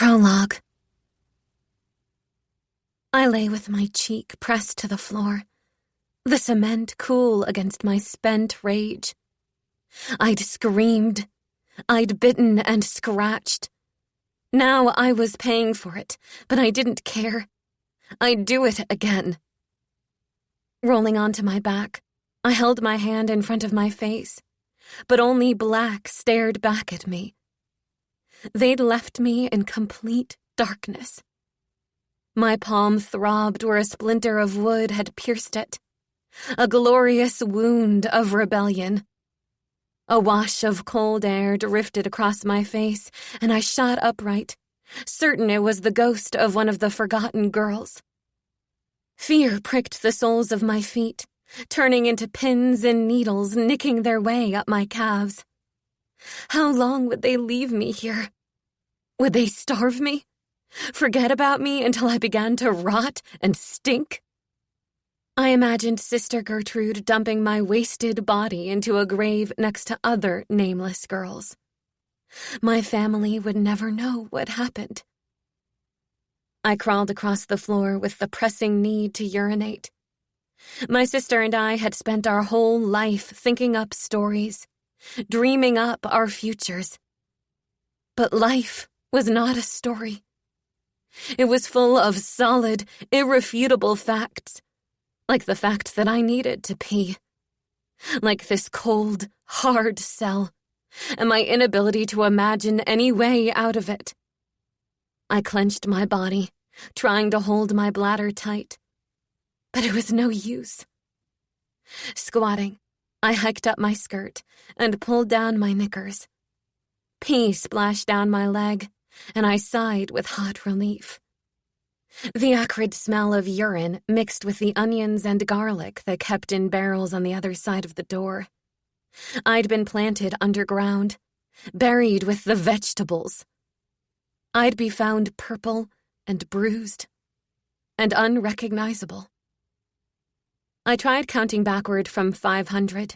Prologue. I lay with my cheek pressed to the floor, the cement cool against my spent rage. I'd screamed. I'd bitten and scratched. Now I was paying for it, but I didn't care. I'd do it again. Rolling onto my back, I held my hand in front of my face, but only black stared back at me. They'd left me in complete darkness. My palm throbbed where a splinter of wood had pierced it, a glorious wound of rebellion. A wash of cold air drifted across my face, and I shot upright, certain it was the ghost of one of the forgotten girls. Fear pricked the soles of my feet, turning into pins and needles nicking their way up my calves. How long would they leave me here? Would they starve me? Forget about me until I began to rot and stink? I imagined Sister Gertrude dumping my wasted body into a grave next to other nameless girls. My family would never know what happened. I crawled across the floor with the pressing need to urinate. My sister and I had spent our whole life thinking up stories, dreaming up our futures. But life was not a story. It was full of solid, irrefutable facts, like the fact that I needed to pee, like this cold, hard cell, and my inability to imagine any way out of it. I clenched my body, trying to hold my bladder tight, but it was no use. Squatting, I hiked up my skirt and pulled down my knickers. Pee splashed down my leg, and I sighed with hot relief. The acrid smell of urine mixed with the onions and garlic they kept in barrels on the other side of the door. I'd been planted underground, buried with the vegetables. I'd be found purple and bruised and unrecognizable. I tried counting backward from 500,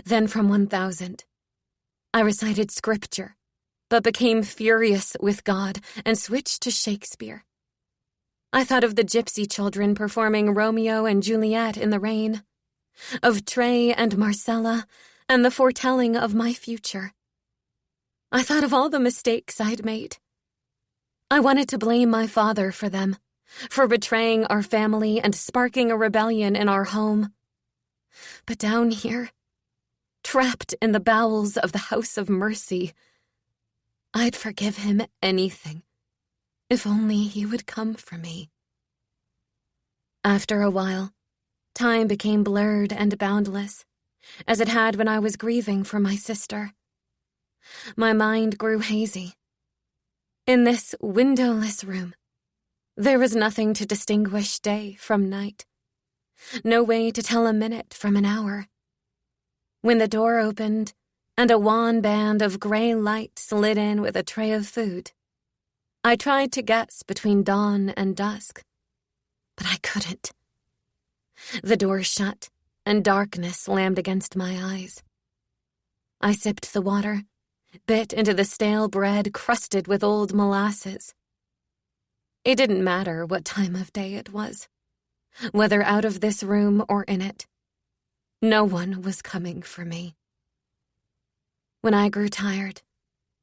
then from 1,000. I recited scripture, but became furious with God and switched to Shakespeare. I thought of the gypsy children performing Romeo and Juliet in the rain, of Trey and Marcella, and the foretelling of my future. I thought of all the mistakes I'd made. I wanted to blame my father for them, for betraying our family and sparking a rebellion in our home. But down here, trapped in the bowels of the House of Mercy, I'd forgive him anything, if only he would come for me. After a while, time became blurred and boundless, as it had when I was grieving for my sister. My mind grew hazy. In this windowless room, there was nothing to distinguish day from night, no way to tell a minute from an hour. When the door opened and a wan band of gray light slid in with a tray of food, I tried to guess between dawn and dusk, but I couldn't. The door shut, and darkness slammed against my eyes. I sipped the water, bit into the stale bread crusted with old molasses. It didn't matter what time of day it was, whether out of this room or in it. No one was coming for me. When I grew tired,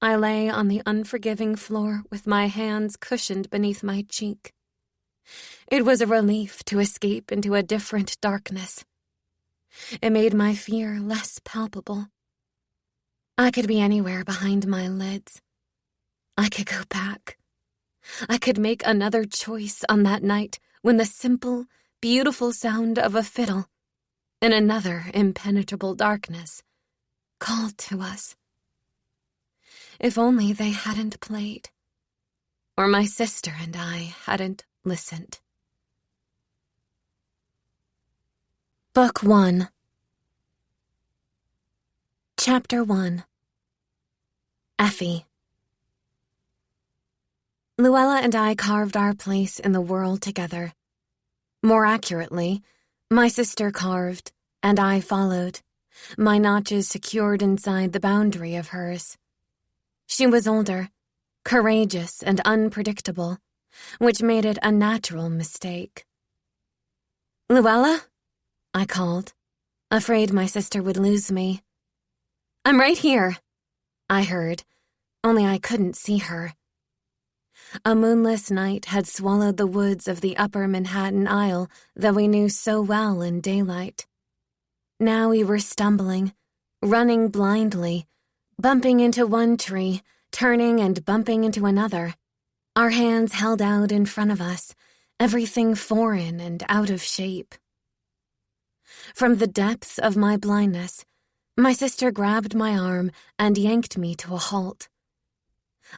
I lay on the unforgiving floor with my hands cushioned beneath my cheek. It was a relief to escape into a different darkness. It made my fear less palpable. I could be anywhere behind my lids. I could go back. I could make another choice on that night when the simple, beautiful sound of a fiddle in another impenetrable darkness called to us. If only they hadn't played, or my sister and I hadn't listened. Book 1. Chapter 1. Effie. Luella and I carved our place in the world together. More accurately, my sister carved, and I followed, my notches secured inside the boundary of hers. She was older, courageous and unpredictable, which made it a natural mistake. "Luella?" I called, afraid my sister would lose me. "I'm right here," I heard, only I couldn't see her. A moonless night had swallowed the woods of the upper Manhattan Isle that we knew so well in daylight. Now we were stumbling, running blindly, bumping into one tree, turning and bumping into another, our hands held out in front of us, everything foreign and out of shape. From the depths of my blindness, my sister grabbed my arm and yanked me to a halt.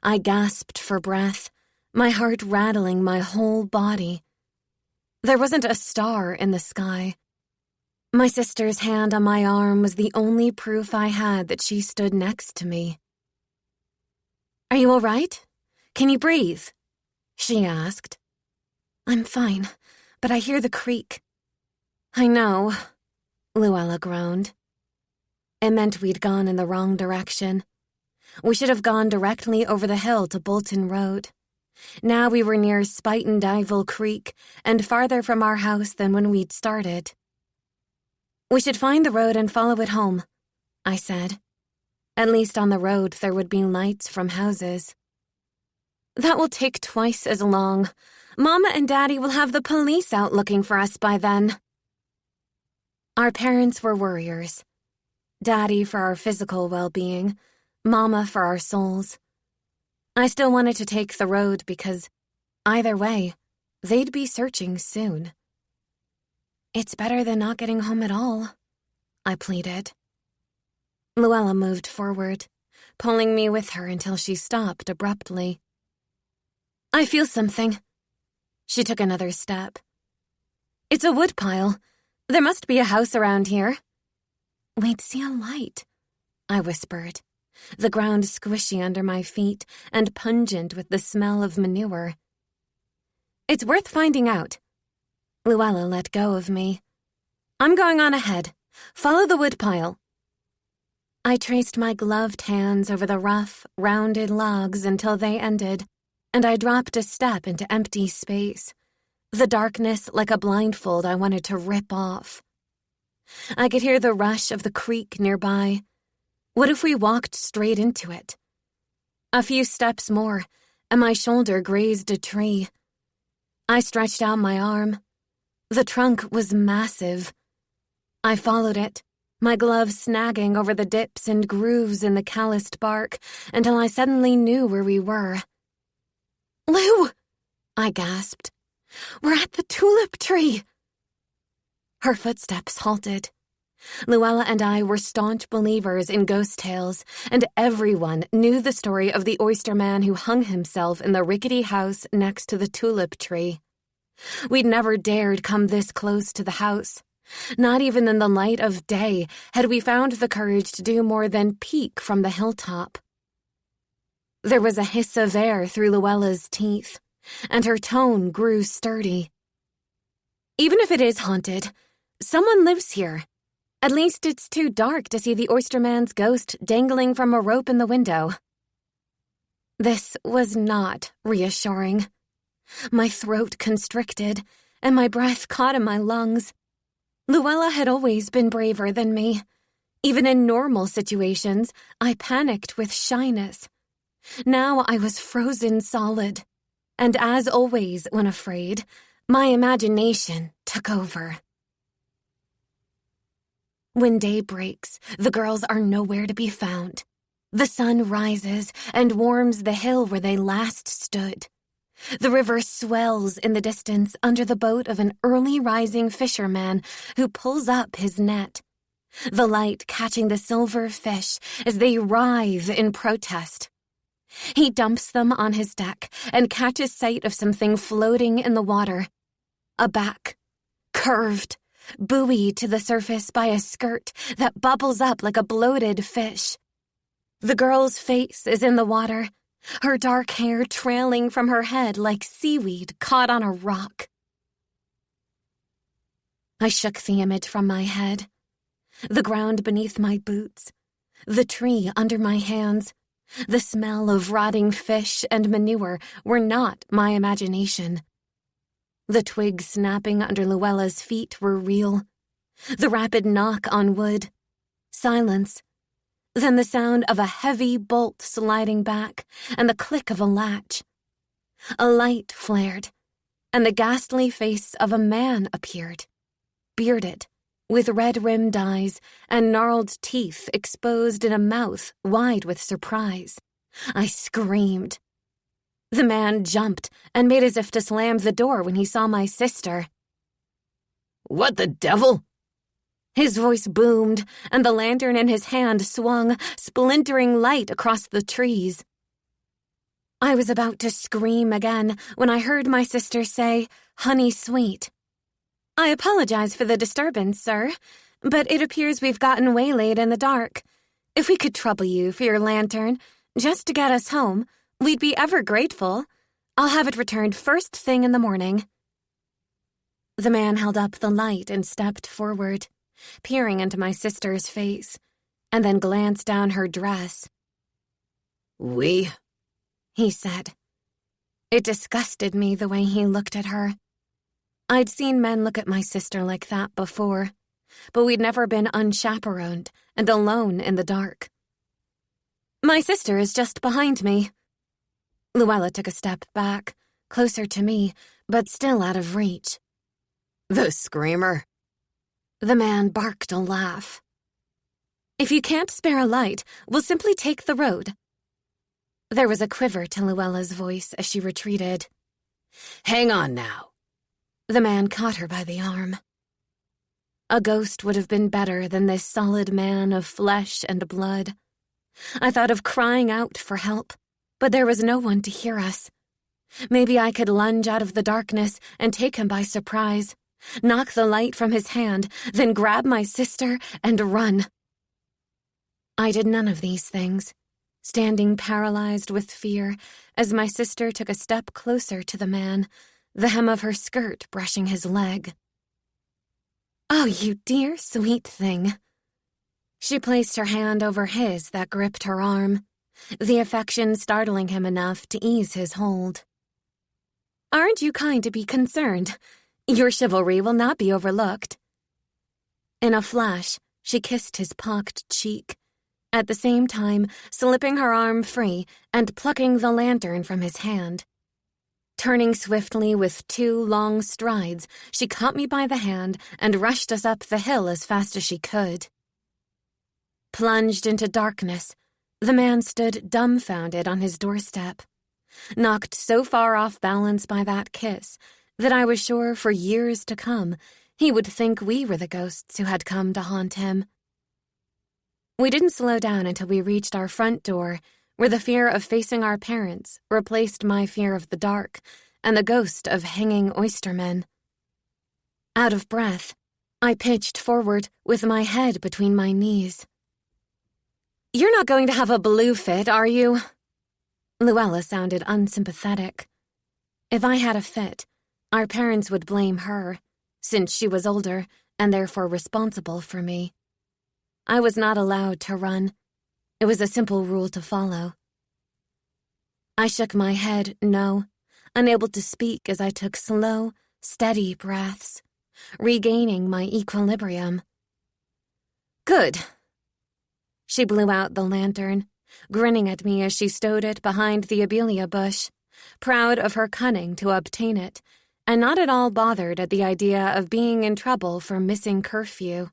I gasped for breath, my heart rattling my whole body. There wasn't a star in the sky. My sister's hand on my arm was the only proof I had that she stood next to me. "Are you all right? Can you breathe?" she asked. "I'm fine, but I hear the creak." "I know," Luella groaned. It meant we'd gone in the wrong direction. We should have gone directly over the hill to Bolton Road. Now we were near Spuyten Creek and farther from our house than when we'd started. "We should find the road and follow it home," I said. At least on the road there would be lights from houses. "That will take twice as long. Mama and Daddy will have the police out looking for us by then." Our parents were worriers. Daddy for our physical well-being, Mama for our souls. I still wanted to take the road because, either way, they'd be searching soon. "It's better than not getting home at all," I pleaded. Luella moved forward, pulling me with her until she stopped abruptly. "I feel something." She took another step. "It's a woodpile. There must be a house around here." "We'd see a light," I whispered, the ground squishy under my feet and pungent with the smell of manure. "It's worth finding out." Luella let go of me. "I'm going on ahead. Follow the woodpile." I traced my gloved hands over the rough, rounded logs until they ended, and I dropped a step into empty space, the darkness like a blindfold I wanted to rip off. I could hear the rush of the creek nearby. What if we walked straight into it? A few steps more, and my shoulder grazed a tree. I stretched out my arm. The trunk was massive. I followed it, my gloves snagging over the dips and grooves in the calloused bark, until I suddenly knew where we were. "Lou!" I gasped. "We're at the tulip tree!" Her footsteps halted. Luella and I were staunch believers in ghost tales, and everyone knew the story of the oyster man who hung himself in the rickety house next to the tulip tree. We'd never dared come this close to the house. Not even in the light of day had we found the courage to do more than peek from the hilltop. There was a hiss of air through Luella's teeth, and her tone grew sturdy. "Even if it is haunted, someone lives here. At least it's too dark to see the oysterman's ghost dangling from a rope in the window." This was not reassuring. My throat constricted, and my breath caught in my lungs. Luella had always been braver than me. Even in normal situations, I panicked with shyness. Now I was frozen solid. And as always when afraid, my imagination took over. When day breaks, the girls are nowhere to be found. The sun rises and warms the hill where they last stood. The river swells in the distance under the boat of an early rising fisherman who pulls up his net, the light catching the silver fish as they writhe in protest. He dumps them on his deck and catches sight of something floating in the water. A back, curved, buoyed to the surface by a skirt that bubbles up like a bloated fish. The girl's face is in the water, her dark hair trailing from her head like seaweed caught on a rock. I shook the image from my head. The ground beneath my boots, the tree under my hands, The smell of rotting fish and manure were not my imagination. The twigs snapping under Luella's feet were real. The rapid knock on wood. Silence. Then the sound of a heavy bolt sliding back and the click of a latch. A light flared, and the ghastly face of a man appeared, bearded, with red-rimmed eyes and gnarled teeth exposed in a mouth wide with surprise. I screamed. The man jumped and made as if to slam the door when he saw my sister. "What the devil?" His voice boomed, and the lantern in his hand swung, splintering light across the trees. I was about to scream again when I heard my sister say, "Honey sweet." "I apologize for the disturbance, sir, but it appears we've gotten waylaid in the dark. If we could trouble you for your lantern, just to get us home, we'd be ever grateful. I'll have it returned first thing in the morning." The man held up the light and stepped forward, peering into my sister's face, and then glanced down her dress. "We?" he said. It disgusted me the way he looked at her. I'd seen men look at my sister like that before, but we'd never been unchaperoned and alone in the dark. "My sister is just behind me." Luella took a step back, closer to me, but still out of reach. "The screamer?" The man barked a laugh. "If you can't spare a light, we'll simply take the road." There was a quiver to Luella's voice as she retreated. "Hang on now." The man caught her by the arm. A ghost would have been better than this solid man of flesh and blood. I thought of crying out for help, but there was no one to hear us. Maybe I could lunge out of the darkness and take him by surprise, knock the light from his hand, then grab my sister and run. I did none of these things, standing paralyzed with fear as my sister took a step closer to the man, the hem of her skirt brushing his leg. "Oh, you dear, sweet thing." She placed her hand over his that gripped her arm, the affection startling him enough to ease his hold. "Aren't you kind to be concerned? Your chivalry will not be overlooked." In a flash, she kissed his pocked cheek, at the same time slipping her arm free and plucking the lantern from his hand. Turning swiftly with 2 long strides, she caught me by the hand and rushed us up the hill as fast as she could. Plunged into darkness, the man stood dumbfounded on his doorstep, knocked so far off balance by that kiss that I was sure for years to come he would think we were the ghosts who had come to haunt him. We didn't slow down until we reached our front door, where the fear of facing our parents replaced my fear of the dark and the ghost of hanging oystermen. Out of breath, I pitched forward with my head between my knees. "You're not going to have a blue fit, are you?" Luella sounded unsympathetic. If I had a fit, our parents would blame her, since she was older and therefore responsible for me. I was not allowed to run. It was a simple rule to follow. I shook my head no, unable to speak as I took slow, steady breaths, regaining my equilibrium. "Good." She blew out the lantern, grinning at me as she stowed it behind the abelia bush, proud of her cunning to obtain it, and not at all bothered at the idea of being in trouble for missing curfew.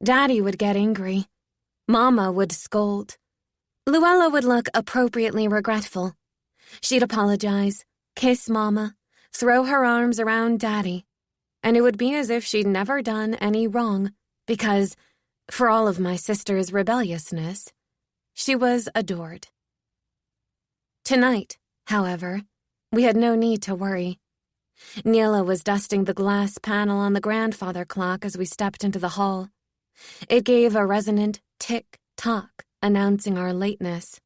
Daddy would get angry. Mama would scold. Luella would look appropriately regretful. She'd apologize, kiss Mama, throw her arms around Daddy, and it would be as if she'd never done any wrong, because, for all of my sister's rebelliousness, she was adored. Tonight, however, we had no need to worry. Neela was dusting the glass panel on the grandfather clock as we stepped into the hall. It gave a resonant tick-tock, announcing our lateness.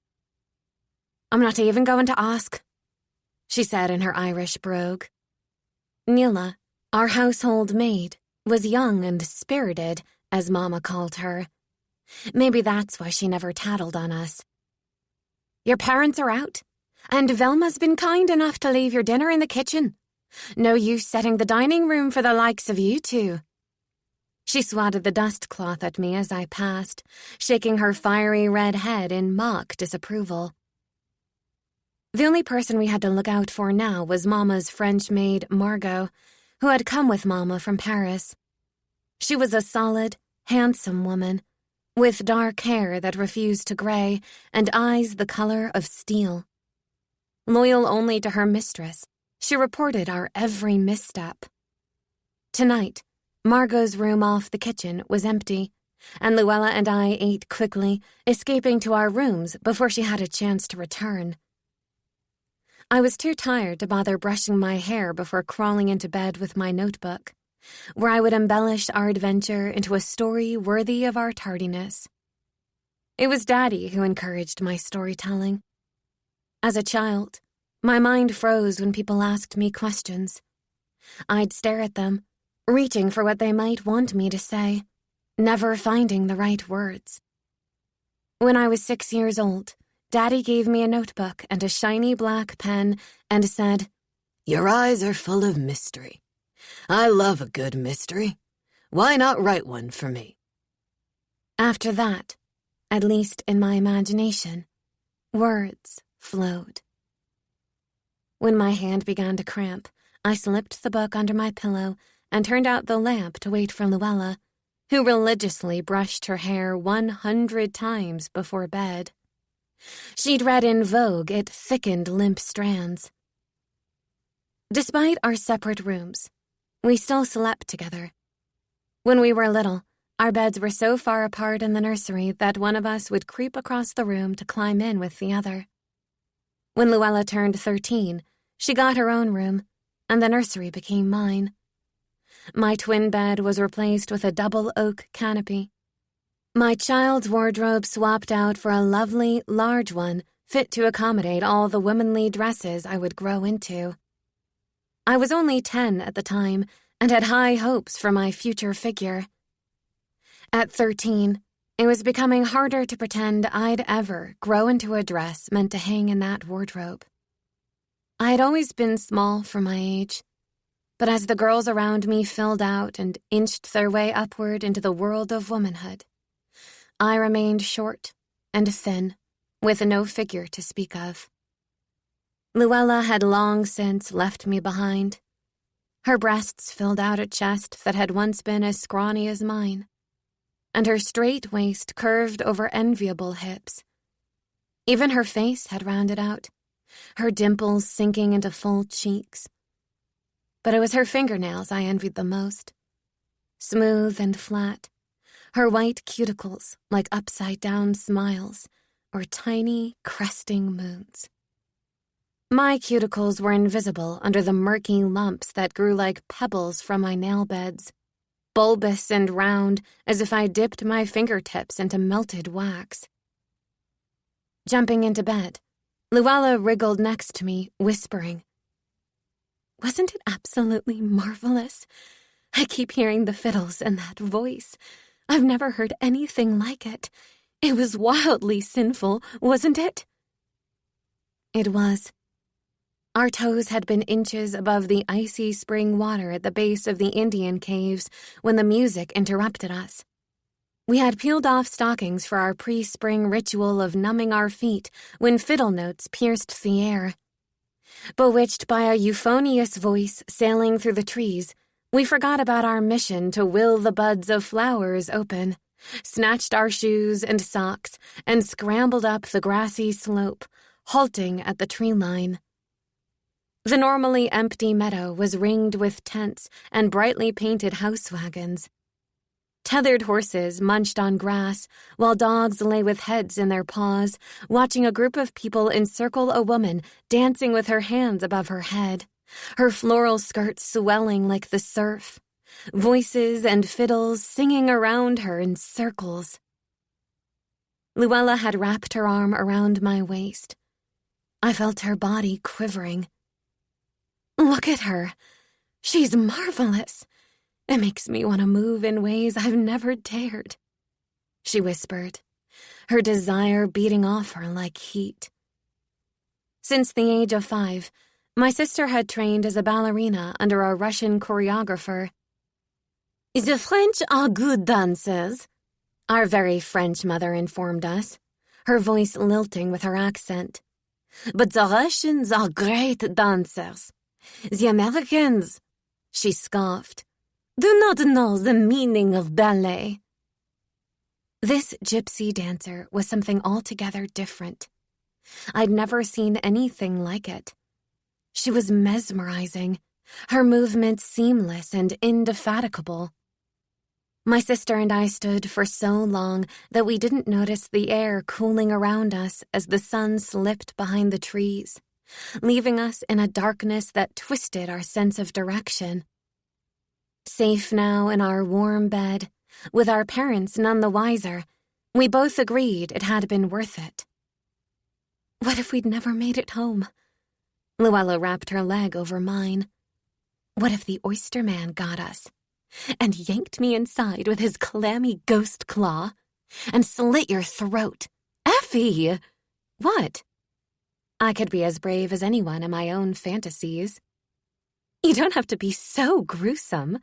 "I'm not even going to ask," she said in her Irish brogue. Neela, our household maid, was young and spirited, as Mama called her. Maybe that's why she never tattled on us. Your parents are out, and Velma's been kind enough to leave your dinner in the kitchen. No use setting the dining room for the likes of you two." She swatted the dust cloth at me as I passed, shaking her fiery red head in mock disapproval. The only person we had to look out for now was Mama's French maid, Margot, who had come with Mama from Paris. She was a solid, handsome woman, with dark hair that refused to gray and eyes the color of steel. Loyal only to her mistress, she reported our every misstep. Tonight, Margot's room off the kitchen was empty, and Luella and I ate quickly, escaping to our rooms before she had a chance to return. I was too tired to bother brushing my hair before crawling into bed with my notebook, where I would embellish our adventure into a story worthy of our tardiness. It was Daddy who encouraged my storytelling. As a child, my mind froze when people asked me questions. I'd stare at them, reaching for what they might want me to say, never finding the right words. When I was 6 years old, Daddy gave me a notebook and a shiny black pen and said, "Your eyes are full of mystery. I love a good mystery. Why not write one for me?" After that, at least in my imagination, words flowed. When my hand began to cramp, I slipped the book under my pillow and turned out the lamp to wait for Luella, who religiously brushed her hair 100 times before bed. She'd read in Vogue it thickened limp strands. Despite our separate rooms, we still slept together. When we were little, our beds were so far apart in the nursery that one of us would creep across the room to climb in with the other. When Luella turned 13, she got her own room, and the nursery became mine. My twin bed was replaced with a double oak canopy. My child's wardrobe swapped out for a lovely, large one fit to accommodate all the womanly dresses I would grow into. I was only 10 at the time and had high hopes for my future figure. At 13, it was becoming harder to pretend I'd ever grow into a dress meant to hang in that wardrobe. I had always been small for my age, but as the girls around me filled out and inched their way upward into the world of womanhood, I remained short and thin, with no figure to speak of. Luella had long since left me behind. Her breasts filled out a chest that had once been as scrawny as mine, and her straight waist curved over enviable hips. Even her face had rounded out, her dimples sinking into full cheeks. But it was her fingernails I envied the most. Smooth and flat, her white cuticles like upside-down smiles or tiny, cresting moons. My cuticles were invisible under the murky lumps that grew like pebbles from my nail beds, bulbous and round as if I dipped my fingertips into melted wax. Jumping into bed, Luella wriggled next to me, whispering, "Wasn't it absolutely marvelous? I keep hearing the fiddles and that voice. I've never heard anything like it. It was wildly sinful, wasn't it?" It was. Our toes had been inches above the icy spring water at the base of the Indian caves when the music interrupted us. We had peeled off stockings for our pre-spring ritual of numbing our feet when fiddle notes pierced the air. Bewitched by a euphonious voice sailing through the trees, we forgot about our mission to will the buds of flowers open, snatched our shoes and socks, and scrambled up the grassy slope, halting at the tree line. The normally empty meadow was ringed with tents and brightly painted house wagons. Tethered horses munched on grass, while dogs lay with heads in their paws, watching a group of people encircle a woman dancing with her hands above her head, her floral skirts swelling like the surf, voices and fiddles singing around her in circles. Luella had wrapped her arm around my waist. I felt her body quivering. "Look at her. She's marvelous. It makes me want to move in ways I've never dared," she whispered, her desire beating off her like heat. Since the age of 5, my sister had trained as a ballerina under a Russian choreographer. "The French are good dancers," our very French mother informed us, her voice lilting with her accent. "But the Russians are great dancers. The Americans," she scoffed, "do not know the meaning of ballet." This gypsy dancer was something altogether different. I'd never seen anything like it. She was mesmerizing, her movements seamless and indefatigable. My sister and I stood for so long that we didn't notice the air cooling around us as the sun slipped behind the trees, leaving us in a darkness that twisted our sense of direction. Safe now in our warm bed, with our parents none the wiser, we both agreed it had been worth it. What if we'd never made it home? Luella wrapped her leg over mine. What if the oyster man got us and yanked me inside with his clammy ghost claw and slit your throat? Effie! What? I could be as brave as anyone in my own fantasies. You don't have to be so gruesome.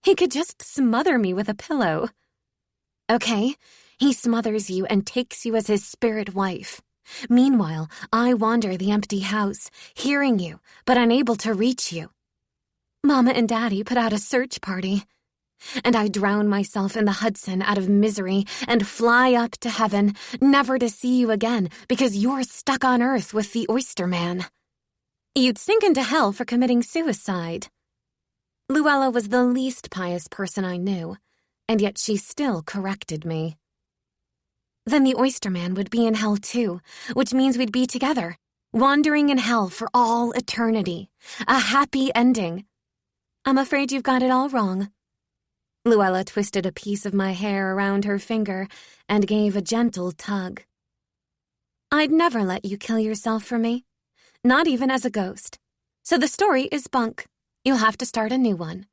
He could just smother me with a pillow. Okay, he smothers you and takes you as his spirit wife. Meanwhile, I wander the empty house, hearing you, but unable to reach you. Mama and Daddy put out a search party, and I drown myself in the Hudson out of misery and fly up to heaven, never to see you again because you're stuck on Earth with the oyster man. You'd sink into hell for committing suicide. Luella was the least pious person I knew, and yet she still corrected me. Then the oyster man would be in hell too, which means we'd be together, wandering in hell for all eternity. A happy ending. I'm afraid you've got it all wrong. Luella twisted a piece of my hair around her finger and gave a gentle tug. I'd never let you kill yourself for me, not even as a ghost. So the story is bunk. You'll have to start a new one.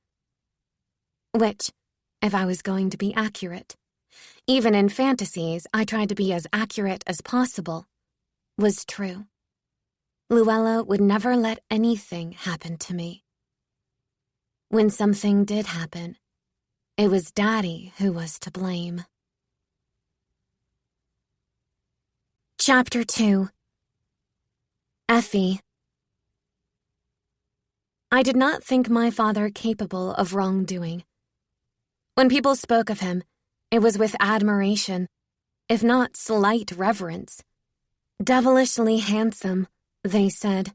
Which, if I was going to be accurate, even in fantasies I tried to be as accurate as possible, was true. Luella would never let anything happen to me. When something did happen, it was Daddy who was to blame. Chapter 2. Effie. I did not think my father capable of wrongdoing. When people spoke of him, it was with admiration, if not slight reverence. Devilishly handsome, they said,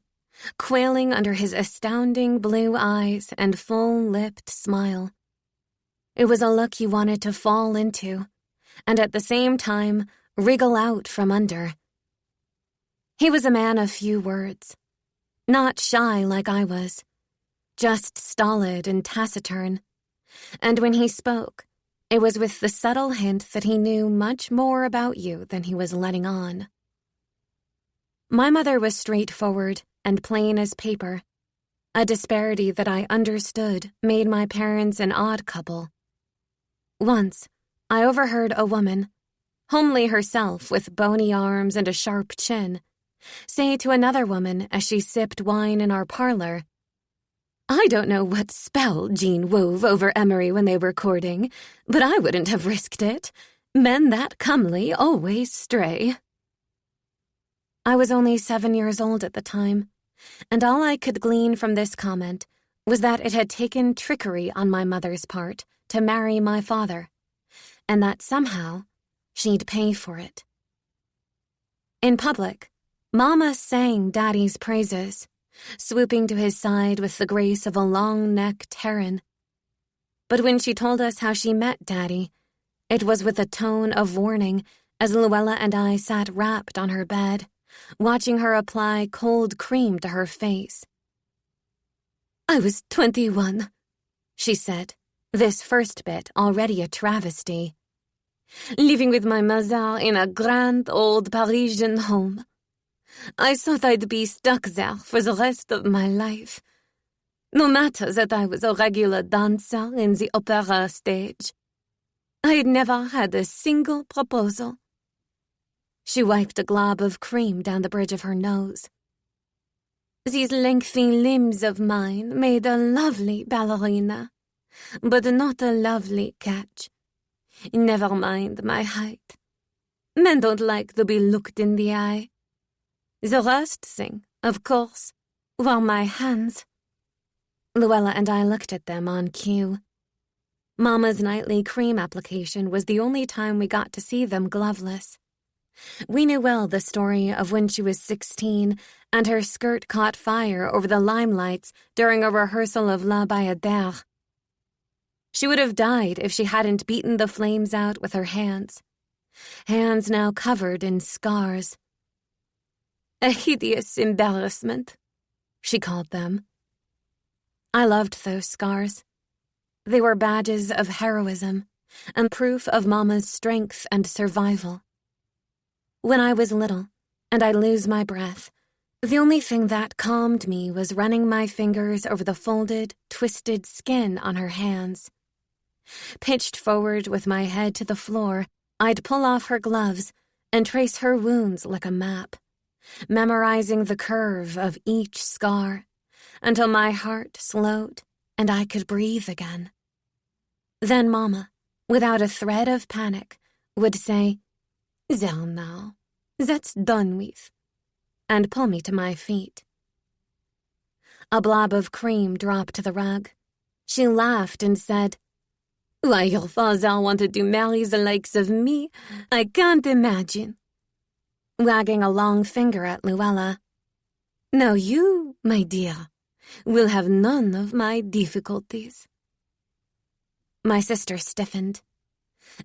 quailing under his astounding blue eyes and full-lipped smile. It was a look you wanted to fall into, and at the same time wriggle out from under. He was a man of few words, not shy like I was, just stolid and taciturn, and when he spoke, it was with the subtle hint that he knew much more about you than he was letting on. My mother was straightforward and plain as paper. A disparity that I understood made my parents an odd couple. Once, I overheard a woman, homely herself with bony arms and a sharp chin, say to another woman as she sipped wine in our parlor, "I don't know what spell Jean wove over Emery when they were courting, but I wouldn't have risked it. Men that comely always stray." I was only 7 years old at the time, and all I could glean from this comment was that it had taken trickery on my mother's part to marry my father, and that somehow she'd pay for it. In public, Mama sang Daddy's praises, swooping to his side with the grace of a long-necked heron. But when she told us how she met Daddy, it was with a tone of warning as Luella and I sat wrapped on her bed, watching her apply cold cream to her face. "I was 21, she said, this first bit already a travesty. "Living with my mother in a grand old Parisian home. I thought I'd be stuck there for the rest of my life. No matter that I was a regular dancer in the opera stage. I had never had a single proposal." She wiped a glob of cream down the bridge of her nose. These lengthy limbs of mine made a lovely ballerina, but not a lovely catch. Never mind my height. Men don't like to be looked in the eye. The worst thing, of course, were my hands. Luella and I looked at them on cue. Mama's nightly cream application was the only time we got to see them gloveless. We knew well the story of when she was 16 and her skirt caught fire over the limelights during a rehearsal of La Bayadère. She would have died if she hadn't beaten the flames out with her hands now covered in scars. A hideous embarrassment, she called them. I loved those scars. They were badges of heroism and proof of Mama's strength and survival. When I was little, and I'd lose my breath, the only thing that calmed me was running my fingers over the folded, twisted skin on her hands. Pitched forward with my head to the floor, I'd pull off her gloves and trace her wounds like a map, memorizing the curve of each scar until my heart slowed and I could breathe again. Then Mama, without a thread of panic, would say, "There now, that's done with," and pull me to my feet. A blob of cream dropped to the rug. She laughed and said, "Why your father wanted to marry the likes of me, I can't imagine," wagging a long finger at Luella. "Now you, my dear, will have none of my difficulties." My sister stiffened.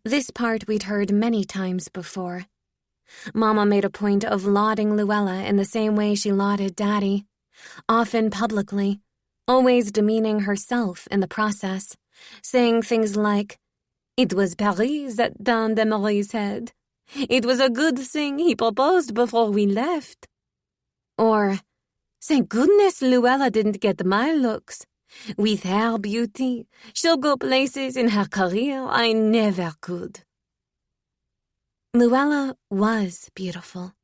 This part we'd heard many times before. Mama made a point of lauding Luella in the same way she lauded Daddy, often publicly, always demeaning herself in the process, saying things like, "It was Paris that turned Emery's head. It was a good thing he proposed before we left." Or, "Thank goodness Luella didn't get my looks. With her beauty, she'll go places in her career I never could." Luella was beautiful.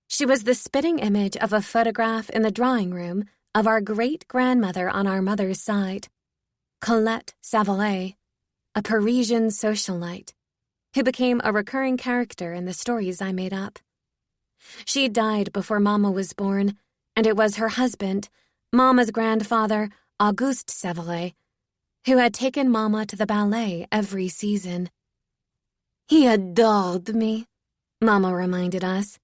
She was the spitting image of a photograph in the drawing room of our great-grandmother on our mother's side, Colette Savalet, a Parisian socialite, who became a recurring character in the stories I made up. She died before Mama was born, and it was her husband, Mama's grandfather, Auguste Savalet, who had taken Mama to the ballet every season. "He adored me," Mama reminded us.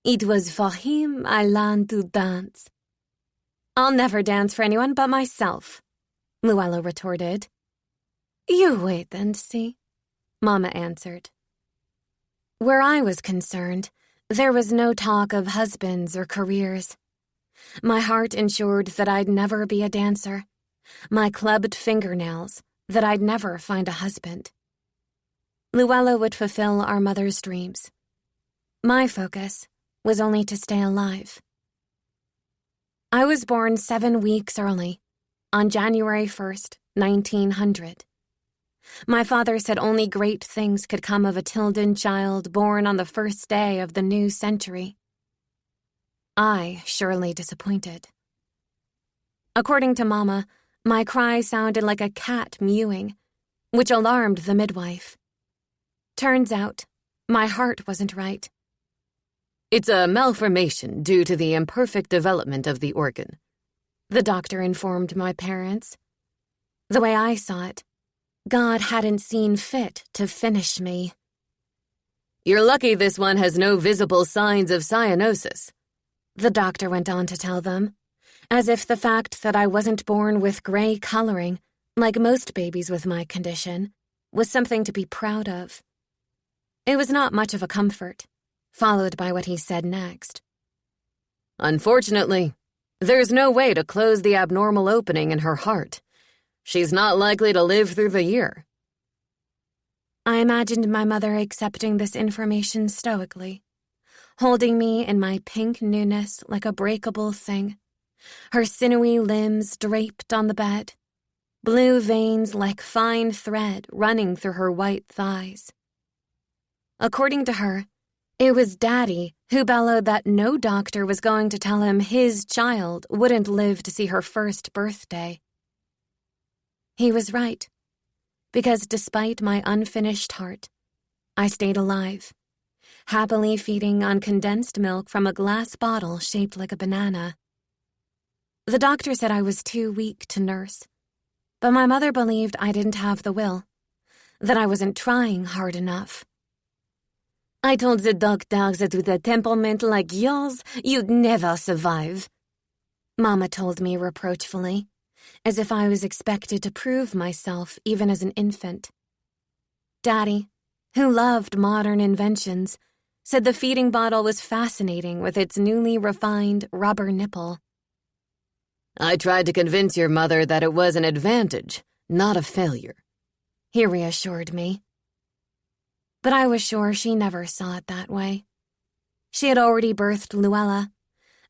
"It was for him I learned to dance." "I'll never dance for anyone but myself," Luella retorted. "You wait and see," Mama answered. Where I was concerned, there was no talk of husbands or careers. My heart ensured that I'd never be a dancer. My clubbed fingernails, that I'd never find a husband. Luella would fulfill our mother's dreams. My focus was only to stay alive. I was born 7 weeks early, on January 1st, 1900. My father said only great things could come of a Tildon child born on the first day of the new century. I surely disappointed. According to Mama, my cry sounded like a cat mewing, which alarmed the midwife. Turns out, my heart wasn't right. "It's a malformation due to the imperfect development of the organ," the doctor informed my parents. The way I saw it, God hadn't seen fit to finish me. "You're lucky this one has no visible signs of cyanosis," the doctor went on to tell them, as if the fact that I wasn't born with gray coloring, like most babies with my condition, was something to be proud of. It was not much of a comfort, followed by what he said next. "Unfortunately, there's no way to close the abnormal opening in her heart. She's not likely to live through the year." I imagined my mother accepting this information stoically, holding me in my pink newness like a breakable thing, her sinewy limbs draped on the bed, blue veins like fine thread running through her white thighs. According to her, it was Daddy who bellowed that no doctor was going to tell him his child wouldn't live to see her first birthday. He was right, because despite my unfinished heart, I stayed alive, happily feeding on condensed milk from a glass bottle shaped like a banana. The doctor said I was too weak to nurse, but my mother believed I didn't have the will, that I wasn't trying hard enough. I told the doctors that with a temperament like yours, you'd never survive, Mama told me reproachfully, as if I was expected to prove myself even as an infant. Daddy, who loved modern inventions, said the feeding bottle was fascinating with its newly refined rubber nipple. I tried to convince your mother that it was an advantage, not a failure, he reassured me. But I was sure she never saw it that way. She had already birthed Luella,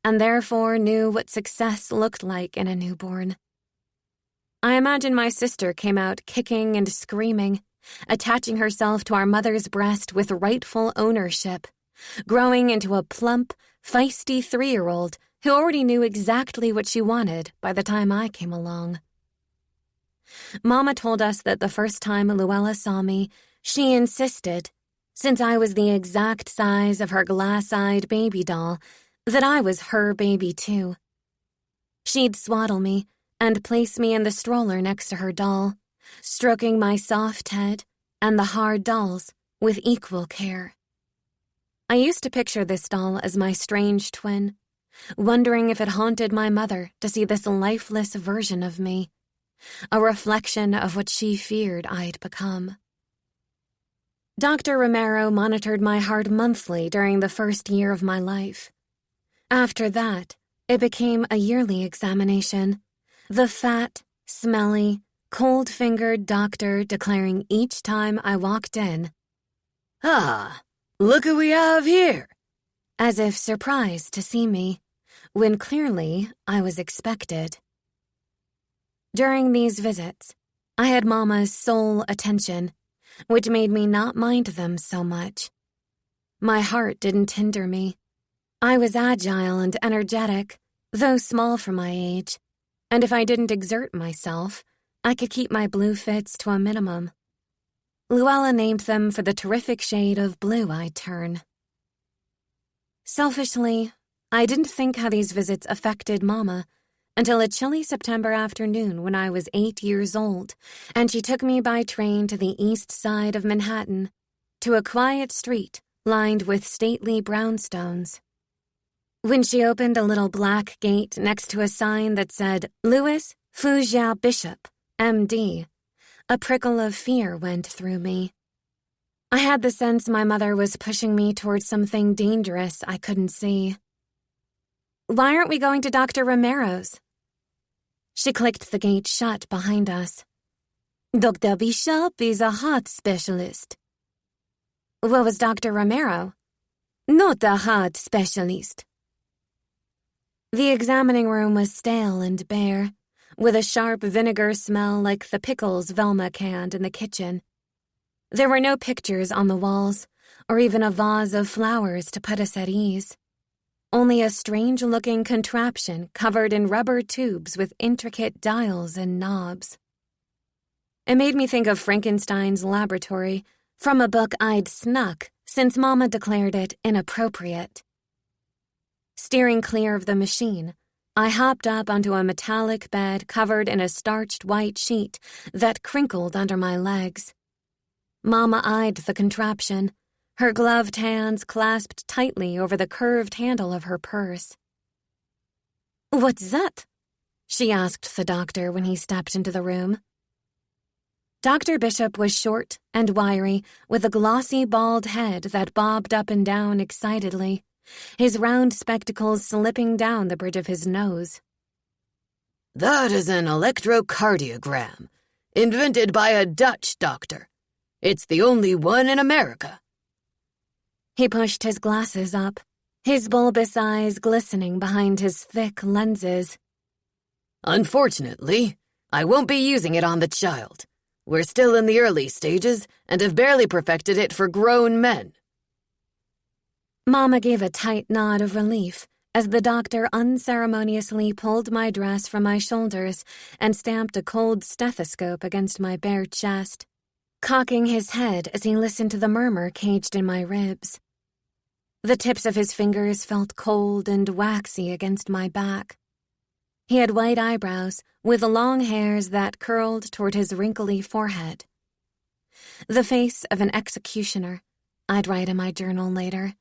and therefore knew what success looked like in a newborn. I imagine my sister came out kicking and screaming, attaching herself to our mother's breast with rightful ownership, growing into a plump, feisty 3-year-old who already knew exactly what she wanted by the time I came along. Mama told us that the first time Luella saw me, she insisted, since I was the exact size of her glass-eyed baby doll, that I was her baby too. She'd swaddle me and place me in the stroller next to her doll, stroking my soft head and the hard doll's with equal care. I used to picture this doll as my strange twin, wondering if it haunted my mother to see this lifeless version of me, a reflection of what she feared I'd become. Dr. Romero monitored my heart monthly during the first year of my life. After that, it became a yearly examination, the fat, smelly, cold-fingered doctor declaring each time I walked in, "Ah, look who we have here," as if surprised to see me, when clearly I was expected. During these visits, I had Mama's sole attention, which made me not mind them so much. My heart didn't hinder me. I was agile and energetic, though small for my age, and if I didn't exert myself, I could keep my blue fits to a minimum. Luella named them for the terrific shade of blue I'd turn. Selfishly, I didn't think how these visits affected Mama until a chilly September afternoon when I was 8 years old, and she took me by train to the east side of Manhattan, to a quiet street lined with stately brownstones. When she opened a little black gate next to a sign that said, Louis Fougere Bishop, M.D., a prickle of fear went through me. I had the sense my mother was pushing me towards something dangerous I couldn't see. "Why aren't we going to Dr. Romero's?" She clicked the gate shut behind us. "Dr. Bishop is a heart specialist." What was Dr. Romero? "Not a heart specialist." The examining room was stale and bare, with a sharp vinegar smell like the pickles Velma canned in the kitchen. There were no pictures on the walls, or even a vase of flowers to put us at ease. Only a strange-looking contraption covered in rubber tubes with intricate dials and knobs. It made me think of Frankenstein's laboratory from a book I'd snuck since Mama declared it inappropriate. Steering clear of the machine, I hopped up onto a metallic bed covered in a starched white sheet that crinkled under my legs. Mama eyed the contraption, her gloved hands clasped tightly over the curved handle of her purse. "What's that?" she asked the doctor when he stepped into the room. Dr. Bishop was short and wiry, with a glossy bald head that bobbed up and down excitedly, his round spectacles slipping down the bridge of his nose. "That is an electrocardiogram, invented by a Dutch doctor. It's the only one in America." He pushed his glasses up, his bulbous eyes glistening behind his thick lenses. "Unfortunately, I won't be using it on the child. We're still in the early stages and have barely perfected it for grown men." Mama gave a tight nod of relief as the doctor unceremoniously pulled my dress from my shoulders and stamped a cold stethoscope against my bare chest, cocking his head as he listened to the murmur caged in my ribs. The tips of his fingers felt cold and waxy against my back. He had white eyebrows with long hairs that curled toward his wrinkly forehead. The face of an executioner, I'd write in my journal later,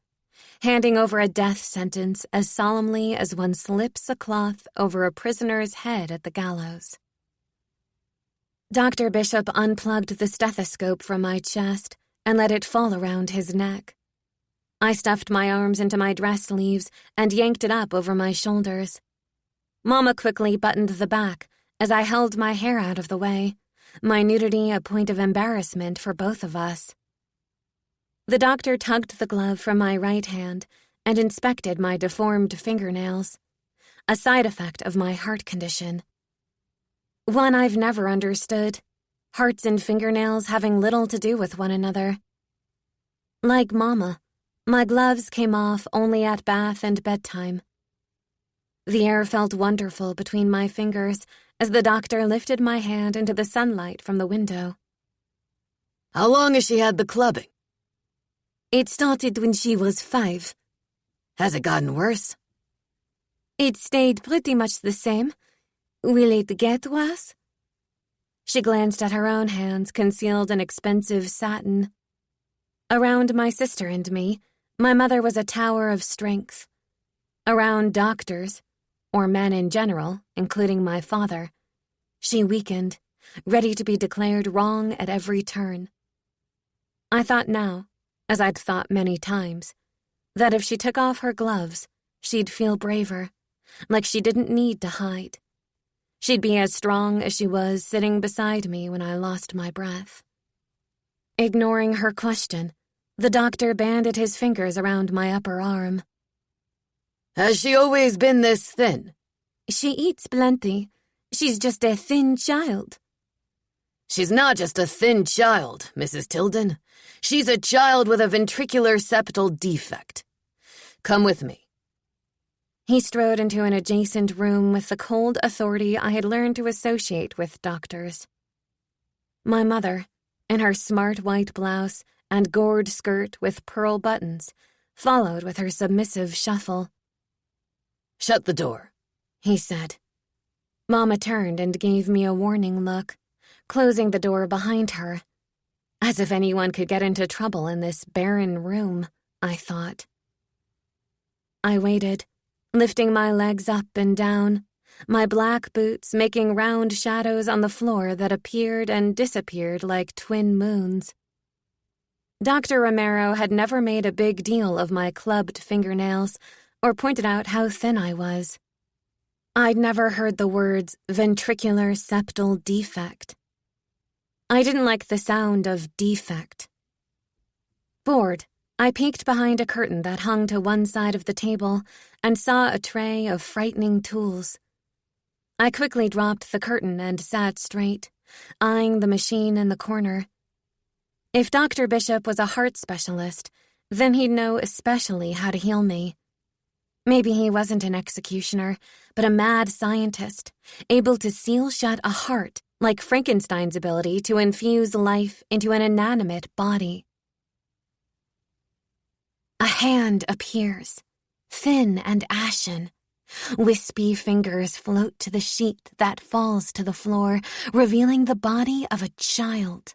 handing over a death sentence as solemnly as one slips a cloth over a prisoner's head at the gallows. Dr. Bishop unplugged the stethoscope from my chest and let it fall around his neck. I stuffed my arms into my dress sleeves and yanked it up over my shoulders. Mama quickly buttoned the back as I held my hair out of the way, my nudity a point of embarrassment for both of us. The doctor tugged the glove from my right hand and inspected my deformed fingernails, a side effect of my heart condition. One I've never understood, hearts and fingernails having little to do with one another. Like Mama, my gloves came off only at bath and bedtime. The air felt wonderful between my fingers as the doctor lifted my hand into the sunlight from the window. How long has she had the clubbing? It started when she was 5. Has it gotten worse? It stayed pretty much the same. Will it get worse? She glanced at her own hands concealed in expensive satin. Around my sister and me, my mother was a tower of strength. Around doctors, or men in general, including my father, she weakened, ready to be declared wrong at every turn. I thought now, as I'd thought many times, that if she took off her gloves, she'd feel braver, like she didn't need to hide. She'd be as strong as she was sitting beside me when I lost my breath. Ignoring her question, the doctor banded his fingers around my upper arm. Has she always been this thin? She eats plenty. She's just a thin child. She's not just a thin child, Mrs. Tildon. She's a child with a ventricular septal defect. Come with me. He strode into an adjacent room with the cold authority I had learned to associate with doctors. My mother, in her smart white blouse and gored skirt with pearl buttons, followed with her submissive shuffle. Shut the door, he said. Mama turned and gave me a warning look, closing the door behind her. As if anyone could get into trouble in this barren room, I thought. I waited, lifting my legs up and down, my black boots making round shadows on the floor that appeared and disappeared like twin moons. Dr. Romero had never made a big deal of my clubbed fingernails or pointed out how thin I was. I'd never heard the words ventricular septal defect. I didn't like the sound of defect. Bored, I peeked behind a curtain that hung to one side of the table and saw a tray of frightening tools. I quickly dropped the curtain and sat straight, eyeing the machine in the corner. If Dr. Bishop was a heart specialist, then he'd know especially how to heal me. Maybe he wasn't an executioner, but a mad scientist, able to seal shut a heart like Frankenstein's ability to infuse life into an inanimate body. A hand appears, thin and ashen. Wispy fingers float to the sheet that falls to the floor, revealing the body of a child.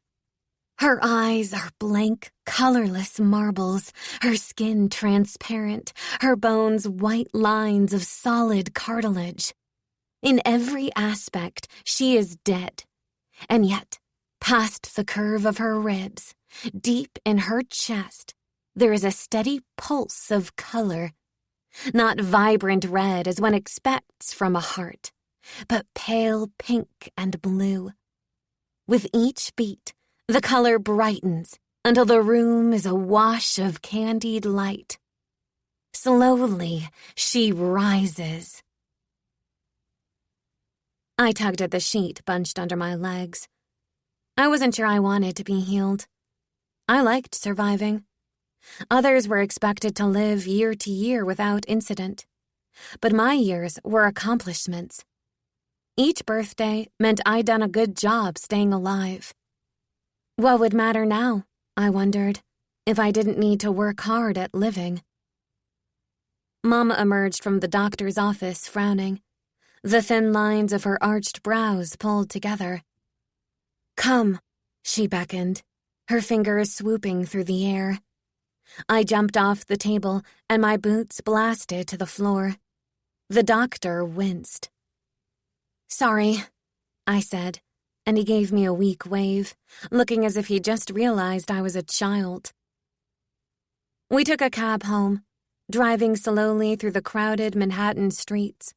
Her eyes are blank, colorless marbles, her skin transparent, her bones white lines of solid cartilage. In every aspect, she is dead. And yet, past the curve of her ribs, deep in her chest, there is a steady pulse of color. Not vibrant red as one expects from a heart, but pale pink and blue. With each beat, the color brightens until the room is a wash of candied light. Slowly, she rises. I tugged at the sheet bunched under my legs. I wasn't sure I wanted to be healed. I liked surviving. Others were expected to live year to year without incident. But my years were accomplishments. Each birthday meant I'd done a good job staying alive. What would matter now, I wondered, if I didn't need to work hard at living? Mama emerged from the doctor's office frowning, the thin lines of her arched brows pulled together. "Come," she beckoned, her fingers swooping through the air. I jumped off the table and my boots blasted to the floor. The doctor winced. "Sorry," I said, and he gave me a weak wave, looking as if he just realized I was a child. We took a cab home, driving slowly through the crowded Manhattan streets,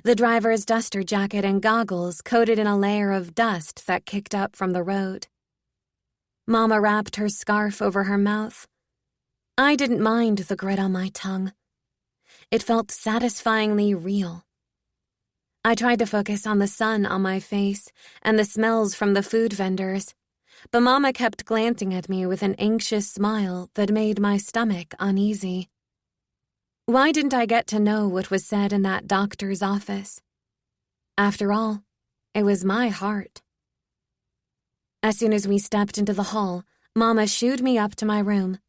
the driver's duster jacket and goggles coated in a layer of dust that kicked up from the road. Mama wrapped her scarf over her mouth. I didn't mind the grit on my tongue. It felt satisfyingly real. I tried to focus on the sun on my face and the smells from the food vendors, but Mama kept glancing at me with an anxious smile that made my stomach uneasy. Why didn't I get to know what was said in that doctor's office? After all, it was my heart. As soon as we stepped into the hall, Mama shooed me up to my room,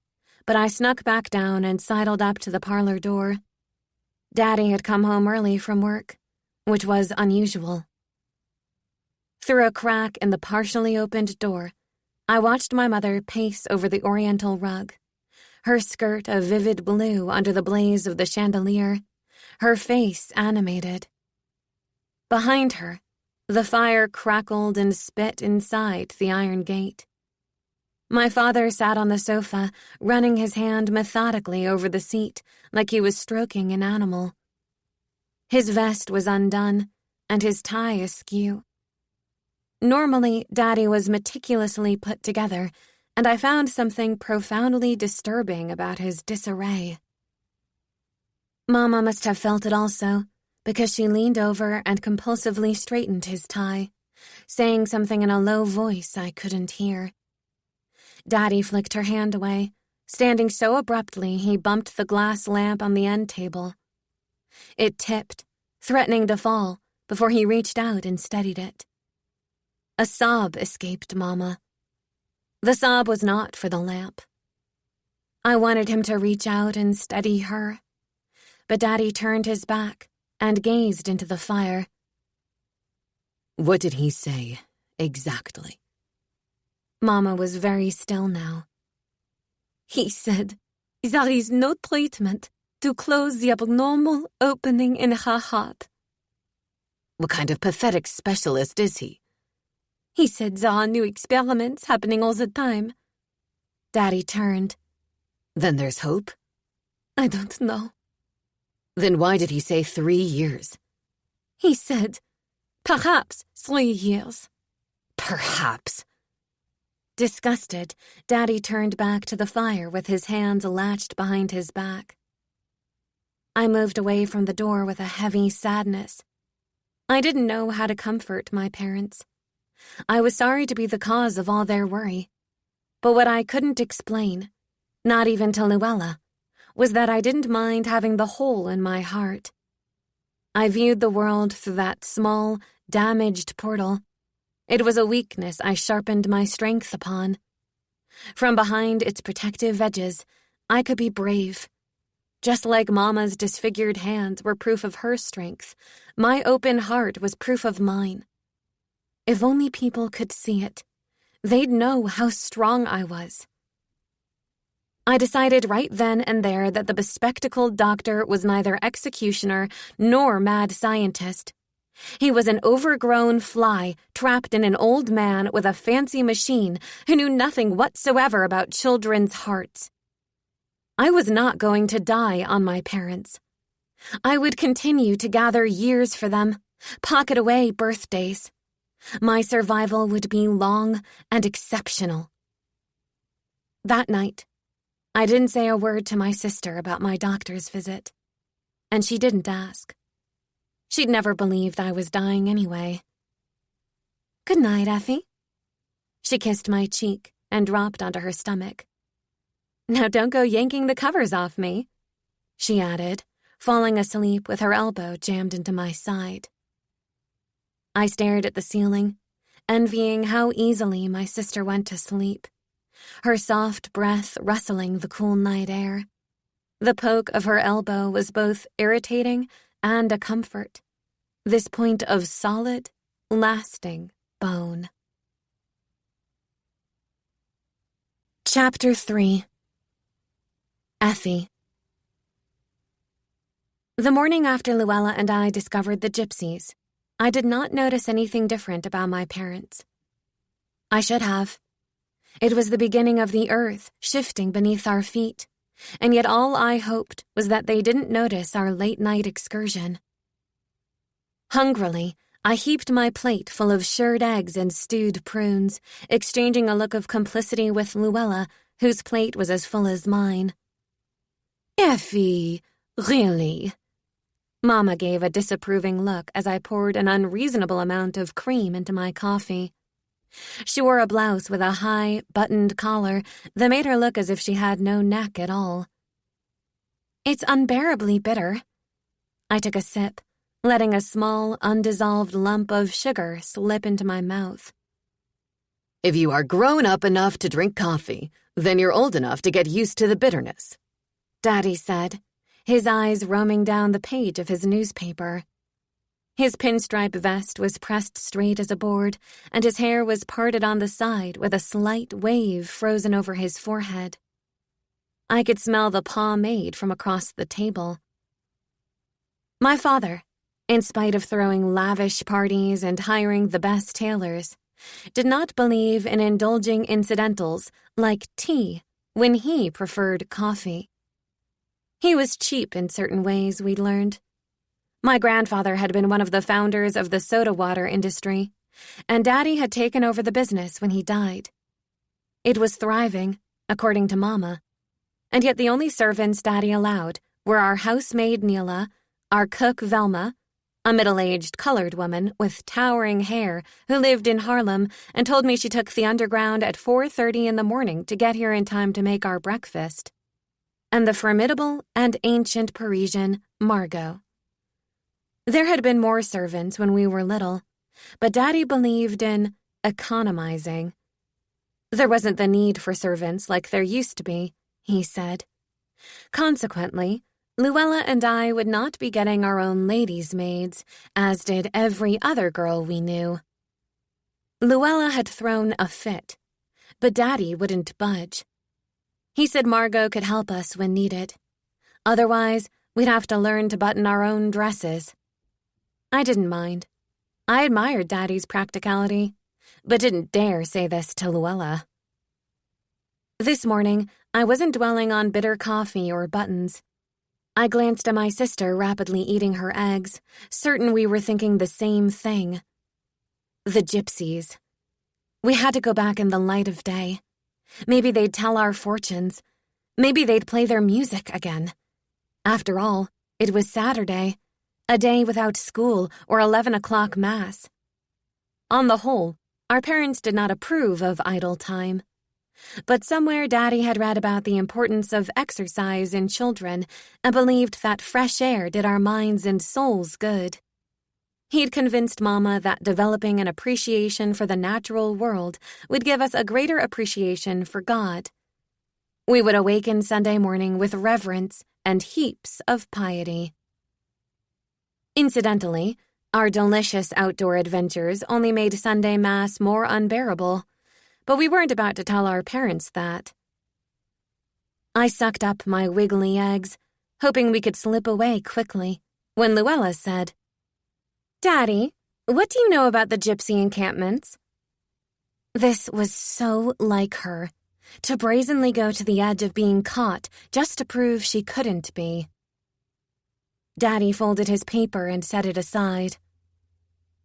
but I snuck back down and sidled up to the parlor door. Daddy had come home early from work, which was unusual. Through a crack in the partially opened door, I watched my mother pace over the oriental rug, her skirt a vivid blue under the blaze of the chandelier, her face animated. Behind her, the fire crackled and spit inside the iron gate. My father sat on the sofa, running his hand methodically over the seat like he was stroking an animal. His vest was undone, and his tie askew. Normally, Daddy was meticulously put together, and I found something profoundly disturbing about his disarray. Mama must have felt it also, because she leaned over and compulsively straightened his tie, saying something in a low voice I couldn't hear. Daddy flicked her hand away, standing so abruptly he bumped the glass lamp on the end table. It tipped, threatening to fall, before he reached out and steadied it. A sob escaped Mama. The sob was not for the lamp. I wanted him to reach out and steady her, but Daddy turned his back and gazed into the fire. What did he say, exactly? Mama was very still now. He said, "There is no treatment to close the abnormal opening in her heart." What kind of pathetic specialist is he? He said there are new experiments happening all the time. Daddy turned. Then there's hope? I don't know. Then why did he say 3 years? He said, perhaps 3 years. Perhaps. Disgusted, Daddy turned back to the fire with his hands latched behind his back. I moved away from the door with a heavy sadness. I didn't know how to comfort my parents. I was sorry to be the cause of all their worry. But what I couldn't explain, not even to Luella, was that I didn't mind having the hole in my heart. I viewed the world through that small, damaged portal. It was a weakness I sharpened my strength upon. From behind its protective edges, I could be brave. Just like Mama's disfigured hands were proof of her strength, my open heart was proof of mine. If only people could see it, they'd know how strong I was. I decided right then and there that the bespectacled doctor was neither executioner nor mad scientist. He was an overgrown fly trapped in an old man with a fancy machine who knew nothing whatsoever about children's hearts. I was not going to die on my parents. I would continue to gather years for them, pocket away birthdays. My survival would be long and exceptional. That night, I didn't say a word to my sister about my doctor's visit, and she didn't ask. She'd never believed I was dying anyway. Good night, Effie. She kissed my cheek and dropped onto her stomach. Now don't go yanking the covers off me," she added, falling asleep with her elbow jammed into my side. I stared at the ceiling, envying how easily my sister went to sleep, her soft breath rustling the cool night air. The poke of her elbow was both irritating and a comfort, this point of solid, lasting bone. Chapter 3. Effie. The morning after Luella and I discovered the gypsies, I did not notice anything different about my parents. I should have. It was the beginning of the earth shifting beneath our feet, and yet all I hoped was that they didn't notice our late-night excursion. Hungrily, I heaped my plate full of shirred eggs and stewed prunes, exchanging a look of complicity with Luella, whose plate was as full as mine. "Effie, really?" Mama gave a disapproving look as I poured an unreasonable amount of cream into my coffee. She wore a blouse with a high, buttoned collar that made her look as if she had no neck at all. "It's unbearably bitter." I took a sip, letting a small, undissolved lump of sugar slip into my mouth. "If you are grown up enough to drink coffee, then you're old enough to get used to the bitterness," Daddy said, his eyes roaming down the page of his newspaper. His pinstripe vest was pressed straight as a board, and his hair was parted on the side with a slight wave frozen over his forehead. I could smell the pomade from across the table. My father, in spite of throwing lavish parties and hiring the best tailors, did not believe in indulging incidentals like tea when he preferred coffee. He was cheap in certain ways, we'd learned. My grandfather had been one of the founders of the soda water industry, and Daddy had taken over the business when he died. It was thriving, according to Mama, and yet the only servants Daddy allowed were our housemaid Neela, our cook Velma, a middle-aged colored woman with towering hair who lived in Harlem and told me she took the underground at 4:30 in the morning to get here in time to make our breakfast, and the formidable and ancient Parisian Margot. There had been more servants when we were little, but Daddy believed in economizing. There wasn't the need for servants like there used to be, he said. Consequently, Luella and I would not be getting our own ladies' maids, as did every other girl we knew. Luella had thrown a fit, but Daddy wouldn't budge. He said Margot could help us when needed. Otherwise, we'd have to learn to button our own dresses. I didn't mind. I admired Daddy's practicality, but didn't dare say this to Luella. This morning, I wasn't dwelling on bitter coffee or buttons. I glanced at my sister rapidly eating her eggs, certain we were thinking the same thing. The gypsies. We had to go back in the light of day. Maybe they'd tell our fortunes. Maybe they'd play their music again. After all, it was Saturday, a day without school or 11 o'clock mass. On the whole, our parents did not approve of idle time. But somewhere Daddy had read about the importance of exercise in children and believed that fresh air did our minds and souls good. He'd convinced Mama that developing an appreciation for the natural world would give us a greater appreciation for God. We would awaken Sunday morning with reverence and heaps of piety. Incidentally, our delicious outdoor adventures only made Sunday Mass more unbearable, but we weren't about to tell our parents that. I sucked up my wiggly eggs, hoping we could slip away quickly, when Luella said, "Daddy, what do you know about the gypsy encampments?" This was so like her, to brazenly go to the edge of being caught just to prove she couldn't be. Daddy folded his paper and set it aside.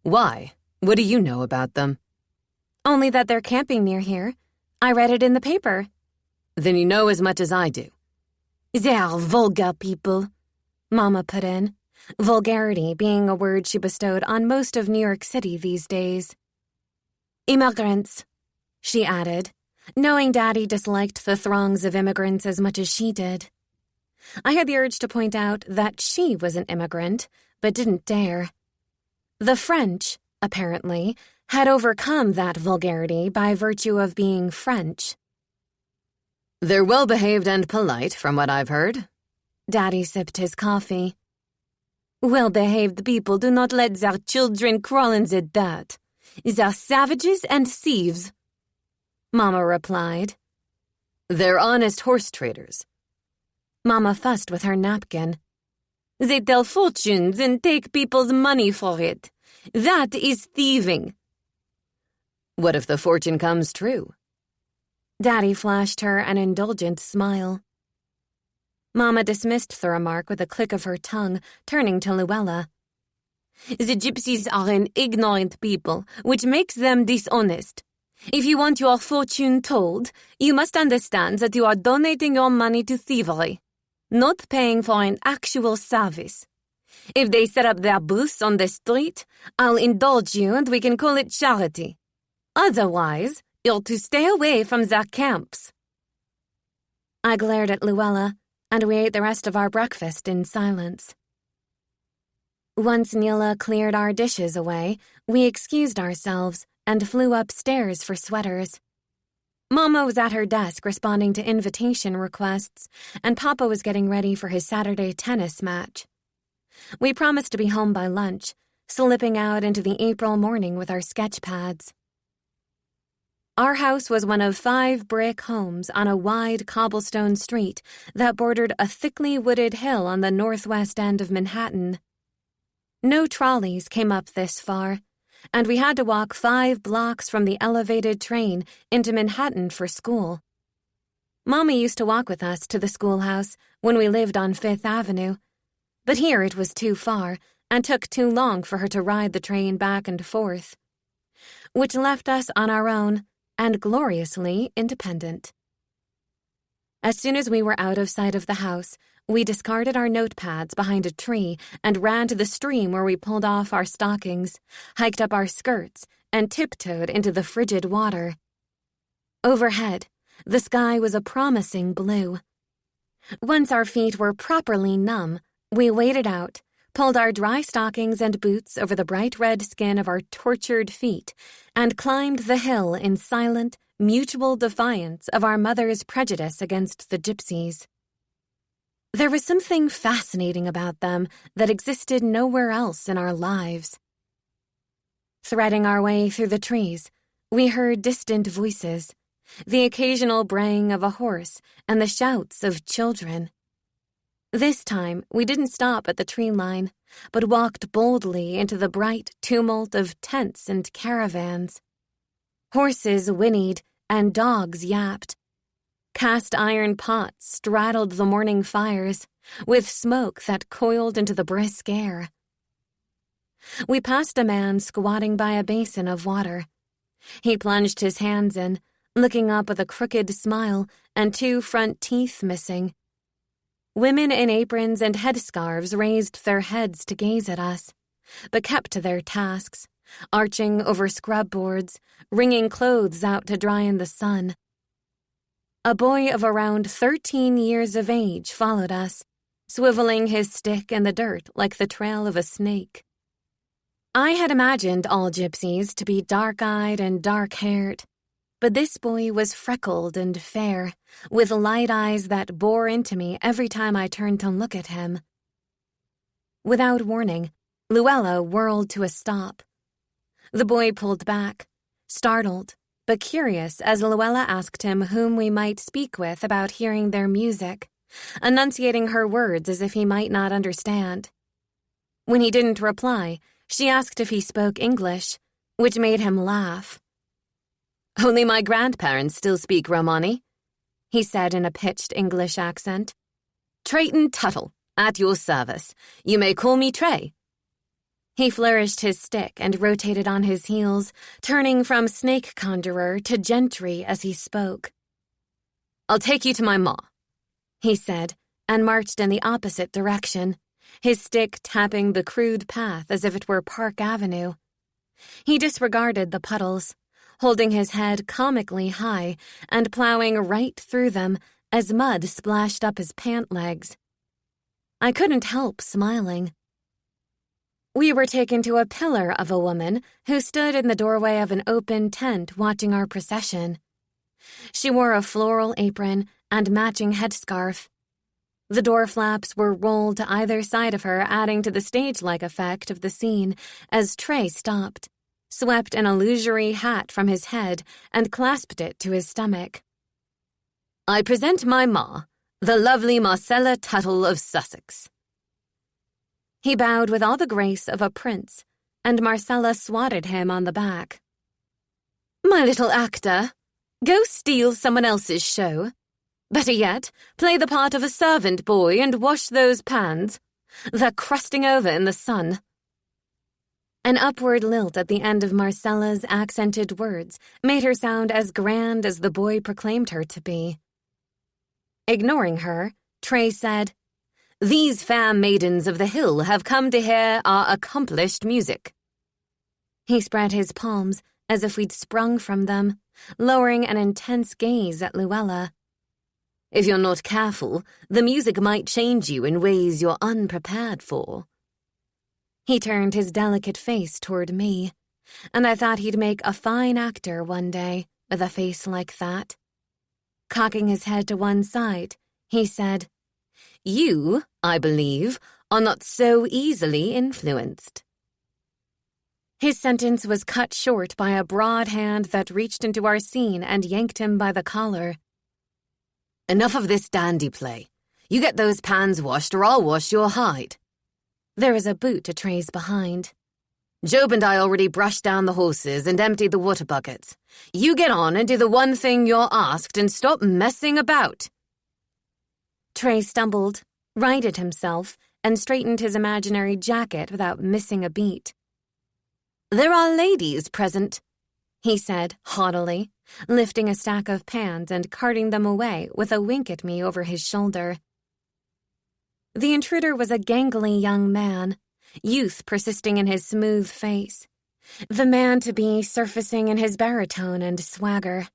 "Why? What do you know about them?" "Only that they're camping near here. I read it in the paper." "Then you know as much as I do." "They're vulgar people," Mama put in, vulgarity being a word she bestowed on most of New York City these days. "Immigrants," she added, knowing Daddy disliked the throngs of immigrants as much as she did. I had the urge to point out that she was an immigrant, but didn't dare. The French, apparently, had overcome that vulgarity by virtue of being French. They're well-behaved and polite, from what I've heard. Daddy sipped his coffee. Well-behaved people do not let their children crawl in the dirt. They're savages and thieves, Mama replied. They're honest horse traders. Mama fussed with her napkin. They tell fortunes and take people's money for it. That is thieving. What if the fortune comes true? Daddy flashed her an indulgent smile. Mama dismissed the remark with a click of her tongue, turning to Luella. The gypsies are an ignorant people, which makes them dishonest. If you want your fortune told, you must understand that you are donating your money to thievery, not paying for an actual service. If they set up their booths on the street, I'll indulge you and we can call it charity. Otherwise, you're to stay away from their camps. I glared at Luella, and we ate the rest of our breakfast in silence. Once Neela cleared our dishes away, we excused ourselves and flew upstairs for sweaters. Mama was at her desk responding to invitation requests, and Papa was getting ready for his Saturday tennis match. We promised to be home by lunch, slipping out into the April morning with our sketch pads. Our house was one of 5 brick homes on a wide cobblestone street that bordered a thickly wooded hill on the northwest end of Manhattan. No trolleys came up this far, and we had to walk 5 blocks from the elevated train into Manhattan for school. Mommy used to walk with us to the schoolhouse when we lived on Fifth Avenue, but here it was too far and took too long for her to ride the train back and forth, which left us on our own and gloriously independent. As soon as we were out of sight of the house, we discarded our notepads behind a tree and ran to the stream where we pulled off our stockings, hiked up our skirts, and tiptoed into the frigid water. Overhead, the sky was a promising blue. Once our feet were properly numb, we waded out, pulled our dry stockings and boots over the bright red skin of our tortured feet, and climbed the hill in silent, mutual defiance of our mother's prejudice against the gypsies. There was something fascinating about them that existed nowhere else in our lives. Threading our way through the trees, we heard distant voices, the occasional braying of a horse and the shouts of children. This time, we didn't stop at the tree line, but walked boldly into the bright tumult of tents and caravans. Horses whinnied and dogs yapped. Cast iron pots straddled the morning fires, with smoke that coiled into the brisk air. We passed a man squatting by a basin of water. He plunged his hands in, looking up with a crooked smile and 2 front teeth missing. Women in aprons and headscarves raised their heads to gaze at us, but kept to their tasks, arching over scrub boards, wringing clothes out to dry in the sun. A boy of around 13 years of age followed us, swiveling his stick in the dirt like the trail of a snake. I had imagined all gypsies to be dark-eyed and dark-haired, but this boy was freckled and fair, with light eyes that bore into me every time I turned to look at him. Without warning, Luella whirled to a stop. The boy pulled back, startled, but curious as Luella asked him whom we might speak with about hearing their music, enunciating her words as if he might not understand. When he didn't reply, she asked if he spoke English, which made him laugh. Only my grandparents still speak Romani, he said in a pitched English accent. Trayton Tuttle, at your service. You may call me Trey. He flourished his stick and rotated on his heels, turning from snake conjurer to gentry as he spoke. I'll take you to my ma, he said, and marched in the opposite direction, his stick tapping the crude path as if it were Park Avenue. He disregarded the puddles, holding his head comically high and plowing right through them as mud splashed up his pant legs. I couldn't help smiling. We were taken to a pillar of a woman who stood in the doorway of an open tent watching our procession. She wore a floral apron and matching headscarf. The door flaps were rolled to either side of her, adding to the stage-like effect of the scene as Trey stopped, swept an illusory hat from his head, and clasped it to his stomach. "I present my ma, the lovely Marcella Tuttle of Sussex." He bowed with all the grace of a prince, and Marcella swatted him on the back. "My little actor, go steal someone else's show. Better yet, play the part of a servant boy and wash those pans. They're crusting over in the sun." An upward lilt at the end of Marcella's accented words made her sound as grand as the boy proclaimed her to be. Ignoring her, Trey said, "These fair maidens of the hill have come to hear our accomplished music." He spread his palms as if we'd sprung from them, lowering an intense gaze at Luella. "If you're not careful, the music might change you in ways you're unprepared for." He turned his delicate face toward me, and I thought he'd make a fine actor one day with a face like that. Cocking his head to one side, he said, "You, I believe, are not so easily influenced." His sentence was cut short by a broad hand that reached into our scene and yanked him by the collar. "Enough of this dandy play. You get those pans washed or I'll wash your hide." There was a boot to Trey's behind. "Job and I already brushed down the horses and emptied the water buckets. You get on and do the one thing you're asked and stop messing about." Trey stumbled, righted himself, and straightened his imaginary jacket without missing a beat. "There are ladies present," he said haughtily, lifting a stack of pans and carting them away with a wink at me over his shoulder. The intruder was a gangly young man, youth persisting in his smooth face, the man-to-be surfacing in his baritone and swagger.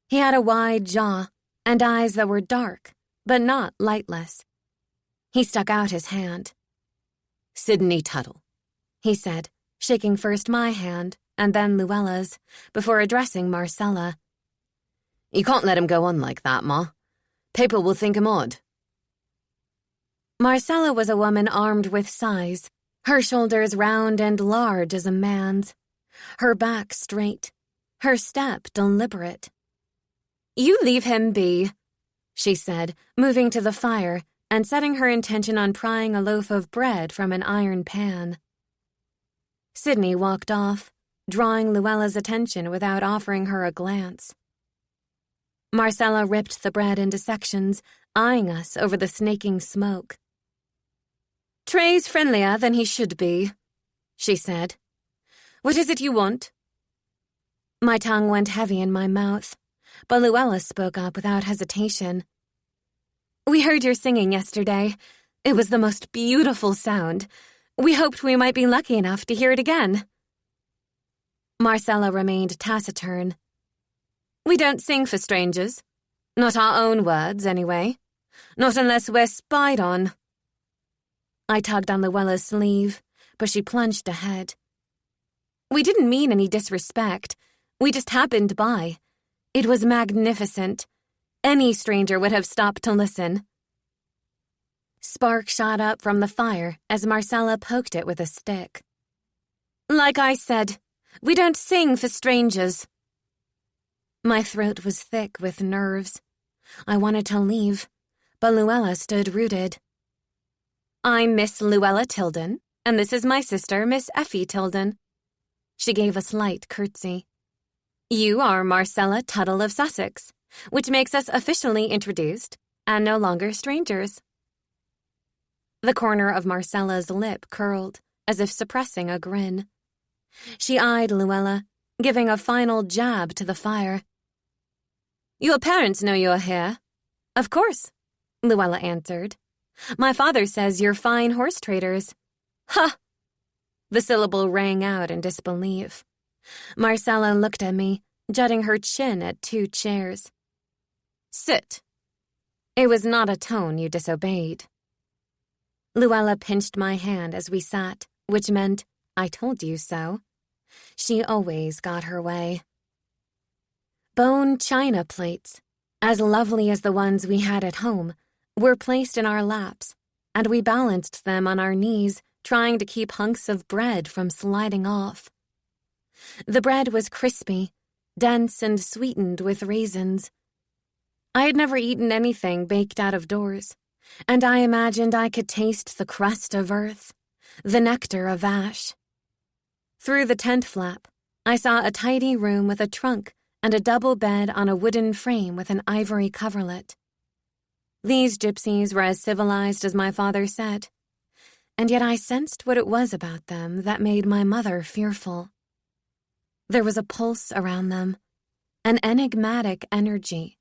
He had a wide jaw and eyes that were dark, but not lightless. He stuck out his hand. "Sidney Tuttle," he said, shaking first my hand and then Luella's, before addressing Marcella. "You can't let him go on like that, Ma. People will think him odd." Marcella was a woman armed with size, her shoulders round and large as a man's, her back straight, her step deliberate. "You leave him be," she said, moving to the fire and setting her intention on prying a loaf of bread from an iron pan. Sidney walked off, drawing Luella's attention without offering her a glance. Marcella ripped the bread into sections, eyeing us over the snaking smoke. "Trey's friendlier than he should be," she said. "What is it you want?" My tongue went heavy in my mouth, but Luella spoke up without hesitation. "We heard your singing yesterday. It was the most beautiful sound. We hoped we might be lucky enough to hear it again." Marcella remained taciturn. "We don't sing for strangers. Not our own words, anyway. Not unless we're spied on." I tugged on Luella's sleeve, but she plunged ahead. "We didn't mean any disrespect. We just happened by. It was magnificent. Any stranger would have stopped to listen." Spark shot up from the fire as Marcella poked it with a stick. "Like I said, we don't sing for strangers." My throat was thick with nerves. I wanted to leave, but Luella stood rooted. "I'm Miss Luella Tildon, and this is my sister, Miss Effie Tildon." She gave a slight curtsy. "You are Marcella Tuttle of Sussex, which makes us officially introduced and no longer strangers." The corner of Marcella's lip curled, as if suppressing a grin. She eyed Luella, giving a final jab to the fire. "Your parents know you're here." "Of course," Luella answered. "My father says you're fine horse traders." "Ha!" The syllable rang out in disbelief. Marcella looked at me, jutting her chin at 2 chairs. "Sit." It was not a tone you disobeyed. Luella pinched my hand as we sat, which meant, "I told you so." She always got her way. Bone china plates, as lovely as the ones we had at home, were placed in our laps, and we balanced them on our knees, trying to keep hunks of bread from sliding off. The bread was crispy, dense and sweetened with raisins. I had never eaten anything baked out of doors, and I imagined I could taste the crust of earth, the nectar of ash. Through the tent flap, I saw a tidy room with a trunk and a double bed on a wooden frame with an ivory coverlet. These gypsies were as civilized as my father said, and yet I sensed what it was about them that made my mother fearful. There was a pulse around them, an enigmatic energy,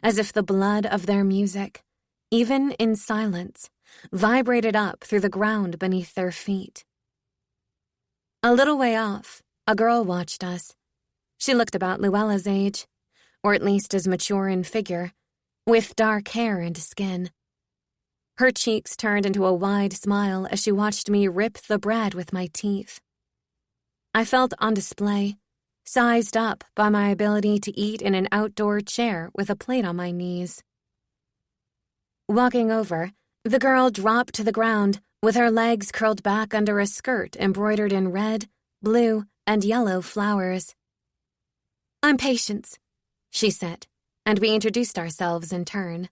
as if the blood of their music, even in silence, vibrated up through the ground beneath their feet. A little way off, a girl watched us. She looked about Luella's age, or at least as mature in figure, with dark hair and skin. Her cheeks turned into a wide smile as she watched me rip the bread with my teeth. I felt on display, sized up by my ability to eat in an outdoor chair with a plate on my knees. Walking over, the girl dropped to the ground with her legs curled back under a skirt embroidered in red, blue, and yellow flowers. "I'm Patience," she said, and we introduced ourselves in turn.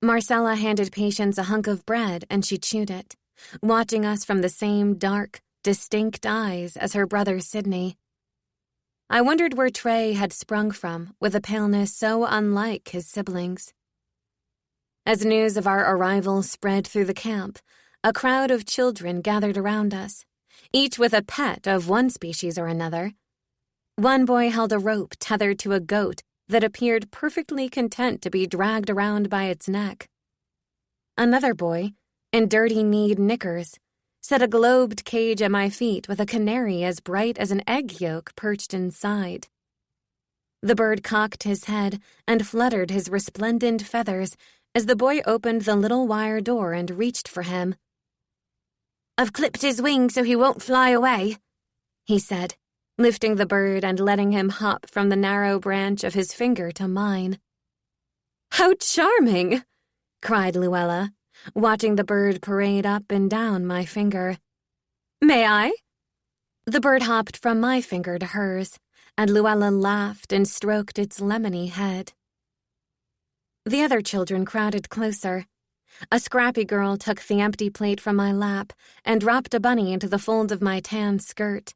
Marcella handed Patience a hunk of bread and she chewed it, watching us from the same dark, distinct eyes as her brother Sidney. I wondered where Trey had sprung from with a paleness so unlike his siblings. As news of our arrival spread through the camp, a crowd of children gathered around us, each with a pet of one species or another. One boy held a rope tethered to a goat that appeared perfectly content to be dragged around by its neck. Another boy, in dirty-kneed knickers, set a globed cage at my feet with a canary as bright as an egg yolk perched inside. The bird cocked his head and fluttered his resplendent feathers as the boy opened the little wire door and reached for him. "I've clipped his wings so he won't fly away," he said, lifting the bird and letting him hop from the narrow branch of his finger to mine. "How charming!" cried Luella, watching the bird parade up and down my finger. "May I?" The bird hopped from my finger to hers, and Luella laughed and stroked its lemony head. The other children crowded closer. A scrappy girl took the empty plate from my lap and dropped a bunny into the fold of my tan skirt.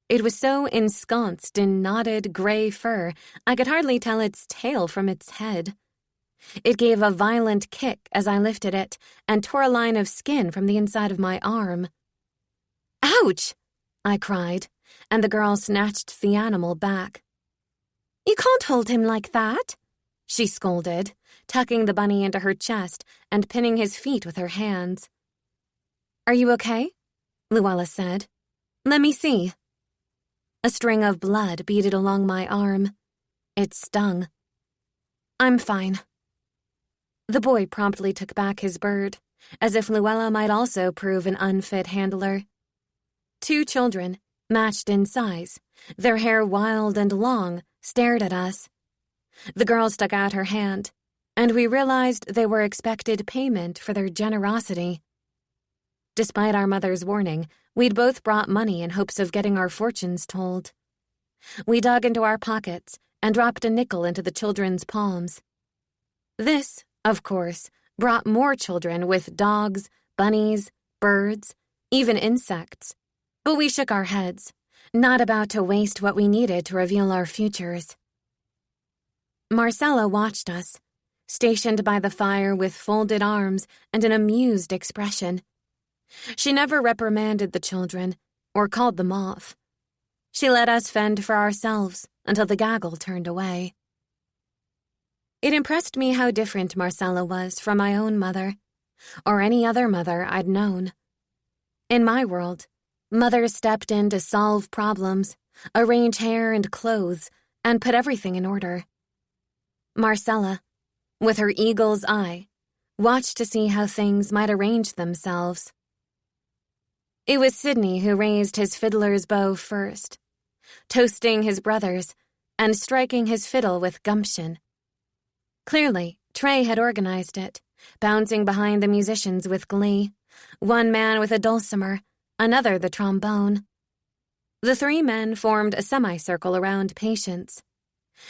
It was so ensconced in knotted gray fur, I could hardly tell its tail from its head. It gave a violent kick as I lifted it and tore a line of skin from the inside of my arm. "Ouch!" I cried, and the girl snatched the animal back. "You can't hold him like that," she scolded, tucking the bunny into her chest and pinning his feet with her hands. "Are you okay?" Luella said. "Let me see." A string of blood beaded along my arm. It stung. "I'm fine." The boy promptly took back his bird, as if Luella might also prove an unfit handler. 2 children, matched in size, their hair wild and long, stared at us. The girl stuck out her hand, and we realized they were expected payment for their generosity. Despite our mother's warning, we'd both brought money in hopes of getting our fortunes told. We dug into our pockets and dropped a nickel into the children's palms. This, of course, brought more children with dogs, bunnies, birds, even insects. But we shook our heads, not about to waste what we needed to reveal our futures. Marcella watched us, stationed by the fire with folded arms and an amused expression. She never reprimanded the children or called them off. She let us fend for ourselves until the gaggle turned away. It impressed me how different Marcella was from my own mother, or any other mother I'd known. In my world, Mother stepped in to solve problems, arrange hair and clothes, and put everything in order. Marcella, with her eagle's eye, watched to see how things might arrange themselves. It was Sidney who raised his fiddler's bow first, toasting his brothers and striking his fiddle with gumption. Clearly, Trey had organized it, bouncing behind the musicians with glee, one man with a dulcimer, another the trombone. The three men formed a semicircle around Patience.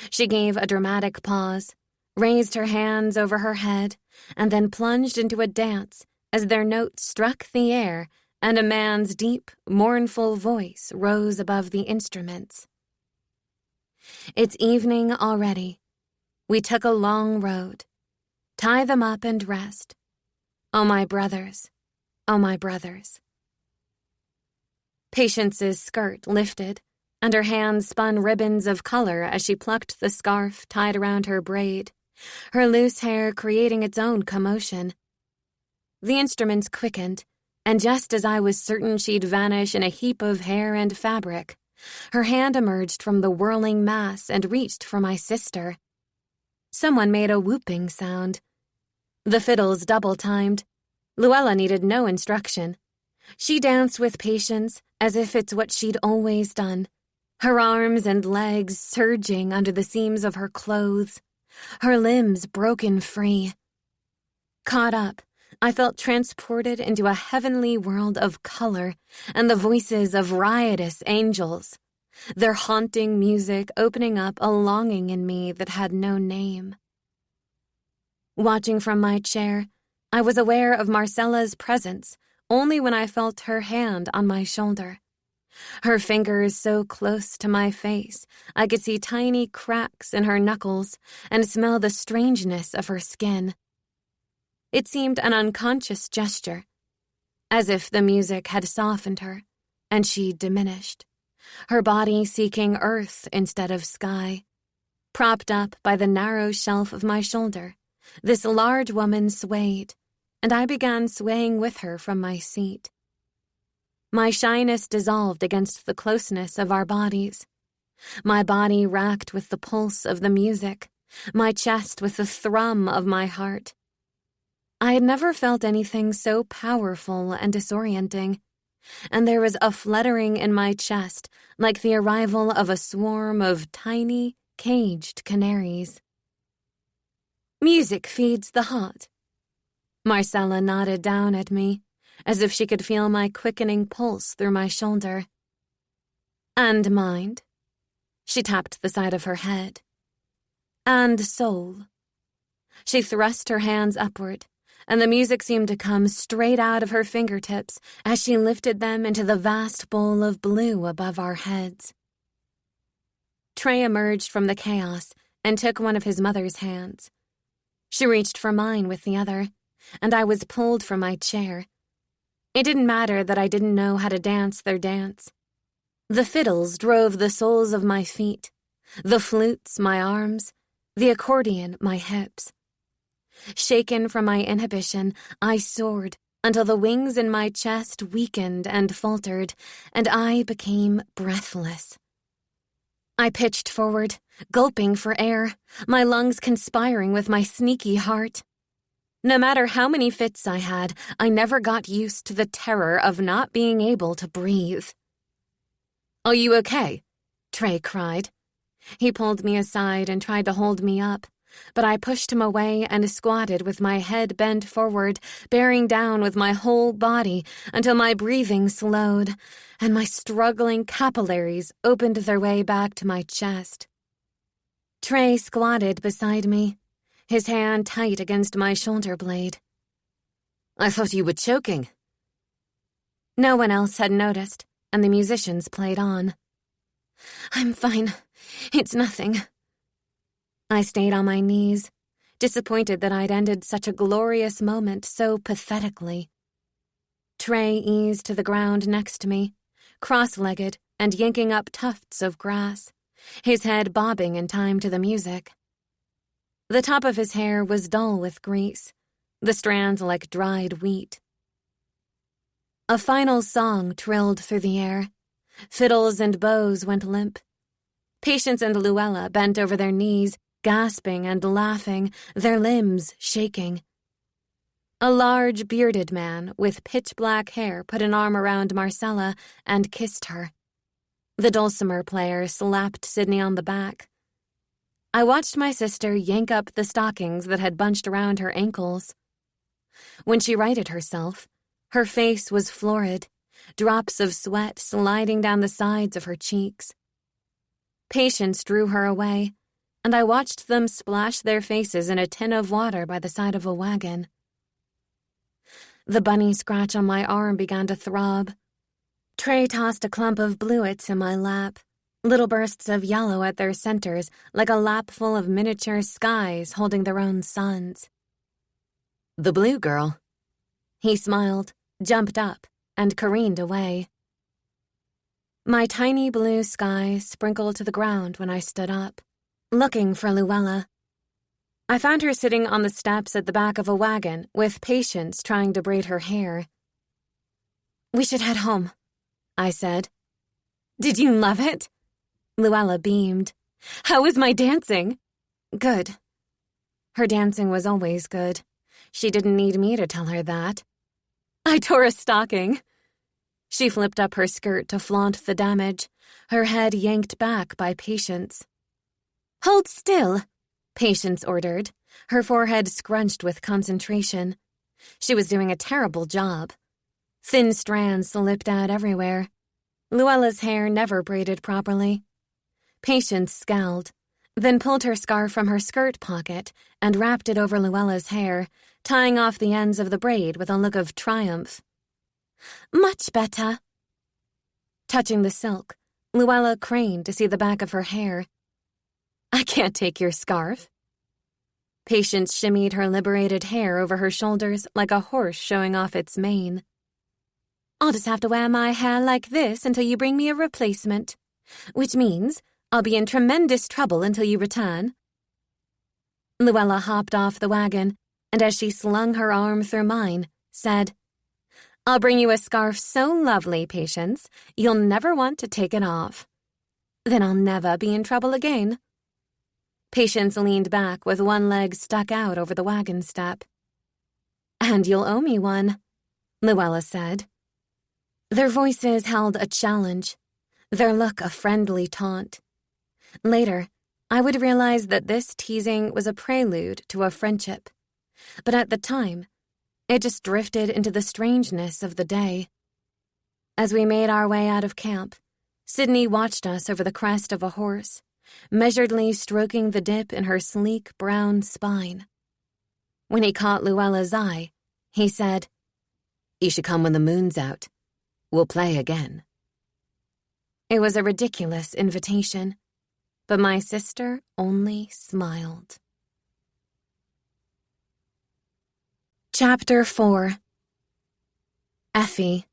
She gave a dramatic pause, raised her hands over her head, and then plunged into a dance as their notes struck the air and a man's deep, mournful voice rose above the instruments. It's evening already. We took a long road. Tie them up and rest. Oh, my brothers. Oh, my brothers. Patience's skirt lifted, and her hands spun ribbons of color as she plucked the scarf tied around her braid, her loose hair creating its own commotion. The instruments quickened, and just as I was certain she'd vanish in a heap of hair and fabric, her hand emerged from the whirling mass and reached for my sister. Someone made a whooping sound. The fiddles double-timed. Luella needed no instruction. She danced with Patience as if it's what she'd always done, her arms and legs surging under the seams of her clothes, her limbs broken free. Caught up, I felt transported into a heavenly world of color and the voices of riotous angels, their haunting music opening up a longing in me that had no name. Watching from my chair, I was aware of Marcella's presence only when I felt her hand on my shoulder. Her fingers so close to my face, I could see tiny cracks in her knuckles and smell the strangeness of her skin. It seemed an unconscious gesture, as if the music had softened her, and she diminished, her body seeking earth instead of sky. Propped up by the narrow shelf of my shoulder, this large woman swayed, and I began swaying with her from my seat. My shyness dissolved against the closeness of our bodies. My body racked with the pulse of the music, my chest with the thrum of my heart. I had never felt anything so powerful and disorienting, and there was a fluttering in my chest like the arrival of a swarm of tiny, caged canaries. Music feeds the heart. Marcella nodded down at me, as if she could feel my quickening pulse through my shoulder. And mind. She tapped the side of her head. And soul. She thrust her hands upward, and the music seemed to come straight out of her fingertips as she lifted them into the vast bowl of blue above our heads. Trey emerged from the chaos and took one of his mother's hands. She reached for mine with the other, and I was pulled from my chair. It didn't matter that I didn't know how to dance their dance. The fiddles drove the soles of my feet, the flutes my arms, the accordion my hips. Shaken from my inhibition, I soared until the wings in my chest weakened and faltered, and I became breathless. I pitched forward, gulping for air, my lungs conspiring with my sneaky heart. No matter how many fits I had, I never got used to the terror of not being able to breathe. "Are you okay?" Trey cried. He pulled me aside and tried to hold me up, but I pushed him away and squatted with my head bent forward, bearing down with my whole body until my breathing slowed, and my struggling capillaries opened their way back to my chest. Trey squatted beside me, his hand tight against my shoulder blade. "I thought you were choking." No one else had noticed, and the musicians played on. "I'm fine. It's nothing." I stayed on my knees, disappointed that I'd ended such a glorious moment so pathetically. Trey eased to the ground next to me, cross-legged and yanking up tufts of grass, his head bobbing in time to the music. The top of his hair was dull with grease, the strands like dried wheat. A final song trilled through the air. Fiddles and bows went limp. Patience and Luella bent over their knees, gasping and laughing, their limbs shaking. A large, bearded man with pitch-black hair put an arm around Marcella and kissed her. The dulcimer player slapped Sydney on the back. I watched my sister yank up the stockings that had bunched around her ankles. When she righted herself, her face was florid, drops of sweat sliding down the sides of her cheeks. Patience drew her away, and I watched them splash their faces in a tin of water by the side of a wagon. The bunny scratch on my arm began to throb. Trey tossed a clump of bluets in my lap, little bursts of yellow at their centers like a lap full of miniature skies holding their own suns. The blue girl. He smiled, jumped up, and careened away. My tiny blue sky sprinkled to the ground when I stood up, looking for Luella. I found her sitting on the steps at the back of a wagon with Patience trying to braid her hair. "We should head home," I said. "Did you love it?" Luella beamed. "How was my dancing?" "Good." Her dancing was always good. She didn't need me to tell her that. "I tore a stocking." She flipped up her skirt to flaunt the damage, her head yanked back by Patience. "Hold still," Patience ordered, her forehead scrunched with concentration. She was doing a terrible job. Thin strands slipped out everywhere. Luella's hair never braided properly. Patience scowled, then pulled her scarf from her skirt pocket and wrapped it over Luella's hair, tying off the ends of the braid with a look of triumph. "Much better." Touching the silk, Luella craned to see the back of her hair. "I can't take your scarf." Patience shimmied her liberated hair over her shoulders like a horse showing off its mane. "I'll just have to wear my hair like this until you bring me a replacement, which means I'll be in tremendous trouble until you return." Luella hopped off the wagon, and as she slung her arm through mine, said, "I'll bring you a scarf so lovely, Patience, you'll never want to take it off. Then I'll never be in trouble again." Patience leaned back with one leg stuck out over the wagon step. "And you'll owe me one," Luella said. Their voices held a challenge, their look a friendly taunt. Later, I would realize that this teasing was a prelude to a friendship. But at the time, it just drifted into the strangeness of the day. As we made our way out of camp, Sydney watched us over the crest of a horse, measuredly stroking the dip in her sleek brown spine. When he caught Luella's eye, he said, "You should come when the moon's out. We'll play again." It was a ridiculous invitation, but my sister only smiled. Chapter 4. Effie.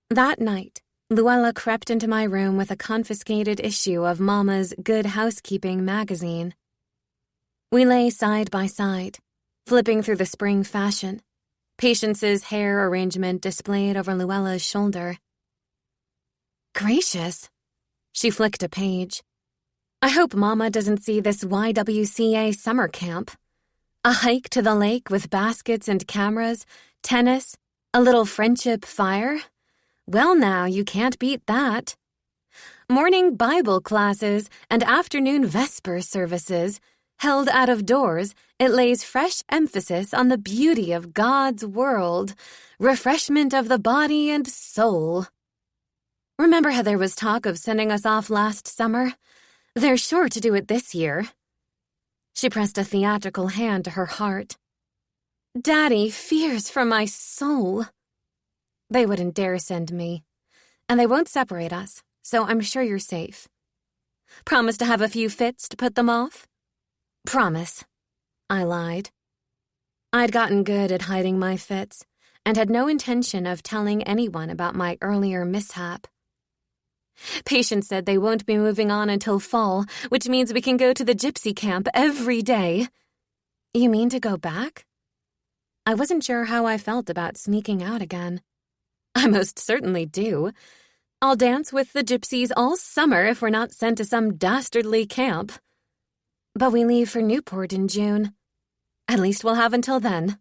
That night, Luella crept into my room with a confiscated issue of Mama's Good Housekeeping magazine. We lay side by side, flipping through the spring fashion, Patience's hair arrangement displayed over Luella's shoulder. "Gracious," she flicked a page. "I hope Mama doesn't see this YWCA summer camp. A hike to the lake with baskets and cameras, tennis, a little friendship fire. Well now, you can't beat that. Morning Bible classes and afternoon Vesper services. Held out of doors, it lays fresh emphasis on the beauty of God's world, refreshment of the body and soul. Remember how there was talk of sending us off last summer? They're sure to do it this year." She pressed a theatrical hand to her heart. "Daddy fears for my soul." "They wouldn't dare send me. And they won't separate us, so I'm sure you're safe." "Promise to have a few fits to put them off?" "Promise," I lied. I'd gotten good at hiding my fits and had no intention of telling anyone about my earlier mishap. "Patience said they won't be moving on until fall, which means we can go to the gypsy camp every day." "You mean to go back?" I wasn't sure how I felt about sneaking out again. I most certainly do. I'll dance with the gypsies all summer if we're not sent to some dastardly camp. But we leave for Newport in June. At least we'll have until then.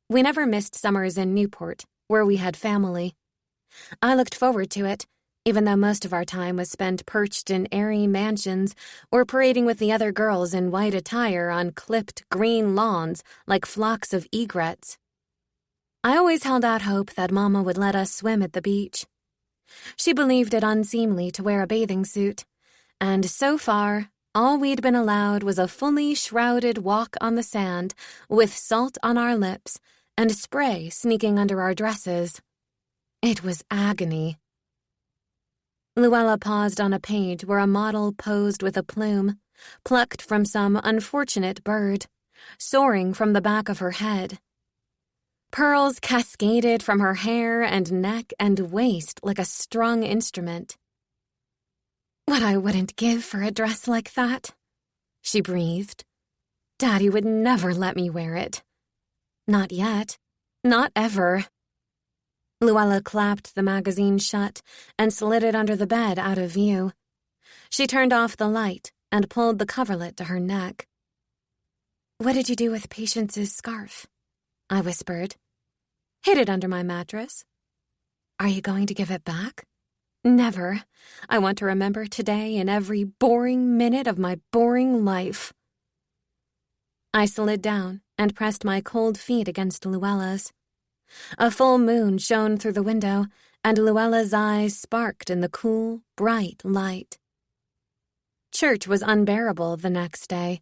We never missed summers in Newport, where we had family. I looked forward to it, even though most of our time was spent perched in airy mansions or parading with the other girls in white attire on clipped green lawns like flocks of egrets. I always held out hope that Mama would let us swim at the beach. She believed it unseemly to wear a bathing suit, and so far, all we'd been allowed was a fully shrouded walk on the sand with salt on our lips and spray sneaking under our dresses. It was agony. Luella paused on a page where a model posed with a plume, plucked from some unfortunate bird, soaring from the back of her head. Pearls cascaded from her hair and neck and waist like a strung instrument. What I wouldn't give for a dress like that, she breathed. Daddy would never let me wear it. Not yet. Not ever. Luella clapped the magazine shut and slid it under the bed out of view. She turned off the light and pulled the coverlet to her neck. What did you do with Patience's scarf? I whispered. Hid it under my mattress. Are you going to give it back? Never. I want to remember today and every boring minute of my boring life. I slid down and pressed my cold feet against Luella's. A full moon shone through the window, and Luella's eyes sparked in the cool, bright light. Church was unbearable the next day.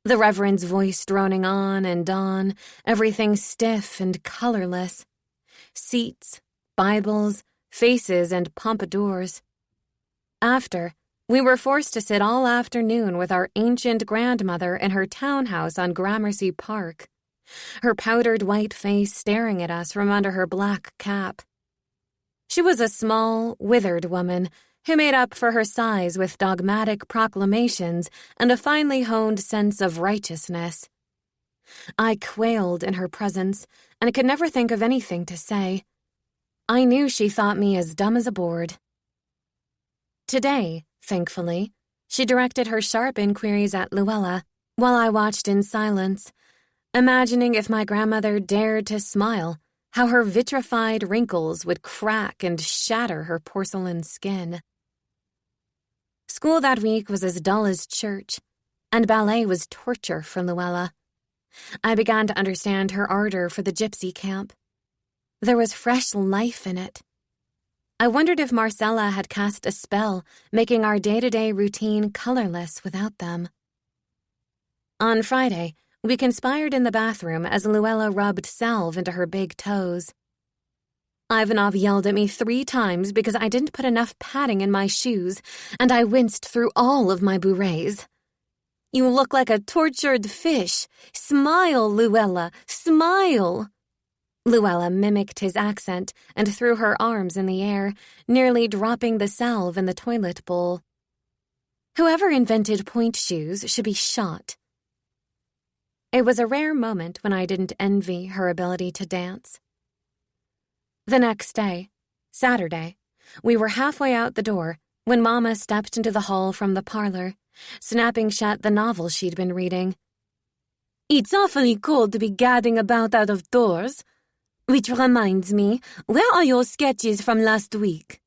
The Reverend's voice droning on and on, everything stiff and colorless. Seats, Bibles, faces, and pompadours. After, we were forced to sit all afternoon with our ancient grandmother in her townhouse on Gramercy Park, her powdered white face staring at us from under her black cap. She was a small, withered woman who made up for her size with dogmatic proclamations and a finely honed sense of righteousness. I quailed in her presence and could never think of anything to say. I knew she thought me as dumb as a board. Today, thankfully, she directed her sharp inquiries at Luella while I watched in silence, imagining if my grandmother dared to smile, how her vitrified wrinkles would crack and shatter her porcelain skin. School that week was as dull as church, and ballet was torture for Luella. I began to understand her ardor for the gypsy camp. There was fresh life in it. I wondered if Marcella had cast a spell, making our day-to-day routine colorless without them. On Friday, we conspired in the bathroom as Luella rubbed salve into her big toes. Ivanov yelled at me 3 times because I didn't put enough padding in my shoes, and I winced through all of my bourrées. You look like a tortured fish. Smile, Luella, smile. Luella mimicked his accent and threw her arms in the air, nearly dropping the salve in the toilet bowl. Whoever invented point shoes should be shot. It was a rare moment when I didn't envy her ability to dance. The next day, Saturday, we were halfway out the door when Mama stepped into the hall from the parlor, snapping shut the novel she'd been reading. It's awfully cold to be gadding about out of doors. Which reminds me, where are your sketches from last week?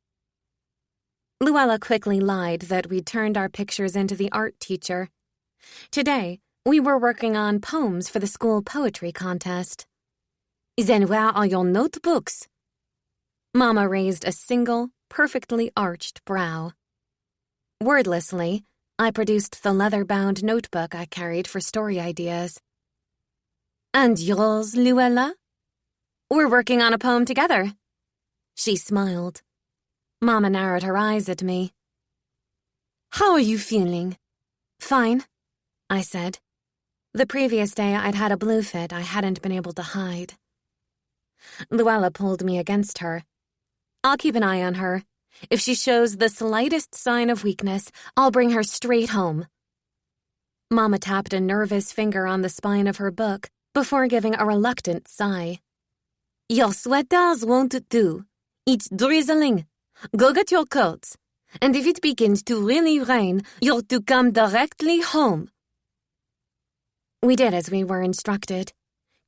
Luella quickly lied that we'd turned our pictures into the art teacher. Today, we were working on poems for the school poetry contest. Then where are your notebooks? Mama raised a single, perfectly arched brow. Wordlessly, I produced the leather-bound notebook I carried for story ideas. And yours, Luella? We're working on a poem together. She smiled. Mama narrowed her eyes at me. How are you feeling? Fine, I said. The previous day I'd had a blue fit I hadn't been able to hide. Luella pulled me against her. I'll keep an eye on her. If she shows the slightest sign of weakness, I'll bring her straight home. Mama tapped a nervous finger on the spine of her book, before giving a reluctant sigh. Your sweaters won't do. It's drizzling. Go get your coats. And if it begins to really rain, you're to come directly home. We did as we were instructed,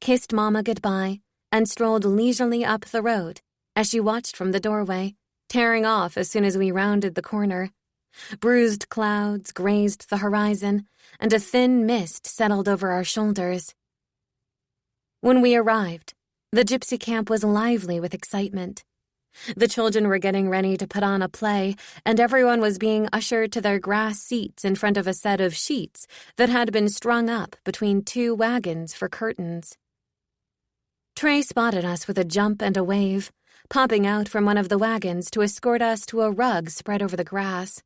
kissed Mama goodbye, and strolled leisurely up the road as she watched from the doorway, tearing off as soon as we rounded the corner. Bruised clouds grazed the horizon, and a thin mist settled over our shoulders. When we arrived, the gypsy camp was lively with excitement. The children were getting ready to put on a play, and everyone was being ushered to their grass seats in front of a set of sheets that had been strung up between two wagons for curtains. Trey spotted us with a jump and a wave, popping out from one of the wagons to escort us to a rug spread over the grass.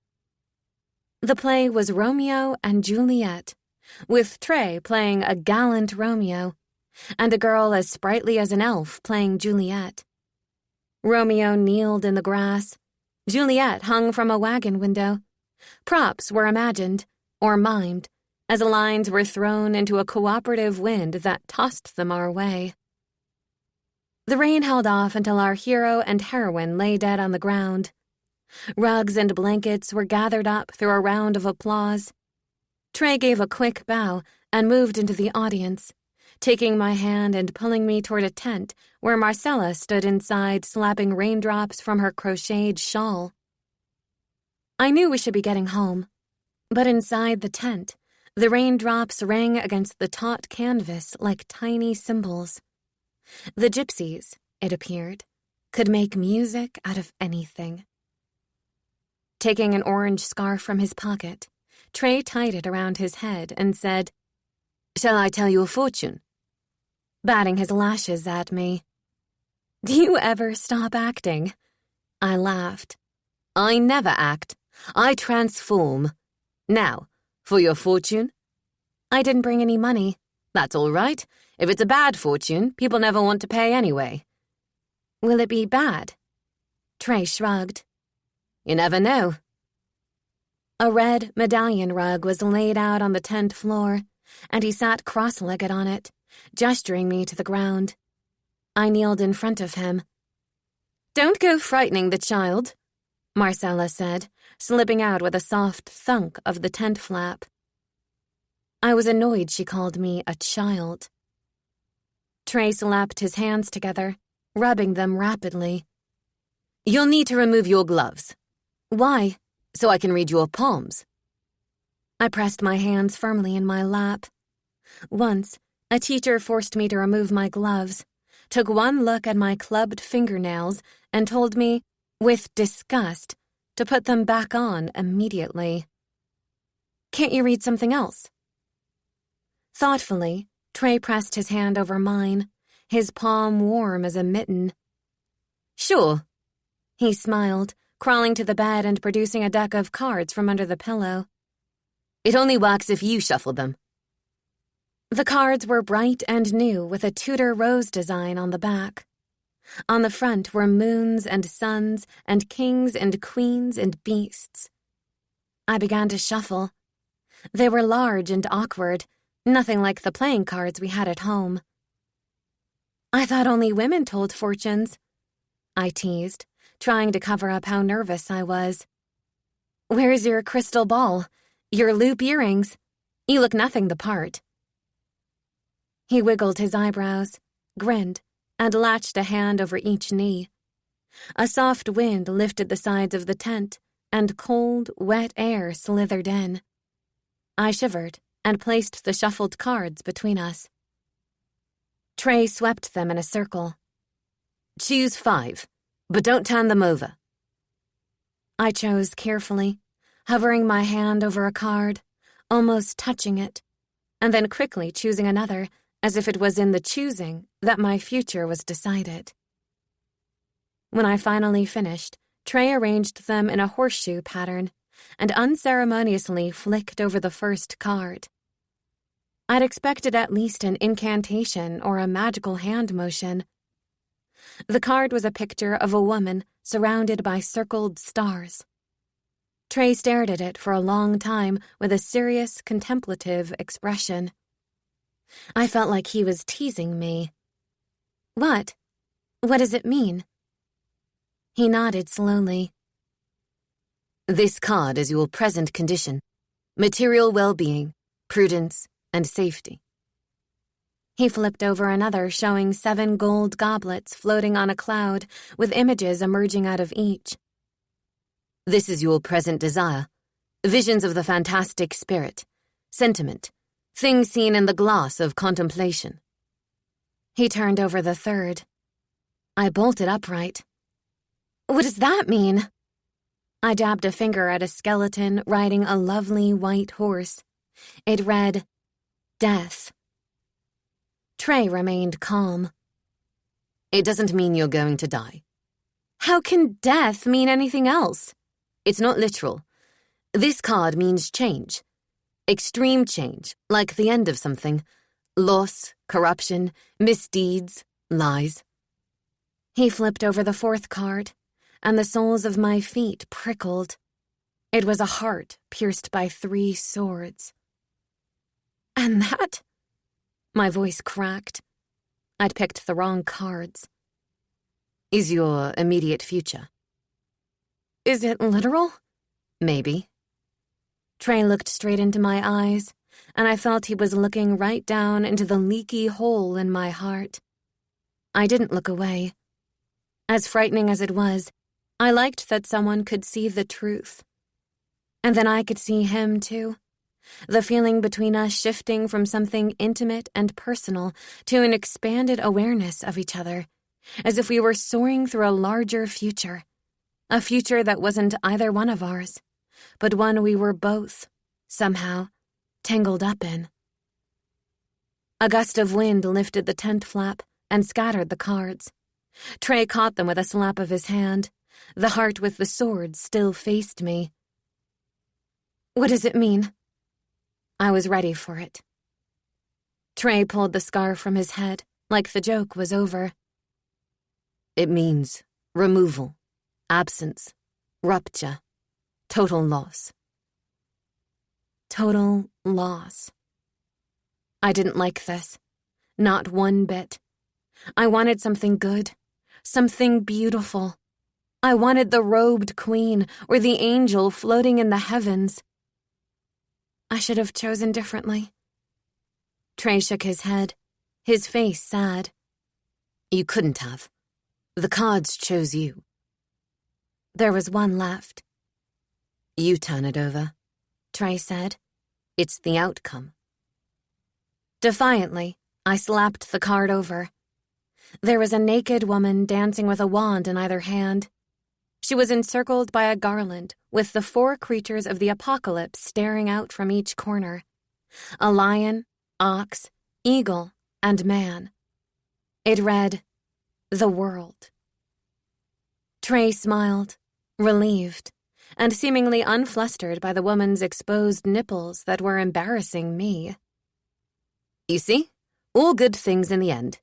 The play was Romeo and Juliet, with Trey playing a gallant Romeo, and a girl as sprightly as an elf playing Juliet. Romeo kneeled in the grass. Juliet hung from a wagon window. Props were imagined, or mimed, as lines were thrown into a cooperative wind that tossed them our way. The rain held off until our hero and heroine lay dead on the ground. Rugs and blankets were gathered up through a round of applause. Trey gave a quick bow and moved into the audience, taking my hand and pulling me toward a tent where Marcella stood inside slapping raindrops from her crocheted shawl. I knew we should be getting home, but inside the tent, the raindrops rang against the taut canvas like tiny cymbals. The gypsies, it appeared, could make music out of anything. Taking an orange scarf from his pocket, Trey tied it around his head and said, "Shall I tell you a fortune?" batting his lashes at me. "Do you ever stop acting?" I laughed. "I never act. I transform. Now, for your fortune?" "I didn't bring any money." "That's all right. If it's a bad fortune, people never want to pay anyway." "Will it be bad?" Trey shrugged. "You never know." A red medallion rug was laid out on the tent floor, and he sat cross-legged on it, gesturing me to the ground. I kneeled in front of him. "Don't go frightening the child," Marcella said, slipping out with a soft thunk of the tent flap. I was annoyed she called me a child. Trey slapped his hands together, rubbing them rapidly. "You'll need to remove your gloves." "Why?" "So I can read your palms." I pressed my hands firmly in my lap. Once, a teacher forced me to remove my gloves, took one look at my clubbed fingernails, and told me, with disgust, to put them back on immediately. "Can't you read something else?" Thoughtfully, Trey pressed his hand over mine, his palm warm as a mitten. "Sure." He smiled, crawling to the bed and producing a deck of cards from under the pillow. "It only works if you shuffle them." The cards were bright and new with a Tudor rose design on the back. On the front were moons and suns and kings and queens and beasts. I began to shuffle. They were large and awkward, nothing like the playing cards we had at home. "I thought only women told fortunes," I teased, trying to cover up how nervous I was. "Where's your crystal ball? Your loop earrings? You look nothing the part." He wiggled his eyebrows, grinned, and latched a hand over each knee. A soft wind lifted the sides of the tent, and cold, wet air slithered in. I shivered and placed the shuffled cards between us. Trey swept them in a circle. "Choose 5, but don't turn them over." I chose carefully, hovering my hand over a card, almost touching it, and then quickly choosing another, as if it was in the choosing that my future was decided. When I finally finished, Trey arranged them in a horseshoe pattern and unceremoniously flicked over the first card. I'd expected at least an incantation or a magical hand motion. The card was a picture of a woman surrounded by circled stars. Trey stared at it for a long time with a serious, contemplative expression. I felt like he was teasing me. What? What does it mean? He nodded slowly. This card is your present condition. Material well-being, prudence, and safety. He flipped over another showing 7 gold goblets floating on a cloud with images emerging out of each. This is your present desire. Visions of the fantastic spirit, sentiment, things seen in the glass of contemplation. He turned over the third. I bolted upright. What does that mean? I dabbed a finger at a skeleton riding a lovely white horse. It read, Death. Trey remained calm. It doesn't mean you're going to die. How can death mean anything else? It's not literal. This card means change. Extreme change, like the end of something. Loss, corruption, misdeeds, lies. He flipped over the 4th card, and the soles of my feet prickled. It was a heart pierced by 3 swords. And that? My voice cracked. I'd picked the wrong cards. Is your immediate future. Is it literal? Maybe. Trey looked straight into my eyes, and I felt he was looking right down into the leaky hole in my heart. I didn't look away. As frightening as it was, I liked that someone could see the truth. And then I could see him, too. The feeling between us shifting from something intimate and personal to an expanded awareness of each other, as if we were soaring through a larger future. A future that wasn't either one of ours, but one we were both, somehow, tangled up in. A gust of wind lifted the tent flap and scattered the cards. Trey caught them with a slap of his hand. The heart with the sword still faced me. What does it mean? I was ready for it. Trey pulled the scarf from his head, like the joke was over. It means removal, absence, rupture, total loss. Total loss. I didn't like this. Not one bit. I wanted something good, something beautiful. I wanted the robed queen or the angel floating in the heavens. I should have chosen differently. Trey shook his head, his face sad. You couldn't have. The cards chose you. There was one left. You turn it over, Trey said. It's the outcome. Defiantly, I slapped the card over. There was a naked woman dancing with a wand in either hand. She was encircled by a garland with the 4 creatures of the apocalypse staring out from each corner. A lion, ox, eagle, and man. It read, The World. Trey smiled, relieved, and seemingly unflustered by the woman's exposed nipples that were embarrassing me. You see? All good things in the end.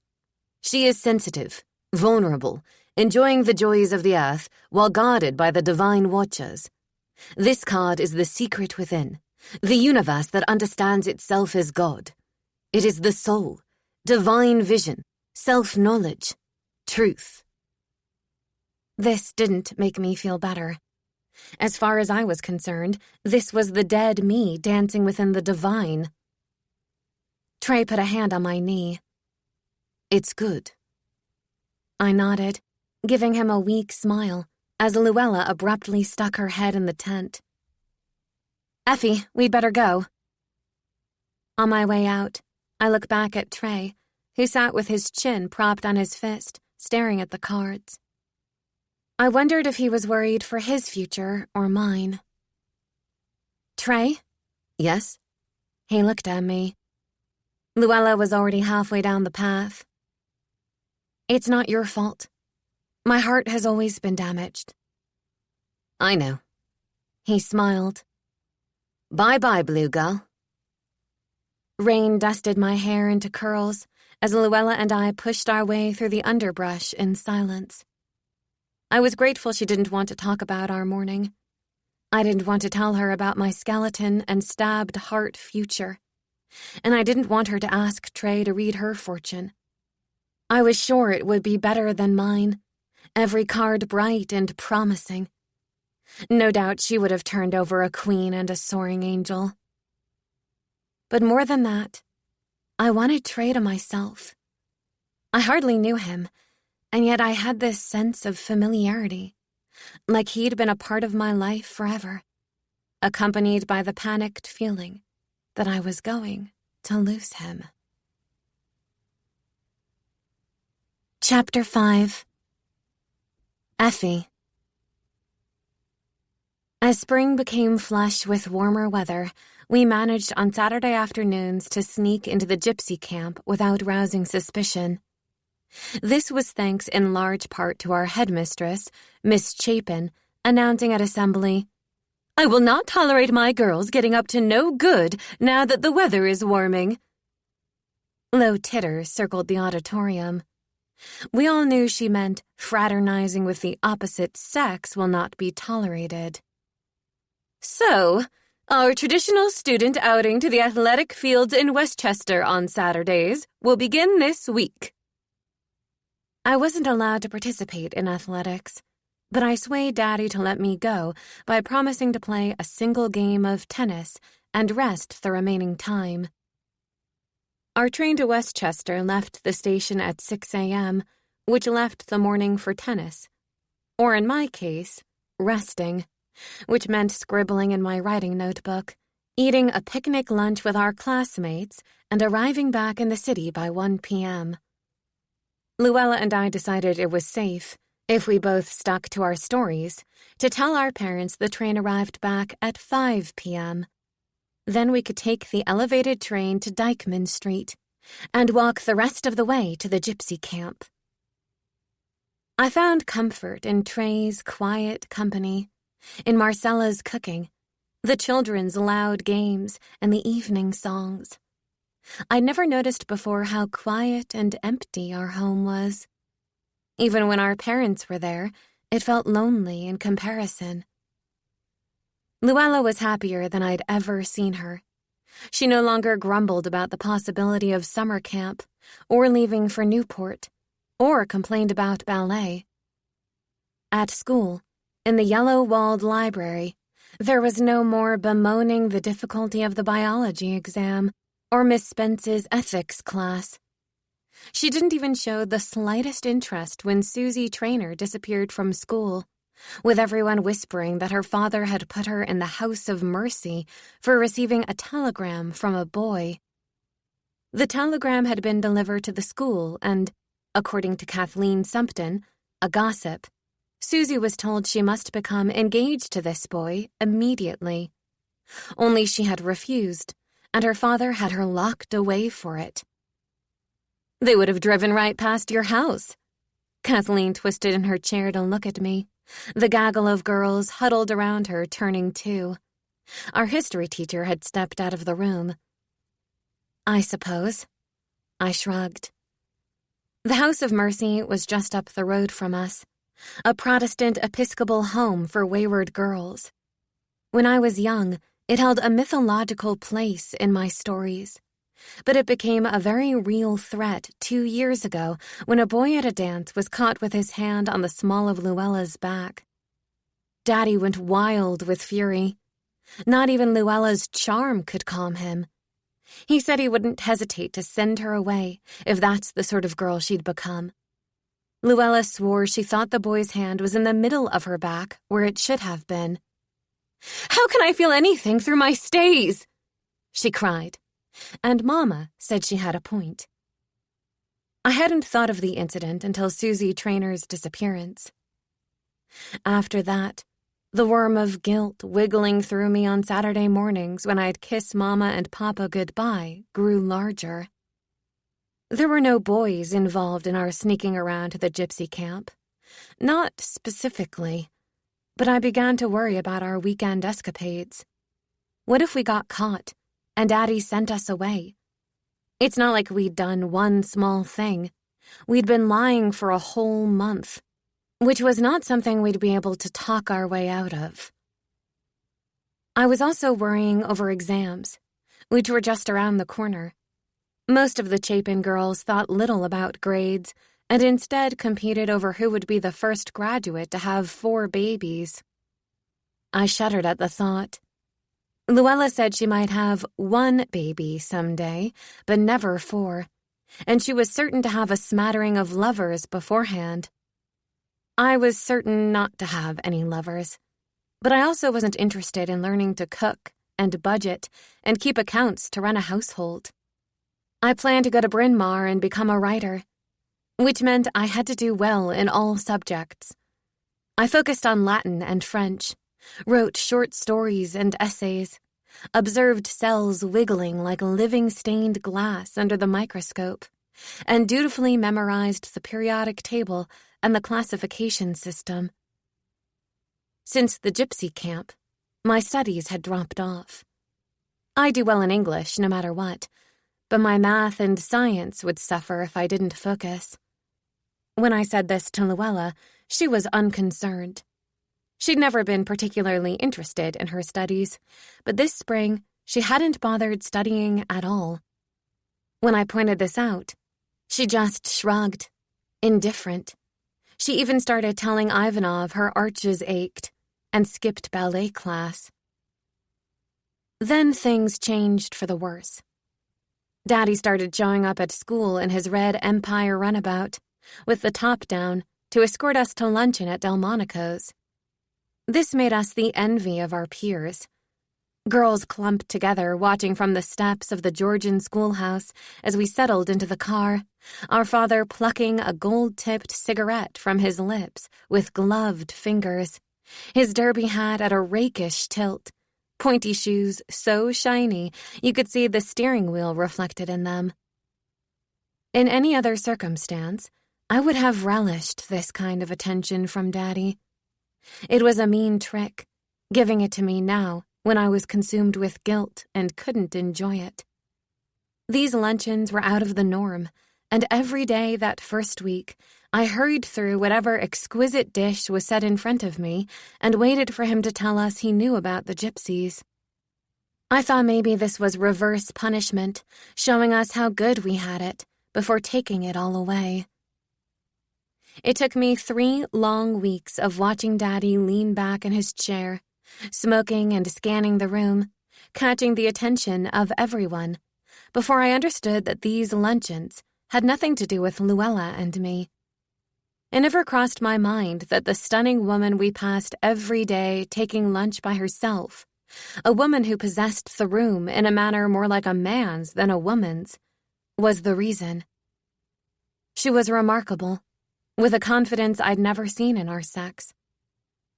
She is sensitive, vulnerable, enjoying the joys of the earth while guarded by the divine watchers. This card is the secret within, the universe that understands itself as God. It is the soul, divine vision, self-knowledge, truth. This didn't make me feel better. As far as I was concerned, this was the dead me dancing within the divine. Trey put a hand on my knee. It's good. I nodded, giving him a weak smile, as Luella abruptly stuck her head in the tent. Effie, we'd better go. On my way out, I looked back at Trey, who sat with his chin propped on his fist, staring at the cards. I wondered if he was worried for his future or mine. Trey? Yes? He looked at me. Luella was already halfway down the path. It's not your fault. My heart has always been damaged. I know. He smiled. Bye-bye, blue girl. Rain dusted my hair into curls as Luella and I pushed our way through the underbrush in silence. I was grateful she didn't want to talk about our morning. I didn't want to tell her about my skeleton and stabbed heart future. and I didn't want her to ask Trey to read her fortune. I was sure it would be better than mine, every card bright and promising. No doubt she would have turned over a queen and a soaring angel. But more than that, I wanted Trey to myself. I hardly knew him, and yet I had this sense of familiarity, like he'd been a part of my life forever, accompanied by the panicked feeling that I was going to lose him. Chapter 5. Effie. As spring became flush with warmer weather, we managed on Saturday afternoons to sneak into the gypsy camp without rousing suspicion. This was thanks in large part to our headmistress, Miss Chapin, announcing at assembly, "I will not tolerate my girls getting up to no good now that the weather is warming." Low titters circled the auditorium. We all knew she meant fraternizing with the opposite sex will not be tolerated. "So, our traditional student outing to the athletic fields in Westchester on Saturdays will begin this week." I wasn't allowed to participate in athletics, but I swayed Daddy to let me go by promising to play a single game of tennis and rest the remaining time. Our train to Westchester left the station at 6 a.m., which left the morning for tennis, or in my case, resting, which meant scribbling in my writing notebook, eating a picnic lunch with our classmates, and arriving back in the city by 1 p.m. Luella and I decided it was safe, if we both stuck to our stories, to tell our parents the train arrived back at 5 p.m. Then we could take the elevated train to Dykeman Street and walk the rest of the way to the gypsy camp. I found comfort in Trey's quiet company, in Marcella's cooking, the children's loud games, and the evening songs. I'd never noticed before how quiet and empty our home was. Even when our parents were there, it felt lonely in comparison. Luella was happier than I'd ever seen her. She no longer grumbled about the possibility of summer camp, or leaving for Newport, or complained about ballet. At school, in the yellow-walled library, there was no more bemoaning the difficulty of the biology exam or Miss Spence's ethics class. She didn't even show the slightest interest when Susie Traynor disappeared from school, with everyone whispering that her father had put her in the House of Mercy for receiving a telegram from a boy. The telegram had been delivered to the school and, according to Kathleen Sumpton, a gossip, Susie was told she must become engaged to this boy immediately. Only she had refused, and her father had her locked away for it. "They would have driven right past your house." Kathleen twisted in her chair to look at me, the gaggle of girls huddled around her turning too. Our history teacher had stepped out of the room. "I suppose." I shrugged. The House of Mercy was just up the road from us, a Protestant Episcopal home for wayward girls. When I was young, it held a mythological place in my stories, but it became a very real threat 2 years ago when a boy at a dance was caught with his hand on the small of Luella's back. Daddy went wild with fury. Not even Luella's charm could calm him. He said he wouldn't hesitate to send her away if that's the sort of girl she'd become. Luella swore she thought the boy's hand was in the middle of her back where it should have been. "How can I feel anything through my stays?" she cried, and Mama said she had a point. I hadn't thought of the incident until Susie Traynor's disappearance. After that, the worm of guilt wiggling through me on Saturday mornings when I'd kiss Mama and Papa goodbye grew larger. There were no boys involved in our sneaking around to the gypsy camp. Not specifically, but I began to worry about our weekend escapades. What if we got caught, and Daddy sent us away? It's not like we'd done one small thing. We'd been lying for a whole month, which was not something we'd be able to talk our way out of. I was also worrying over exams, which were just around the corner. Most of the Chapin girls thought little about grades and instead competed over who would be the first graduate to have 4 babies. I shuddered at the thought. Luella said she might have 1 baby someday, but never 4, and she was certain to have a smattering of lovers beforehand. I was certain not to have any lovers, but I also wasn't interested in learning to cook and budget and keep accounts to run a household. I planned to go to Bryn Mawr and become a writer, which meant I had to do well in all subjects. I focused on Latin and French, wrote short stories and essays, observed cells wiggling like living stained glass under the microscope, and dutifully memorized the periodic table and the classification system. Since the gypsy camp, my studies had dropped off. I do well in English no matter what, but my math and science would suffer if I didn't focus. When I said this to Luella, she was unconcerned. She'd never been particularly interested in her studies, but this spring she hadn't bothered studying at all. When I pointed this out, she just shrugged, indifferent. She even started telling Ivanov her arches ached and skipped ballet class. Then things changed for the worse. Daddy started showing up at school in his red Empire runabout, with the top down, to escort us to luncheon at Delmonico's. This made us the envy of our peers. Girls clumped together, watching from the steps of the Georgian schoolhouse as we settled into the car, our father plucking a gold-tipped cigarette from his lips with gloved fingers, his derby hat at a rakish tilt, pointy shoes so shiny you could see the steering wheel reflected in them. In any other circumstance, I would have relished this kind of attention from Daddy. It was a mean trick, giving it to me now when I was consumed with guilt and couldn't enjoy it. These luncheons were out of the norm, and every day that first week, I hurried through whatever exquisite dish was set in front of me and waited for him to tell us he knew about the gypsies. I thought maybe this was reverse punishment, showing us how good we had it before taking it all away. It took me 3 long weeks of watching Daddy lean back in his chair, smoking and scanning the room, catching the attention of everyone, before I understood that these luncheons had nothing to do with Luella and me. It never crossed my mind that the stunning woman we passed every day taking lunch by herself, a woman who possessed the room in a manner more like a man's than a woman's, was the reason. She was remarkable, with a confidence I'd never seen in our sex.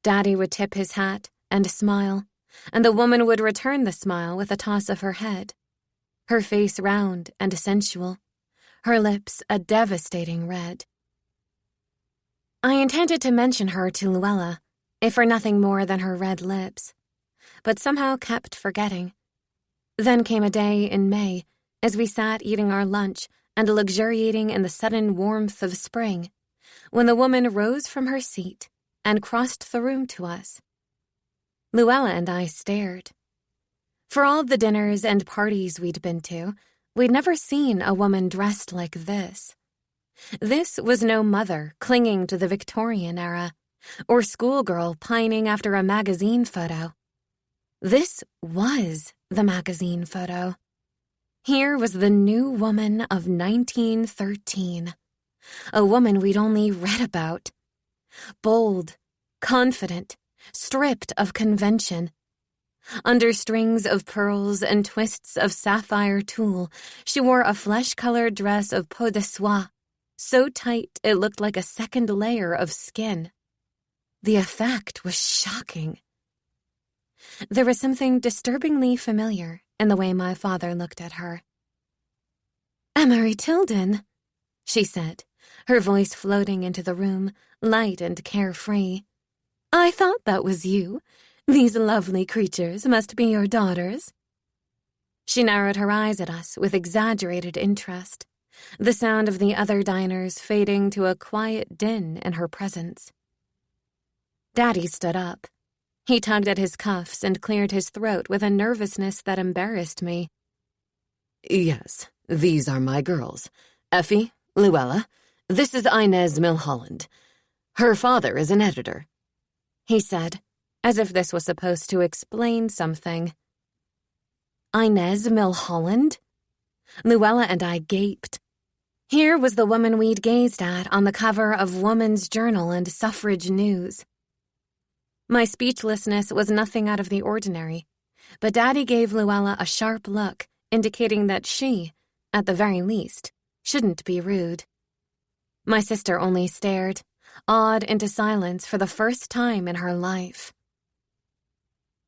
Daddy would tip his hat and smile, and the woman would return the smile with a toss of her head, her face round and sensual, her lips a devastating red. I intended to mention her to Luella, if for nothing more than her red lips, but somehow kept forgetting. Then came a day in May, as we sat eating our lunch and luxuriating in the sudden warmth of spring, when the woman rose from her seat and crossed the room to us. Luella and I stared. For all the dinners and parties we'd been to, we'd never seen a woman dressed like this. This was no mother clinging to the Victorian era, or schoolgirl pining after a magazine photo. This was the magazine photo. Here was the new woman of 1913, a woman we'd only read about. Bold, confident, stripped of convention. Under strings of pearls and twists of sapphire tulle, she wore a flesh-colored dress of peau de soie, so tight it looked like a second layer of skin. The effect was shocking. There was something disturbingly familiar in the way my father looked at her. "Emery Tildon," she said, her voice floating into the room, light and carefree. "I thought that was you. These lovely creatures must be your daughters." She narrowed her eyes at us with exaggerated interest, the sound of the other diners fading to a quiet din in her presence. Daddy stood up. He tugged at his cuffs and cleared his throat with a nervousness that embarrassed me. Yes, these are my girls. Effie, Luella, this is Inez Milholland. Her father is an editor," he said, as if this was supposed to explain something. Inez Milholland? Luella and I gaped. Here was the woman we'd gazed at on the cover of Woman's Journal and Suffrage News. My speechlessness was nothing out of the ordinary, but Daddy gave Luella a sharp look, indicating that she, at the very least, shouldn't be rude. My sister only stared, awed into silence for the first time in her life.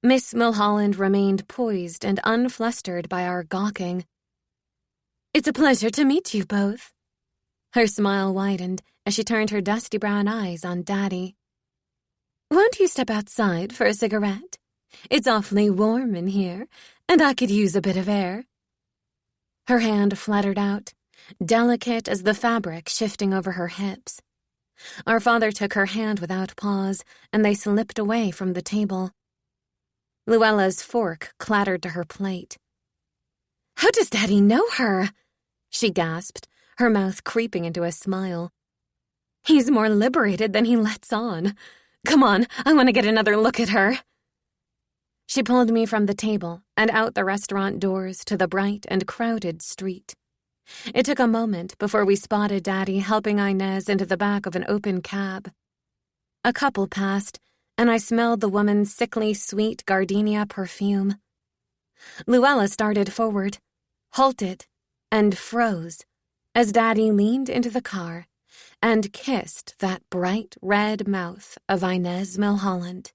Miss Milholland remained poised and unflustered by our gawking. "It's a pleasure to meet you both." Her smile widened as she turned her dusty brown eyes on Daddy. "Won't you step outside for a cigarette? It's awfully warm in here, and I could use a bit of air." Her hand fluttered out, delicate as the fabric shifting over her hips. Our father took her hand without pause, and they slipped away from the table. Luella's fork clattered to her plate. "How does Daddy know her?" she gasped, her mouth creeping into a smile. "He's more liberated than he lets on. Come on, I want to get another look at her." She pulled me from the table and out the restaurant doors to the bright and crowded street. It took a moment before we spotted Daddy helping Inez into the back of an open cab. A couple passed, and I smelled the woman's sickly sweet gardenia perfume. Luella started forward, halted, and froze as Daddy leaned into the car and kissed that bright red mouth of Inez Milholland.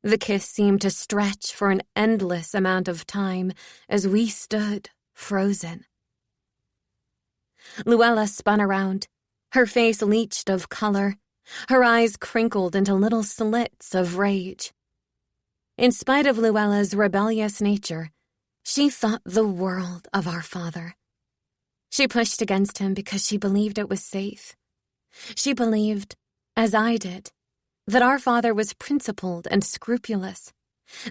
The kiss seemed to stretch for an endless amount of time as we stood frozen. Luella spun around, her face leached of color, her eyes crinkled into little slits of rage. In spite of Luella's rebellious nature, she thought the world of our father. She pushed against him because she believed it was safe. She believed, as I did, that our father was principled and scrupulous,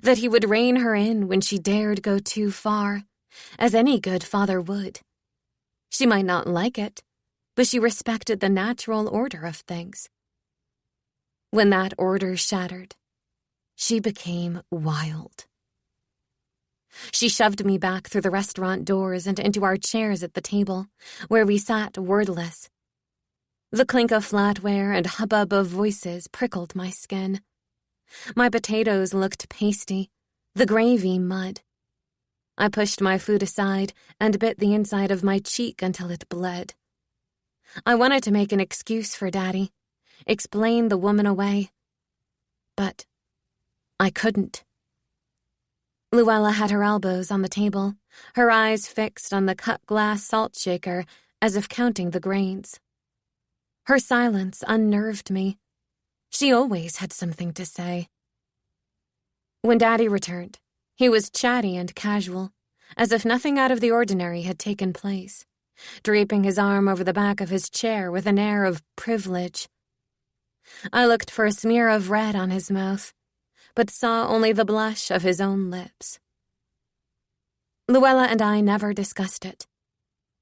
that he would rein her in when she dared go too far, as any good father would. She might not like it, but she respected the natural order of things. When that order shattered, she became wild. She shoved me back through the restaurant doors and into our chairs at the table, where we sat wordless. The clink of flatware and hubbub of voices prickled my skin. My potatoes looked pasty, the gravy mud. I pushed my food aside and bit the inside of my cheek until it bled. I wanted to make an excuse for Daddy, explain the woman away. But I couldn't. Luella had her elbows on the table, her eyes fixed on the cut-glass salt shaker as if counting the grains. Her silence unnerved me. She always had something to say. When Daddy returned, he was chatty and casual, as if nothing out of the ordinary had taken place, draping his arm over the back of his chair with an air of privilege. I looked for a smear of red on his mouth, but saw only the blush of his own lips. Luella and I never discussed it,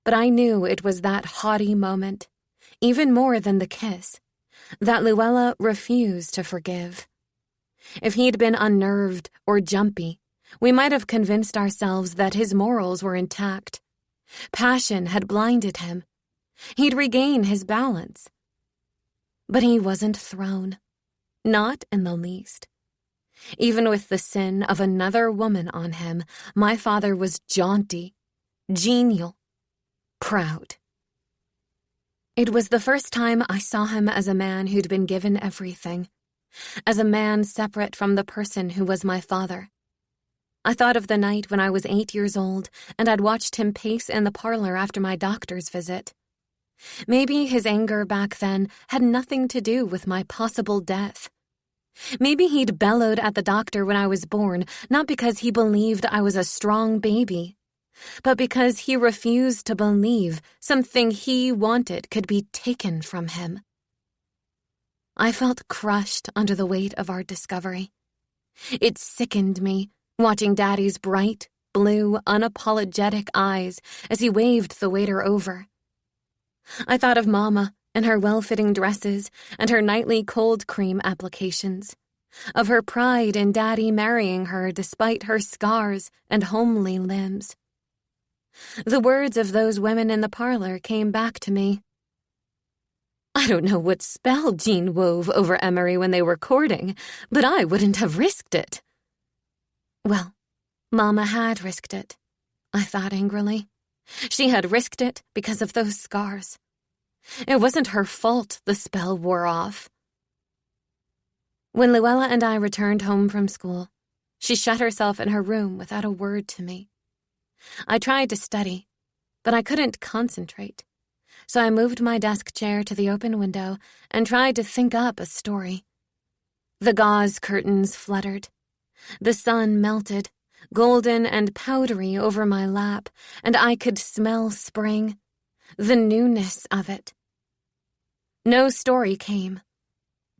but I knew it was that haughty moment, even more than the kiss, that Luella refused to forgive. If he'd been unnerved or jumpy, we might have convinced ourselves that his morals were intact. Passion had blinded him. He'd regain his balance. But he wasn't thrown. Not in the least. Even with the sin of another woman on him, my father was jaunty, genial, proud. It was the first time I saw him as a man who'd been given everything, as a man separate from the person who was my father. I thought of the night when I was 8 years old and I'd watched him pace in the parlor after my doctor's visit. Maybe his anger back then had nothing to do with my possible death. Maybe he'd bellowed at the doctor when I was born, not because he believed I was a strong baby, but because he refused to believe something he wanted could be taken from him. I felt crushed under the weight of our discovery. It sickened me, watching Daddy's bright, blue, unapologetic eyes as he waved the waiter over. I thought of Mama and her well-fitting dresses and her nightly cold cream applications, of her pride in Daddy marrying her despite her scars and homely limbs. The words of those women in the parlor came back to me. I don't know what spell Jean wove over Emery when they were courting, but I wouldn't have risked it. Well, Mama had risked it, I thought angrily. She had risked it because of those scars. It wasn't her fault the spell wore off. When Luella and I returned home from school, she shut herself in her room without a word to me. I tried to study, but I couldn't concentrate, so I moved my desk chair to the open window and tried to think up a story. The gauze curtains fluttered. The sun melted, golden and powdery over my lap, and I could smell spring, the newness of it. No story came.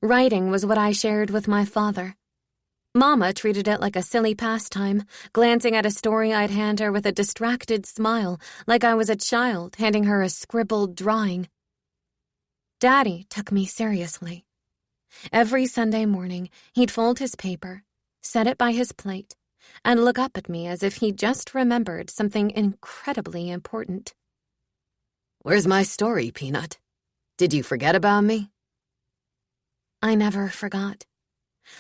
Writing was what I shared with my father. Mama treated it like a silly pastime, glancing at a story I'd hand her with a distracted smile, like I was a child handing her a scribbled drawing. Daddy took me seriously. Every Sunday morning, he'd fold his paper, set it by his plate, and look up at me as if he just remembered something incredibly important. "Where's my story, Peanut? Did you forget about me?" I never forgot.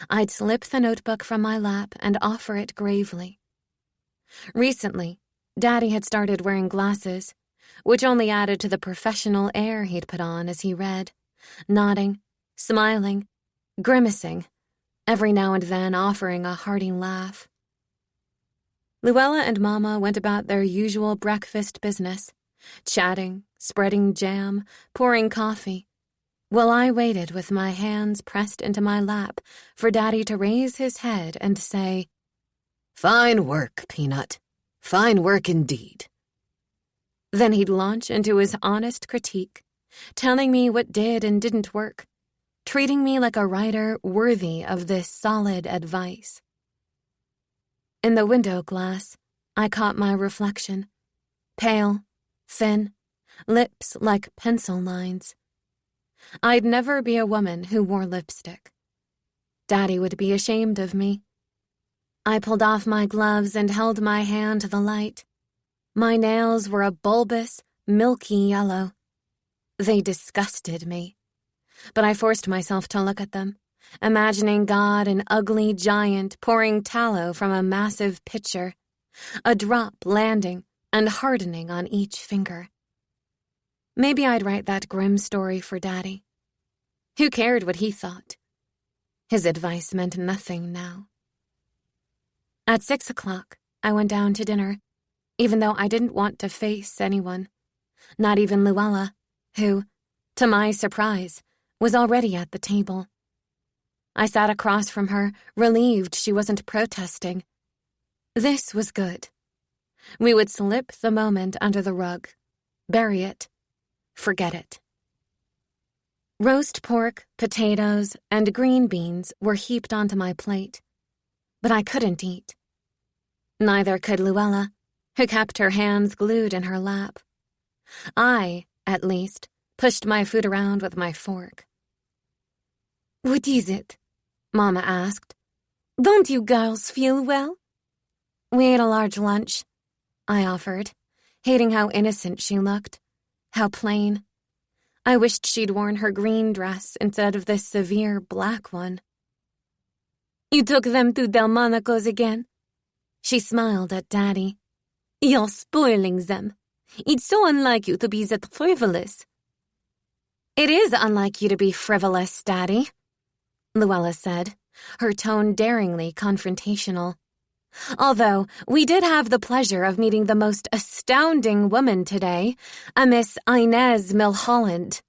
I'd slip the notebook from my lap and offer it gravely. Recently, Daddy had started wearing glasses, which only added to the professional air he'd put on as he read, nodding, smiling, grimacing, every now and then offering a hearty laugh. Luella and Mama went about their usual breakfast business, chatting, spreading jam, pouring coffee, while I waited with my hands pressed into my lap for Daddy to raise his head and say, "Fine work, Peanut. Fine work indeed." Then he'd launch into his honest critique, telling me what did and didn't work, treating me like a writer worthy of this solid advice. In the window glass, I caught my reflection, pale, thin, lips like pencil lines. I'd never be a woman who wore lipstick. Daddy would be ashamed of me. I pulled off my gloves and held my hand to the light. My nails were a bulbous, milky yellow. They disgusted me, but I forced myself to look at them, imagining God an ugly giant pouring tallow from a massive pitcher, a drop landing and hardening on each finger. Maybe I'd write that grim story for Daddy. Who cared what he thought? His advice meant nothing now. At 6 o'clock, I went down to dinner, even though I didn't want to face anyone, not even Luella, who, to my surprise, was already at the table. I sat across from her, relieved she wasn't protesting. This was good. We would slip the moment under the rug, bury it, forget it. Roast pork, potatoes, and green beans were heaped onto my plate, but I couldn't eat. Neither could Luella, who kept her hands glued in her lap. I, at least, pushed my food around with my fork. "What is it?" Mama asked. "Don't you girls feel well?" "We ate a large lunch," I offered, hating how innocent she looked. How plain. I wished she'd worn her green dress instead of this severe black one. "You took them to Delmonico's again?" She smiled at Daddy. "You're spoiling them. It's so unlike you to be that frivolous." "It is unlike you to be frivolous, Daddy," Luella said, her tone daringly confrontational. Although we did have the pleasure of meeting the most astounding woman today, a Miss Inez Milholland.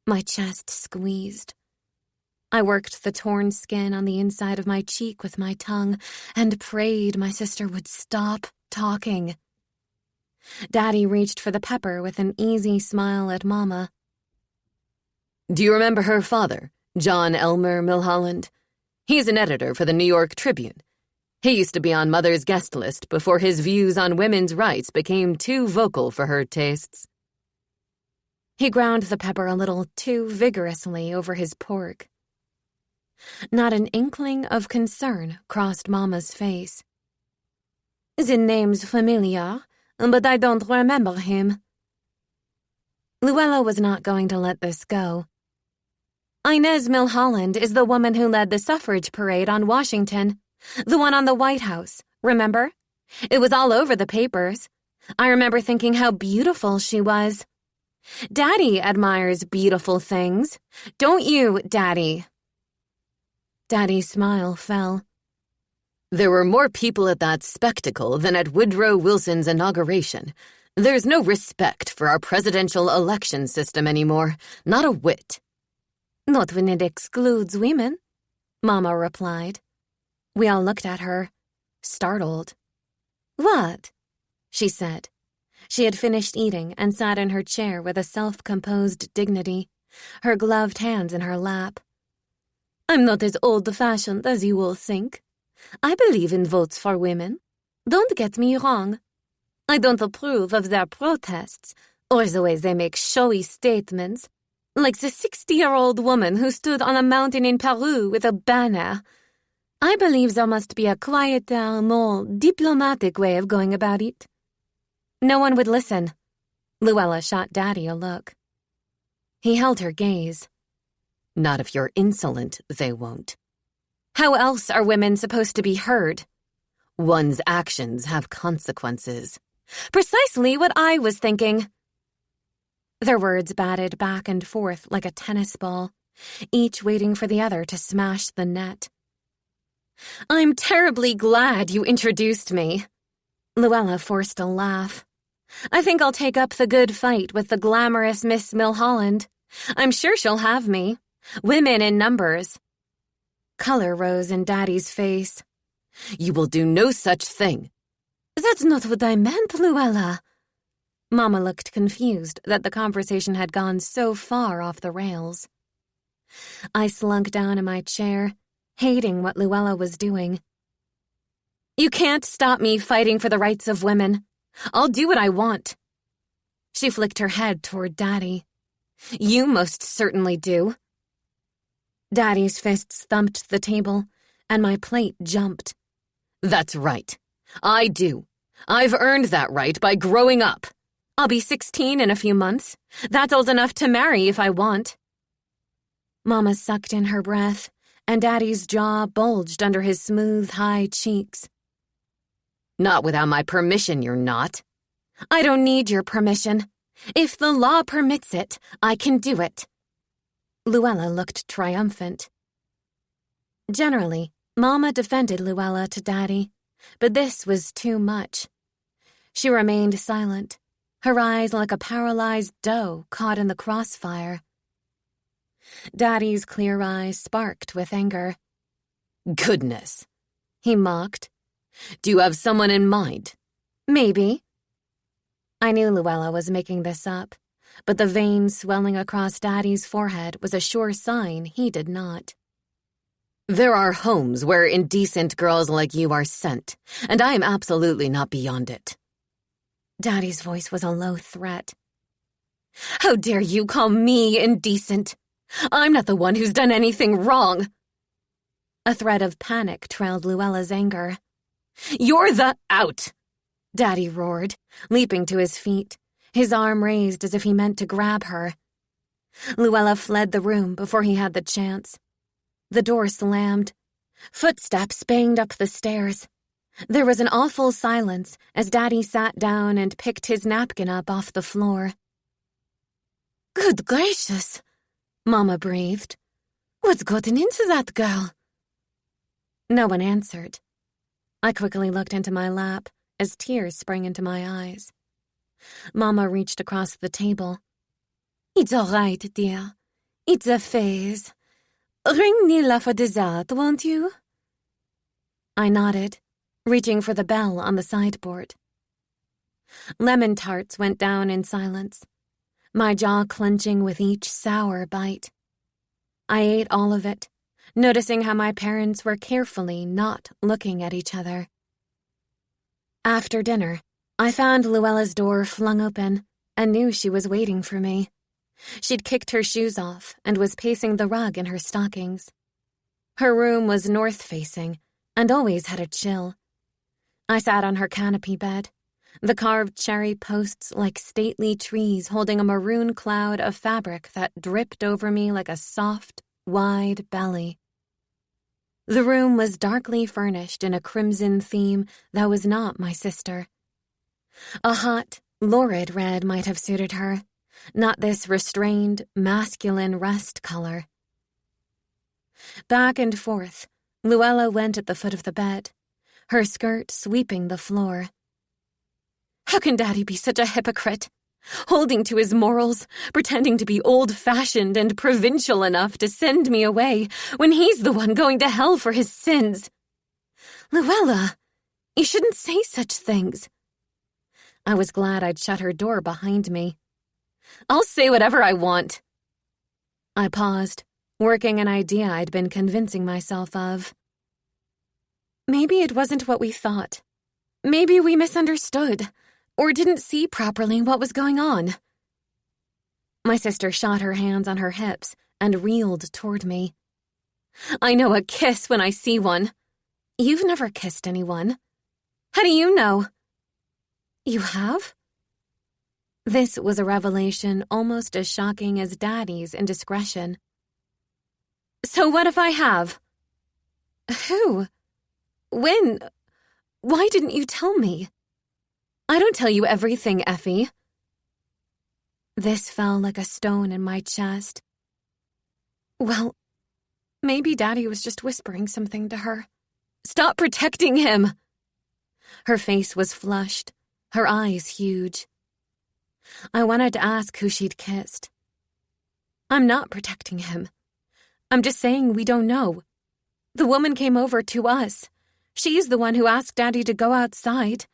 My chest squeezed. I worked the torn skin on the inside of my cheek with my tongue and prayed my sister would stop talking. Daddy reached for the pepper with an easy smile at Mama. "Do you remember her father, John Elmer Milholland? He's an editor for the New York Tribune. He used to be on Mother's guest list before his views on women's rights became too vocal for her tastes. He ground the pepper a little too vigorously over his pork. Not an inkling of concern crossed Mama's face. The name's familiar, but I don't remember him. Luella was not going to let this go. Inez Milholland is the woman who led the suffrage parade on Washington, the one on the White House, remember? It was all over the papers. I remember thinking how beautiful she was. Daddy admires beautiful things. Don't you, Daddy? Daddy's smile fell. There were more people at that spectacle than at Woodrow Wilson's inauguration. There's no respect for our presidential election system anymore, not a whit. Not when it excludes women, Mama replied. We all looked at her, startled. What? She said. She had finished eating and sat in her chair with a self-composed dignity, her gloved hands in her lap. I'm not as old-fashioned as you all think. I believe in votes for women. Don't get me wrong. I don't approve of their protests or the way they make showy statements, like the 60-year-old woman who stood on a mountain in Peru with a banner. I believe there must be a quieter, more diplomatic way of going about it. No one would listen. Luella shot Daddy a look. He held her gaze. Not if you're insolent, they won't. How else are women supposed to be heard? One's actions have consequences. Precisely what I was thinking. Their words batted back and forth like a tennis ball, each waiting for the other to smash the net. I'm terribly glad you introduced me. Luella forced a laugh. I think I'll take up the good fight with the glamorous Miss Milholland. I'm sure she'll have me. Women in numbers. Color rose in Daddy's face. You will do no such thing. That's not what I meant, Luella. Mama looked confused that the conversation had gone so far off the rails. I slunk down in my chair, hating what Luella was doing. You can't stop me fighting for the rights of women. I'll do what I want. She flicked her head toward Daddy. You most certainly do. Daddy's fists thumped the table, and my plate jumped. That's right. I do. I've earned that right by growing up. I'll be 16 in a few months. That's old enough to marry if I want. Mama sucked in her breath, and Daddy's jaw bulged under his smooth, high cheeks. Not without my permission, you're not. I don't need your permission. If the law permits it, I can do it. Luella looked triumphant. Generally, Mama defended Luella to Daddy, but this was too much. She remained silent, her eyes like a paralyzed doe caught in the crossfire. Daddy's clear eyes sparked with anger. Goodness, he mocked. Do you have someone in mind? Maybe. I knew Luella was making this up, but the vein swelling across Daddy's forehead was a sure sign he did not. There are homes where indecent girls like you are sent, and I am absolutely not beyond it. Daddy's voice was a low threat. How dare you call me indecent? I'm not the one who's done anything wrong. A thread of panic trailed Luella's anger. You're the out! Daddy roared, leaping to his feet, his arm raised as if he meant to grab her. Luella fled the room before he had the chance. The door slammed. Footsteps banged up the stairs. There was an awful silence as Daddy sat down and picked his napkin up off the floor. Good gracious, Mama breathed. What's gotten into that girl? No one answered. I quickly looked into my lap as tears sprang into my eyes. Mama reached across the table. It's all right, dear. It's a phase. Ring Nila for dessert, won't you? I nodded, reaching for the bell on the sideboard. Lemon tarts went down in silence, my jaw clenching with each sour bite. I ate all of it, noticing how my parents were carefully not looking at each other. After dinner, I found Luella's door flung open and knew she was waiting for me. She'd kicked her shoes off and was pacing the rug in her stockings. Her room was north-facing and always had a chill. I sat on her canopy bed, the carved cherry posts like stately trees holding a maroon cloud of fabric that dripped over me like a soft, wide belly. The room was darkly furnished in a crimson theme that was not my sister. A hot, lurid red might have suited her, not this restrained, masculine rust color. Back and forth, Luella went at the foot of the bed, her skirt sweeping the floor. How can Daddy be such a hypocrite? Holding to his morals, pretending to be old-fashioned and provincial enough to send me away when he's the one going to hell for his sins. Luella, you shouldn't say such things. I was glad I'd shut her door behind me. I'll say whatever I want. I paused, working an idea I'd been convincing myself of. Maybe it wasn't what we thought. Maybe we misunderstood, or didn't see properly what was going on. My sister shot her hands on her hips and reeled toward me. I know a kiss when I see one. You've never kissed anyone. How do you know? You have? This was a revelation almost as shocking as Daddy's indiscretion. So what if I have? Who? When? Why didn't you tell me? I don't tell you everything, Effie. This fell like a stone in my chest. Well, maybe Daddy was just whispering something to her. Stop protecting him! Her face was flushed, her eyes huge. I wanted to ask who she'd kissed. I'm not protecting him. I'm just saying we don't know. The woman came over to us. She's the one who asked Daddy to go outside.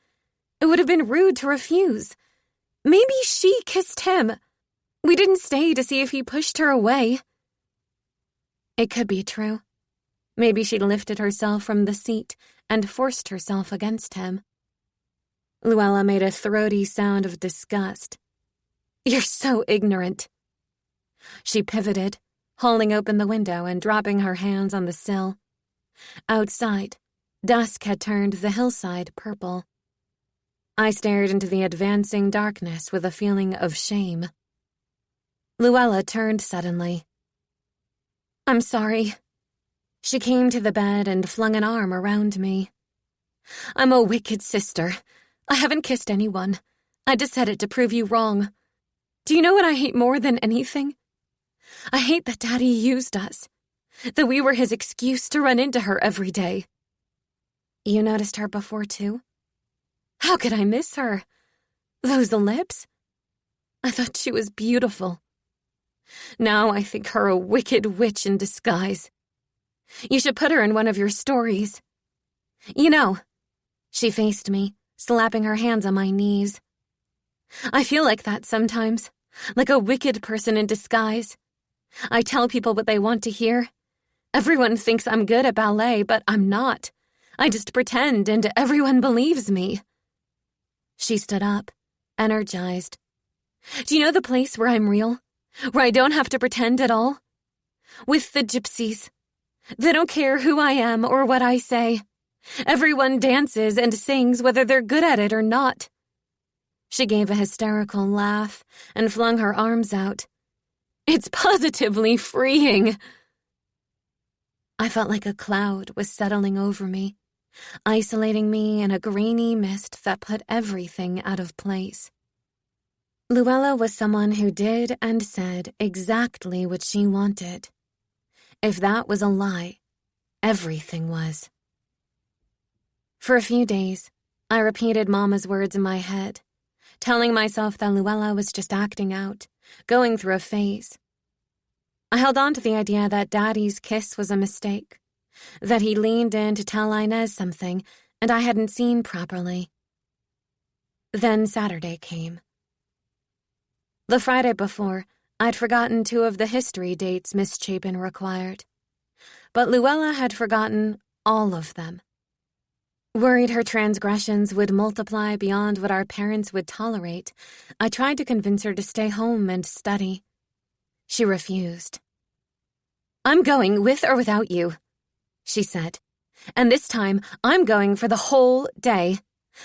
It would have been rude to refuse. Maybe she kissed him. We didn't stay to see if he pushed her away. It could be true. Maybe she lifted herself from the seat and forced herself against him. Luella made a throaty sound of disgust. You're so ignorant. She pivoted, hauling open the window and dropping her hands on the sill. Outside, dusk had turned the hillside purple. I stared into the advancing darkness with a feeling of shame. Luella turned suddenly. I'm sorry. She came to the bed and flung an arm around me. I'm a wicked sister. I haven't kissed anyone. I just said it to prove you wrong. Do you know what I hate more than anything? I hate that Daddy used us. That we were his excuse to run into her every day. You noticed her before, too? How could I miss her? Those lips? I thought she was beautiful. Now I think her a wicked witch in disguise. You should put her in one of your stories. You know, she faced me, slapping her hands on my knees. I feel like that sometimes, like a wicked person in disguise. I tell people what they want to hear. Everyone thinks I'm good at ballet, but I'm not. I just pretend and everyone believes me. She stood up, energized. Do you know the place where I'm real? Where I don't have to pretend at all? With the gypsies. They don't care who I am or what I say. Everyone dances and sings whether they're good at it or not. She gave a hysterical laugh and flung her arms out. It's positively freeing. I felt like a cloud was settling over me, isolating me in a grainy mist that put everything out of place. Luella was someone who did and said exactly what she wanted. If that was a lie, everything was. For a few days, I repeated Mama's words in my head, telling myself that Luella was just acting out, going through a phase. I held on to the idea that Daddy's kiss was a mistake, that he leaned in to tell Inez something and I hadn't seen properly. Then Saturday came. The Friday before, I'd forgotten 2 of the history dates Miss Chapin required. but Luella had forgotten all of them. Worried her transgressions would multiply beyond what our parents would tolerate, I tried to convince her to stay home and study. She refused. "I'm going with or without you," she said. "And this time, I'm going for the whole day.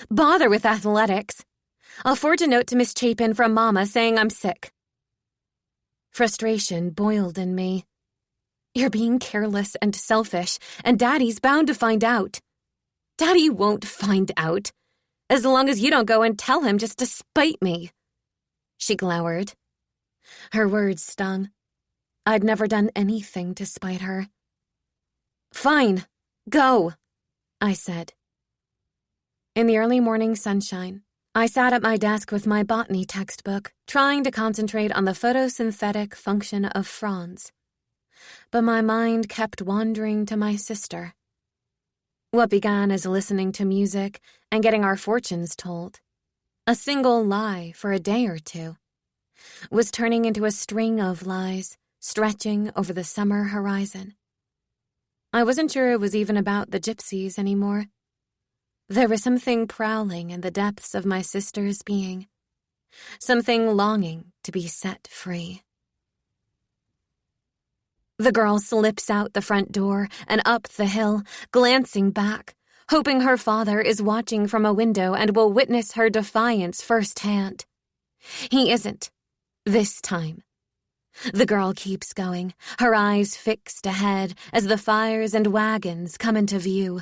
Bother with athletics. I'll forge a note to Miss Chapin from Mama saying I'm sick." Frustration boiled in me. "You're being careless and selfish, and Daddy's bound to find out." "Daddy won't find out, as long as you don't go and tell him just to spite me," she glowered. Her words stung. I'd never done anything to spite her. "Fine, go," I said. In the early morning sunshine, I sat at my desk with my botany textbook, trying to concentrate on the photosynthetic function of fronds. But my mind kept wandering to my sister. What began as listening to music and getting our fortunes told, a single lie for a day or two, was turning into a string of lies stretching over the summer horizon. I wasn't sure it was even about the gypsies anymore. There was something prowling in the depths of my sister's being, something longing to be set free. The girl slips out the front door and up the hill, glancing back, hoping her father is watching from a window and will witness her defiance firsthand. He isn't, this time. The girl keeps going, her eyes fixed ahead as the fires and wagons come into view.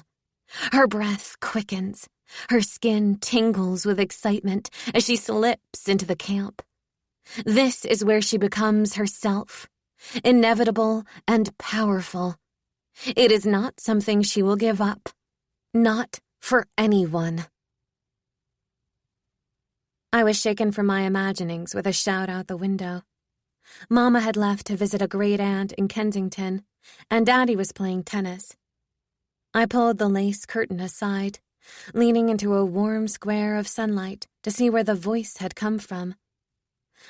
Her breath quickens, her skin tingles with excitement as she slips into the camp. This is where she becomes herself. Inevitable and powerful. It is not something she will give up. Not for anyone. I was shaken from my imaginings with a shout out the window. Mama had left to visit a great aunt in Kensington, and Daddy was playing tennis. I pulled the lace curtain aside, leaning into a warm square of sunlight to see where the voice had come from.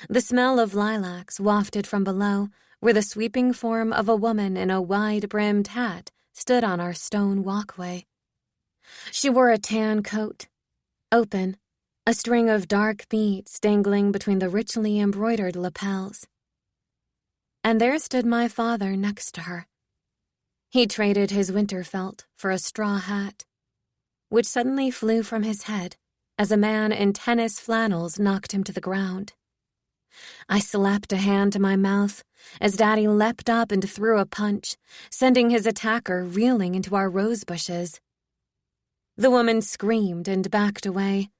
The smell of lilacs wafted from below, where the sweeping form of a woman in a wide-brimmed hat stood on our stone walkway. She wore a tan coat, open, a string of dark beads dangling between the richly embroidered lapels. And there stood my father next to her. He traded his winter felt for a straw hat, which suddenly flew from his head as a man in tennis flannels knocked him to the ground. I slapped a hand to my mouth as Daddy leapt up and threw a punch, sending his attacker reeling into our rose bushes. The woman screamed and backed away.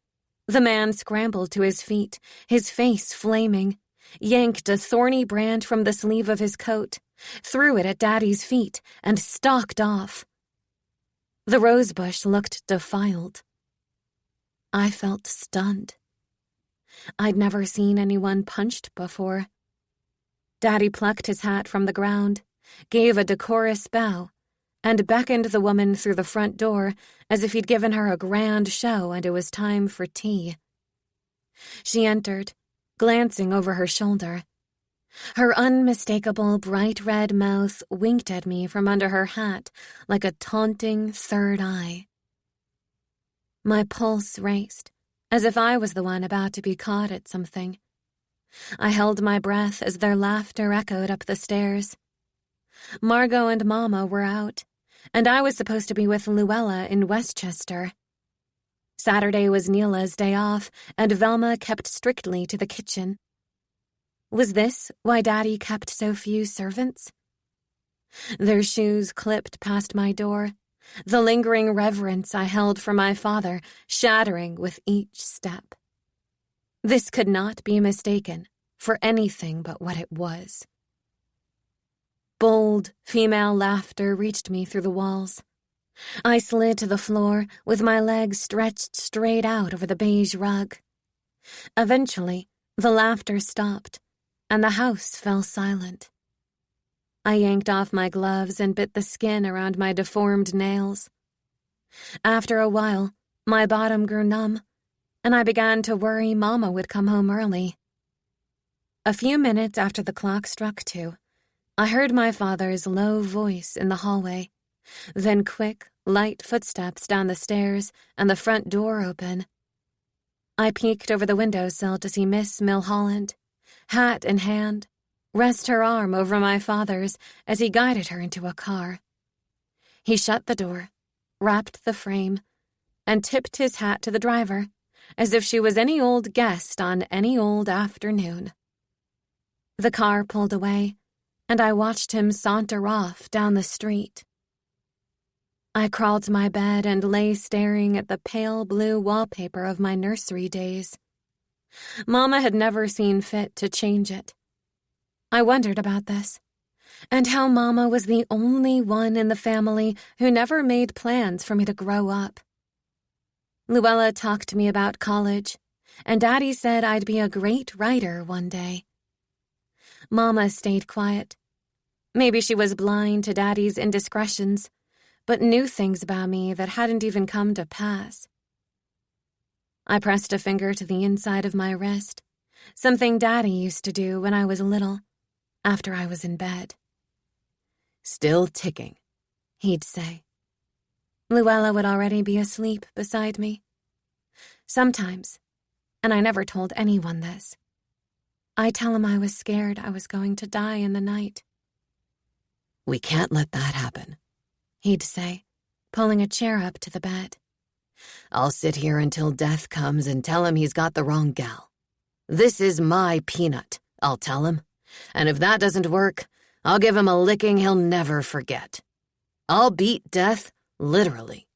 The man scrambled to his feet, his face flaming, yanked a thorny brand from the sleeve of his coat, threw it at Daddy's feet, and stalked off. The rosebush looked defiled. I felt stunned. I'd never seen anyone punched before. Daddy plucked his hat from the ground, gave a decorous bow, and beckoned the woman through the front door as if he'd given her a grand show and it was time for tea. She entered, glancing over her shoulder. Her unmistakable bright red mouth winked at me from under her hat like a taunting third eye. My pulse raced, as if I was the one about to be caught at something. I held my breath as their laughter echoed up the stairs. Margot and Mama were out, and I was supposed to be with Luella in Westchester. Saturday was Neela's day off, and Velma kept strictly to the kitchen. Was this why Daddy kept so few servants? Their shoes clipped past my door, the lingering reverence I held for my father shattering with each step. This could not be mistaken for anything but what it was. Bold, female laughter reached me through the walls. I slid to the floor with my legs stretched straight out over the beige rug. Eventually, the laughter stopped, and the house fell silent. I yanked off my gloves and bit the skin around my deformed nails. After a while, my bottom grew numb, and I began to worry Mama would come home early. A few minutes after the clock struck 2, I heard my father's low voice in the hallway, then quick, light footsteps down the stairs and the front door open. I peeked over the windowsill to see Miss Milholland, hat in hand, rest her arm over my father's as he guided her into a car. He shut the door, wrapped the frame, and tipped his hat to the driver, as if she was any old guest on any old afternoon. The car pulled away, and I watched him saunter off down the street. I crawled to my bed and lay staring at the pale blue wallpaper of my nursery days. Mama had never seen fit to change it. I wondered about this, and how Mama was the only one in the family who never made plans for me to grow up. Luella talked to me about college, and Daddy said I'd be a great writer one day. Mama stayed quiet. Maybe she was blind to Daddy's indiscretions, but knew things about me that hadn't even come to pass. I pressed a finger to the inside of my wrist, something Daddy used to do when I was little, after I was in bed. "Still ticking," he'd say. Luella would already be asleep beside me. Sometimes, and I never told anyone this, I'd tell him I was scared I was going to die in the night. "We can't let that happen," he'd say, pulling a chair up to the bed. "I'll sit here until death comes and tell him he's got the wrong gal. This is my peanut, I'll tell him. And if that doesn't work, I'll give him a licking he'll never forget. I'll beat death, literally."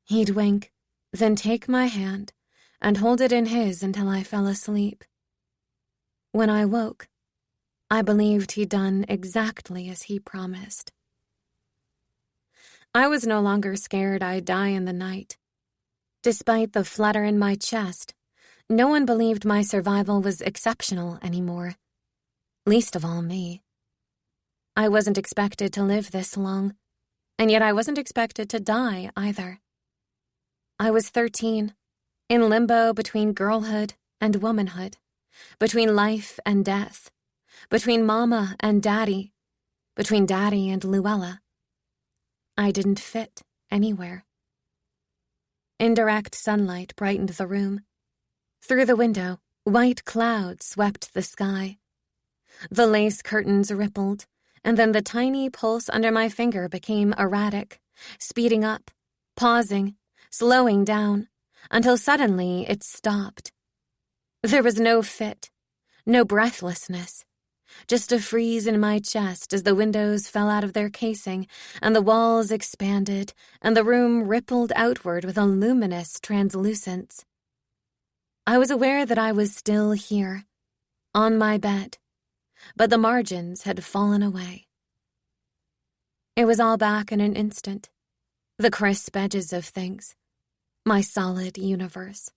He'd wink, then take my hand and hold it in his until I fell asleep. When I woke, I believed he'd done exactly as he promised. I was no longer scared I'd die in the night. Despite the flutter in my chest, no one believed my survival was exceptional anymore. Least of all me. I wasn't expected to live this long, and yet I wasn't expected to die either. I was 13, in limbo between girlhood and womanhood, between life and death, between Mama and Daddy, between Daddy and Luella. I didn't fit anywhere. Indirect sunlight brightened the room. Through the window, white clouds swept the sky. The lace curtains rippled, and then the tiny pulse under my finger became erratic, speeding up, pausing, slowing down, until suddenly it stopped. There was no fit, no breathlessness, just a freeze in my chest as the windows fell out of their casing and the walls expanded and the room rippled outward with a luminous translucence. I was aware that I was still here, on my bed, but the margins had fallen away. It was all back in an instant, the crisp edges of things, my solid universe.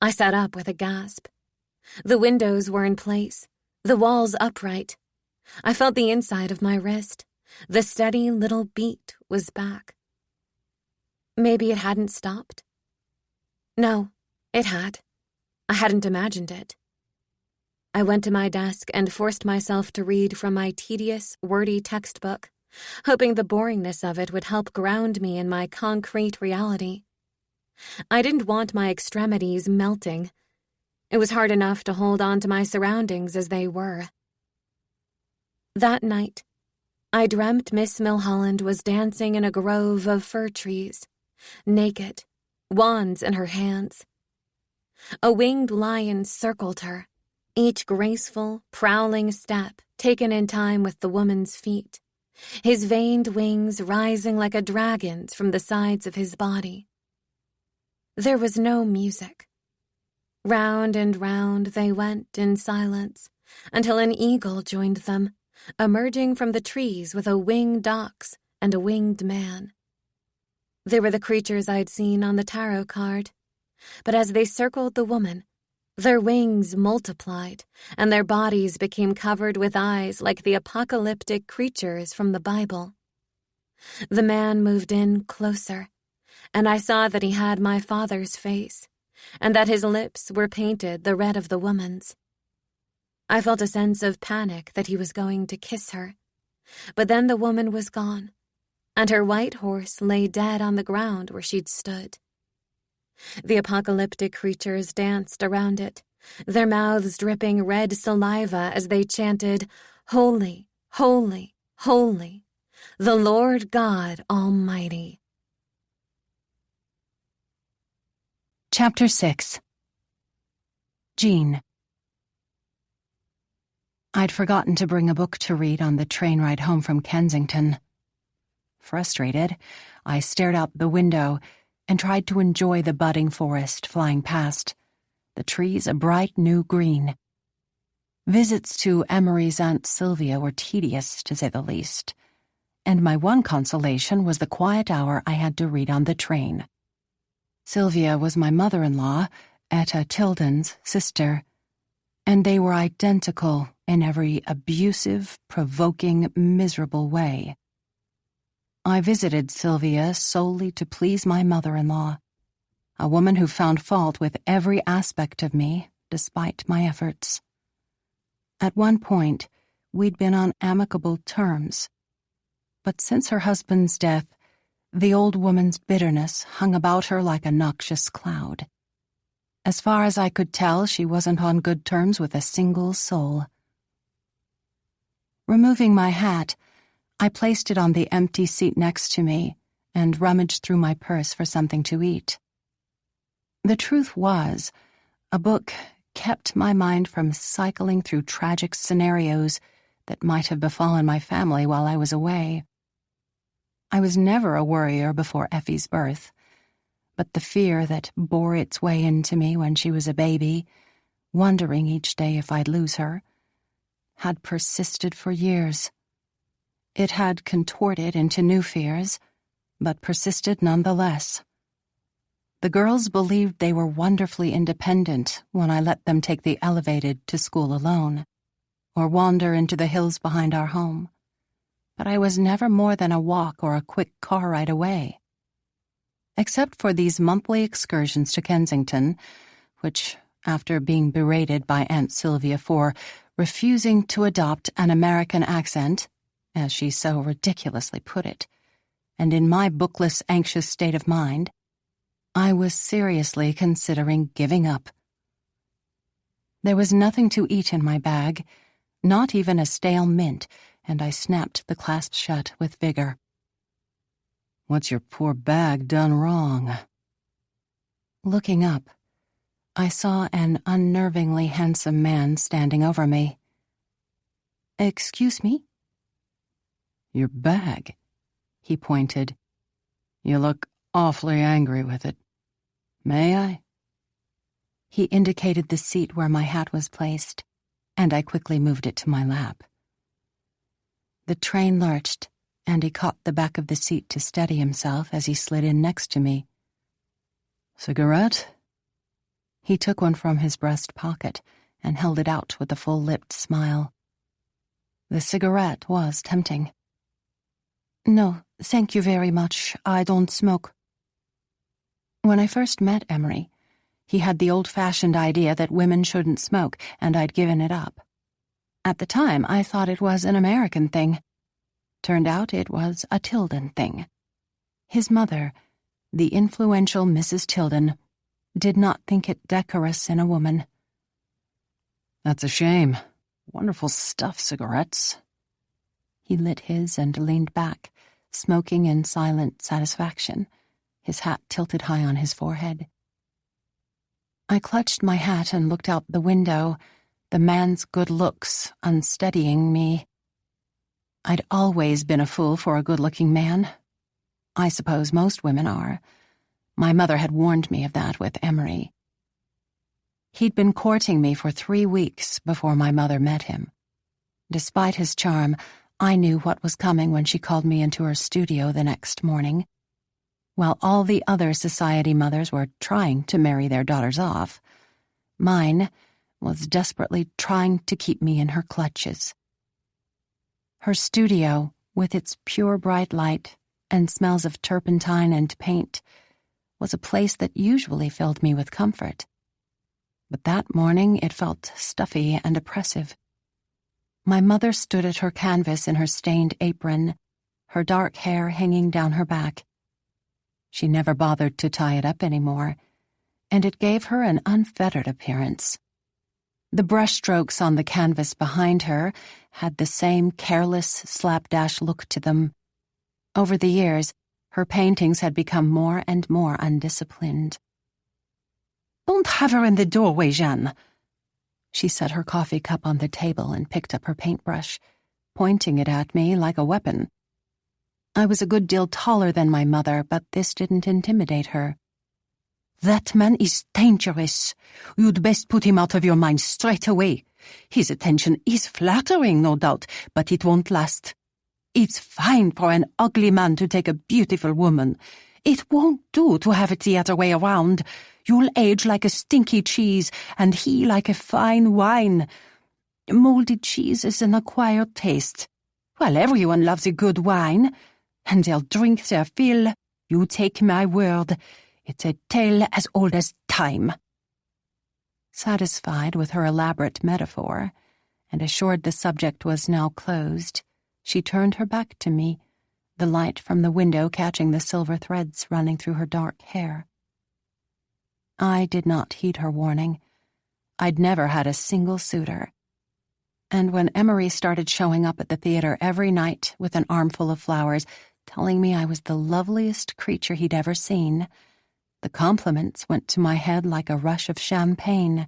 I sat up with a gasp. The windows were in place, the walls upright. I felt the inside of my wrist. The steady little beat was back. Maybe it hadn't stopped. No, it had. I hadn't imagined it. I went to my desk and forced myself to read from my tedious, wordy textbook, hoping the boringness of it would help ground me in my concrete reality. I didn't want my extremities melting. It was hard enough to hold on to my surroundings as they were. That night, I dreamt Miss Milholland was dancing in a grove of fir trees, naked, wands in her hands. A winged lion circled her, each graceful, prowling step taken in time with the woman's feet, his veined wings rising like a dragon's from the sides of his body. There was no music. Round and round they went in silence, until an eagle joined them, emerging from the trees with a winged ox and a winged man. They were the creatures I'd seen on the tarot card, but as they circled the woman, their wings multiplied, and their bodies became covered with eyes like the apocalyptic creatures from the Bible. The man moved in closer, and I saw that he had my father's face, and that his lips were painted the red of the woman's. I felt a sense of panic that he was going to kiss her. But then the woman was gone, and her white horse lay dead on the ground where she'd stood. The apocalyptic creatures danced around it, their mouths dripping red saliva as they chanted, "Holy, holy, holy, the Lord God Almighty." Chapter 6. Jean. I'd forgotten to bring a book to read on the train ride home from Kensington. Frustrated, I stared out the window and tried to enjoy the budding forest flying past, the trees a bright new green. Visits to Emery's Aunt Sylvia were tedious, to say the least, and my one consolation was the quiet hour I had to read on the train. Sylvia was my mother-in-law, Etta Tildon's sister, and they were identical in every abusive, provoking, miserable way. I visited Sylvia solely to please my mother-in-law, a woman who found fault with every aspect of me, despite my efforts. At one point, we'd been on amicable terms, but since her husband's death, the old woman's bitterness hung about her like a noxious cloud. As far as I could tell, she wasn't on good terms with a single soul. Removing my hat, I placed it on the empty seat next to me and rummaged through my purse for something to eat. The truth was, a book kept my mind from cycling through tragic scenarios that might have befallen my family while I was away. I was never a worrier before Effie's birth, but the fear that bore its way into me when she was a baby, wondering each day if I'd lose her, had persisted for years. It had contorted into new fears, but persisted nonetheless. The girls believed they were wonderfully independent when I let them take the elevated to school alone, or wander into the hills behind our home. But I was never more than a walk or a quick car ride away. Except for these monthly excursions to Kensington, which, after being berated by Aunt Sylvia for refusing to adopt an American accent, as she so ridiculously put it, and in my bookless, anxious state of mind, I was seriously considering giving up. There was nothing to eat in my bag, not even a stale mint, and I snapped the clasp shut with vigor. "What's your poor bag done wrong?" Looking up, I saw an unnervingly handsome man standing over me. "Excuse me?" "Your bag," he pointed. "You look awfully angry with it. May I?" He indicated the seat where my hat was placed, and I quickly moved it to my lap. The train lurched, and he caught the back of the seat to steady himself as he slid in next to me. "Cigarette?" He took one from his breast pocket and held it out with a full-lipped smile. The cigarette was tempting. "No, thank you very much. I don't smoke." When I first met Emery, he had the old-fashioned idea that women shouldn't smoke, and I'd given it up. At the time, I thought it was an American thing. Turned out it was a Tildon thing. His mother, the influential Mrs. Tildon, did not think it decorous in a woman. "That's a shame. Wonderful stuff, cigarettes." He lit his and leaned back, smoking in silent satisfaction, his hat tilted high on his forehead. I clutched my hat and looked out the window, the man's good looks unsteadying me. I'd always been a fool for a good-looking man. I suppose most women are. My mother had warned me of that with Emery. He'd been courting me for 3 weeks before my mother met him. Despite his charm, I knew what was coming when she called me into her studio the next morning. While all the other society mothers were trying to marry their daughters off, mine was desperately trying to keep me in her clutches. Her studio, with its pure bright light and smells of turpentine and paint, was a place that usually filled me with comfort. But that morning it felt stuffy and oppressive. My mother stood at her canvas in her stained apron, her dark hair hanging down her back. She never bothered to tie it up anymore, and it gave her an unfettered appearance. The brushstrokes on the canvas behind her had the same careless, slapdash look to them. Over the years, her paintings had become more and more undisciplined. "Don't have her in the doorway, Jeanne." She set her coffee cup on the table and picked up her paintbrush, pointing it at me like a weapon. I was a good deal taller than my mother, but this didn't intimidate her. "That man is dangerous. You'd best put him out of your mind straight away. His attention is flattering, no doubt, but it won't last. It's fine for an ugly man to take a beautiful woman. It won't do to have it the other way around. You'll age like a stinky cheese, and he like a fine wine. Molded cheese is an acquired taste. Well, everyone loves a good wine, and they'll drink their fill. You take my word. It's a tale as old as time." Satisfied with her elaborate metaphor, and assured the subject was now closed, she turned her back to me, the light from the window catching the silver threads running through her dark hair. I did not heed her warning. I'd never had a single suitor. And when Emery started showing up at the theater every night with an armful of flowers, telling me I was the loveliest creature he'd ever seen, the compliments went to my head like a rush of champagne.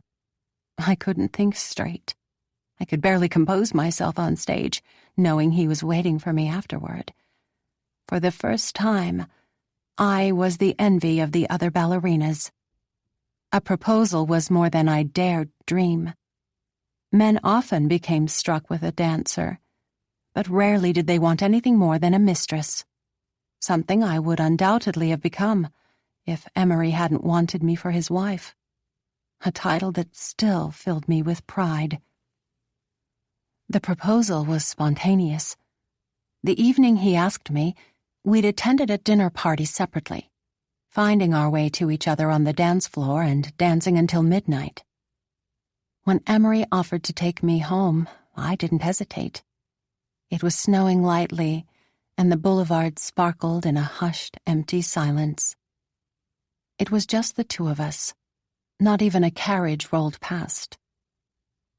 I couldn't think straight. I could barely compose myself on stage, knowing he was waiting for me afterward. For the first time, I was the envy of the other ballerinas. A proposal was more than I dared dream. Men often became struck with a dancer, but rarely did they want anything more than a mistress, something I would undoubtedly have become if Emery hadn't wanted me for his wife, a title that still filled me with pride. The proposal was spontaneous. The evening he asked me, we'd attended a dinner party separately, finding our way to each other on the dance floor and dancing until midnight. When Emery offered to take me home, I didn't hesitate. It was snowing lightly, and the boulevard sparkled in a hushed, empty silence. It was just the two of us. Not even a carriage rolled past.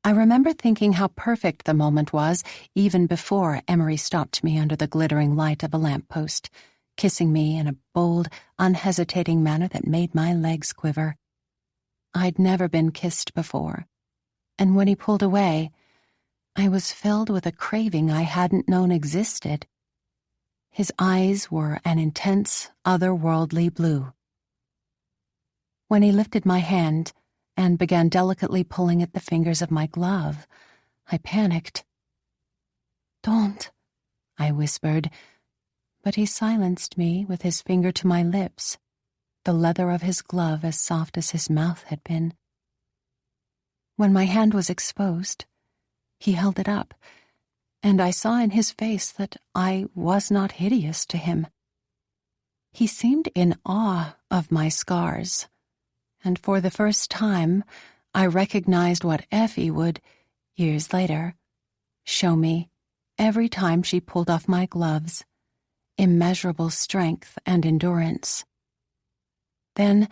I remember thinking how perfect the moment was even before Emery stopped me under the glittering light of a lamppost, kissing me in a bold, unhesitating manner that made my legs quiver. I'd never been kissed before, and when he pulled away, I was filled with a craving I hadn't known existed. His eyes were an intense, otherworldly blue. When he lifted my hand and began delicately pulling at the fingers of my glove, I panicked. "Don't," I whispered, but he silenced me with his finger to my lips, the leather of his glove as soft as his mouth had been. When my hand was exposed, he held it up, and I saw in his face that I was not hideous to him. He seemed in awe of my scars, and for the first time I recognized what Effie would, years later, show me every time she pulled off my gloves: immeasurable strength and endurance. Then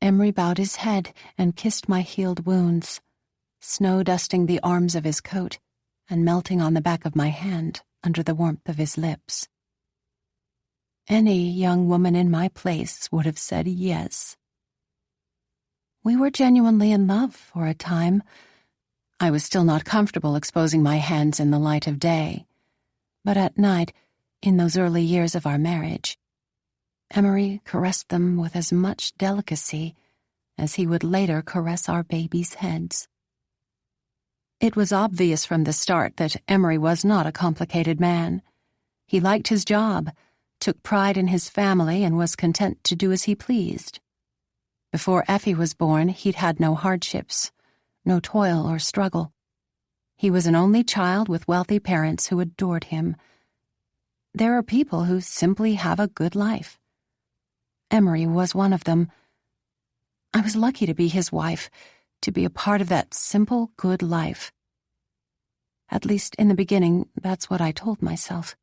Emery bowed his head and kissed my healed wounds, snow-dusting the arms of his coat and melting on the back of my hand under the warmth of his lips. Any young woman in my place would have said yes. We were genuinely in love for a time. I was still not comfortable exposing my hands in the light of day, but at night, in those early years of our marriage, Emery caressed them with as much delicacy as he would later caress our babies' heads. It was obvious from the start that Emery was not a complicated man. He liked his job, took pride in his family, and was content to do as he pleased. Before Effie was born, he'd had no hardships, no toil or struggle. He was an only child with wealthy parents who adored him. There are people who simply have a good life. Emery was one of them. I was lucky to be his wife, to be a part of that simple, good life. At least in the beginning, that's what I told myself.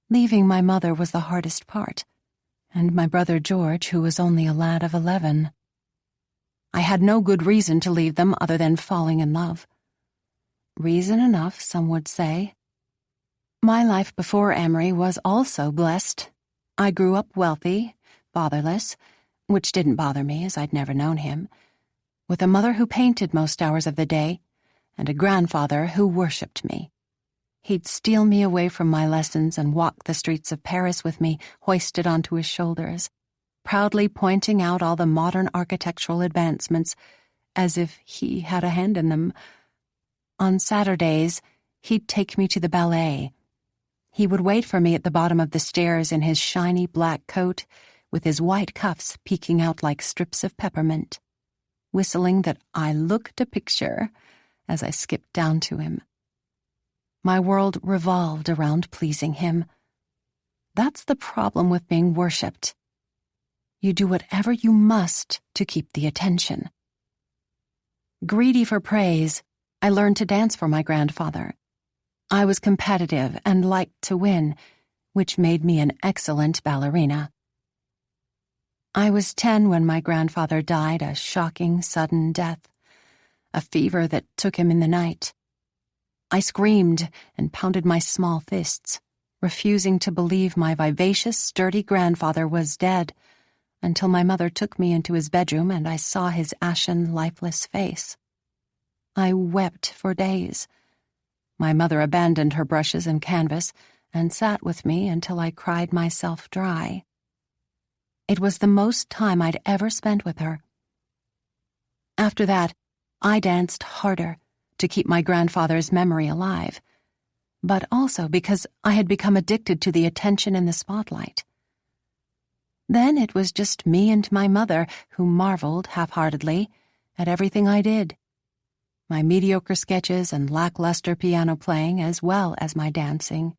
Leaving my mother was the hardest part, and my brother George, who was only a lad of 11. I had no good reason to leave them other than falling in love. Reason enough, some would say. My life before Amory was also blessed. I grew up wealthy, fatherless, which didn't bother me as I'd never known him, with a mother who painted most hours of the day, and a grandfather who worshipped me. He'd steal me away from my lessons and walk the streets of Paris with me, hoisted onto his shoulders, proudly pointing out all the modern architectural advancements, as if he had a hand in them. On Saturdays, he'd take me to the ballet. He would wait for me at the bottom of the stairs in his shiny black coat, with his white cuffs peeking out like strips of peppermint, whistling that I looked a picture as I skipped down to him. My world revolved around pleasing him. That's the problem with being worshipped. You do whatever you must to keep the attention. Greedy for praise, I learned to dance for my grandfather. I was competitive and liked to win, which made me an excellent ballerina. I was 10 when my grandfather died a shocking, sudden death, a fever that took him in the night. I screamed and pounded my small fists, refusing to believe my vivacious, sturdy grandfather was dead, until my mother took me into his bedroom and I saw his ashen, lifeless face. I wept for days. My mother abandoned her brushes and canvas and sat with me until I cried myself dry. It was the most time I'd ever spent with her. After that, I danced harder to keep my grandfather's memory alive, but also because I had become addicted to the attention in the spotlight. Then it was just me and my mother who marveled half-heartedly at everything I did. My mediocre sketches and lackluster piano playing as well as my dancing.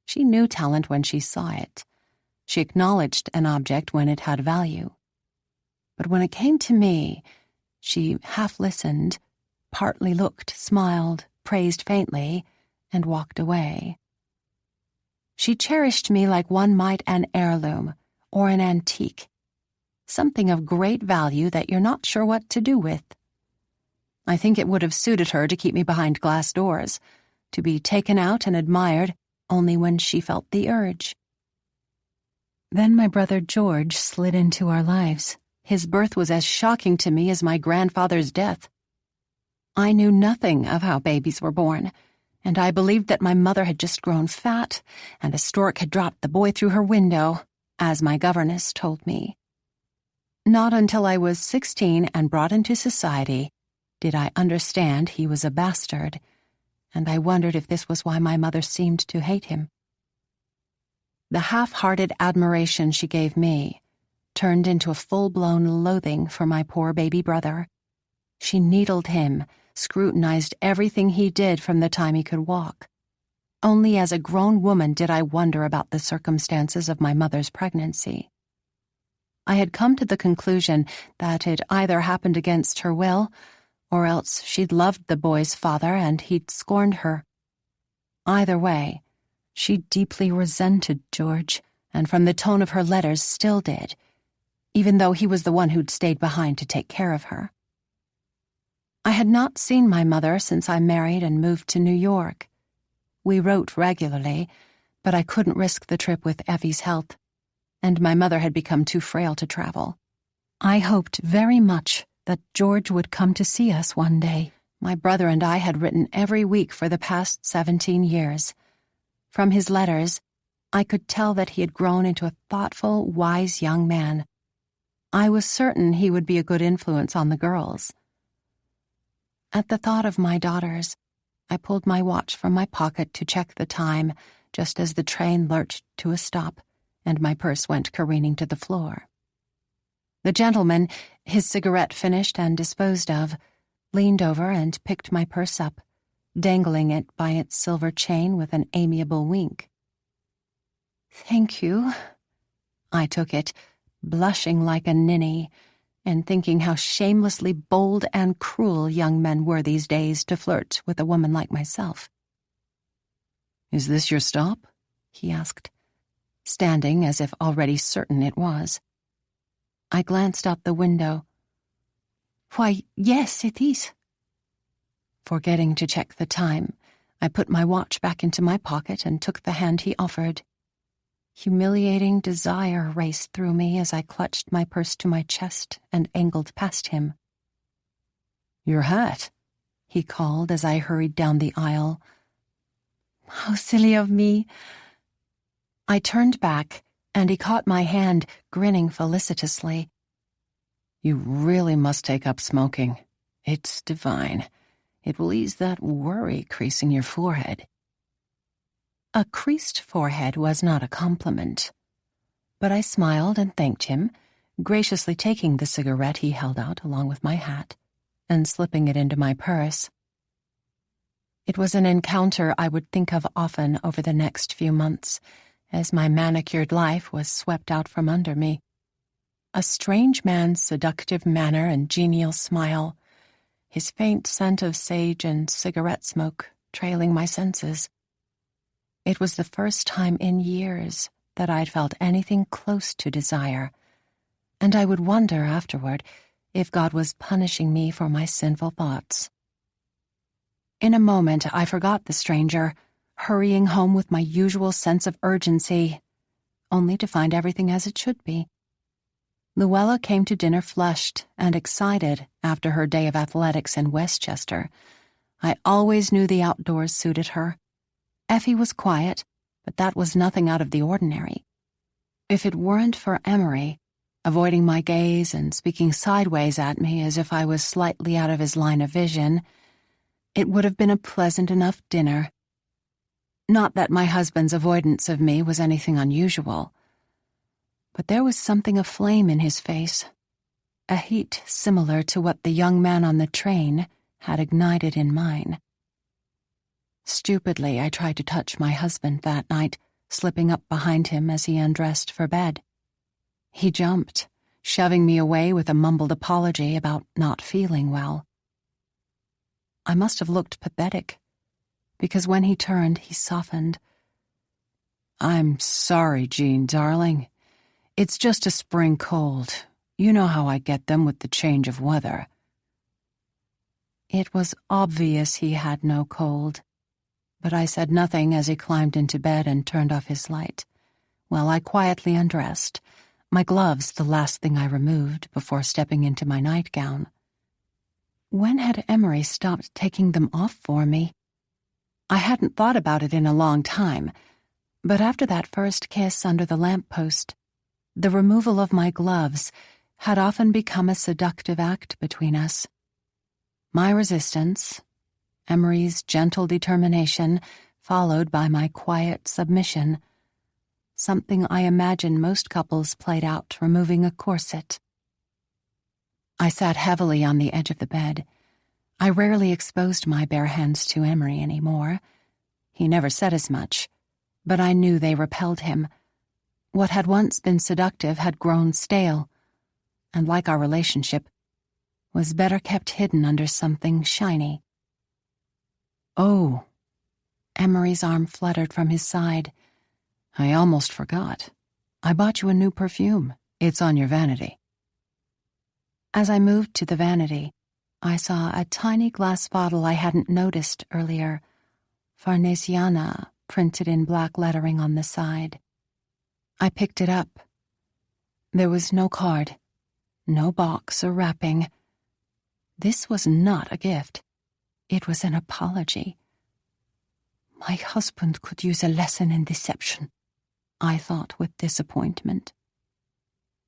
She knew talent when she saw it. She acknowledged an object when it had value. But when it came to me, she half-listened, partly looked, smiled, praised faintly, and walked away. She cherished me like one might an heirloom or an antique, something of great value that you're not sure what to do with. I think it would have suited her to keep me behind glass doors, to be taken out and admired only when she felt the urge. Then my brother George slid into our lives. His birth was as shocking to me as my grandfather's death. I knew nothing of how babies were born, and I believed that my mother had just grown fat and a stork had dropped the boy through her window, as my governess told me. Not until I was 16 and brought into society did I understand he was a bastard, and I wondered if this was why my mother seemed to hate him. The half-hearted admiration she gave me turned into a full-blown loathing for my poor baby brother. She needled him, scrutinized everything he did from the time he could walk. Only as a grown woman did I wonder about the circumstances of my mother's pregnancy. I had come to the conclusion that it either happened against her will, or else she'd loved the boy's father and he'd scorned her. Either way, she deeply resented George, and from the tone of her letters still did, even though he was the one who'd stayed behind to take care of her. I had not seen my mother since I married and moved to New York. We wrote regularly, but I couldn't risk the trip with Effie's health, and my mother had become too frail to travel. I hoped very much that George would come to see us one day. My brother and I had written every week for the past 17 years. From his letters, I could tell that he had grown into a thoughtful, wise young man. I was certain he would be a good influence on the girls. At the thought of my daughters, I pulled my watch from my pocket to check the time just as the train lurched to a stop and my purse went careening to the floor. The gentleman, his cigarette finished and disposed of, leaned over and picked my purse up, dangling it by its silver chain with an amiable wink. "Thank you." I took it, blushing like a ninny, and thinking how shamelessly bold and cruel young men were these days to flirt with a woman like myself. "Is this your stop?" he asked, standing as if already certain it was. I glanced out the window. "Why, yes, it is." Forgetting to check the time, I put my watch back into my pocket and took the hand he offered. Humiliating desire raced through me as I clutched my purse to my chest and angled past him. "Your hat," he called as I hurried down the aisle. "How silly of me." I turned back, and he caught my hand, grinning felicitously. "You really must take up smoking. It's divine. It will ease that worry creasing your forehead." A creased forehead was not a compliment, but I smiled and thanked him, graciously taking the cigarette he held out along with my hat and slipping it into my purse. It was an encounter I would think of often over the next few months, as my manicured life was swept out from under me. A strange man's seductive manner and genial smile, his faint scent of sage and cigarette smoke trailing my senses. It was the first time in years that I'd felt anything close to desire, and I would wonder afterward if God was punishing me for my sinful thoughts. In a moment, I forgot the stranger, hurrying home with my usual sense of urgency, only to find everything as it should be. Luella came to dinner flushed and excited after her day of athletics in Westchester. I always knew the outdoors suited her. Effie was quiet, but that was nothing out of the ordinary. If it weren't for Emery, avoiding my gaze and speaking sideways at me as if I was slightly out of his line of vision, it would have been a pleasant enough dinner. Not that my husband's avoidance of me was anything unusual, but there was something aflame in his face, a heat similar to what the young man on the train had ignited in mine. Stupidly, I tried to touch my husband that night, slipping up behind him as he undressed for bed. He jumped, shoving me away with a mumbled apology about not feeling well. I must have looked pathetic, because when he turned, he softened. "I'm sorry, Jean, darling. It's just a spring cold. You know how I get them with the change of weather." It was obvious he had no cold, but I said nothing as he climbed into bed and turned off his light, while I quietly undressed, my gloves the last thing I removed before stepping into my nightgown. When had Emery stopped taking them off for me? I hadn't thought about it in a long time, but after that first kiss under the lamppost, the removal of my gloves had often become a seductive act between us. My resistance, Emery's gentle determination, followed by my quiet submission, something I imagine most couples played out removing a corset. I sat heavily on the edge of the bed. I rarely exposed my bare hands to Emery anymore. He never said as much, but I knew they repelled him. What had once been seductive had grown stale, and like our relationship, was better kept hidden under something shiny. "Oh," Emery's arm fluttered from his side. "I almost forgot. I bought you a new perfume. It's on your vanity." As I moved to the vanity, I saw a tiny glass bottle I hadn't noticed earlier, Farnesiana, printed in black lettering on the side. I picked it up. There was no card, no box or wrapping. This was not a gift. It was an apology. My husband could use a lesson in deception, I thought with disappointment.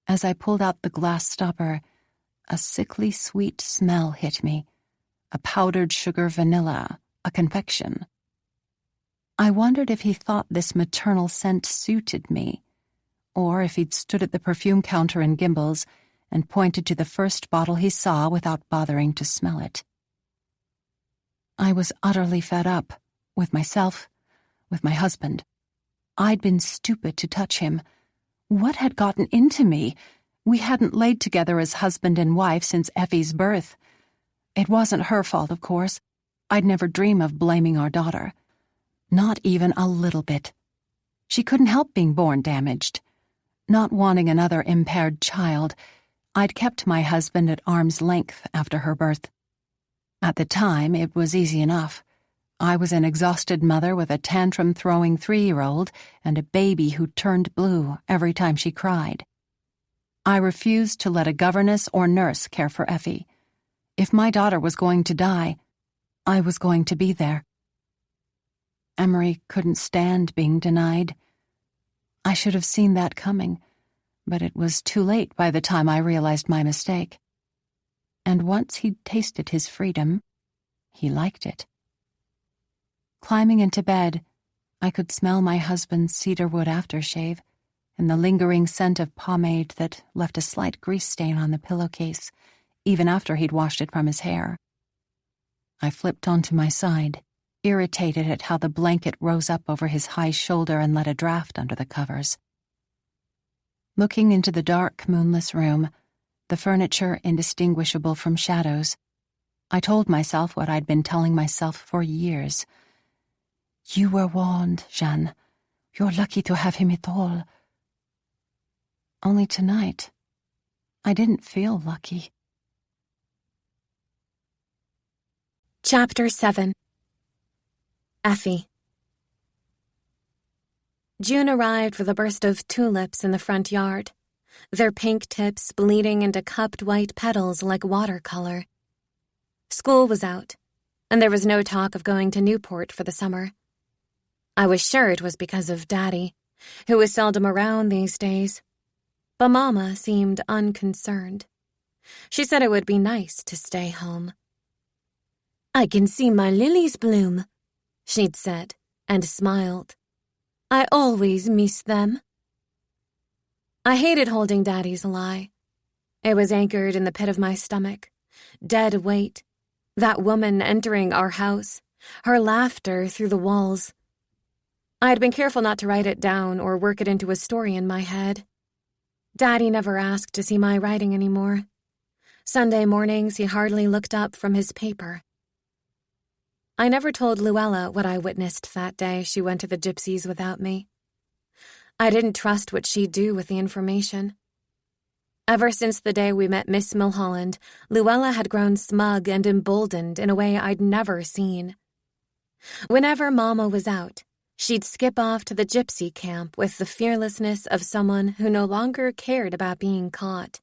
As I pulled out the glass stopper, a sickly sweet smell hit me, a powdered sugar vanilla, a confection. I wondered if he thought this maternal scent suited me, or if he'd stood at the perfume counter in Gimbel's and pointed to the first bottle he saw without bothering to smell it. I was utterly fed up, with myself, with my husband. I'd been stupid to touch him. What had gotten into me? We hadn't laid together as husband and wife since Effie's birth. It wasn't her fault, of course. I'd never dream of blaming our daughter. Not even a little bit. She couldn't help being born damaged. Not wanting another impaired child, I'd kept my husband at arm's length after her birth. At the time, it was easy enough. I was an exhausted mother with a tantrum-throwing 3-year-old and a baby who turned blue every time she cried. I refused to let a governess or nurse care for Effie. If my daughter was going to die, I was going to be there. Emery couldn't stand being denied. I should have seen that coming, but it was too late by the time I realized my mistake. And once he'd tasted his freedom, he liked it. Climbing into bed, I could smell my husband's cedarwood aftershave and the lingering scent of pomade that left a slight grease stain on the pillowcase, even after he'd washed it from his hair. I flipped onto my side, irritated at how the blanket rose up over his high shoulder and let a draft under the covers. Looking into the dark, moonless room, the furniture indistinguishable from shadows, I told myself what I'd been telling myself for years. You were warned, Jeanne. You're lucky to have him at all. Only tonight, I didn't feel lucky. Chapter 7. Effie. June arrived with a burst of tulips in the front yard, their pink tips bleeding into cupped white petals like watercolor. School was out, and there was no talk of going to Newport for the summer. I was sure it was because of Daddy, who was seldom around these days, but Mama seemed unconcerned. She said it would be nice to stay home. "I can see my lilies bloom," she'd said, and smiled. "I always miss them." I hated holding Daddy's lie. It was anchored in the pit of my stomach, dead weight, that woman entering our house, her laughter through the walls. I had been careful not to write it down or work it into a story in my head. Daddy never asked to see my writing anymore. Sunday mornings he hardly looked up from his paper. I never told Luella what I witnessed that day she went to the gypsies without me. I didn't trust what she'd do with the information. Ever since the day we met Miss Mulholland, Luella had grown smug and emboldened in a way I'd never seen. Whenever Mama was out, she'd skip off to the gypsy camp with the fearlessness of someone who no longer cared about being caught.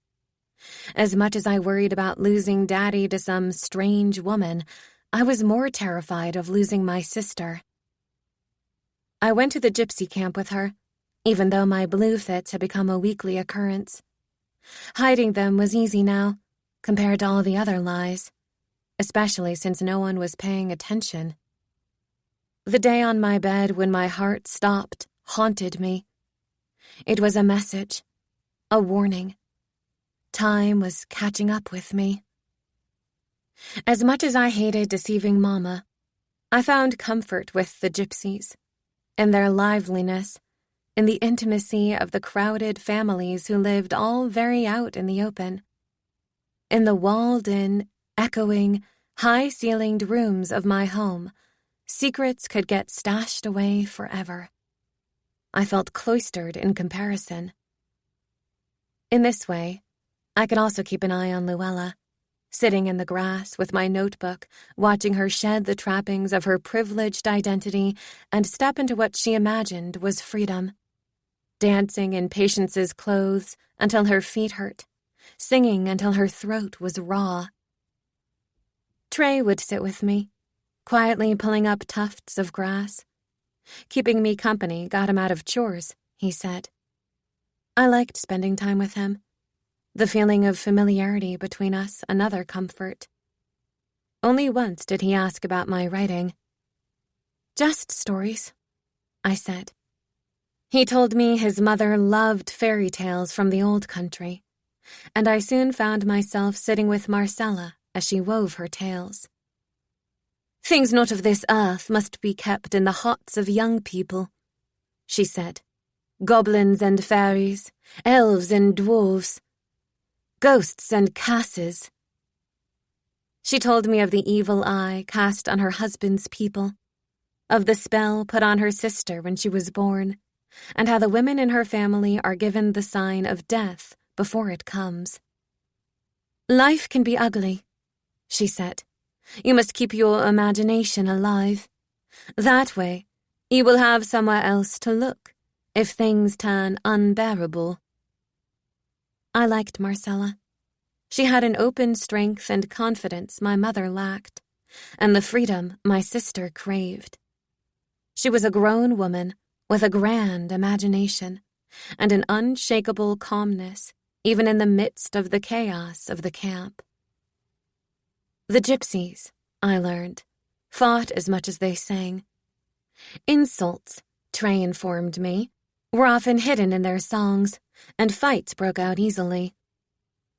As much as I worried about losing Daddy to some strange woman, I was more terrified of losing my sister. I went to the gypsy camp with her, even though my blue fits had become a weekly occurrence. Hiding them was easy now, compared to all the other lies, especially since no one was paying attention. The day on my bed when my heart stopped haunted me. It was a message, a warning. Time was catching up with me. As much as I hated deceiving Mama, I found comfort with the gypsies, in their liveliness, in the intimacy of the crowded families who lived all very out in the open, in the walled-in, echoing, high-ceilinged rooms of my home. Secrets could get stashed away forever. I felt cloistered in comparison. In this way, I could also keep an eye on Luella, sitting in the grass with my notebook, watching her shed the trappings of her privileged identity and step into what she imagined was freedom. Dancing in Patience's clothes until her feet hurt, singing until her throat was raw. Trey would sit with me, quietly pulling up tufts of grass. Keeping me company got him out of chores, he said. I liked spending time with him. The feeling of familiarity between us another comfort. Only once did he ask about my writing. "Just stories," I said. He told me his mother loved fairy tales from the old country, and I soon found myself sitting with Marcella as she wove her tales. "Things not of this earth must be kept in the hearts of young people," she said. "Goblins and fairies, elves and dwarves, Ghosts and casses. She told me of the evil eye cast on her husband's people, of the spell put on her sister when she was born, and how the women in her family are given the sign of death before it comes. Life can be ugly, she said. You must keep your imagination alive. That way, you will have somewhere else to look if things turn unbearable. I liked Marcella. She had an open strength and confidence my mother lacked, and the freedom my sister craved. She was a grown woman with a grand imagination and an unshakable calmness, even in the midst of the chaos of the camp. The gypsies, I learned, fought as much as they sang. Insults, Trey informed me, were often hidden in their songs, and fights broke out easily.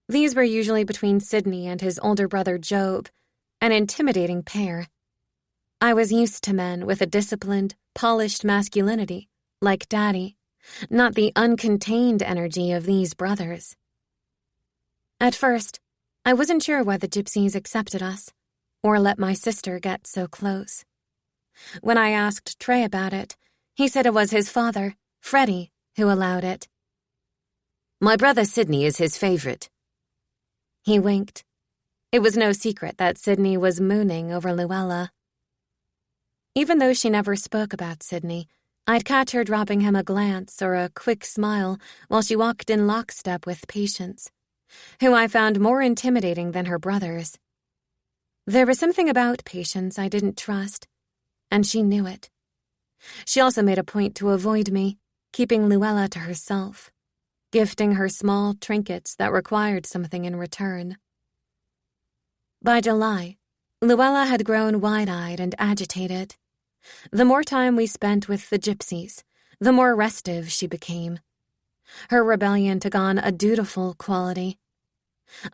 These were usually between Sidney and his older brother Job, an intimidating pair. I was used to men with a disciplined, polished masculinity, like Daddy, not the uncontained energy of these brothers. At first, I wasn't sure why the gypsies accepted us, or let my sister get so close. When I asked Trey about it, he said it was his father, Freddie, who allowed it. My brother Sidney is his favorite. He winked. It was no secret that Sidney was mooning over Luella. Even though she never spoke about Sidney, I'd catch her dropping him a glance or a quick smile while she walked in lockstep with Patience, who I found more intimidating than her brothers. There was something about Patience I didn't trust, and she knew it. She also made a point to avoid me, keeping Luella to herself, gifting her small trinkets that required something in return. By July, Luella had grown wide-eyed and agitated. The more time we spent with the gypsies, the more restive she became. Her rebellion took on a dutiful quality.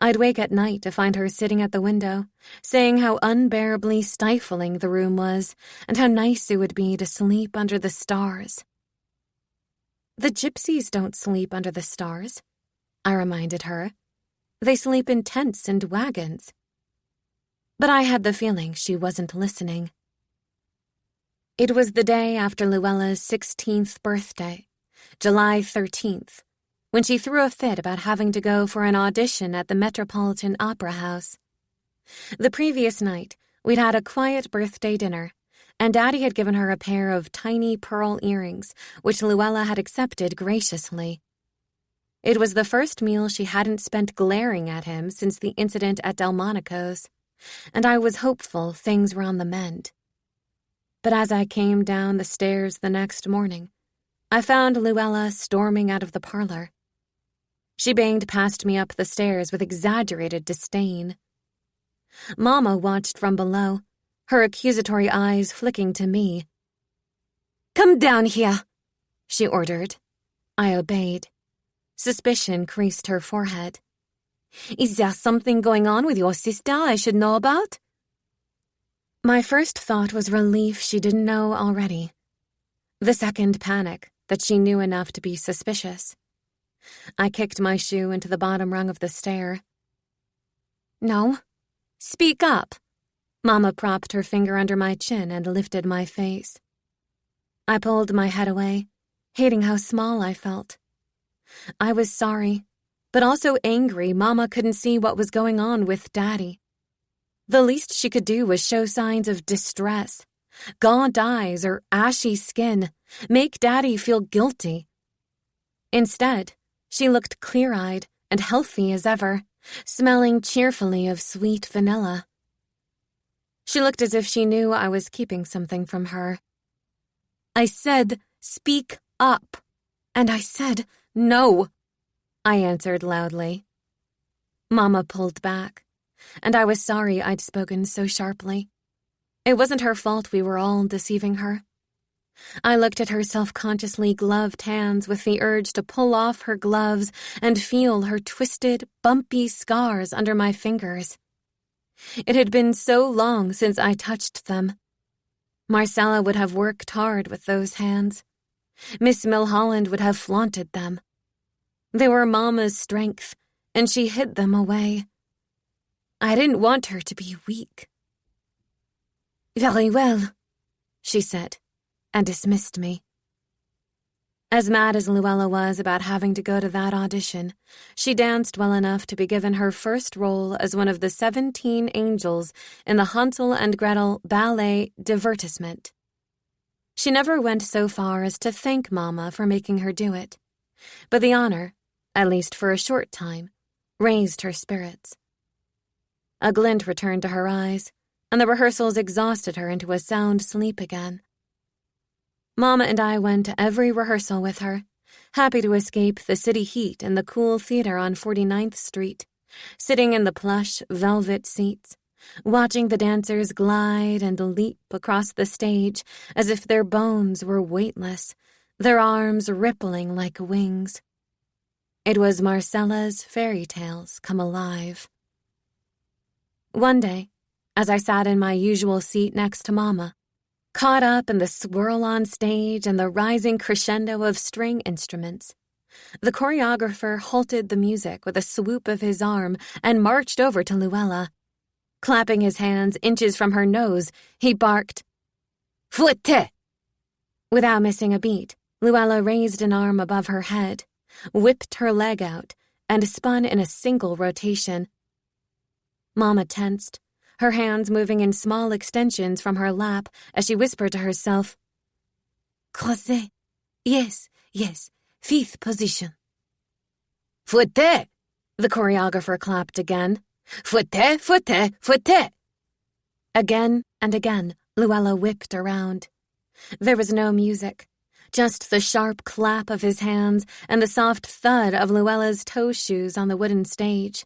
I'd wake at night to find her sitting at the window, saying how unbearably stifling the room was and how nice it would be to sleep under the stars. The gypsies don't sleep under the stars, I reminded her. They sleep in tents and wagons. But I had the feeling she wasn't listening. It was the day after Luella's 16th birthday, July 13th, when she threw a fit about having to go for an audition at the Metropolitan Opera House. The previous night, we'd had a quiet birthday dinner, and Daddy had given her a pair of tiny pearl earrings, which Luella had accepted graciously. It was the first meal she hadn't spent glaring at him since the incident at Delmonico's, and I was hopeful things were on the mend. But as I came down the stairs the next morning, I found Luella storming out of the parlor. She banged past me up the stairs with exaggerated disdain. Mama watched from below, her accusatory eyes flicking to me. "Come down here," she ordered. I obeyed. Suspicion creased her forehead. "Is there something going on with your sister I should know about?" My first thought was relief she didn't know already. The second, panic that she knew enough to be suspicious. I kicked my shoe into the bottom rung of the stair. "No. Speak up." Mama propped her finger under my chin and lifted my face. I pulled my head away, hating how small I felt. I was sorry, but also angry Mama couldn't see what was going on with Daddy. The least she could do was show signs of distress, gaunt eyes or ashy skin, make Daddy feel guilty. Instead, she looked clear-eyed and healthy as ever, smelling cheerfully of sweet vanilla. She looked as if she knew I was keeping something from her. I said, "Speak up," and I said, "No," I answered loudly. Mama pulled back, and I was sorry I'd spoken so sharply. It wasn't her fault we were all deceiving her. I looked at her self-consciously gloved hands with the urge to pull off her gloves and feel her twisted, bumpy scars under my fingers. It had been so long since I touched them. Marcella would have worked hard with those hands. Miss Milholland would have flaunted them. They were Mama's strength, and she hid them away. I didn't want her to be weak. "Very well," she said, and dismissed me. As mad as Luella was about having to go to that audition, she danced well enough to be given her first role as one of the 17 angels in the Hansel and Gretel ballet divertissement. She never went so far as to thank Mama for making her do it, but the honor, at least for a short time, raised her spirits. A glint returned to her eyes, and the rehearsals exhausted her into a sound sleep again. Mama and I went to every rehearsal with her, happy to escape the city heat in the cool theater on 49th Street, sitting in the plush velvet seats, watching the dancers glide and leap across the stage as if their bones were weightless, their arms rippling like wings. It was Marcella's fairy tales come alive. One day, as I sat in my usual seat next to Mama, caught up in the swirl on stage and the rising crescendo of string instruments, the choreographer halted the music with a swoop of his arm and marched over to Luella. Clapping his hands inches from her nose, he barked, "Fouette!" Without missing a beat, Luella raised an arm above her head, whipped her leg out, and spun in a single rotation. Mama tensed, her hands moving in small extensions from her lap as she whispered to herself, "Croisé. Yes, yes, 5th position." "Fouette!" The choreographer clapped again. "Fouette, fouette, fouette!" Again and again, Luella whipped around. There was no music, just the sharp clap of his hands and the soft thud of Luella's toe shoes on the wooden stage.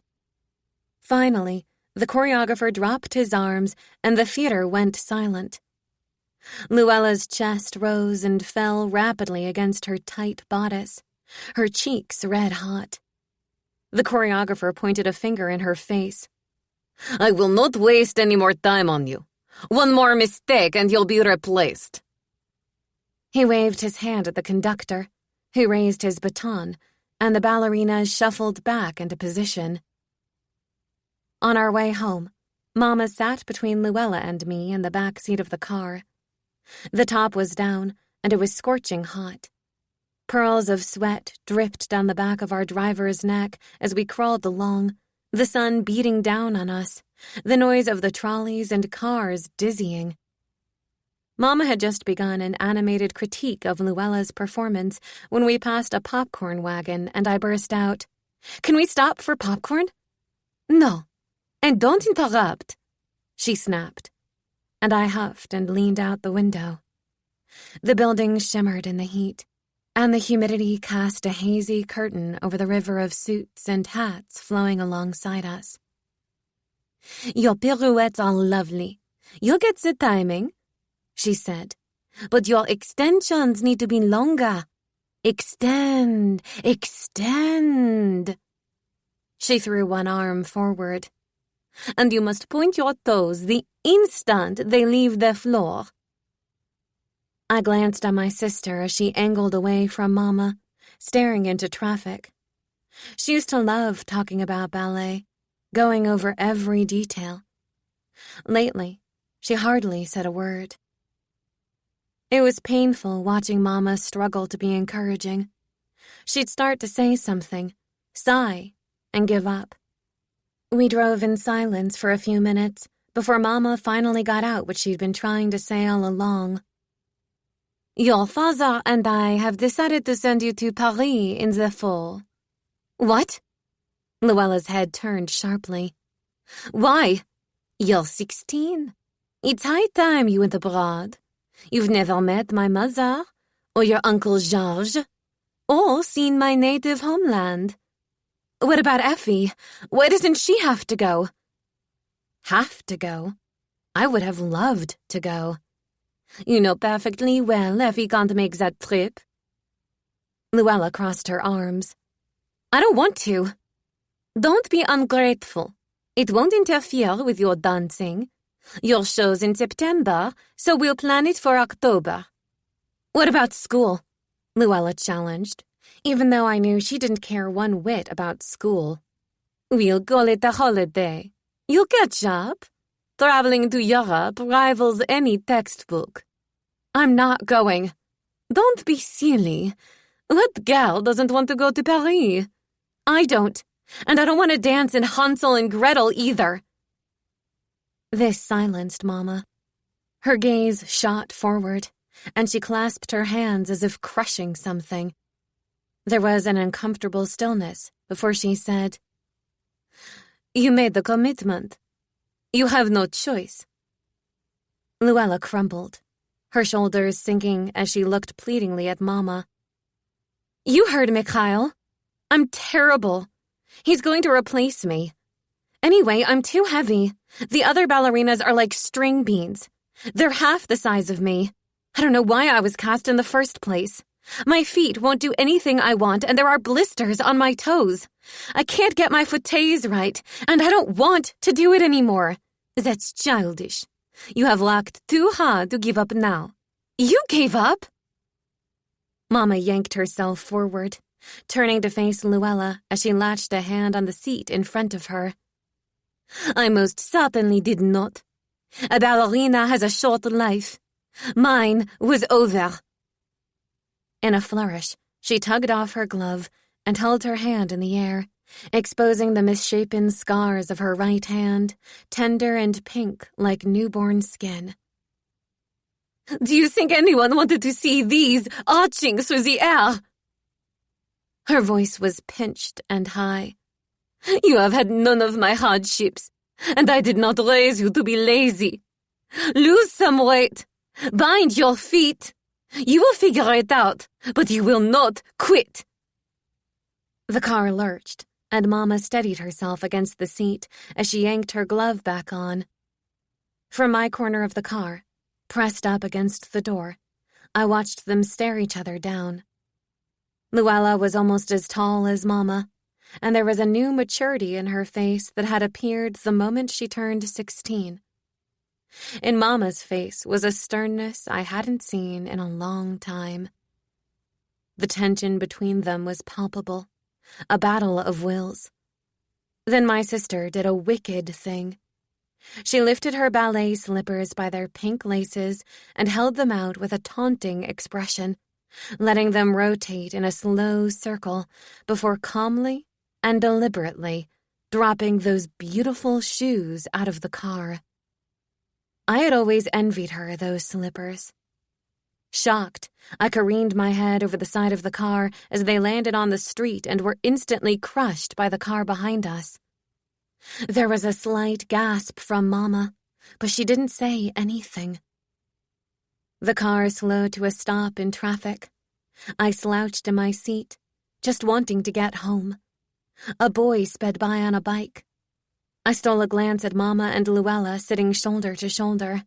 Finally, the choreographer dropped his arms and the theater went silent. Luella's chest rose and fell rapidly against her tight bodice, her cheeks red hot. The choreographer pointed a finger in her face. "I will not waste any more time on you. One more mistake and you'll be replaced." He waved his hand at the conductor, who raised his baton, and the ballerinas shuffled back into position. On our way home, Mama sat between Luella and me in the back seat of the car. The top was down, and it was scorching hot. Pearls of sweat dripped down the back of our driver's neck as we crawled along, the sun beating down on us, the noise of the trolleys and cars dizzying. Mama had just begun an animated critique of Luella's performance when we passed a popcorn wagon, and I burst out, "Can we stop for popcorn?" "No. And don't interrupt," she snapped, and I huffed and leaned out the window. The building shimmered in the heat, and the humidity cast a hazy curtain over the river of suits and hats flowing alongside us. "Your pirouettes are lovely. You'll get the timing," she said, "but your extensions need to be longer. Extend, extend." She threw one arm forward. "And you must point your toes the instant they leave the floor." I glanced at my sister as she angled away from Mama, staring into traffic. She used to love talking about ballet, going over every detail. Lately, she hardly said a word. It was painful watching Mama struggle to be encouraging. She'd start to say something, sigh, and give up. We drove in silence for a few minutes before Mama finally got out what she'd been trying to say all along. "Your father and I have decided to send you to Paris in the fall." "What?" Luella's head turned sharply. "Why?" "You're 16. It's high time you went abroad. You've never met my mother, or your Uncle Georges, or seen my native homeland." "What about Effie? Why doesn't she have to go?" "Have to go? I would have loved to go. You know perfectly well Effie can't make that trip." Luella crossed her arms. "I don't want to." "Don't be ungrateful. It won't interfere with your dancing. Your show's in September, so we'll plan it for October." "What about school?" Luella challenged, even though I knew she didn't care one whit about school. We'll call it a holiday. You'll catch up. Traveling to Europe rivals any textbook. I'm not going. Don't be silly. What gal doesn't want to go to Paris? I don't. And I don't want to dance in Hansel and Gretel either. This silenced Mama. Her gaze shot forward, and she clasped her hands as if crushing something. There was an uncomfortable stillness before she said, You made the commitment. You have no choice. Luella crumbled, her shoulders sinking as she looked pleadingly at Mama. You heard Mikhail. I'm terrible. He's going to replace me. Anyway, I'm too heavy. The other ballerinas are like string beans. They're half the size of me. I don't know why I was cast in the first place. My feet won't do anything I want, and there are blisters on my toes. I can't get my footies right, and I don't want to do it anymore. That's childish. You have worked too hard to give up now. You gave up? Mama yanked herself forward, turning to face Luella as she latched a hand on the seat in front of her. I most certainly did not. A ballerina has a short life. Mine was over. In a flourish, she tugged off her glove and held her hand in the air, exposing the misshapen scars of her right hand, tender and pink like newborn skin. Do you think anyone wanted to see these arching through the air? Her voice was pinched and high. You have had none of my hardships, and I did not raise you to be lazy. Lose some weight. Bind your feet. You will figure it out, but you will not quit. The car lurched, and Mama steadied herself against the seat as she yanked her glove back on. From my corner of the car, pressed up against the door, I watched them stare each other down. Luella was almost as tall as Mama, and there was a new maturity in her face that had appeared the moment she turned 16. In Mama's face was a sternness I hadn't seen in a long time. The tension between them was palpable, a battle of wills. Then my sister did a wicked thing. She lifted her ballet slippers by their pink laces and held them out with a taunting expression, letting them rotate in a slow circle before calmly and deliberately dropping those beautiful shoes out of the car. I had always envied her those slippers. Shocked, I careened my head over the side of the car as they landed on the street and were instantly crushed by the car behind us. There was a slight gasp from Mama, but she didn't say anything. The car slowed to a stop in traffic. I slouched in my seat, just wanting to get home. A boy sped by on a bike. I stole a glance at Mama and Luella sitting shoulder to shoulder.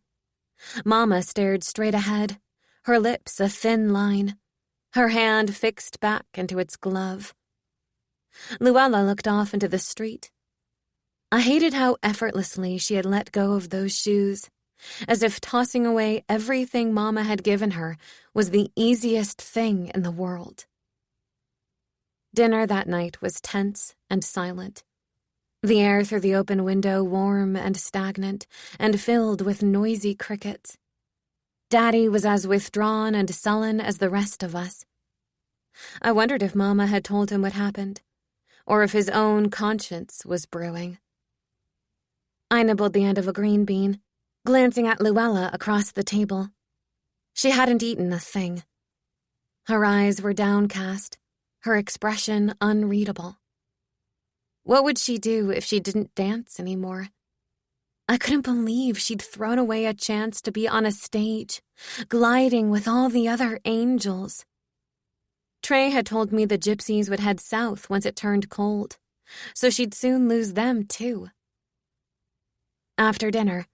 Mama stared straight ahead, her lips a thin line, her hand fixed back into its glove. Luella looked off into the street. I hated how effortlessly she had let go of those shoes, as if tossing away everything Mama had given her was the easiest thing in the world. Dinner that night was tense and silent. The air through the open window warm and stagnant, and filled with noisy crickets. Daddy was as withdrawn and sullen as the rest of us. I wondered if Mama had told him what happened, or if his own conscience was brewing. I nibbled the end of a green bean, glancing at Luella across the table. She hadn't eaten a thing. Her eyes were downcast, her expression unreadable. What would she do if she didn't dance anymore? I couldn't believe she'd thrown away a chance to be on a stage, gliding with all the other angels. Trey had told me the gypsies would head south once it turned cold, so she'd soon lose them too. After dinner,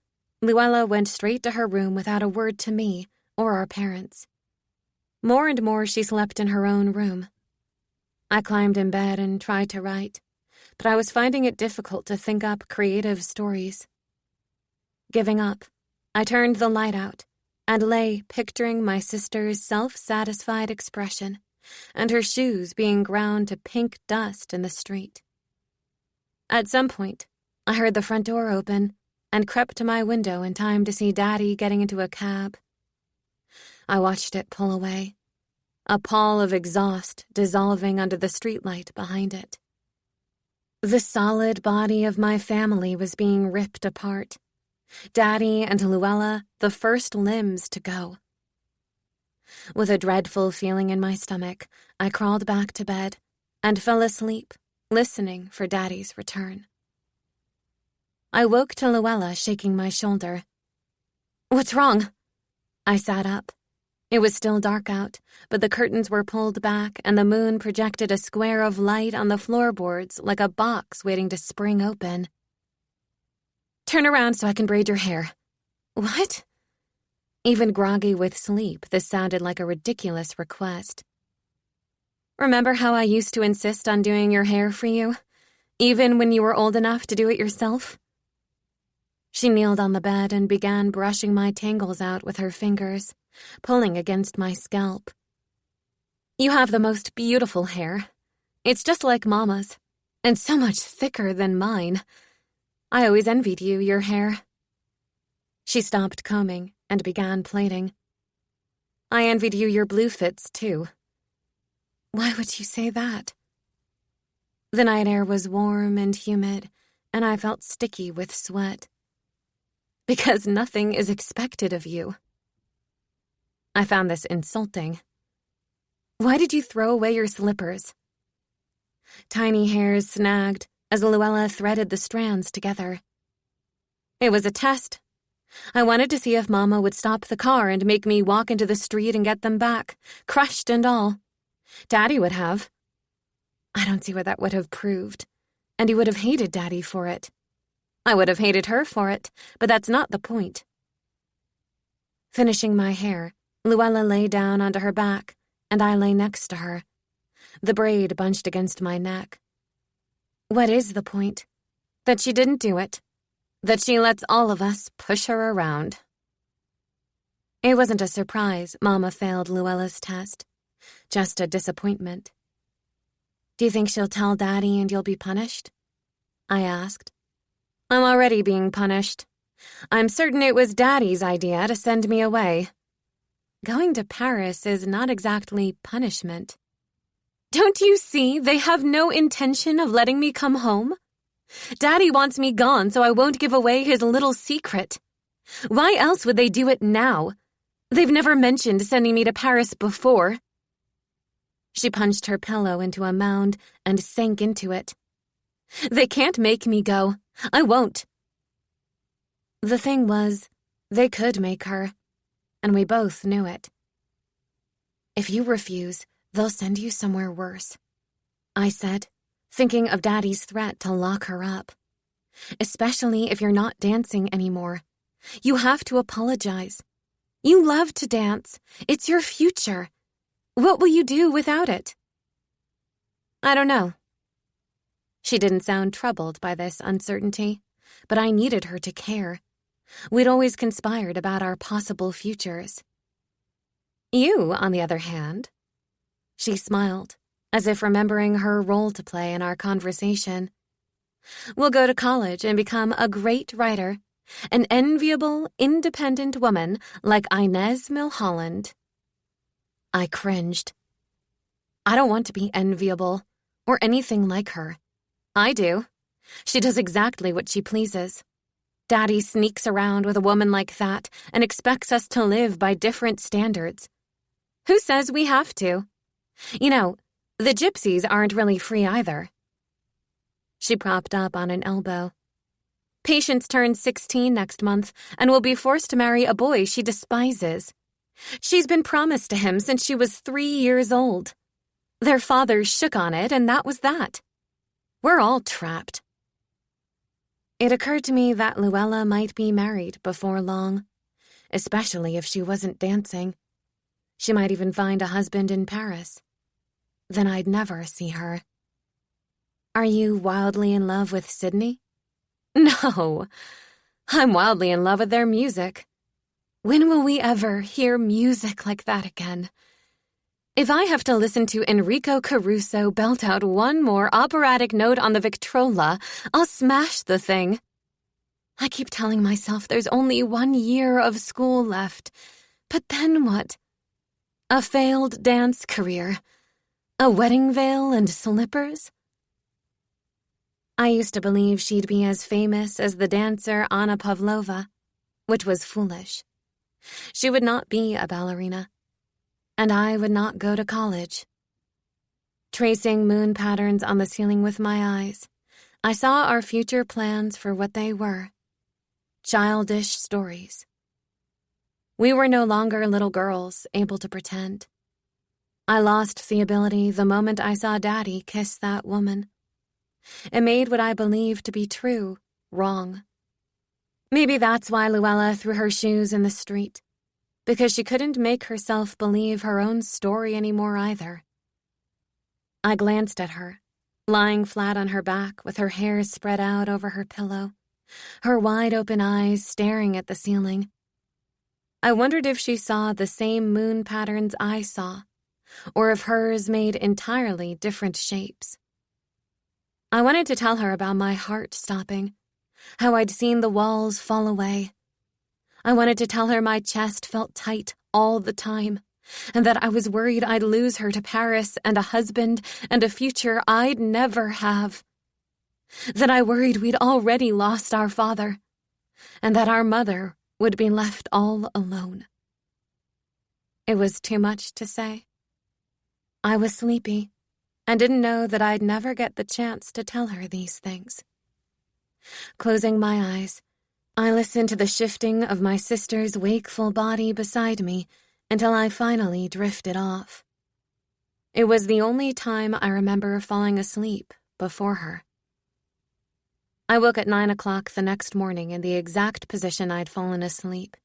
Luella went straight to her room without a word to me or our parents. More and more she slept in her own room. I climbed in bed and tried to write, but I was finding it difficult to think up creative stories. Giving up, I turned the light out and lay picturing my sister's self-satisfied expression and her shoes being ground to pink dust in the street. At some point, I heard the front door open and crept to my window in time to see Daddy getting into a cab. I watched it pull away, a pall of exhaust dissolving under the streetlight behind it. The solid body of my family was being ripped apart. Daddy and Luella, the first limbs to go. With a dreadful feeling in my stomach, I crawled back to bed and fell asleep, listening for Daddy's return. I woke to Luella shaking my shoulder. "What's wrong?" I sat up. It was still dark out, but the curtains were pulled back and the moon projected a square of light on the floorboards like a box waiting to spring open. "Turn around so I can braid your hair." "What?" Even groggy with sleep, this sounded like a ridiculous request. "Remember how I used to insist on doing your hair for you, even when you were old enough to do it yourself?" She kneeled on the bed and began brushing my tangles out with her fingers, pulling against my scalp. "You have the most beautiful hair. It's just like Mama's, and so much thicker than mine. I always envied you, your hair." She stopped combing and began plaiting. "I envied you your blue fits, too." "Why would you say that?" The night air was warm and humid, and I felt sticky with sweat. "Because nothing is expected of you." I found this insulting. "Why did you throw away your slippers?" Tiny hairs snagged as Luella threaded the strands together. "It was a test. I wanted to see if Mama would stop the car and make me walk into the street and get them back, crushed and all. Daddy would have. I don't see what that would have proved, and he would have hated Daddy for it. I would have hated her for it, but that's not the point." Finishing my hair, Luella lay down onto her back, and I lay next to her, the braid bunched against my neck. What is the point? That she didn't do it. That she lets all of us push her around. It wasn't a surprise Mama failed Luella's test, just a disappointment. "Do you think she'll tell Daddy and you'll be punished?" I asked. "I'm already being punished. I'm certain it was Daddy's idea to send me away. Going to Paris is not exactly punishment. Don't you see they have no intention of letting me come home? Daddy wants me gone so I won't give away his little secret. Why else would they do it now? They've never mentioned sending me to Paris before." She punched her pillow into a mound and sank into it. "They can't make me go. I won't." The thing was, they could make her, and we both knew it. "If you refuse, they'll send you somewhere worse," I said, thinking of Daddy's threat to lock her up. "Especially if you're not dancing anymore. You have to apologize. You love to dance. It's your future. What will you do without it?" "I don't know." She didn't sound troubled by this uncertainty, but I needed her to care. We'd always conspired about our possible futures. "You, on the other hand," she smiled, as if remembering her role to play in our conversation, "will go to college and become a great writer, an enviable, independent woman like Inez Milholland." I cringed. I don't want to be enviable, or anything like her. I do. She does exactly what she pleases. Daddy sneaks around with a woman like that and expects us to live by different standards. Who says we have to? You know, the gypsies aren't really free either. She propped up on an elbow. Patience turns 16 next month and will be forced to marry a boy she despises. She's been promised to him since she was 3 years old. Their fathers shook on it, and that was that. We're all trapped. It occurred to me that Luella might be married before long, especially if she wasn't dancing. She might even find a husband in Paris. Then I'd never see her. Are you wildly in love with Sydney? No, I'm wildly in love with their music. When will we ever hear music like that again? If I have to listen to Enrico Caruso belt out one more operatic note on the Victrola, I'll smash the thing. I keep telling myself there's only 1 year of school left. But then what? A failed dance career? A wedding veil and slippers? I used to believe she'd be as famous as the dancer Anna Pavlova, which was foolish. She would not be a ballerina, and I would not go to college. Tracing moon patterns on the ceiling with my eyes, I saw our future plans for what they were. Childish stories. We were no longer little girls able to pretend. I lost the ability the moment I saw Daddy kiss that woman. It made what I believed to be true wrong. Maybe that's why Luella threw her shoes in the street, because she couldn't make herself believe her own story anymore either. I glanced at her, lying flat on her back with her hair spread out over her pillow, her wide-open eyes staring at the ceiling. I wondered if she saw the same moon patterns I saw, or if hers made entirely different shapes. I wanted to tell her about my heart stopping, how I'd seen the walls fall away. I wanted to tell her my chest felt tight all the time, and that I was worried I'd lose her to Paris and a husband and a future I'd never have. That I worried we'd already lost our father, and that our mother would be left all alone. It was too much to say. I was sleepy, and didn't know that I'd never get the chance to tell her these things. Closing my eyes, I listened to the shifting of my sister's wakeful body beside me until I finally drifted off. It was the only time I remember falling asleep before her. I woke at 9 o'clock the next morning in the exact position I'd fallen asleep.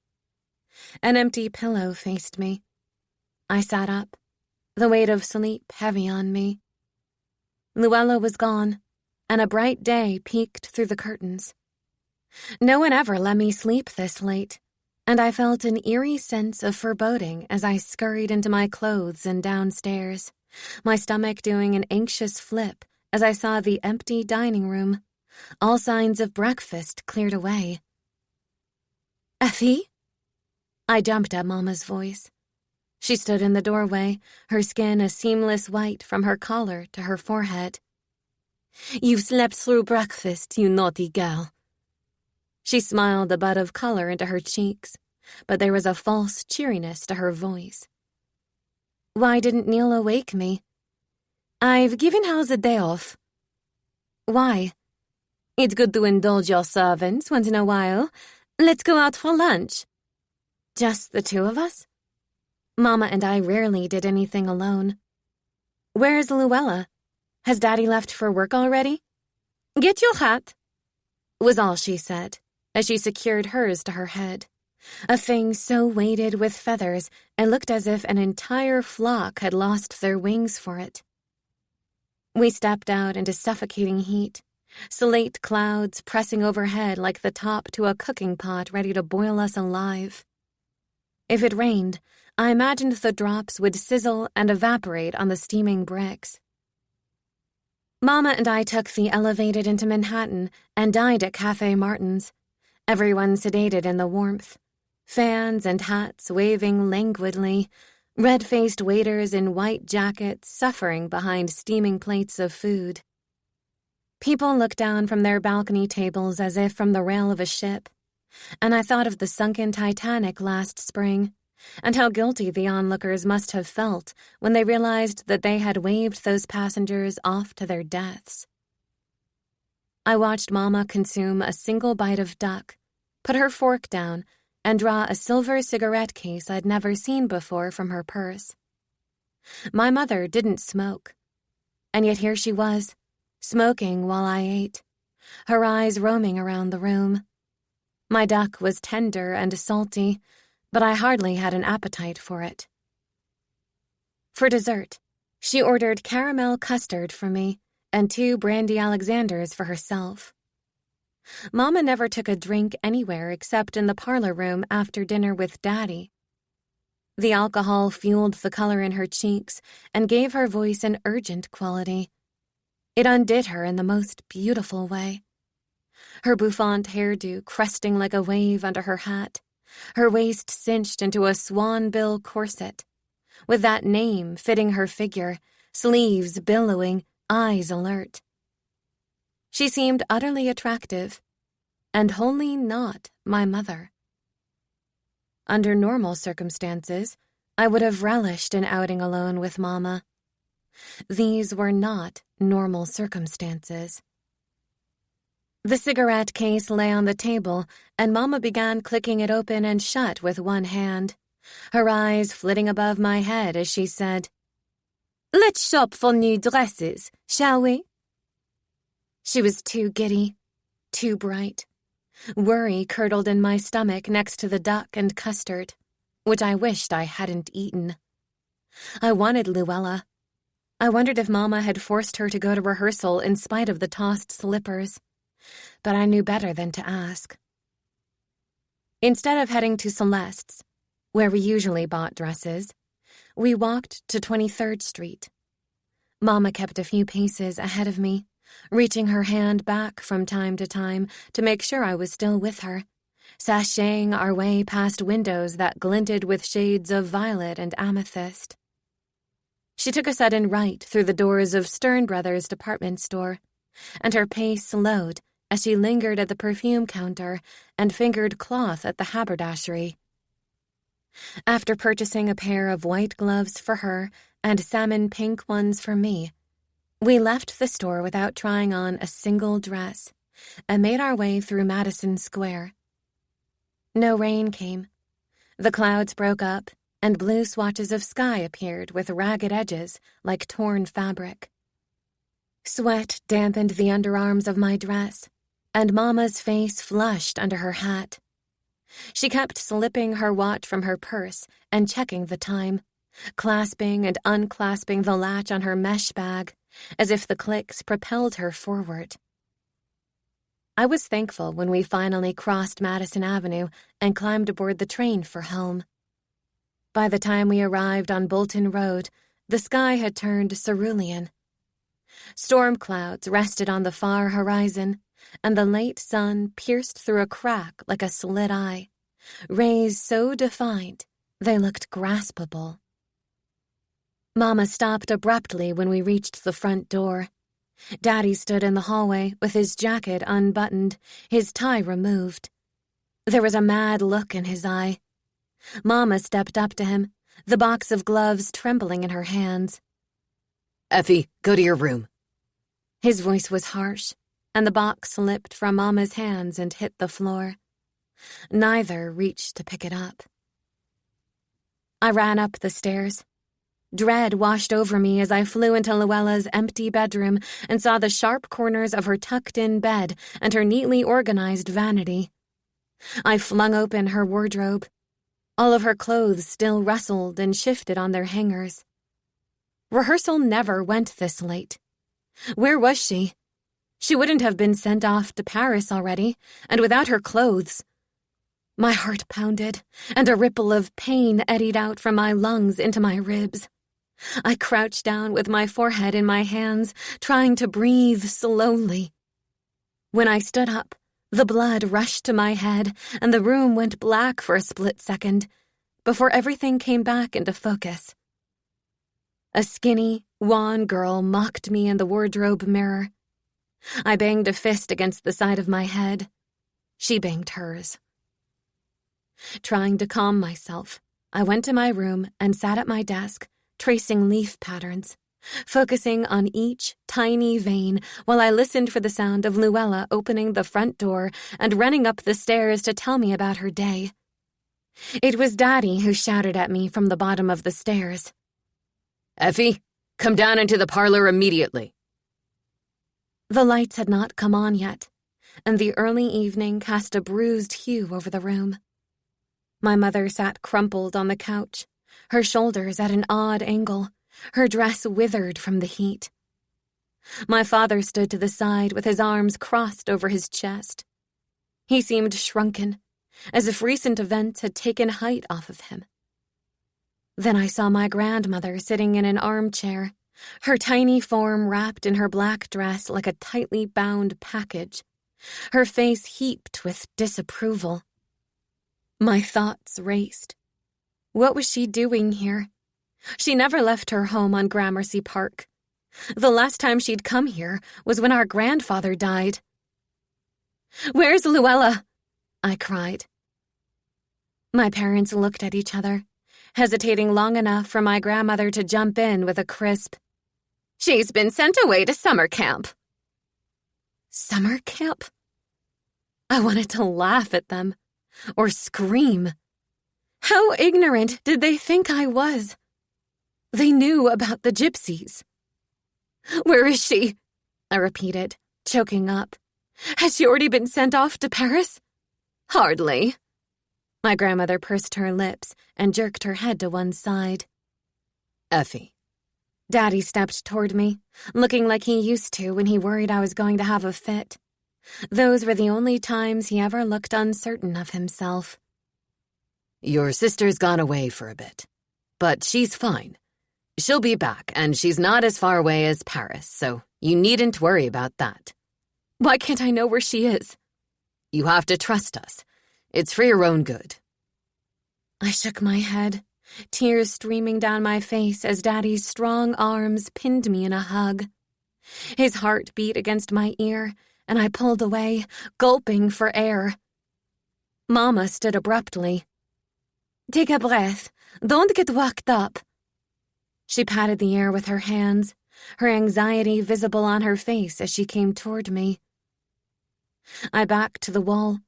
An empty pillow faced me. I sat up, the weight of sleep heavy on me. Luella was gone, and a bright day peeked through the curtains. No one ever let me sleep this late, and I felt an eerie sense of foreboding as I scurried into my clothes and downstairs, my stomach doing an anxious flip as I saw the empty dining room, all signs of breakfast cleared away. "Effie?" I jumped at Mama's voice. She stood in the doorway, her skin a seamless white from her collar to her forehead. "You've slept through breakfast, you naughty girl." She smiled a bud of color into her cheeks, but there was a false cheeriness to her voice. "Why didn't Neil wake me?" "I've given her the day off." "Why?" "It's good to indulge your servants once in a while. Let's go out for lunch." "Just the two of us?" Mama and I rarely did anything alone. "Where's Luella? Has Daddy left for work already?" "Get your hat," was all she said, as she secured hers to her head, a thing so weighted with feathers it looked as if an entire flock had lost their wings for it. We stepped out into suffocating heat, slate clouds pressing overhead like the top to a cooking pot ready to boil us alive. If it rained, I imagined the drops would sizzle and evaporate on the steaming bricks. Mama and I took the elevated into Manhattan and dined at Cafe Martin's, everyone sedated in the warmth, fans and hats waving languidly, red-faced waiters in white jackets suffering behind steaming plates of food. People looked down from their balcony tables as if from the rail of a ship, and I thought of the sunken Titanic last spring, and how guilty the onlookers must have felt when they realized that they had waved those passengers off to their deaths. I watched Mama consume a single bite of duck, put her fork down, and draw a silver cigarette case I'd never seen before from her purse. My mother didn't smoke, and yet here she was, smoking while I ate, her eyes roaming around the room. My duck was tender and salty, but I hardly had an appetite for it. For dessert, she ordered caramel custard for me and 2 brandy Alexanders for herself. Mama never took a drink anywhere except in the parlor room after dinner with Daddy. The alcohol fueled the color in her cheeks and gave her voice an urgent quality. It undid her in the most beautiful way. Her bouffant hairdo cresting like a wave under her hat, her waist cinched into a swanbill corset, with that name fitting her figure, sleeves billowing, eyes alert. She seemed utterly attractive, and wholly not my mother. Under normal circumstances, I would have relished an outing alone with Mama. These were not normal circumstances. The cigarette case lay on the table, and Mama began clicking it open and shut with one hand, her eyes flitting above my head as she said, "Let's shop for new dresses, shall we?" She was too giddy, too bright. Worry curdled in my stomach next to the duck and custard, which I wished I hadn't eaten. I wanted Luella. I wondered if Mama had forced her to go to rehearsal in spite of the tossed slippers, but I knew better than to ask. Instead of heading to Celeste's, where we usually bought dresses, we walked to 23rd Street. Mama kept a few paces ahead of me, reaching her hand back from time to make sure I was still with her, sashaying our way past windows that glinted with shades of violet and amethyst. She took a sudden right through the doors of Stern Brothers department store, and her pace slowed as she lingered at the perfume counter and fingered cloth at the haberdashery. After purchasing a pair of white gloves for her and salmon pink ones for me, we left the store without trying on a single dress and made our way through Madison Square. No rain came. The clouds broke up, and blue swatches of sky appeared with ragged edges like torn fabric. Sweat dampened the underarms of my dress, and Mama's face flushed under her hat. She kept slipping her watch from her purse and checking the time, clasping and unclasping the latch on her mesh bag, as if the clicks propelled her forward. I was thankful when we finally crossed Madison Avenue and climbed aboard the train for home. By the time we arrived on Bolton Road, the sky had turned cerulean. Storm clouds rested on the far horizon, and the late sun pierced through a crack like a slit eye, rays so defined they looked graspable. Mama stopped abruptly when we reached the front door. Daddy stood in the hallway with his jacket unbuttoned, his tie removed. There was a mad look in his eye. Mama stepped up to him, the box of gloves trembling in her hands. "Effie, go to your room." His voice was harsh, and the box slipped from Mama's hands and hit the floor. Neither reached to pick it up. I ran up the stairs. Dread washed over me as I flew into Luella's empty bedroom and saw the sharp corners of her tucked-in bed and her neatly organized vanity. I flung open her wardrobe. All of her clothes still rustled and shifted on their hangers. Rehearsal never went this late. Where was she? She wouldn't have been sent off to Paris already, and without her clothes. My heart pounded, and a ripple of pain eddied out from my lungs into my ribs. I crouched down with my forehead in my hands, trying to breathe slowly. When I stood up, the blood rushed to my head, and the room went black for a split second, before everything came back into focus. A skinny, wan girl mocked me in the wardrobe mirror. I banged a fist against the side of my head. She banged hers. Trying to calm myself, I went to my room and sat at my desk, tracing leaf patterns, focusing on each tiny vein while I listened for the sound of Luella opening the front door and running up the stairs to tell me about her day. It was Daddy who shouted at me from the bottom of the stairs. "Effie, come down into the parlor immediately." The lights had not come on yet, and the early evening cast a bruised hue over the room. My mother sat crumpled on the couch, her shoulders at an odd angle, her dress withered from the heat. My father stood to the side with his arms crossed over his chest. He seemed shrunken, as if recent events had taken height off of him. Then I saw my grandmother sitting in an armchair, her tiny form wrapped in her black dress like a tightly bound package, her face heaped with disapproval. My thoughts raced. What was she doing here? She never left her home on Gramercy Park. The last time she'd come here was when our grandfather died. "Where's Luella?" I cried. My parents looked at each other, hesitating long enough for my grandmother to jump in with a crisp, "She's been sent away to summer camp." Summer camp? I wanted to laugh at them, or scream. How ignorant did they think I was? They knew about the gypsies. "Where is she?" I repeated, choking up. "Has she already been sent off to Paris?" "Hardly." My grandmother pursed her lips and jerked her head to one side. "Effie." Daddy stepped toward me, looking like he used to when he worried I was going to have a fit. Those were the only times he ever looked uncertain of himself. "Your sister's gone away for a bit, but she's fine. She'll be back, and she's not as far away as Paris, so you needn't worry about that." "Why can't I know where she is?" "You have to trust us. It's for your own good." I shook my head, tears streaming down my face as Daddy's strong arms pinned me in a hug. His heart beat against my ear, and I pulled away, gulping for air. Mama stood abruptly. "Take a breath. Don't get worked up." She patted the air with her hands, her anxiety visible on her face as she came toward me. I backed to the wall,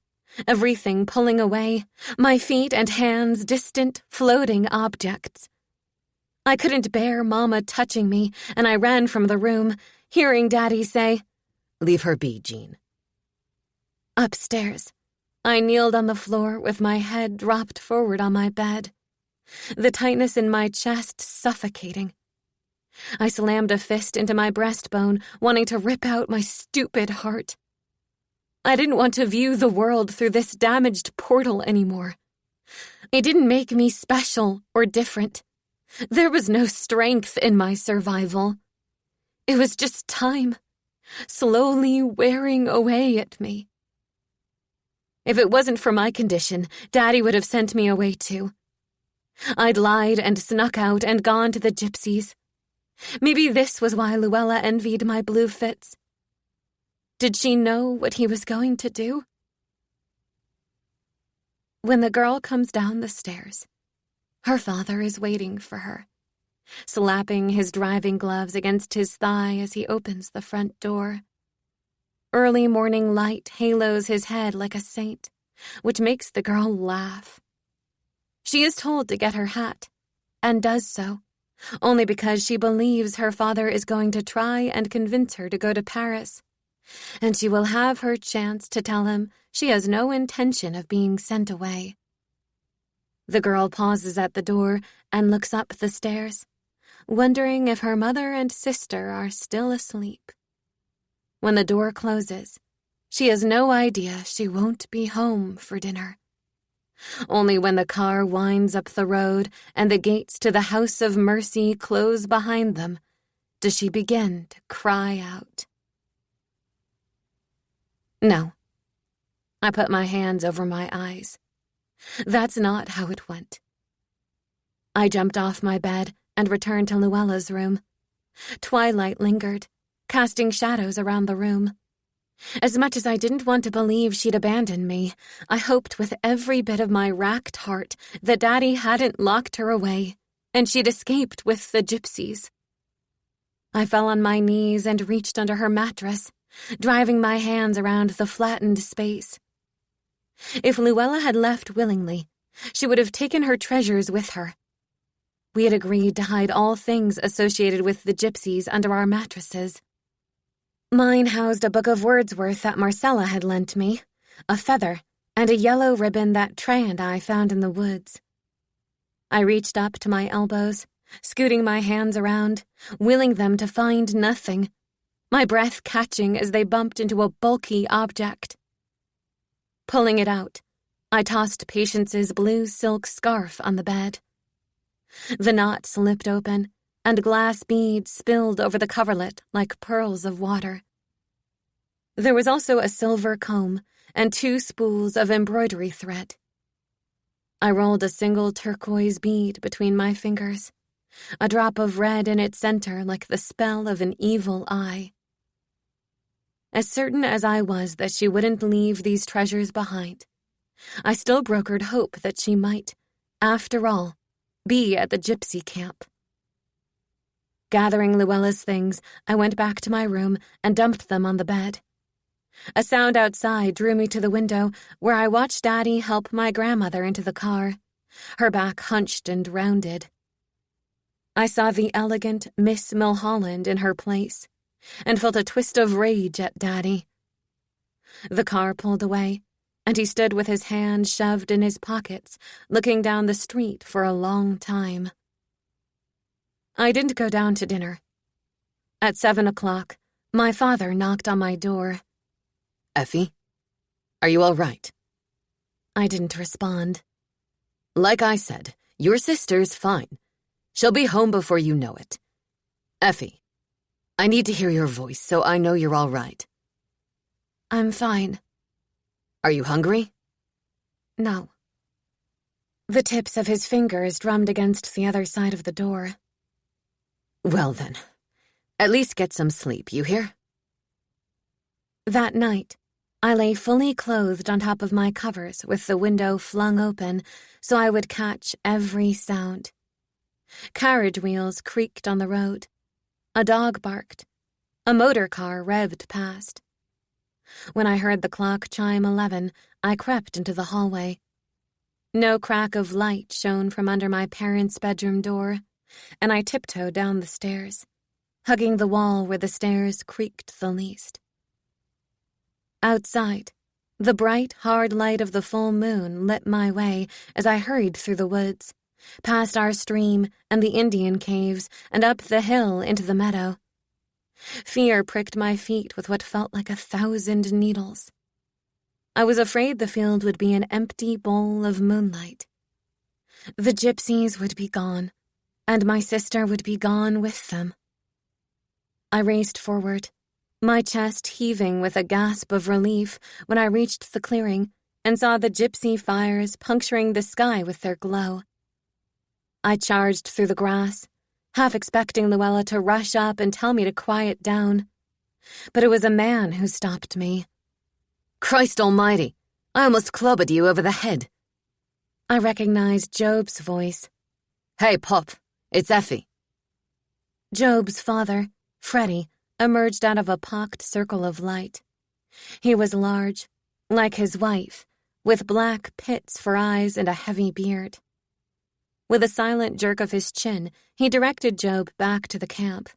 everything pulling away, my feet and hands distant, floating objects. I couldn't bear Mama touching me, and I ran from the room, hearing Daddy say, "Leave her be, Jean." Upstairs, I kneeled on the floor with my head dropped forward on my bed, the tightness in my chest suffocating. I slammed a fist into my breastbone, wanting to rip out my stupid heart. I didn't want to view the world through this damaged portal anymore. It didn't make me special or different. There was no strength in my survival. It was just time, slowly wearing away at me. If it wasn't for my condition, Daddy would have sent me away too. I'd lied and snuck out and gone to the gypsies. Maybe this was why Luella envied my blue fits. Did she know what he was going to do? When the girl comes down the stairs, her father is waiting for her, slapping his driving gloves against his thigh as he opens the front door. Early morning light halos his head like a saint, which makes the girl laugh. She is told to get her hat, and does so, only because she believes her father is going to try and convince her to go to Paris, and she will have her chance to tell him she has no intention of being sent away. The girl pauses at the door and looks up the stairs, wondering if her mother and sister are still asleep. When the door closes, she has no idea she won't be home for dinner. Only when the car winds up the road and the gates to the House of Mercy close behind them does she begin to cry out. No. I put my hands over my eyes. That's not how it went. I jumped off my bed and returned to Luella's room. Twilight lingered, casting shadows around the room. As much as I didn't want to believe she'd abandoned me, I hoped with every bit of my racked heart that Daddy hadn't locked her away, and she'd escaped with the gypsies. I fell on my knees and reached under her mattress, driving my hands around the flattened space. If Luella had left willingly, she would have taken her treasures with her. We had agreed to hide all things associated with the gypsies under our mattresses. Mine housed a book of Wordsworth that Marcella had lent me, a feather, and a yellow ribbon that Trey and I found in the woods. I reached up to my elbows, scooting my hands around, willing them to find nothing, my breath catching as they bumped into a bulky object. Pulling it out, I tossed Patience's blue silk scarf on the bed. The knot slipped open, and glass beads spilled over the coverlet like pearls of water. There was also a silver comb and 2 spools of embroidery thread. I rolled a single turquoise bead between my fingers, a drop of red in its center like the spell of an evil eye. As certain as I was that she wouldn't leave these treasures behind, I still brokered hope that she might, after all, be at the gypsy camp. Gathering Luella's things, I went back to my room and dumped them on the bed. A sound outside drew me to the window, where I watched Daddy help my grandmother into the car, her back hunched and rounded. I saw the elegant Miss Mulholland in her place, and felt a twist of rage at Daddy. The car pulled away, and he stood with his hands shoved in his pockets, looking down the street for a long time. I didn't go down to dinner. At 7 o'clock, my father knocked on my door. Effie? Are you all right? I didn't respond. Like I said, your sister's fine. She'll be home before you know it. Effie, I need to hear your voice so I know you're all right. I'm fine. Are you hungry? No. The tips of his fingers drummed against the other side of the door. Well then, at least get some sleep, you hear? That night, I lay fully clothed on top of my covers with the window flung open so I would catch every sound. Carriage wheels creaked on the road. A dog barked. A motor car revved past. When I heard the clock chime 11, I crept into the hallway. No crack of light shone from under my parents' bedroom door, and I tiptoed down the stairs, hugging the wall where the stairs creaked the least. Outside, the bright, hard light of the full moon lit my way as I hurried through the woods, past our stream and the Indian caves and up the hill into the meadow. Fear pricked my feet with what felt like 1,000 needles. I was afraid the field would be an empty bowl of moonlight. The gypsies would be gone, and my sister would be gone with them. I raced forward, my chest heaving with a gasp of relief when I reached the clearing and saw the gypsy fires puncturing the sky with their glow. I charged through the grass, half expecting Luella to rush up and tell me to quiet down. But it was a man who stopped me. Christ almighty, I almost clubbed you over the head. I recognized Job's voice. Hey, Pop, it's Effie. Job's father, Freddie, emerged out of a pocked circle of light. He was large, like his wife, with black pits for eyes and a heavy beard. With a silent jerk of his chin, he directed Job back to the camp.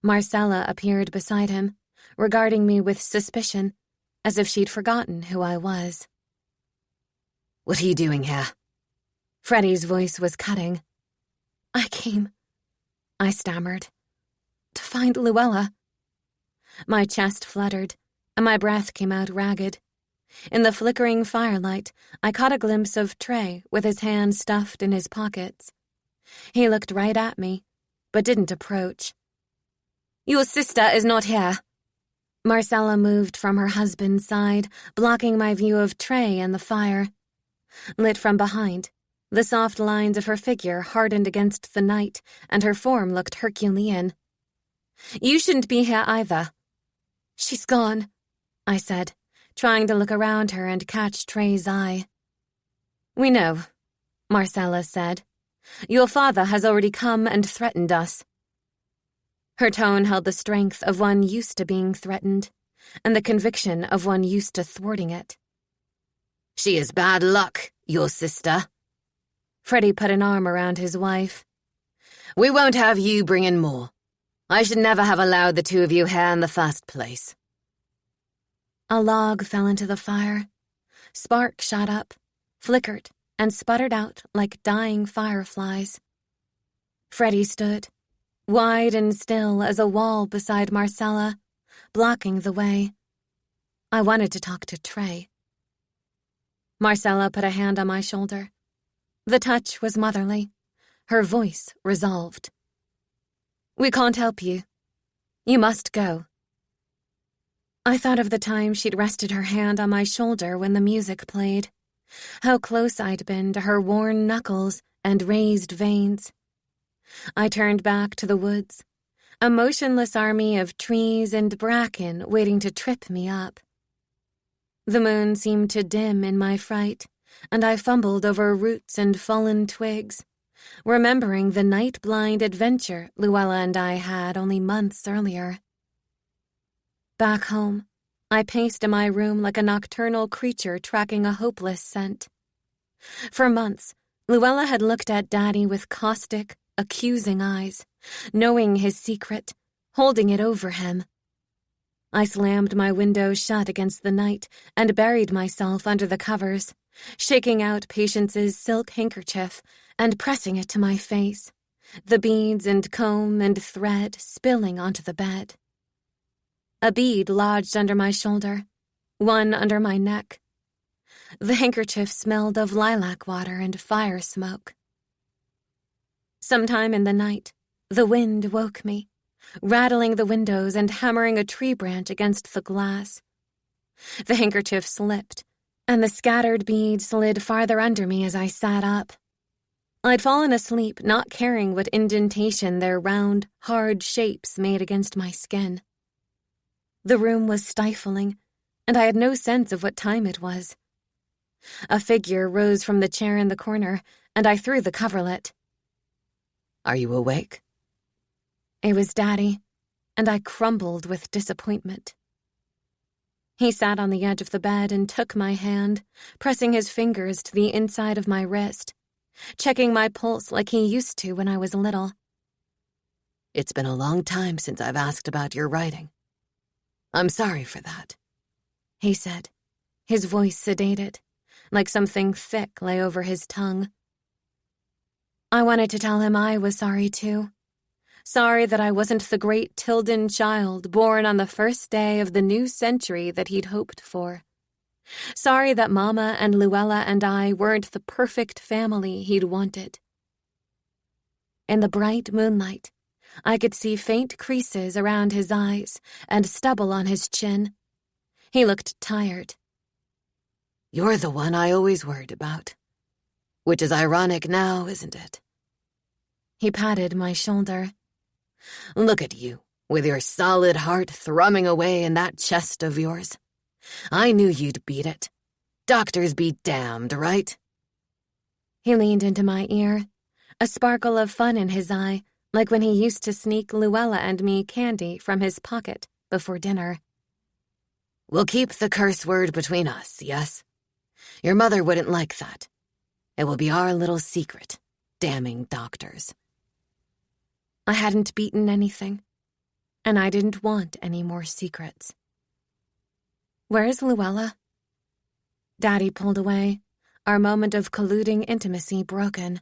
Marcella appeared beside him, regarding me with suspicion, as if she'd forgotten who I was. What are you doing here? Freddie's voice was cutting. I came, I stammered, to find Luella. My chest fluttered, and my breath came out ragged. In the flickering firelight, I caught a glimpse of Trey with his hands stuffed in his pockets. He looked right at me, but didn't approach. Your sister is not here. Marcella moved from her husband's side, blocking my view of Trey and the fire. Lit from behind, the soft lines of her figure hardened against the night, and her form looked Herculean. You shouldn't be here either. She's gone, I said, trying to look around her and catch Trey's eye. We know, Marcella said. Your father has already come and threatened us. Her tone held the strength of one used to being threatened, and the conviction of one used to thwarting it. She is bad luck, your sister. Freddie put an arm around his wife. We won't have you bring in more. I should never have allowed the two of you here in the first place. A log fell into the fire. Spark shot up, flickered, and sputtered out like dying fireflies. Freddie stood, wide and still as a wall beside Marcella, blocking the way. I wanted to talk to Trey. Marcella put a hand on my shoulder. The touch was motherly, her voice resolved. "We can't help you. You must go." I thought of the time she'd rested her hand on my shoulder when the music played, how close I'd been to her worn knuckles and raised veins. I turned back to the woods, a motionless army of trees and bracken waiting to trip me up. The moon seemed to dim in my fright, and I fumbled over roots and fallen twigs, remembering the night-blind adventure Luella and I had only months earlier. Back home, I paced in my room like a nocturnal creature tracking a hopeless scent. For months, Luella had looked at Daddy with caustic, accusing eyes, knowing his secret, holding it over him. I slammed my window shut against the night and buried myself under the covers, shaking out Patience's silk handkerchief and pressing it to my face, the beads and comb and thread spilling onto the bed. A bead lodged under my shoulder, one under my neck. The handkerchief smelled of lilac water and fire smoke. Sometime in the night, the wind woke me, rattling the windows and hammering a tree branch against the glass. The handkerchief slipped, and the scattered beads slid farther under me as I sat up. I'd fallen asleep, not caring what indentation their round, hard shapes made against my skin. The room was stifling, and I had no sense of what time it was. A figure rose from the chair in the corner, and I threw the coverlet. "Are you awake?" It was Daddy, and I crumbled with disappointment. He sat on the edge of the bed and took my hand, pressing his fingers to the inside of my wrist, checking my pulse like he used to when I was little. "It's been a long time since I've asked about your writing. I'm sorry for that," he said, his voice sedated, like something thick lay over his tongue. I wanted to tell him I was sorry too. Sorry that I wasn't the great Tildon child born on the first day of the new century that he'd hoped for. Sorry that Mama and Luella and I weren't the perfect family he'd wanted. In the bright moonlight, I could see faint creases around his eyes and stubble on his chin. He looked tired. "You're the one I always worried about. Which is ironic now, isn't it?" He patted my shoulder. "Look at you, with your solid heart thrumming away in that chest of yours. I knew you'd beat it. Doctors be damned, right?" He leaned into my ear, a sparkle of fun in his eye, like when he used to sneak Luella and me candy from his pocket before dinner. "We'll keep the curse word between us, yes? Your mother wouldn't like that. It will be our little secret, damning doctors." I hadn't beaten anything, and I didn't want any more secrets. "Where's Luella?" Daddy pulled away, our moment of colluding intimacy broken.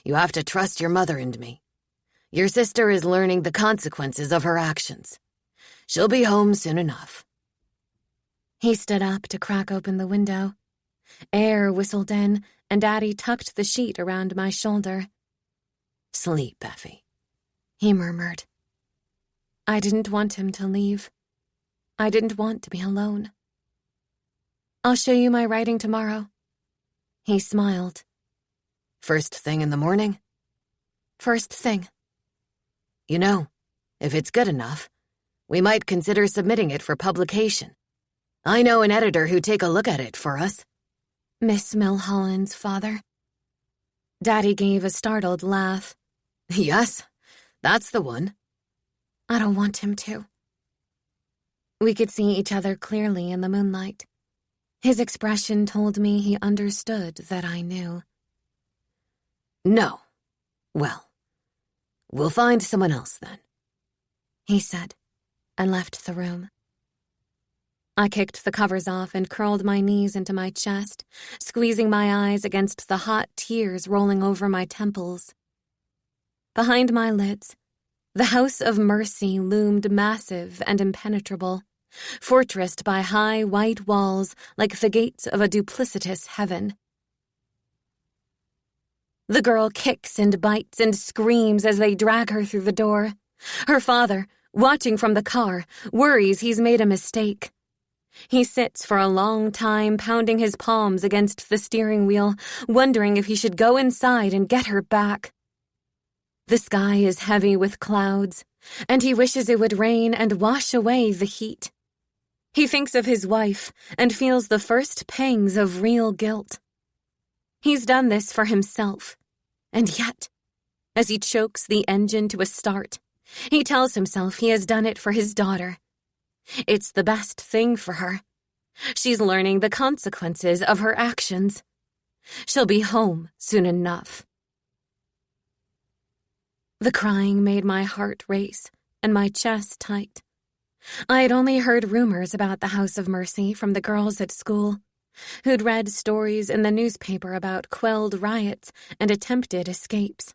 "You have to trust your mother and me. Your sister is learning the consequences of her actions. She'll be home soon enough." He stood up to crack open the window. Air whistled in, and Daddy tucked the sheet around my shoulder. "Sleep, Effie," he murmured. I didn't want him to leave. I didn't want to be alone. "I'll show you my writing tomorrow." He smiled. "First thing in the morning?" "First thing." "You know, if it's good enough, we might consider submitting it for publication. I know an editor who'd take a look at it for us." Miss Milholland's father. Daddy gave a startled laugh. "Yes, that's the one." I don't want him to. We could see each other clearly in the moonlight. His expression told me he understood that I knew. "No. Well, we'll find someone else then," he said, and left the room. I kicked the covers off and curled my knees into my chest, squeezing my eyes against the hot tears rolling over my temples. Behind my lids, the House of Mercy loomed massive and impenetrable, fortressed by high white walls like the gates of a duplicitous heaven. The girl kicks and bites and screams as they drag her through the door. Her father, watching from the car, worries he's made a mistake. He sits for a long time, pounding his palms against the steering wheel, wondering if he should go inside and get her back. The sky is heavy with clouds, and he wishes it would rain and wash away the heat. He thinks of his wife and feels the first pangs of real guilt. He's done this for himself, and yet, as he chokes the engine to a start, he tells himself he has done it for his daughter. It's the best thing for her. She's learning the consequences of her actions. She'll be home soon enough. The crying made my heart race and my chest tight. I had only heard rumors about the House of Mercy from the girls at school, who'd read stories in the newspaper about quelled riots and attempted escapes.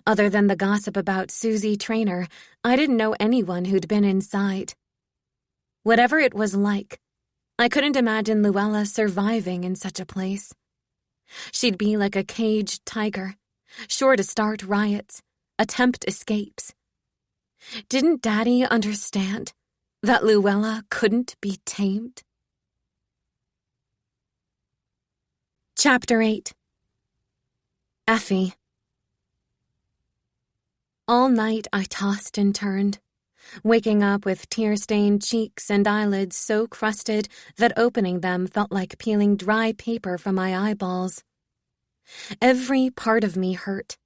Other than the gossip about Susie Traynor, I didn't know anyone who'd been inside. Whatever it was like, I couldn't imagine Luella surviving in such a place. She'd be like a caged tiger, sure to start riots, attempt escapes. Didn't Daddy understand that Luella couldn't be tamed? Chapter 8. Effie. All night I tossed and turned, waking up with tear-stained cheeks and eyelids so crusted that opening them felt like peeling dry paper from my eyeballs. Every part of me hurt.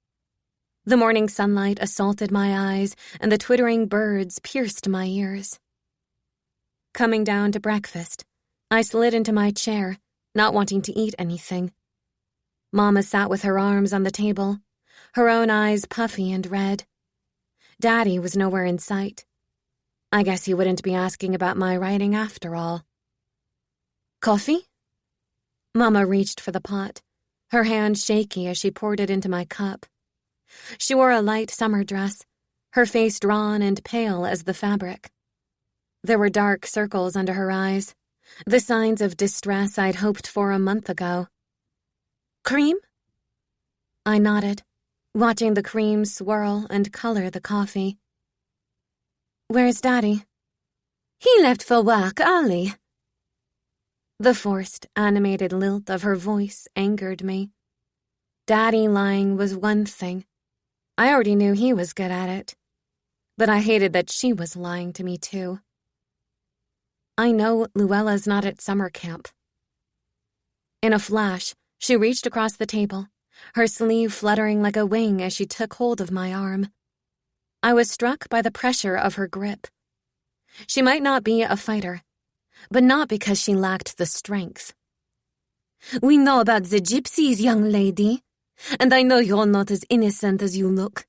The morning sunlight assaulted my eyes, and the twittering birds pierced my ears. Coming down to breakfast, I slid into my chair, not wanting to eat anything. Mama sat with her arms on the table, her own eyes puffy and red. Daddy was nowhere in sight. I guess he wouldn't be asking about my writing after all. Coffee? Mama reached for the pot, her hand shaky as she poured it into my cup. She wore a light summer dress, her face drawn and pale as the fabric. There were dark circles under her eyes, the signs of distress I'd hoped for a month ago. Cream? I nodded, watching the cream swirl and color the coffee. Where's Daddy? He left for work early. The forced, animated lilt of her voice angered me. Daddy lying was one thing. I already knew he was good at it. But I hated that she was lying to me, too. I know Luella's not at summer camp. In a flash, she reached across the table, her sleeve fluttering like a wing as she took hold of my arm. I was struck by the pressure of her grip. She might not be a fighter, but not because she lacked the strength. We know about the gypsies, young lady, and I know you're not as innocent as you look.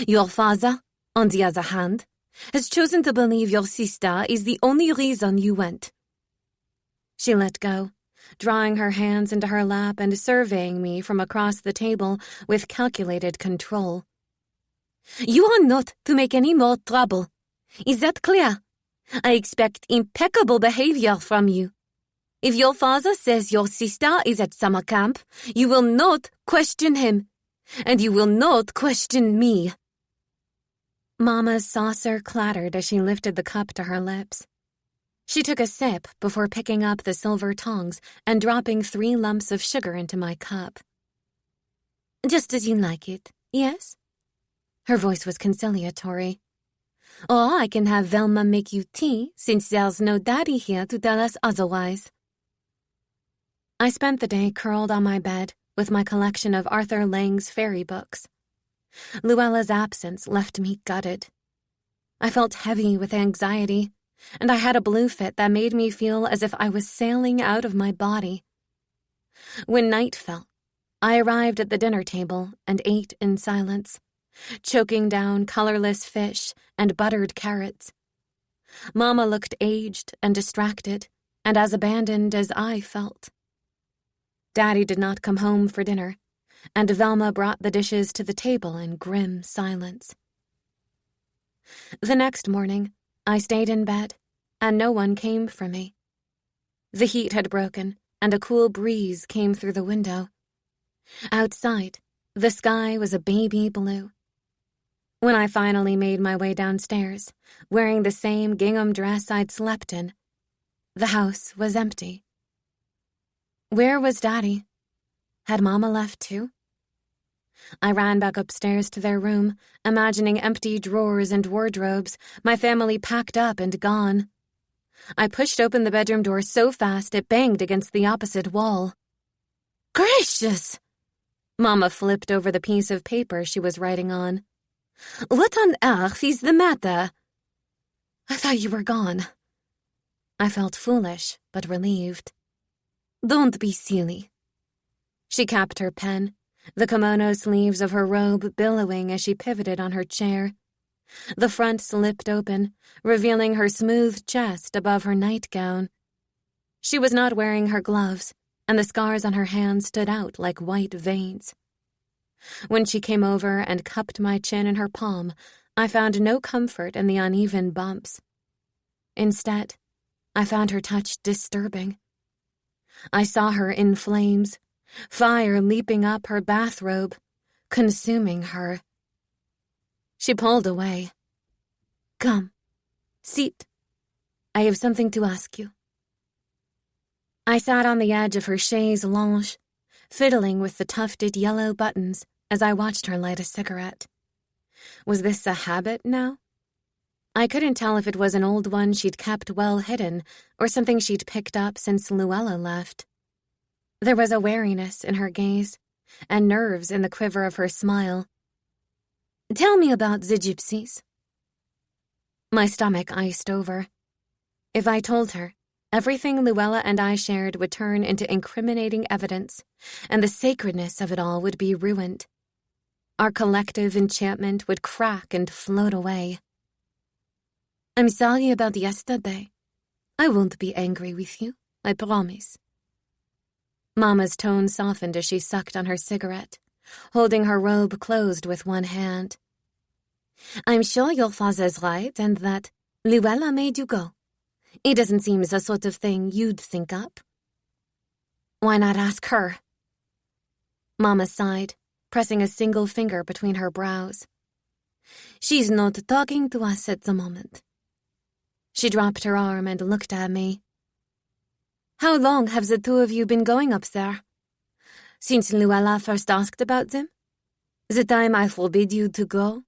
Your father, on the other hand, has chosen to believe your sister is the only reason you went. She let go, drawing her hands into her lap and surveying me from across the table with calculated control. You are not to make any more trouble. Is that clear? I expect impeccable behavior from you. If your father says your sister is at summer camp, you will not question him, and you will not question me. Mama's saucer clattered as she lifted the cup to her lips. She took a sip before picking up the silver tongs and dropping 3 lumps of sugar into my cup. Just as you like it, yes? Her voice was conciliatory. Or I can have Velma make you tea, since there's no Daddy here to tell us otherwise. I spent the day curled on my bed with my collection of Arthur Lang's fairy books. Luella's absence left me gutted. I felt heavy with anxiety, and I had a blue fit that made me feel as if I was sailing out of my body. When night fell, I arrived at the dinner table and ate in silence, choking down colorless fish and buttered carrots. Mama looked aged and distracted, and as abandoned as I felt. Daddy did not come home for dinner, and Velma brought the dishes to the table in grim silence. The next morning, I stayed in bed, and no one came for me. The heat had broken, and a cool breeze came through the window. Outside, The sky was a baby blue. When I finally made my way downstairs, wearing the same gingham dress I'd slept in, the house was empty. Where was Daddy? Had Mama left too? I ran back upstairs to their room, imagining empty drawers and wardrobes, my family packed up and gone. I pushed open the bedroom door so fast it banged against the opposite wall. Gracious! Mama flipped over the piece of paper she was writing on. What on earth is the matter? I thought you were gone. I felt foolish, but relieved. Don't be silly. She capped her pen, the kimono sleeves of her robe billowing as she pivoted on her chair. The front slipped open, revealing her smooth chest above her nightgown. She was not wearing her gloves, and the scars on her hands stood out like white veins. When she came over and cupped my chin in her palm, I found no comfort in the uneven bumps. Instead, I found her touch disturbing. I saw her in flames, fire leaping up her bathrobe, consuming her. She pulled away. Come, sit. I have something to ask you. I sat on the edge of her chaise longue, fiddling with the tufted yellow buttons as I watched her light a cigarette. Was this a habit now? I couldn't tell if it was an old one she'd kept well hidden or something she'd picked up since Luella left. There was a wariness in her gaze and nerves in the quiver of her smile. Tell me about the gypsies. My stomach iced over. If I told her, everything Luella and I shared would turn into incriminating evidence, and the sacredness of it all would be ruined. Our collective enchantment would crack and float away. I'm sorry about yesterday. I won't be angry with you, I promise. Mama's tone softened as she sucked on her cigarette, holding her robe closed with one hand. I'm sure your father's right and that Luella made you go. It doesn't seem the sort of thing you'd think up. Why not ask her? Mama sighed, pressing a single finger between her brows. She's not talking to us at the moment. She dropped her arm and looked at me. How long have the two of you been going up there? Since Luella first asked about them? The time I forbid you to go?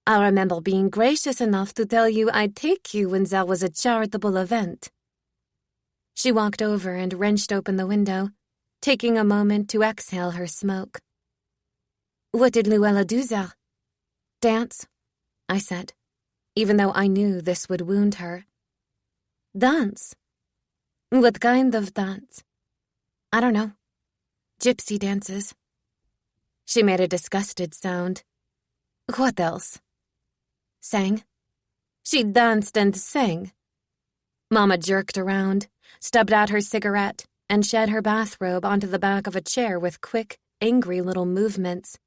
I remember being gracious enough to tell you I'd take you when there was a charitable event. She walked over and wrenched open the window, taking a moment to exhale her smoke. What did Luella do there? Dance, I said, even though I knew this would wound her. Dance? What kind of dance? I don't know. Gypsy dances. She made a disgusted sound. What else? Sang. She danced and sang. Mama jerked around, stubbed out her cigarette, and shed her bathrobe onto the back of a chair with quick, angry little movements.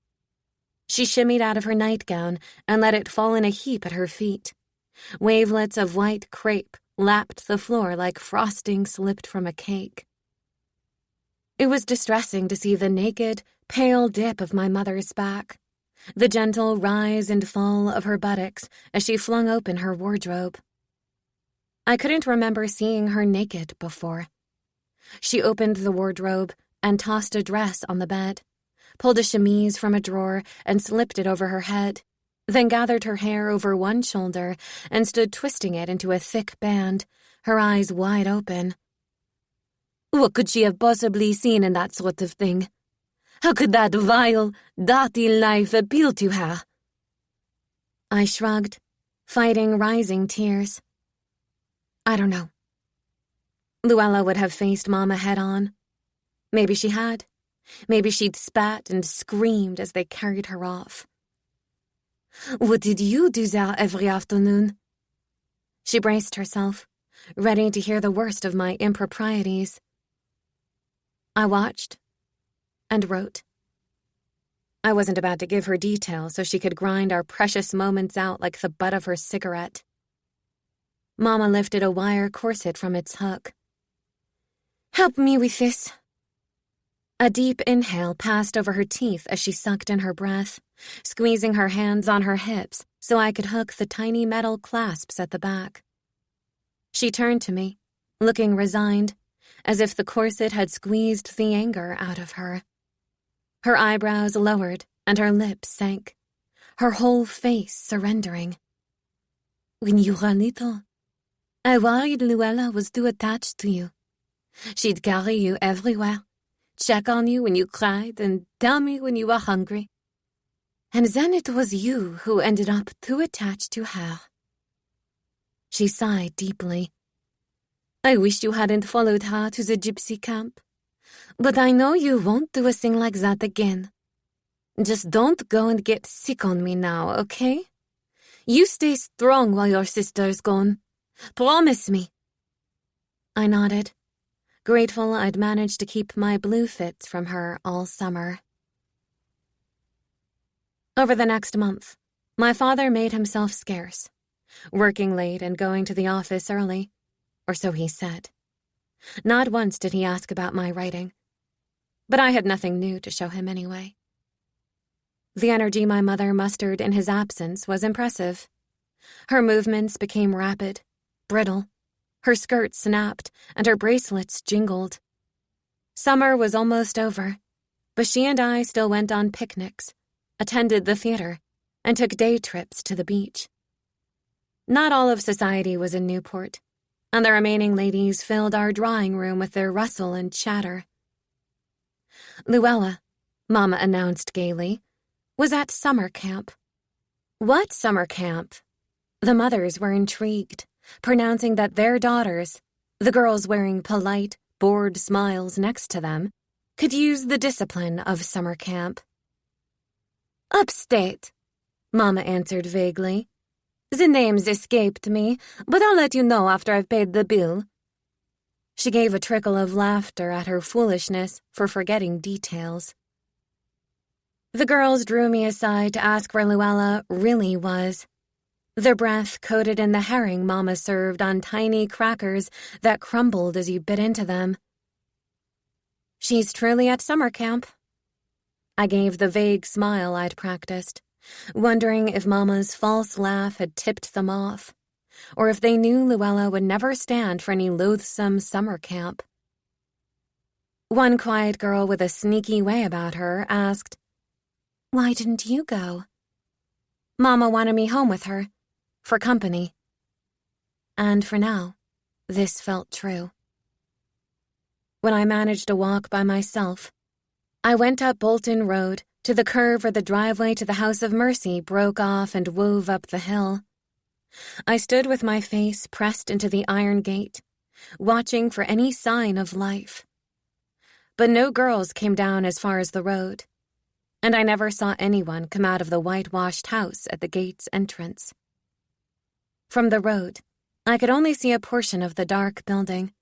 She shimmied out of her nightgown and let it fall in a heap at her feet. Wavelets of white crepe lapped the floor like frosting slipped from a cake. It was distressing to see the naked, pale dip of my mother's back, the gentle rise and fall of her buttocks as she flung open her wardrobe. I couldn't remember seeing her naked before. She opened the wardrobe and tossed a dress on the bed, pulled a chemise from a drawer and slipped it over her head, then gathered her hair over one shoulder and stood twisting it into a thick band, her eyes wide open. What could she have possibly seen in that sort of thing? How could that vile, dirty life appeal to her? I shrugged, fighting rising tears. I don't know. Luella would have faced Mama head-on. Maybe she had. Maybe she'd spat and screamed as they carried her off. What did you do there every afternoon? She braced herself, ready to hear the worst of my improprieties. I watched and wrote. I wasn't about to give her details so she could grind our precious moments out like the butt of her cigarette. Mama lifted a wire corset from its hook. Help me with this. A deep inhale passed over her teeth as she sucked in her breath, squeezing her hands on her hips so I could hook the tiny metal clasps at the back. She turned to me, looking resigned, as if the corset had squeezed the anger out of her. Her eyebrows lowered and her lips sank, her whole face surrendering. When you were little, I worried Luella was too attached to you. She'd carry you everywhere, check on you when you cried, and tell me when you were hungry. And then it was you who ended up too attached to her. She sighed deeply. I wish you hadn't followed her to the gypsy camp. But I know you won't do a thing like that again. Just don't go and get sick on me now, okay? You stay strong while your sister's gone. Promise me. I nodded, grateful I'd managed to keep my blue fits from her all summer. Over the next month, my father made himself scarce, working late and going to the office early, or so he said. Not once did he ask about my writing, but I had nothing new to show him anyway. The energy my mother mustered in his absence was impressive. Her movements became rapid, brittle. Her skirt snapped, and her bracelets jingled. Summer was almost over, but she and I still went on picnics, attended the theater, and took day trips to the beach. Not all of society was in Newport, and the remaining ladies filled our drawing room with their rustle and chatter. Luella, Mama announced gaily, was at summer camp. What summer camp? The mothers were intrigued, pronouncing that their daughters, the girls wearing polite, bored smiles next to them, could use the discipline of summer camp. Upstate, Mama answered vaguely. The names escaped me, but I'll let you know after I've paid the bill. She gave a trickle of laughter at her foolishness for forgetting details. The girls drew me aside to ask where Luella really was. Their breath coated in the herring Mama served on tiny crackers that crumbled as you bit into them. She's truly at summer camp. I gave the vague smile I'd practiced, wondering if Mama's false laugh had tipped them off, or if they knew Luella would never stand for any loathsome summer camp. One quiet girl with a sneaky way about her asked, "Why didn't you go?" Mama wanted me home with her, for company. And for now, this felt true. When I managed to walk by myself, I went up Bolton Road to the curve where the driveway to the House of Mercy broke off and wove up the hill. I stood with my face pressed into the iron gate, watching for any sign of life. But no girls came down as far as the road, and I never saw anyone come out of the whitewashed house at the gate's entrance. From the road, I could only see a portion of the dark building,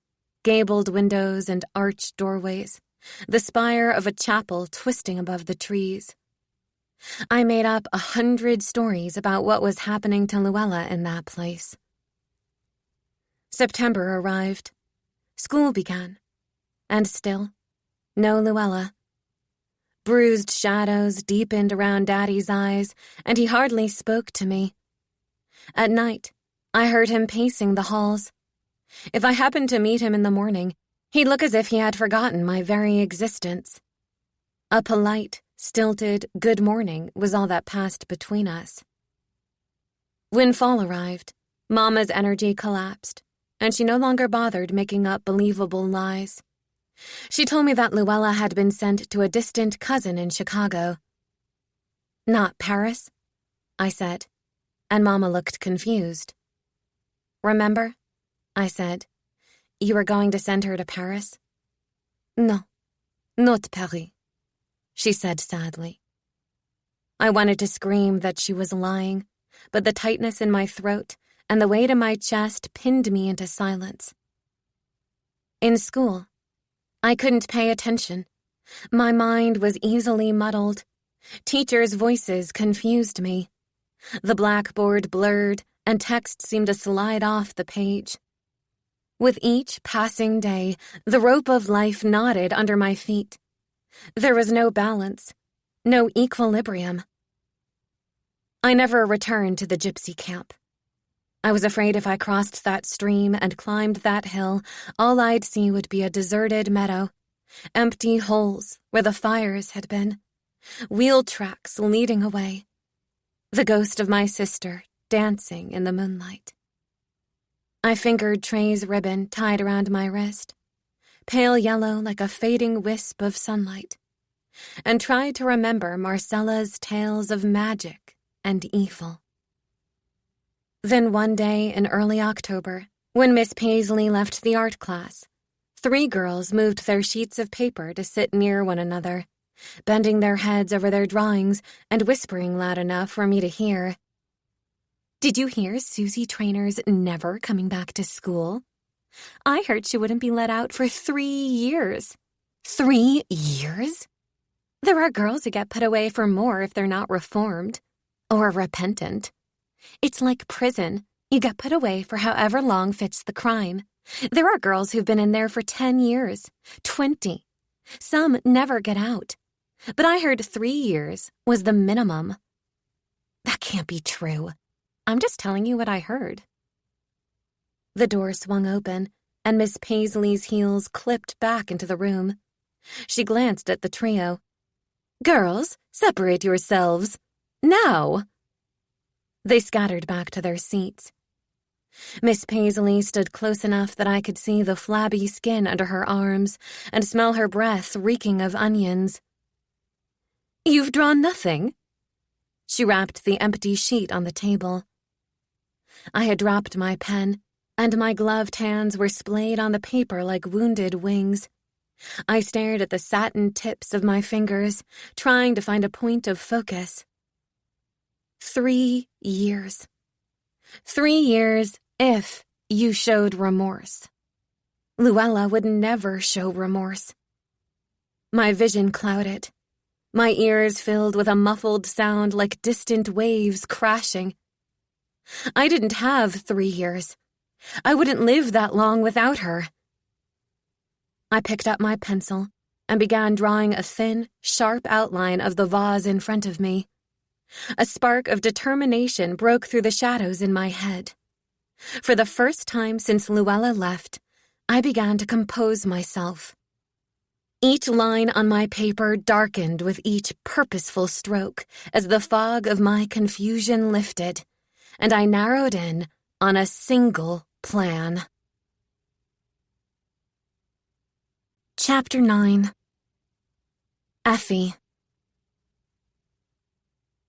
gabled windows and arched doorways, the spire of a chapel twisting above the trees. I made up 100 stories about what was happening to Luella in that place. September arrived. School began. And still, no Luella. Bruised shadows deepened around Daddy's eyes, and he hardly spoke to me. At night, I heard him pacing the halls. If I happened to meet him in the morning, he'd look as if he had forgotten my very existence. A polite, stilted good morning was all that passed between us. When fall arrived, Mama's energy collapsed, and she no longer bothered making up believable lies. She told me that Luella had been sent to a distant cousin in Chicago. "Not Paris?" I said, and Mama looked confused. "Remember?" I said. "You were going to send her to Paris?" "No, not Paris," she said sadly. I wanted to scream that she was lying, but the tightness in my throat and the weight in my chest pinned me into silence. In school, I couldn't pay attention. My mind was easily muddled. Teachers' voices confused me. The blackboard blurred, and text seemed to slide off the page. With each passing day, the rope of life knotted under my feet. There was no balance, no equilibrium. I never returned to the gypsy camp. I was afraid if I crossed that stream and climbed that hill, all I'd see would be a deserted meadow, empty holes where the fires had been, wheel tracks leading away, the ghost of my sister dancing in the moonlight. I fingered Trey's ribbon tied around my wrist, pale yellow like a fading wisp of sunlight, and tried to remember Marcella's tales of magic and evil. Then one day in early October, when Miss Paisley left the art class, 3 girls moved their sheets of paper to sit near one another, bending their heads over their drawings and whispering loud enough for me to hear. "Did you hear Susie Trainor's never coming back to school? I heard she wouldn't be let out for 3 years. 3 years? There are girls who get put away for more if they're not reformed. Or repentant. It's like prison. You get put away for however long fits the crime. There are girls who've been in there for 10 years, 20. Some never get out. But I heard 3 years was the minimum. That can't be true. I'm just telling you what I heard." The door swung open, and Miss Paisley's heels clipped back into the room. She glanced at the trio. "Girls, separate yourselves. Now!" They scattered back to their seats. Miss Paisley stood close enough that I could see the flabby skin under her arms and smell her breath reeking of onions. "You've drawn nothing?" She rapped the empty sheet on the table. I had dropped my pen, and my gloved hands were splayed on the paper like wounded wings. I stared at the satin tips of my fingers, trying to find a point of focus. 3 years. 3 years if you showed remorse. Luella would never show remorse. My vision clouded. My ears filled with a muffled sound like distant waves crashing. I didn't have 3 years. I wouldn't live that long without her. I picked up my pencil and began drawing a thin, sharp outline of the vase in front of me. A spark of determination broke through the shadows in my head. For the first time since Luella left, I began to compose myself. Each line on my paper darkened with each purposeful stroke as the fog of my confusion lifted, and I narrowed in on a single plan. Chapter 9. Effie.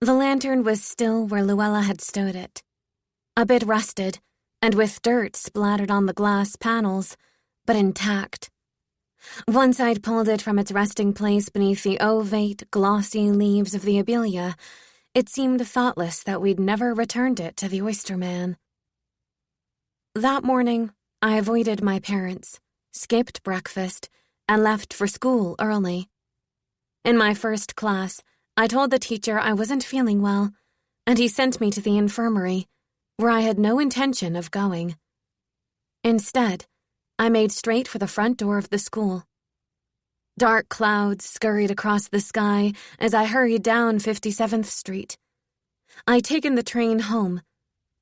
The lantern was still where Luella had stowed it, a bit rusted and with dirt splattered on the glass panels, but intact. Once I'd pulled it from its resting place beneath the ovate, glossy leaves of the abelia, it seemed thoughtless that we'd never returned it to the oyster man. That morning, I avoided my parents, skipped breakfast, and left for school early. In my first class, I told the teacher I wasn't feeling well, and he sent me to the infirmary, where I had no intention of going. Instead, I made straight for the front door of the school. Dark clouds scurried across the sky as I hurried down 57th Street. I'd taken the train home,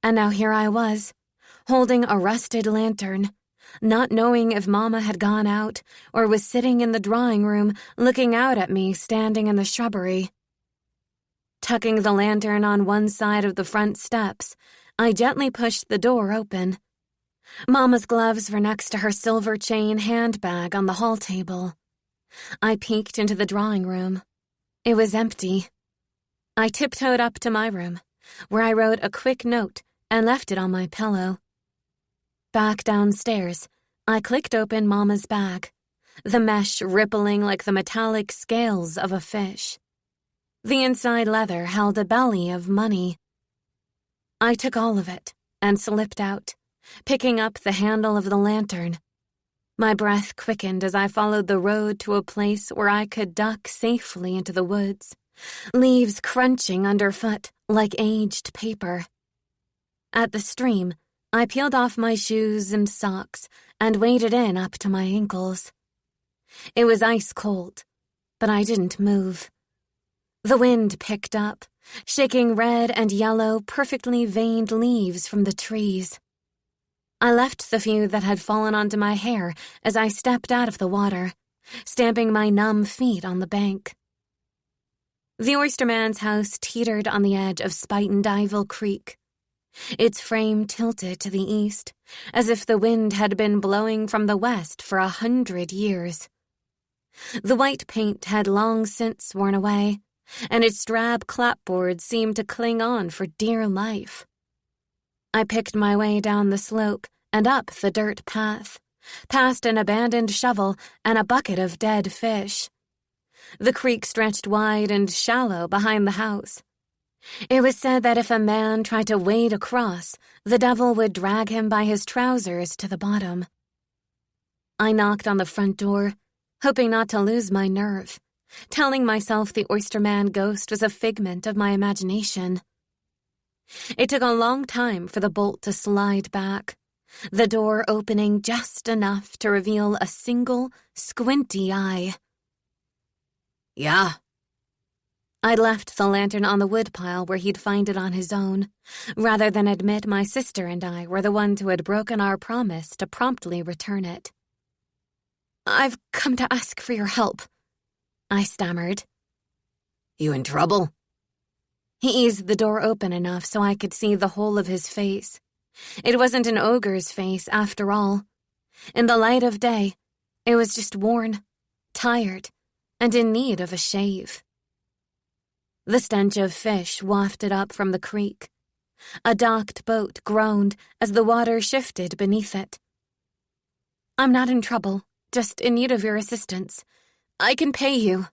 and now here I was, holding a rusted lantern, not knowing if Mama had gone out or was sitting in the drawing room looking out at me standing in the shrubbery. Tucking the lantern on one side of the front steps, I gently pushed the door open. Mama's gloves were next to her silver chain handbag on the hall table. I peeked into the drawing room. It was empty. I tiptoed up to my room, where I wrote a quick note and left it on my pillow. Back downstairs, I clicked open Mama's bag, the mesh rippling like the metallic scales of a fish. The inside leather held a belly of money. I took all of it and slipped out, picking up the handle of the lantern. My breath quickened as I followed the road to a place where I could duck safely into the woods, leaves crunching underfoot like aged paper. At the stream, I peeled off my shoes and socks and waded in up to my ankles. It was ice cold, but I didn't move. The wind picked up, shaking red and yellow, perfectly veined leaves from the trees. I left the few that had fallen onto my hair as I stepped out of the water, stamping my numb feet on the bank. The oysterman's house teetered on the edge of Spuyten Creek. Its frame tilted to the east, as if the wind had been blowing from the west for 100 years. The white paint had long since worn away, and its drab clapboards seemed to cling on for dear life. I picked my way down the slope and up the dirt path, past an abandoned shovel and a bucket of dead fish. The creek stretched wide and shallow behind the house. It was said that if a man tried to wade across, the devil would drag him by his trousers to the bottom. I knocked on the front door, hoping not to lose my nerve, telling myself the oysterman ghost was a figment of my imagination. It took a long time for the bolt to slide back, the door opening just enough to reveal a single, squinty eye. Yeah. I'd left the lantern on the woodpile where he'd find it on his own, rather than admit my sister and I were the ones who had broken our promise to promptly return it. "I've come to ask for your help," I stammered. You in trouble? He eased the door open enough so I could see the whole of his face. It wasn't an ogre's face, after all. In the light of day, it was just worn, tired, and in need of a shave. The stench of fish wafted up from the creek. A docked boat groaned as the water shifted beneath it. "I'm not in trouble, just in need of your assistance. I can pay you."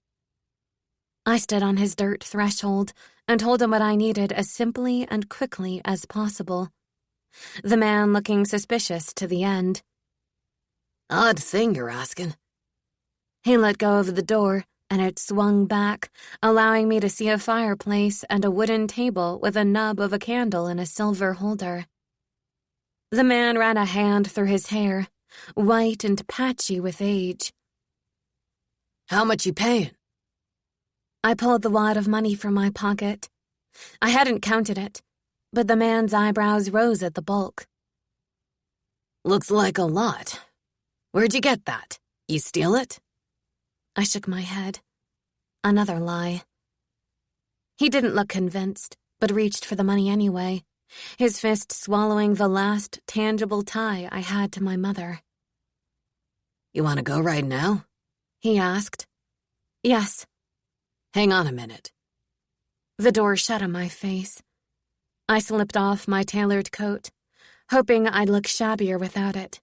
I stood on his dirt threshold and told him what I needed as simply and quickly as possible. The man looking suspicious to the end. Odd thing you're asking. He let go of the door, and it swung back, allowing me to see a fireplace and a wooden table with a nub of a candle in a silver holder. The man ran a hand through his hair, white and patchy with age. How much you paying? I pulled the wad of money from my pocket. I hadn't counted it, but the man's eyebrows rose at the bulk. Looks like a lot. Where'd you get that? You steal it? I shook my head. Another lie. He didn't look convinced, but reached for the money anyway, his fist swallowing the last tangible tie I had to my mother. You want to go right now? He asked. Yes. Hang on a minute. The door shut on my face. I slipped off my tailored coat, hoping I'd look shabbier without it.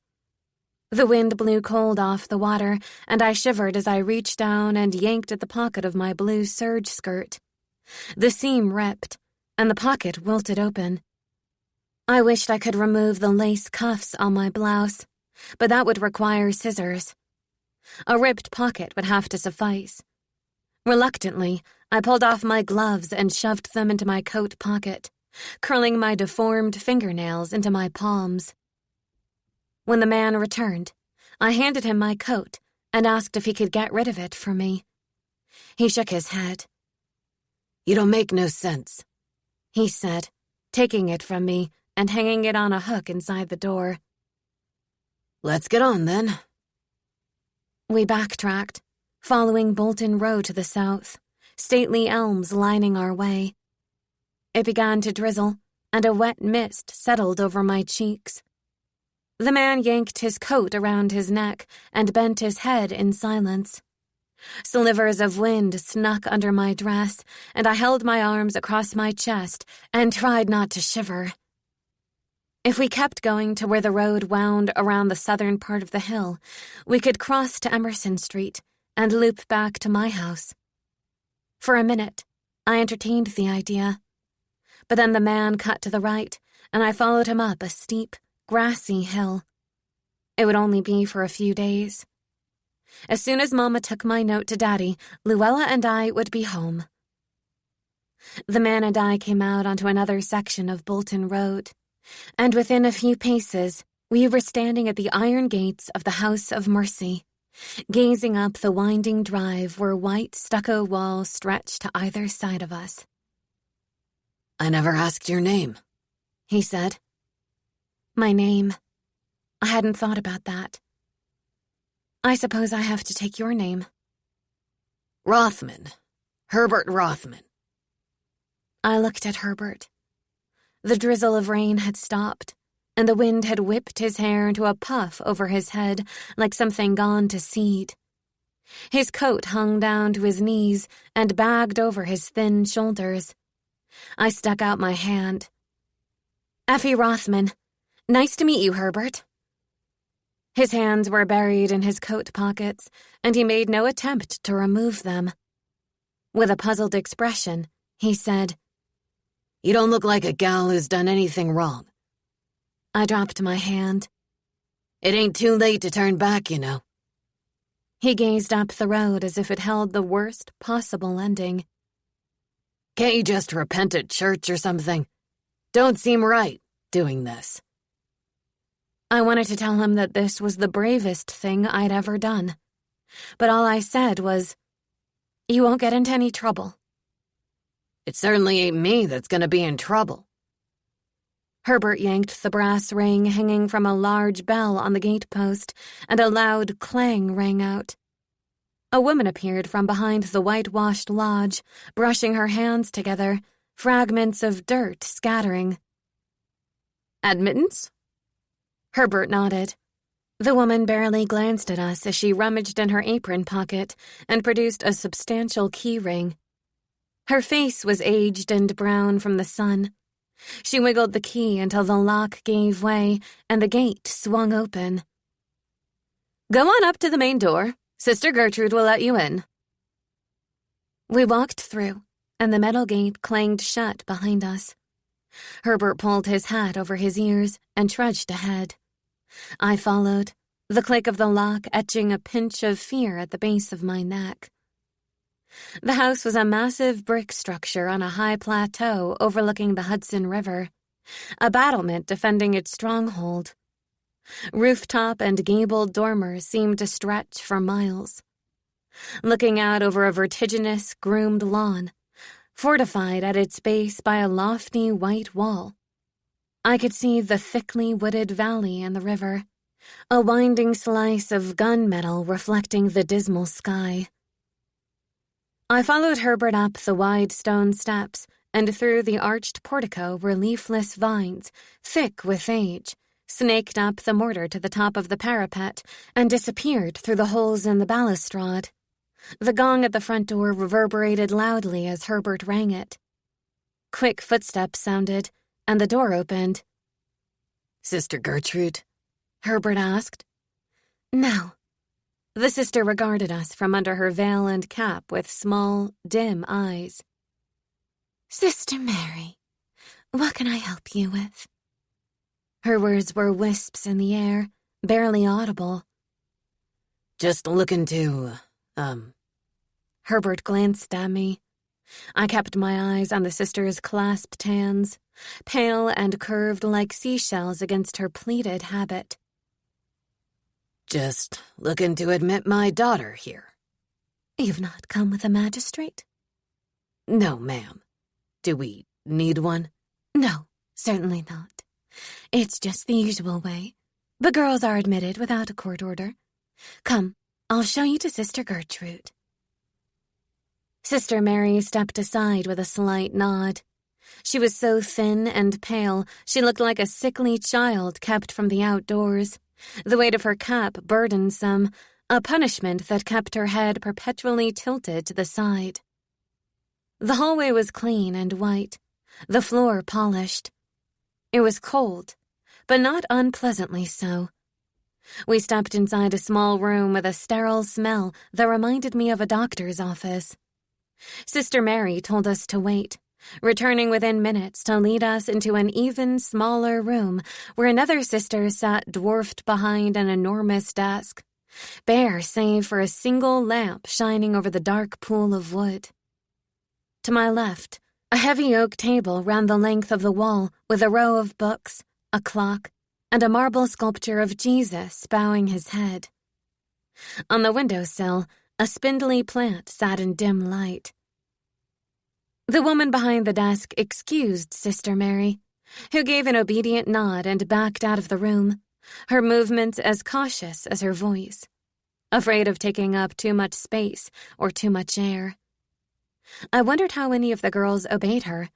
The wind blew cold off the water, and I shivered as I reached down and yanked at the pocket of my blue serge skirt. The seam ripped, and the pocket wilted open. I wished I could remove the lace cuffs on my blouse, but that would require scissors. A ripped pocket would have to suffice. Reluctantly, I pulled off my gloves and shoved them into my coat pocket, curling my deformed fingernails into my palms. When the man returned, I handed him my coat and asked if he could get rid of it for me. He shook his head. You don't make no sense, he said, taking it from me and hanging it on a hook inside the door. Let's get on, then. We backtracked, following Bolton Road to the south, stately elms lining our way. It began to drizzle, and a wet mist settled over my cheeks. The man yanked his coat around his neck and bent his head in silence. Slivers of wind snuck under my dress, and I held my arms across my chest and tried not to shiver. If we kept going to where the road wound around the southern part of the hill, we could cross to Emerson Street and loop back to my house. For a minute, I entertained the idea. But then the man cut to the right, and I followed him up a steep, grassy hill. It would only be for a few days. As soon as Mama took my note to Daddy, Luella and I would be home. The man and I came out onto another section of Bolton Road, and within a few paces, we were standing at the iron gates of the House of Mercy, gazing up the winding drive where white stucco walls stretched to either side of us. "I never asked your name," he said. My name. I hadn't thought about that. I suppose I have to take your name. "Rothman. Herbert Rothman." I looked at Herbert. The drizzle of rain had stopped, and the wind had whipped his hair into a puff over his head like something gone to seed. His coat hung down to his knees and bagged over his thin shoulders. I stuck out my hand. "Effie Rothman. Nice to meet you, Herbert." His hands were buried in his coat pockets, and he made no attempt to remove them. With a puzzled expression, he said, "You don't look like a gal who's done anything wrong." I dropped my hand. "It ain't too late to turn back, you know." He gazed up the road as if it held the worst possible ending. "Can't you just repent at church or something? Don't seem right, doing this." I wanted to tell him that this was the bravest thing I'd ever done. But all I said was, "You won't get into any trouble." "It certainly ain't me that's gonna be in trouble." Herbert yanked the brass ring hanging from a large bell on the gatepost, and a loud clang rang out. A woman appeared from behind the whitewashed lodge, brushing her hands together, fragments of dirt scattering. "Admittance?" Herbert nodded. The woman barely glanced at us as she rummaged in her apron pocket and produced a substantial key ring. Her face was aged and brown from the sun. She wiggled the key until the lock gave way and the gate swung open. "Go on up to the main door. Sister Gertrude will let you in." We walked through, and the metal gate clanged shut behind us. Herbert pulled his hat over his ears and trudged ahead. I followed, the click of the lock etching a pinch of fear at the base of my neck. The house was a massive brick structure on a high plateau overlooking the Hudson River, a battlement defending its stronghold. Rooftop and gabled dormers seemed to stretch for miles. Looking out over a vertiginous, groomed lawn, fortified at its base by a lofty white wall, I could see the thickly wooded valley and the river, a winding slice of gunmetal reflecting the dismal sky. I followed Herbert up the wide stone steps and through the arched portico where leafless vines, thick with age, snaked up the mortar to the top of the parapet and disappeared through the holes in the balustrade. The gong at the front door reverberated loudly as Herbert rang it. Quick footsteps sounded, and the door opened. "Sister Gertrude?" Herbert asked. "No." The sister regarded us from under her veil and cap with small, dim eyes. "Sister Mary, what can I help you with?" Her words were wisps in the air, barely audible. "Just looking to, Herbert glanced at me. I kept my eyes on the sister's clasped hands, pale and curved like seashells against her pleated habit. "Just looking to admit my daughter here." "You've not come with a magistrate?" "No, ma'am. Do we need one?" "No, certainly not. It's just the usual way. But girls are admitted without a court order. Come, I'll show you to Sister Gertrude." Sister Mary stepped aside with a slight nod. She was so thin and pale, she looked like a sickly child kept from the outdoors, the weight of her cap burdensome, a punishment that kept her head perpetually tilted to the side. The hallway was clean and white, the floor polished. It was cold, but not unpleasantly so. We stepped inside a small room with a sterile smell that reminded me of a doctor's office. Sister Mary told us to wait, returning within minutes to lead us into an even smaller room where another sister sat dwarfed behind an enormous desk, bare save for a single lamp shining over the dark pool of wood. To my left, a heavy oak table ran the length of the wall with a row of books, a clock, and a marble sculpture of Jesus bowing his head. On the windowsill, a spindly plant sat in dim light. The woman behind the desk excused Sister Mary, who gave an obedient nod and backed out of the room, her movements as cautious as her voice, afraid of taking up too much space or too much air. I wondered how any of the girls obeyed her.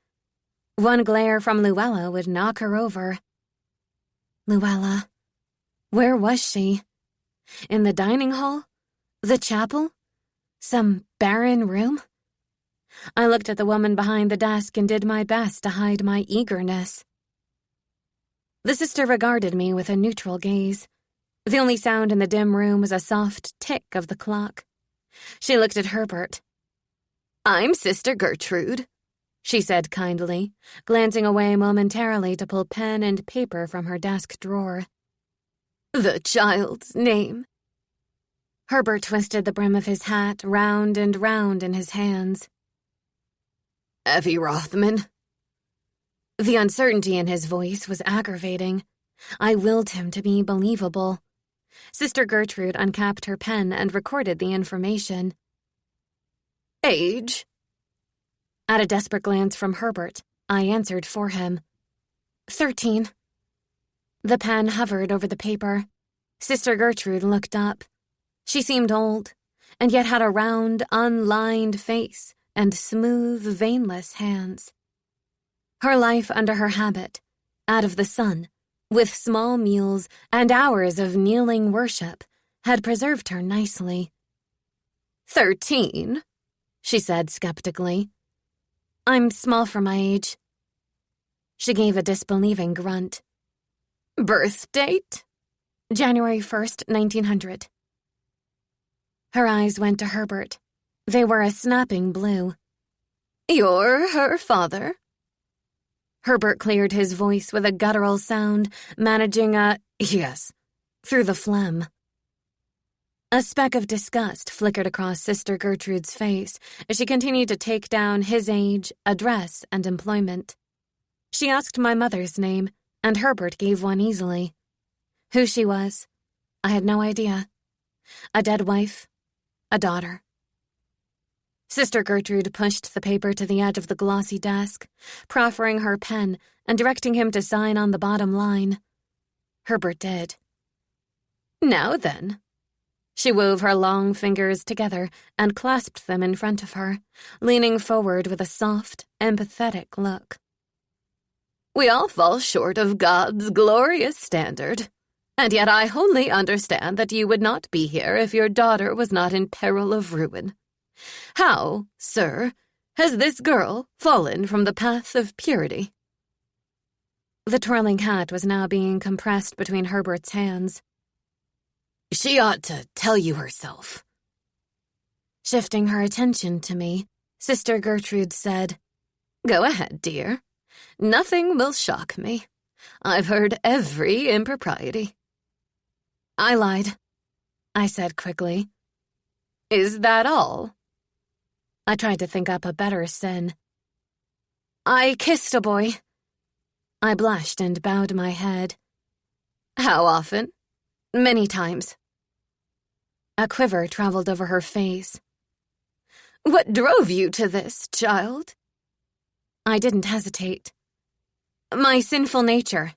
One glare from Luella would knock her over. Luella. Where was she? In the dining hall? The chapel? Some barren room? I looked at the woman behind the desk and did my best to hide my eagerness. The sister regarded me with a neutral gaze. The only sound in the dim room was a soft tick of the clock. She looked at Herbert. "I'm Sister Gertrude," she said kindly, glancing away momentarily to pull pen and paper from her desk drawer. "The child's name?" Herbert twisted the brim of his hat round and round in his hands. "Effie Rothman." The uncertainty in his voice was aggravating. I willed him to be believable. Sister Gertrude uncapped her pen and recorded the information. "Age?" At a desperate glance from Herbert, I answered for him. 13. The pen hovered over the paper. Sister Gertrude looked up. She seemed old, and yet had a round, unlined face and smooth, veinless hands. Her life under her habit, out of the sun, with small meals and hours of kneeling worship, had preserved her nicely. 13, she said skeptically. "I'm small for my age." She gave a disbelieving grunt. "Birth date?" "January 1st, 1900. Her eyes went to Herbert. They were a snapping blue. "You're her father?" Herbert cleared his voice with a guttural sound, managing a "yes" through the phlegm. A speck of disgust flickered across Sister Gertrude's face as she continued to take down his age, address, and employment. She asked my mother's name, and Herbert gave one easily. Who she was, I had no idea. A dead wife, a daughter. Sister Gertrude pushed the paper to the edge of the glossy desk, proffering her pen and directing him to sign on the bottom line. Herbert did. "Now then." She wove her long fingers together and clasped them in front of her, leaning forward with a soft, empathetic look. "We all fall short of God's glorious standard, and yet I wholly understand that you would not be here if your daughter was not in peril of ruin. How, sir, has this girl fallen from the path of purity?" The twirling hat was now being compressed between Herbert's hands. "She ought to tell you herself." Shifting her attention to me, Sister Gertrude said, "Go ahead, dear. Nothing will shock me. I've heard every impropriety." "I lied," I said quickly. "Is that all?" I tried to think up a better sin. "I kissed a boy." I blushed and bowed my head. "How often?" "Many times." A quiver traveled over her face. "What drove you to this, child?" I didn't hesitate. "My sinful nature."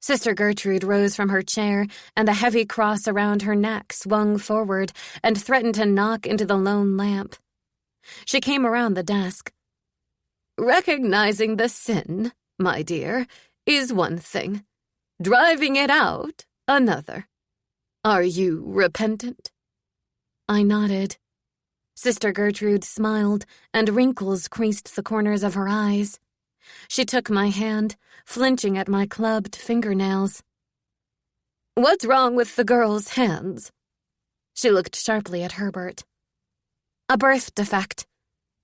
Sister Gertrude rose from her chair, and the heavy cross around her neck swung forward and threatened to knock into the lone lamp. She came around the desk. "Recognizing the sin, my dear, is one thing. Driving it out, another. Are you repentant?" I nodded. Sister Gertrude smiled, and wrinkles creased the corners of her eyes. She took my hand, flinching at my clubbed fingernails. "What's wrong with the girl's hands?" She looked sharply at Herbert. "A birth defect,"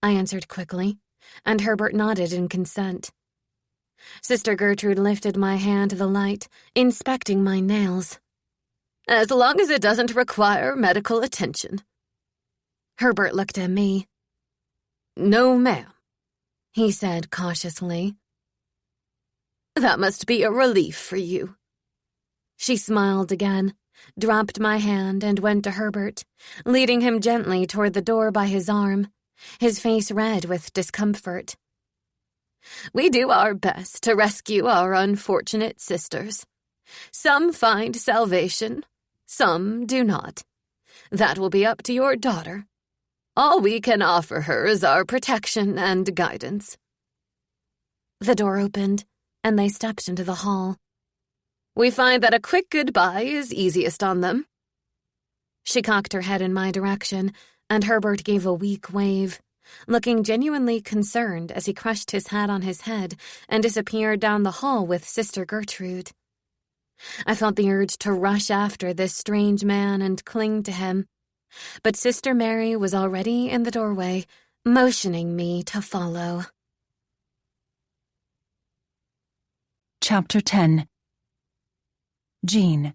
I answered quickly, and Herbert nodded in consent. Sister Gertrude lifted my hand to the light, inspecting my nails. "As long as it doesn't require medical attention." Herbert looked at me. "No, ma'am," he said cautiously. "That must be a relief for you." She smiled again, dropped my hand and went to Herbert, leading him gently toward the door by his arm, his face red with discomfort. We do our best to rescue our unfortunate sisters. Some find salvation, some do not. That will be up to your daughter. All we can offer her is our protection and guidance. The door opened, and they stepped into the hall. We find that a quick goodbye is easiest on them. She cocked her head in my direction, and Herbert gave a weak wave, looking genuinely concerned as he crushed his hat on his head and disappeared down the hall with Sister Gertrude. I felt the urge to rush after this strange man and cling to him, but Sister Mary was already in the doorway, motioning me to follow. Chapter 10. Jean.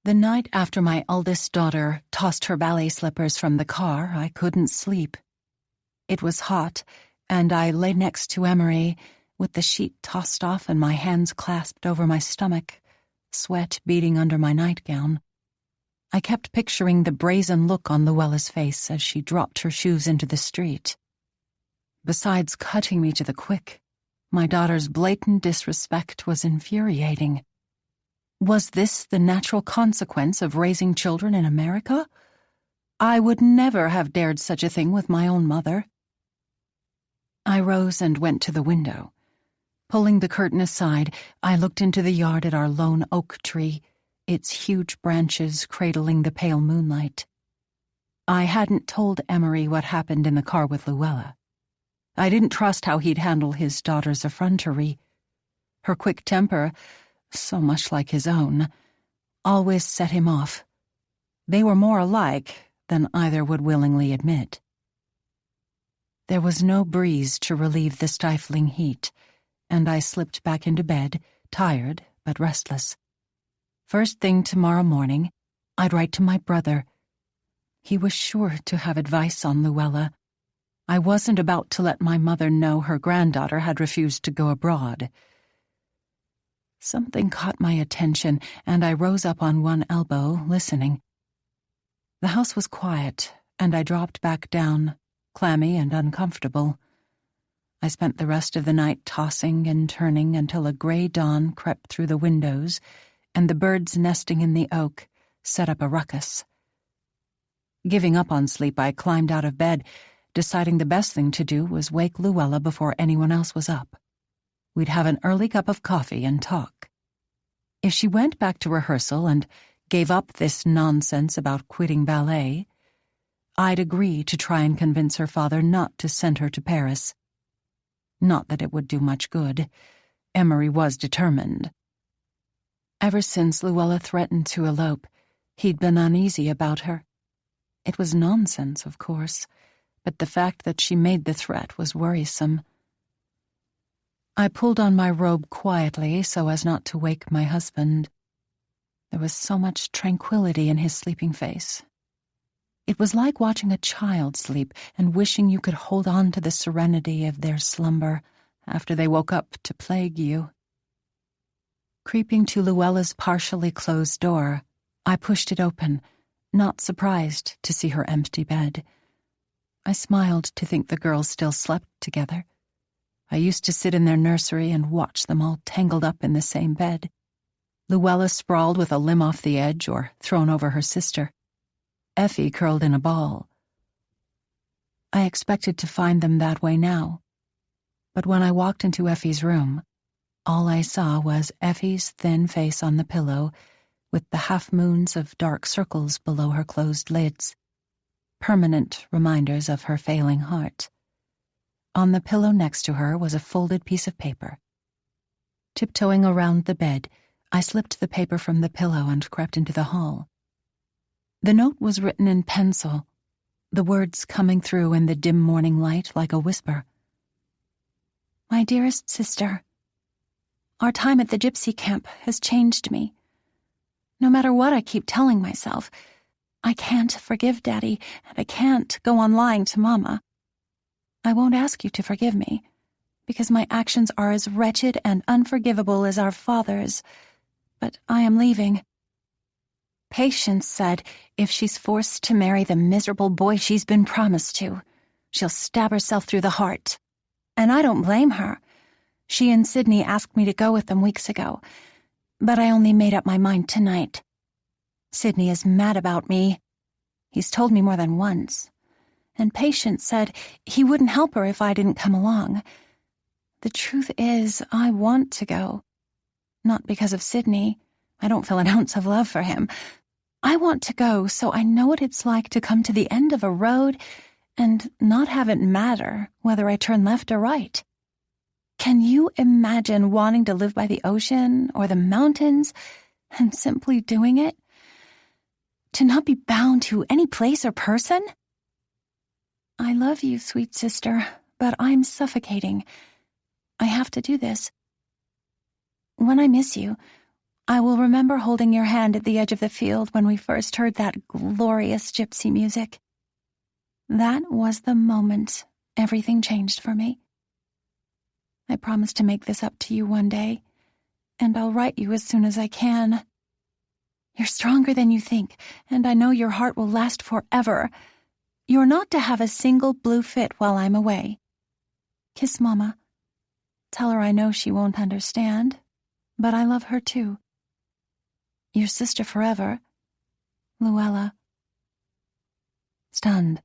The night after my eldest daughter tossed her ballet slippers from the car, I couldn't sleep. It was hot, and I lay next to Emery, with the sheet tossed off and my hands clasped over my stomach, sweat beading under my nightgown. I kept picturing the brazen look on Luella's face as she dropped her shoes into the street. Besides cutting me to the quick, my daughter's blatant disrespect was infuriating. Was this the natural consequence of raising children in America? I would never have dared such a thing with my own mother. I rose and went to the window. Pulling the curtain aside, I looked into the yard at our lone oak tree, its huge branches cradling the pale moonlight. I hadn't told Emery what happened in the car with Luella. I didn't trust how he'd handle his daughter's effrontery. Her quick temper, so much like his own, always set him off. They were more alike than either would willingly admit. There was no breeze to relieve the stifling heat, and I slipped back into bed, tired but restless. First thing tomorrow morning, I'd write to my brother. He was sure to have advice on Luella. I wasn't about to let my mother know her granddaughter had refused to go abroad. Something caught my attention, and I rose up on one elbow, listening. The house was quiet, and I dropped back down, clammy and uncomfortable. I spent the rest of the night tossing and turning until a gray dawn crept through the windows, and the birds nesting in the oak set up a ruckus. Giving up on sleep, I climbed out of bed, deciding the best thing to do was wake Luella before anyone else was up. We'd have an early cup of coffee and talk. If she went back to rehearsal and gave up this nonsense about quitting ballet, I'd agree to try and convince her father not to send her to Paris. Not that it would do much good. Emery was determined. Ever since Luella threatened to elope, he'd been uneasy about her. It was nonsense, of course, but the fact that she made the threat was worrisome. I pulled on my robe quietly so as not to wake my husband. There was so much tranquility in his sleeping face. It was like watching a child sleep and wishing you could hold on to the serenity of their slumber after they woke up to plague you. Creeping to Luella's partially closed door, I pushed it open, not surprised to see her empty bed. I smiled to think the girls still slept together. I used to sit in their nursery and watch them all tangled up in the same bed. Luella sprawled with a limb off the edge or thrown over her sister. Effie curled in a ball. I expected to find them that way now, but when I walked into Effie's room, all I saw was Effie's thin face on the pillow, with the half-moons of dark circles below her closed lids, permanent reminders of her failing heart. On the pillow next to her was a folded piece of paper. Tiptoeing around the bed, I slipped the paper from the pillow and crept into the hall. The note was written in pencil, the words coming through in the dim morning light like a whisper. My dearest sister, our time at the gypsy camp has changed me. No matter what I keep telling myself, I can't forgive Daddy, and I can't go on lying to Mama. I won't ask you to forgive me, because my actions are as wretched and unforgivable as our father's, but I am leaving. Patience said if she's forced to marry the miserable boy she's been promised to, she'll stab herself through the heart. And I don't blame her. She and Sydney asked me to go with them weeks ago, but I only made up my mind tonight. Sydney is mad about me. He's told me more than once. And Patience said he wouldn't help her if I didn't come along. The truth is, I want to go. Not because of Sydney. I don't feel an ounce of love for him. I want to go so I know what it's like to come to the end of a road and not have it matter whether I turn left or right. Can you imagine wanting to live by the ocean or the mountains and simply doing it? To not be bound to any place or person? I love you, sweet sister, but I'm suffocating. I have to do this. When I miss you, I will remember holding your hand at the edge of the field when we first heard that glorious gypsy music. That was the moment everything changed for me. I promise to make this up to you one day, and I'll write you as soon as I can. You're stronger than you think, and I know your heart will last forever. You're not to have a single blue fit while I'm away. Kiss Mama. Tell her I know she won't understand, but I love her too. Your sister forever, Luella. Stunned,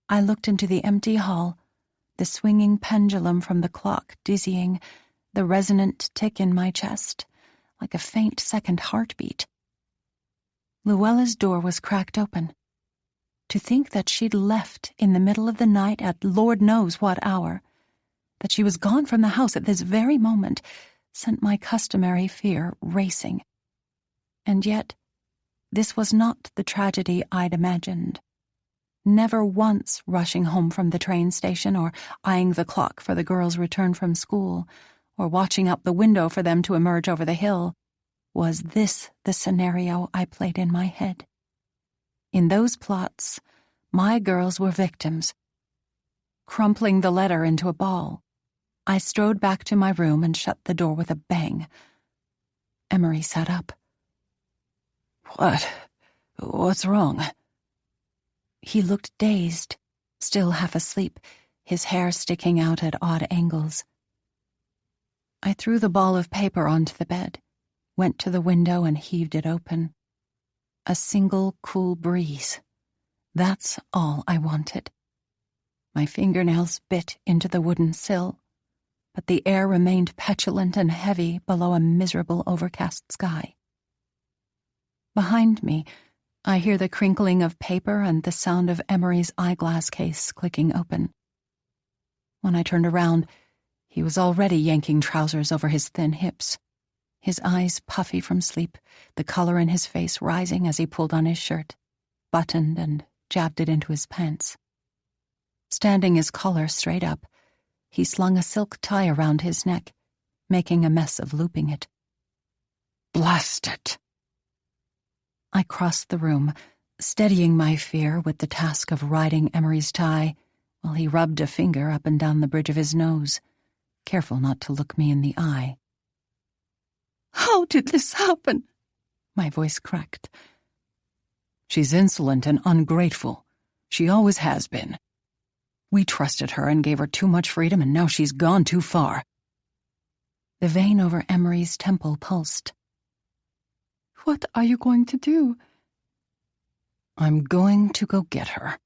I looked into the empty hall, the swinging pendulum from the clock dizzying, the resonant tick in my chest, like a faint second heartbeat. Luella's door was cracked open. To think that she'd left in the middle of the night at Lord knows what hour, that she was gone from the house at this very moment, sent my customary fear racing. And yet, this was not the tragedy I'd imagined. Never once rushing home from the train station or eyeing the clock for the girls' return from school or watching out the window for them to emerge over the hill, was this the scenario I played in my head. In those plots, my girls were victims. Crumpling the letter into a ball, I strode back to my room and shut the door with a bang. Emery sat up. What's wrong? He looked dazed, still half asleep, his hair sticking out at odd angles. I threw the ball of paper onto the bed, went to the window and heaved it open. A single cool breeze. That's all I wanted. My fingernails bit into the wooden sill, but the air remained petulant and heavy below a miserable overcast sky. Behind me, I hear the crinkling of paper and the sound of Emery's eyeglass case clicking open. When I turned around, he was already yanking trousers over his thin hips, his eyes puffy from sleep, the color in his face rising as he pulled on his shirt, buttoned and jabbed it into his pants. Standing his collar straight up, he slung a silk tie around his neck, making a mess of looping it. Blast it! I crossed the room, steadying my fear with the task of riding Emery's tie, while he rubbed a finger up and down the bridge of his nose, careful not to look me in the eye. How did this happen? My voice cracked. She's insolent and ungrateful. She always has been. We trusted her and gave her too much freedom, and now she's gone too far. The vein over Emery's temple pulsed. What are you going to do? I'm going to go get her.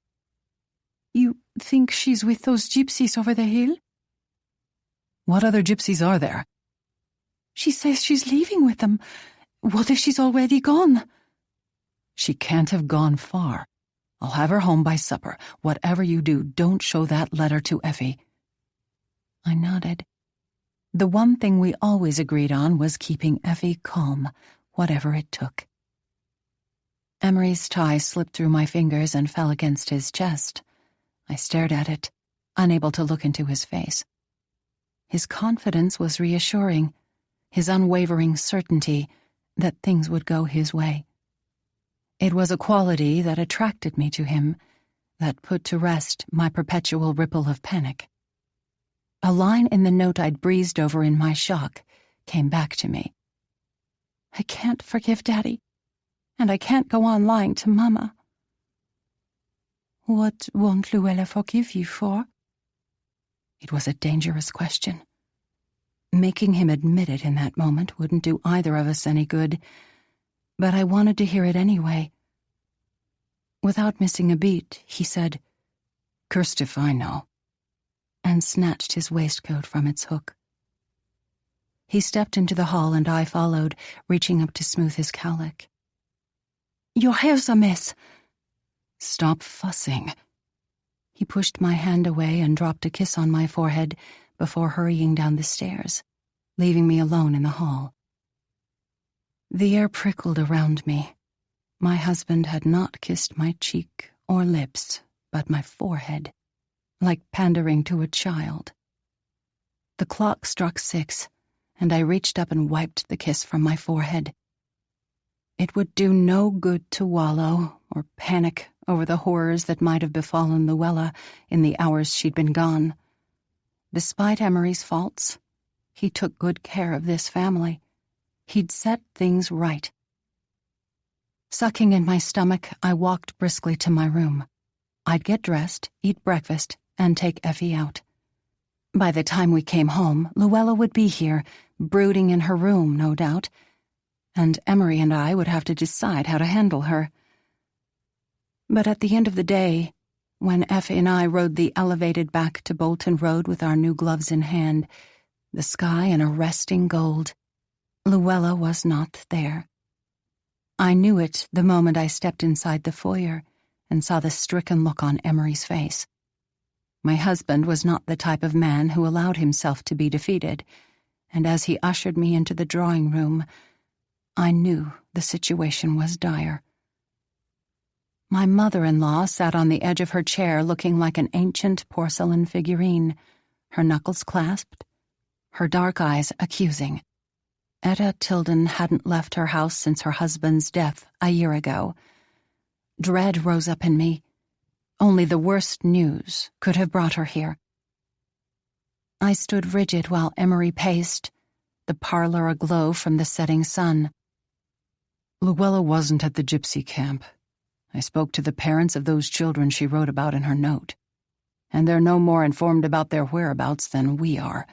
You think she's with those gypsies over the hill? What other gypsies are there? She says she's leaving with them. What if she's already gone? She can't have gone far. I'll have her home by supper. Whatever you do, don't show that letter to Effie. I nodded. The one thing we always agreed on was keeping Effie calm, whatever it took. Emery's tie slipped through my fingers and fell against his chest. I stared at it, unable to look into his face. His confidence was reassuring, his unwavering certainty that things would go his way. It was a quality that attracted me to him, that put to rest my perpetual ripple of panic. A line in the note I'd breezed over in my shock came back to me. I can't forgive Daddy, and I can't go on lying to Mama." "What won't Luella forgive you for?" It was a dangerous question. Making him admit it in that moment wouldn't do either of us any good, but I wanted to hear it anyway. Without missing a beat, he said, "Cursed if I know," and snatched his waistcoat from its hook. He stepped into the hall and I followed, reaching up to smooth his cowlick. "Your hair's a mess." "Stop fussing." He pushed my hand away and dropped a kiss on my forehead before hurrying down the stairs, leaving me alone in the hall. The air prickled around me. My husband had not kissed my cheek or lips, but my forehead, like pandering to a child. The clock struck 6, and I reached up and wiped the kiss from my forehead. It would do no good to wallow or panic over the horrors that might have befallen Luella in the hours she'd been gone. Despite Emery's faults, he took good care of this family. He'd set things right. Sucking in my stomach, I walked briskly to my room. I'd get dressed, eat breakfast, and take Effie out. By the time we came home, Luella would be here, brooding in her room, no doubt, and Emery and I would have to decide how to handle her. But at the end of the day, when Effie and I rode the elevated back to Bolton Road with our new gloves in hand, the sky an arresting gold, Luella was not there. I knew it the moment I stepped inside the foyer and saw the stricken look on Emery's face. My husband was not the type of man who allowed himself to be defeated, and as he ushered me into the drawing room, I knew the situation was dire. My mother-in-law sat on the edge of her chair looking like an ancient porcelain figurine, her knuckles clasped, her dark eyes accusing. Etta Tildon hadn't left her house since her husband's death a year ago. Dread rose up in me. Only the worst news could have brought her here. I stood rigid while Emery paced, the parlor aglow from the setting sun. Luella wasn't at the gypsy camp. I spoke to the parents of those children she wrote about in her note, and they're no more informed about their whereabouts than we are.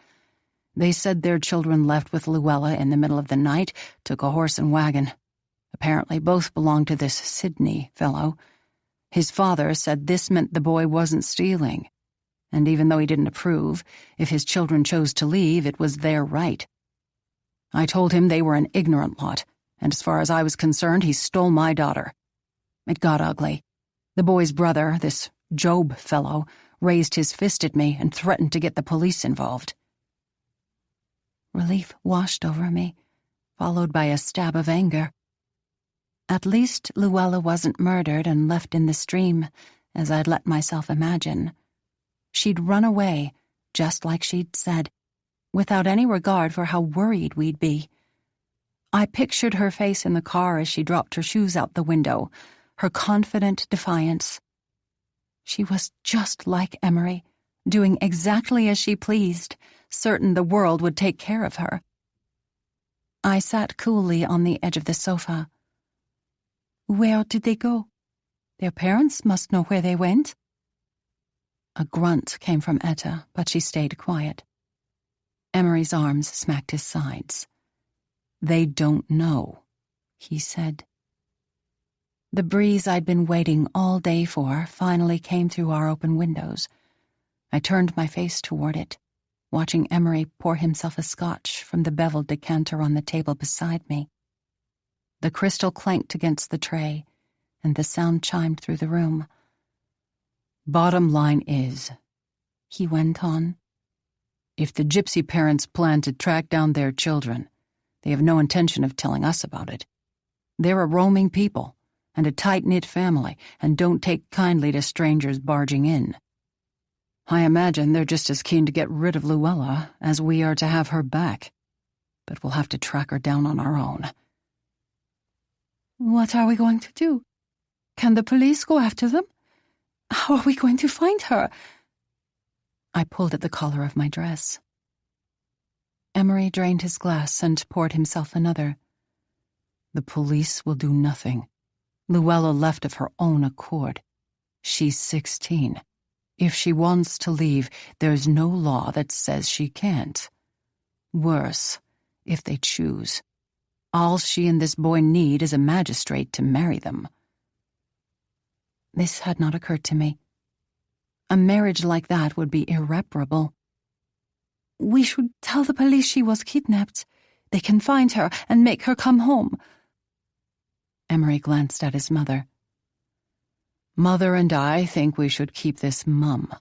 They said their children left with Luella in the middle of the night, took a horse and wagon. Apparently both belonged to this Sidney fellow. His father said this meant the boy wasn't stealing, and even though he didn't approve, if his children chose to leave, it was their right. I told him they were an ignorant lot, and as far as I was concerned, he stole my daughter. It got ugly. The boy's brother, this Job fellow, raised his fist at me and threatened to get the police involved. Relief washed over me, followed by a stab of anger. At least Luella wasn't murdered and left in the stream, as I'd let myself imagine. She'd run away, just like she'd said, without any regard for how worried we'd be. I pictured her face in the car as she dropped her shoes out the window, her confident defiance. She was just like Emery, doing exactly as she pleased, certain the world would take care of her. I sat coolly on the edge of the sofa. Where did they go? Their parents must know where they went. A grunt came from Etta, but she stayed quiet. Emery's arms smacked his sides. They don't know, he said. The breeze I'd been waiting all day for finally came through our open windows. I turned my face toward it, watching Emery pour himself a scotch from the beveled decanter on the table beside me. The crystal clanked against the tray, and the sound chimed through the room. Bottom line is, he went on, if the gypsy parents plan to track down their children, they have no intention of telling us about it. They're a roaming people and a tight-knit family and don't take kindly to strangers barging in. I imagine they're just as keen to get rid of Luella as we are to have her back, but we'll have to track her down on our own. What are we going to do? Can the police go after them? How are we going to find her? I pulled at the collar of my dress. Emery drained his glass and poured himself another. The police will do nothing. Luella left of her own accord. She's 16. If she wants to leave, there's no law that says she can't. Worse, if they choose, all she and this boy need is a magistrate to marry them. This had not occurred to me. A marriage like that would be irreparable. We should tell the police she was kidnapped. They can find her and make her come home. Emery glanced at his mother. Mother and I think we should keep this mum.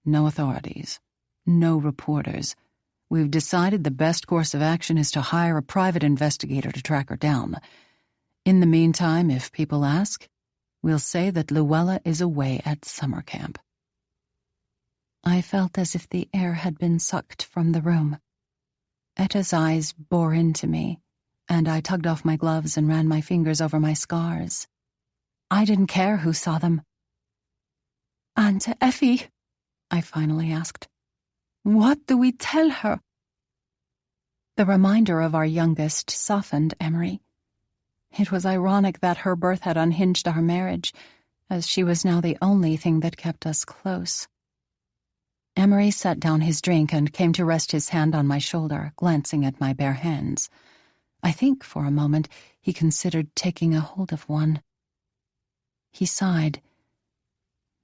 No authorities. No reporters. We've decided the best course of action is to hire a private investigator to track her down. In the meantime, if people ask, we'll say that Luella is away at summer camp. I felt as if the air had been sucked from the room. Etta's eyes bore into me, and I tugged off my gloves and ran my fingers over my scars. I didn't care who saw them. "Aunt Effie," I finally asked, "what do we tell her?" The reminder of our youngest softened Emery. It was ironic that her birth had unhinged our marriage, as she was now the only thing that kept us close. Emery set down his drink and came to rest his hand on my shoulder, glancing at my bare hands. I think for a moment he considered taking a hold of one. He sighed.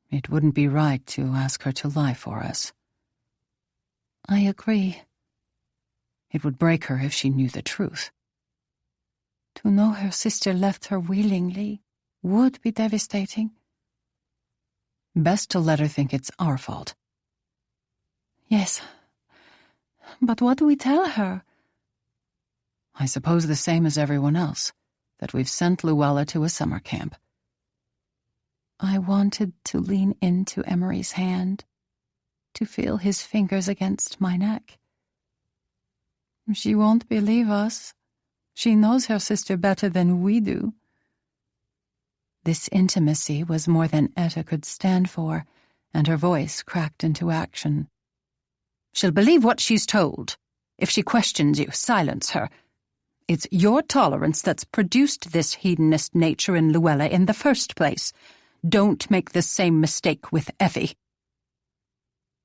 It wouldn't be right to ask her to lie for us. I agree. It would break her if she knew the truth. To know her sister left her willingly would be devastating. Best to let her think it's our fault. Yes, but what do we tell her? I suppose the same as everyone else, that we've sent Luella to a summer camp. I wanted to lean into Emery's hand, to feel his fingers against my neck. She won't believe us. She knows her sister better than we do. This intimacy was more than Etta could stand for, and her voice cracked into action. She'll believe what she's told. If she questions you, silence her. It's your tolerance that's produced this hedonist nature in Luella in the first place. Don't make the same mistake with Effie.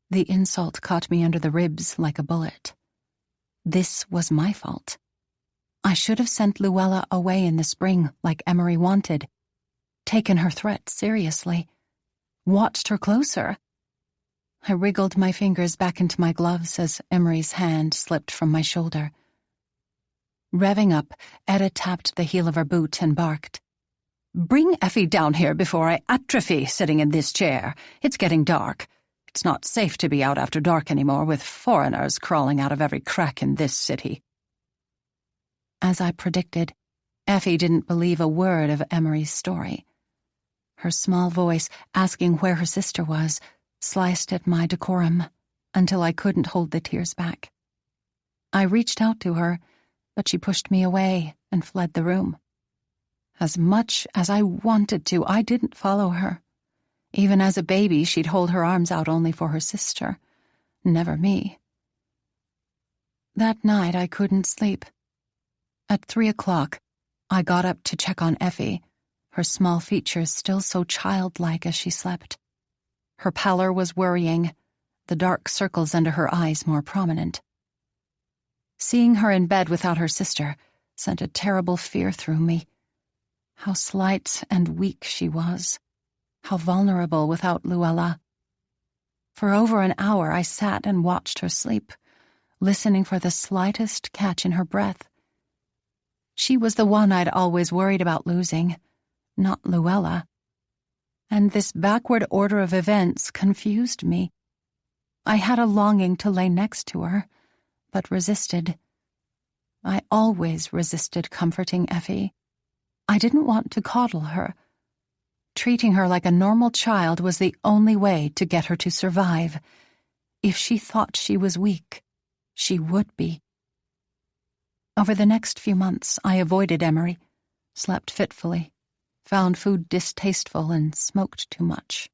The insult caught me under the ribs like a bullet. This was my fault. I should have sent Luella away in the spring like Emery wanted, taken her threat seriously, watched her closer. I wriggled my fingers back into my gloves as Emery's hand slipped from my shoulder. Revving up, Etta tapped the heel of her boot and barked. "Bring Effie down here before I atrophy sitting in this chair. It's getting dark. It's not safe to be out after dark anymore with foreigners crawling out of every crack in this city." As I predicted, Effie didn't believe a word of Emery's story. Her small voice, asking where her sister was, sliced at my decorum until I couldn't hold the tears back. I reached out to her, but she pushed me away and fled the room. As much as I wanted to, I didn't follow her. Even as a baby, she'd hold her arms out only for her sister, never me. That night, I couldn't sleep. At 3:00, I got up to check on Effie, her small features still so childlike as she slept. Her pallor was worrying, the dark circles under her eyes more prominent. Seeing her in bed without her sister sent a terrible fear through me. How slight and weak she was. How vulnerable without Luella. For over an hour I sat and watched her sleep, listening for the slightest catch in her breath. She was the one I'd always worried about losing, not Luella. And this backward order of events confused me. I had a longing to lay next to her, but resisted. I always resisted comforting Effie. I didn't want to coddle her. Treating her like a normal child was the only way to get her to survive. If she thought she was weak, she would be. Over the next few months, I avoided Emery, slept fitfully, found food distasteful, and smoked too much.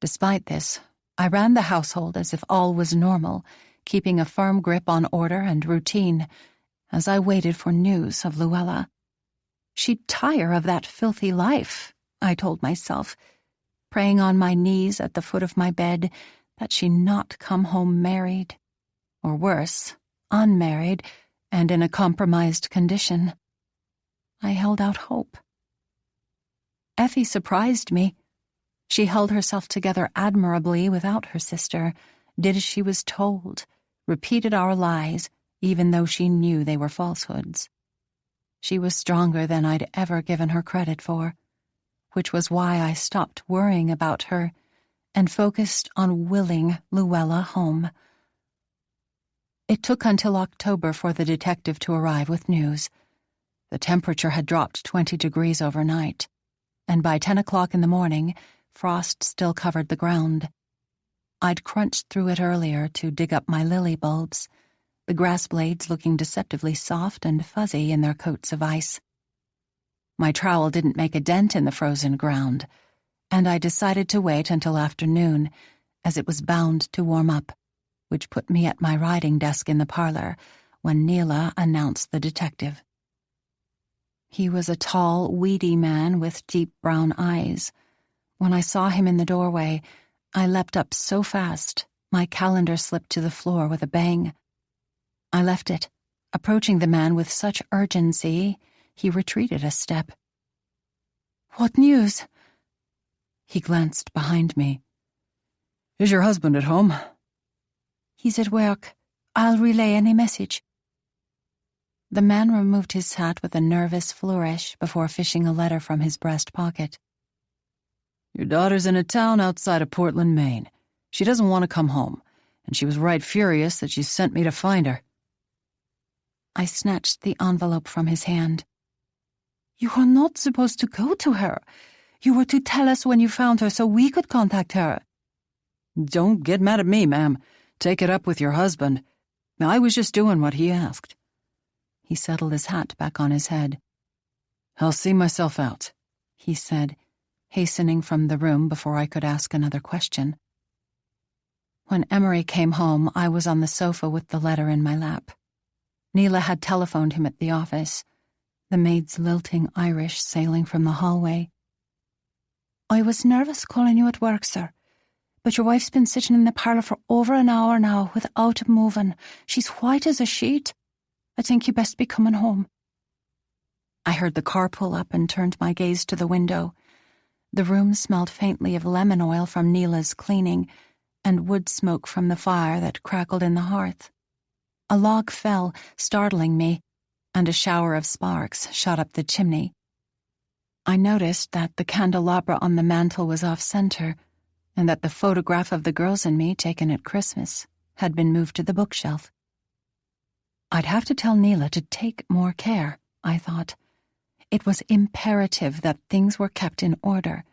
Despite this, I ran the household as if all was normal, keeping a firm grip on order and routine as I waited for news of Luella. She'd tire of that filthy life, I told myself, praying on my knees at the foot of my bed that she not come home married, or worse, unmarried and in a compromised condition. I held out hope. Effie surprised me. She held herself together admirably without her sister, did as she was told, repeated our lies, even though she knew they were falsehoods. She was stronger than I'd ever given her credit for, which was why I stopped worrying about her and focused on willing Luella home. It took until October for the detective to arrive with news. The temperature had dropped 20 degrees overnight, and by 10 o'clock in the morning, frost still covered the ground. I'd crunched through it earlier to dig up my lily bulbs, the grass blades looking deceptively soft and fuzzy in their coats of ice. My trowel didn't make a dent in the frozen ground, and I decided to wait until afternoon, as it was bound to warm up, which put me at my writing desk in the parlor when Neela announced the detective. He was a tall, weedy man with deep brown eyes. When I saw him in the doorway, I leapt up so fast, my calendar slipped to the floor with a bang. I left it, approaching the man with such urgency, he retreated a step. "What news?" He glanced behind me. "Is your husband at home?" "He's at work. I'll relay any message." The man removed his hat with a nervous flourish before fishing a letter from his breast pocket. "Your daughter's in a town outside of Portland, Maine. She doesn't want to come home, and she was right furious that you sent me to find her." I snatched the envelope from his hand. "You were not supposed to go to her. You were to tell us when you found her so we could contact her." "Don't get mad at me, ma'am. Take it up with your husband. I was just doing what he asked." He settled his hat back on his head. "I'll see myself out," he said, hastening from the room before I could ask another question. When Emery came home, I was on the sofa with the letter in my lap. Neela had telephoned him at the office, the maid's lilting Irish sailing from the hallway. "I was nervous calling you at work, sir, but your wife's been sitting in the parlour for over an hour now without moving. She's white as a sheet. I think you best be coming home." I heard the car pull up and turned my gaze to the window. The room smelled faintly of lemon oil from Neela's cleaning and wood smoke from the fire that crackled in the hearth. A log fell, startling me, and a shower of sparks shot up the chimney. I noticed that the candelabra on the mantel was off-center, and that the photograph of the girls and me taken at Christmas had been moved to the bookshelf. I'd have to tell Neela to take more care, I thought. It was imperative that things were kept in order.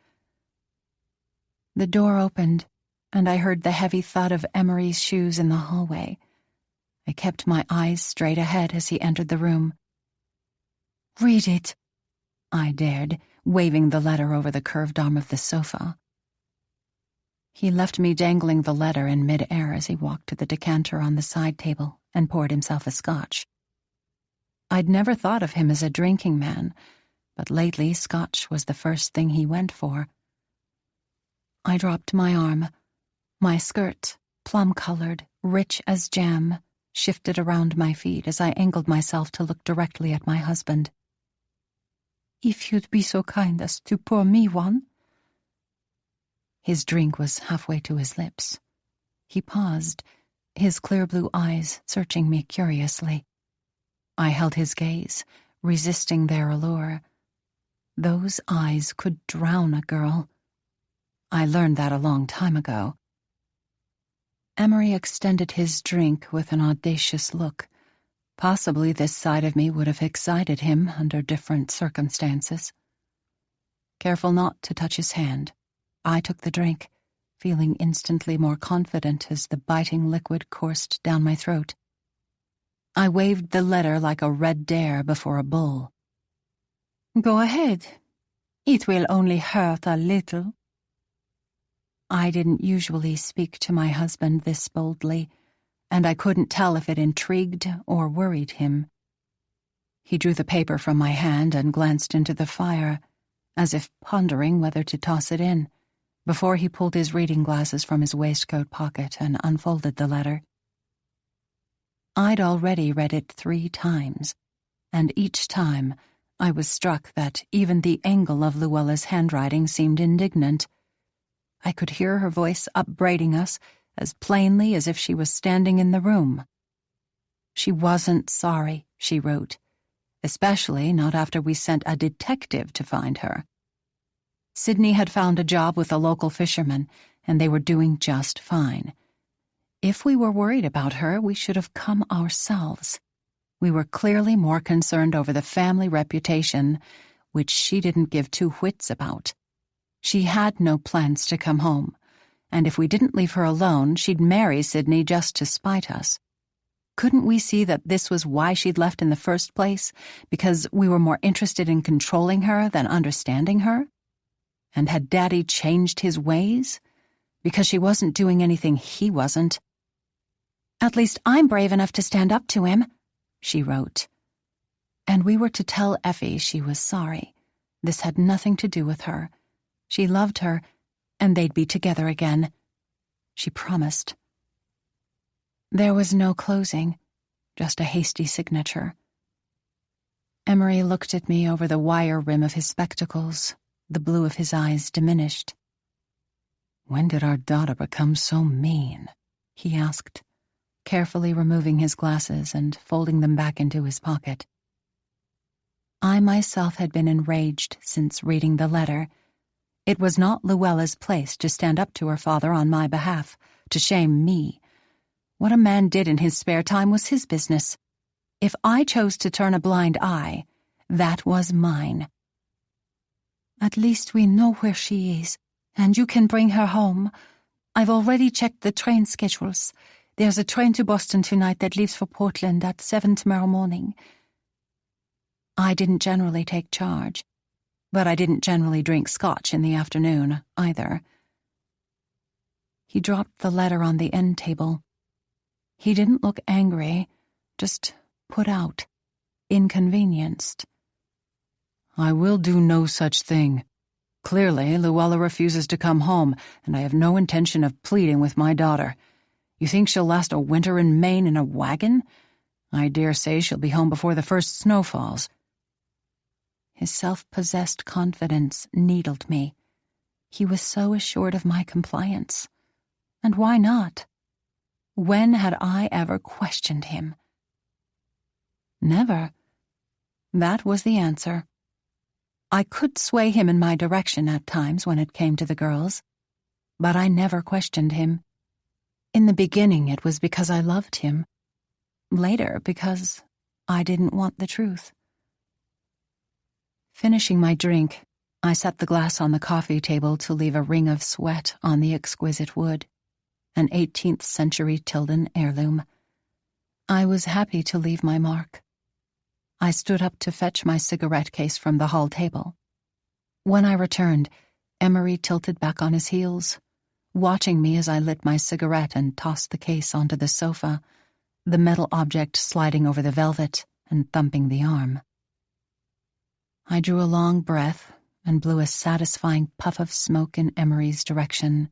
The door opened, and I heard the heavy thud of Emery's shoes in the hallway. I kept my eyes straight ahead as he entered the room. "Read it," I dared, waving the letter over the curved arm of the sofa. He left me dangling the letter in mid-air as he walked to the decanter on the side table and poured himself a scotch. I'd never thought of him as a drinking man, but lately scotch was the first thing he went for. I dropped my arm. My skirt, plum-colored, rich as jam, shifted around my feet as I angled myself to look directly at my husband. "If you'd be so kind as to pour me one." His drink was halfway to his lips. He paused, his clear blue eyes searching me curiously. I held his gaze, resisting their allure. Those eyes could drown a girl. I learned that a long time ago. Emery extended his drink with an audacious look. Possibly this side of me would have excited him under different circumstances. Careful not to touch his hand, I took the drink, feeling instantly more confident as the biting liquid coursed down my throat. I waved the letter like a red dare before a bull. "Go ahead. It will only hurt a little." I didn't usually speak to my husband this boldly, and I couldn't tell if it intrigued or worried him. He drew the paper from my hand and glanced into the fire, as if pondering whether to toss it in, before he pulled his reading glasses from his waistcoat pocket and unfolded the letter. I'd already read it 3 times, and each time I was struck that even the angle of Luella's handwriting seemed indignant. I could hear her voice upbraiding us as plainly as if she was standing in the room. She wasn't sorry, she wrote, especially not after we sent a detective to find her. Sydney had found a job with a local fisherman, and they were doing just fine. If we were worried about her, we should have come ourselves. We were clearly more concerned over the family reputation, which she didn't give 2 whits about. She had no plans to come home, and if we didn't leave her alone, she'd marry Sydney just to spite us. Couldn't we see that this was why she'd left in the first place, because we were more interested in controlling her than understanding her? And had Daddy changed his ways? Because she wasn't doing anything he wasn't. "At least I'm brave enough to stand up to him," she wrote. And we were to tell Effie she was sorry. This had nothing to do with her. She loved her, and they'd be together again. She promised. There was no closing, just a hasty signature. Emery looked at me over the wire rim of his spectacles. The blue of his eyes diminished. "When did our daughter become so mean?" he asked, carefully removing his glasses and folding them back into his pocket. I myself had been enraged since reading the letter. It was not Luella's place to stand up to her father on my behalf, to shame me. What a man did in his spare time was his business. If I chose to turn a blind eye, that was mine. "At least we know where she is, and you can bring her home. I've already checked the train schedules. There's a train to Boston tonight that leaves for Portland at 7 tomorrow morning." I didn't generally take charge, but I didn't generally drink scotch in the afternoon, either. He dropped the letter on the end table. He didn't look angry, just put out, inconvenienced. "I will do no such thing. Clearly, Luella refuses to come home, and I have no intention of pleading with my daughter. You think she'll last a winter in Maine in a wagon? I dare say she'll be home before the first snow falls." His self-possessed confidence needled me. He was so assured of my compliance. And why not? When had I ever questioned him? Never. That was the answer. I could sway him in my direction at times when it came to the girls, but I never questioned him. In the beginning, it was because I loved him. Later, because I didn't want the truth. Finishing my drink, I set the glass on the coffee table to leave a ring of sweat on the exquisite wood, an 18th century Tildon heirloom. I was happy to leave my mark. I stood up to fetch my cigarette case from the hall table. When I returned, Emery tilted back on his heels, watching me as I lit my cigarette and tossed the case onto the sofa, the metal object sliding over the velvet and thumping the arm. I drew a long breath and blew a satisfying puff of smoke in Emery's direction.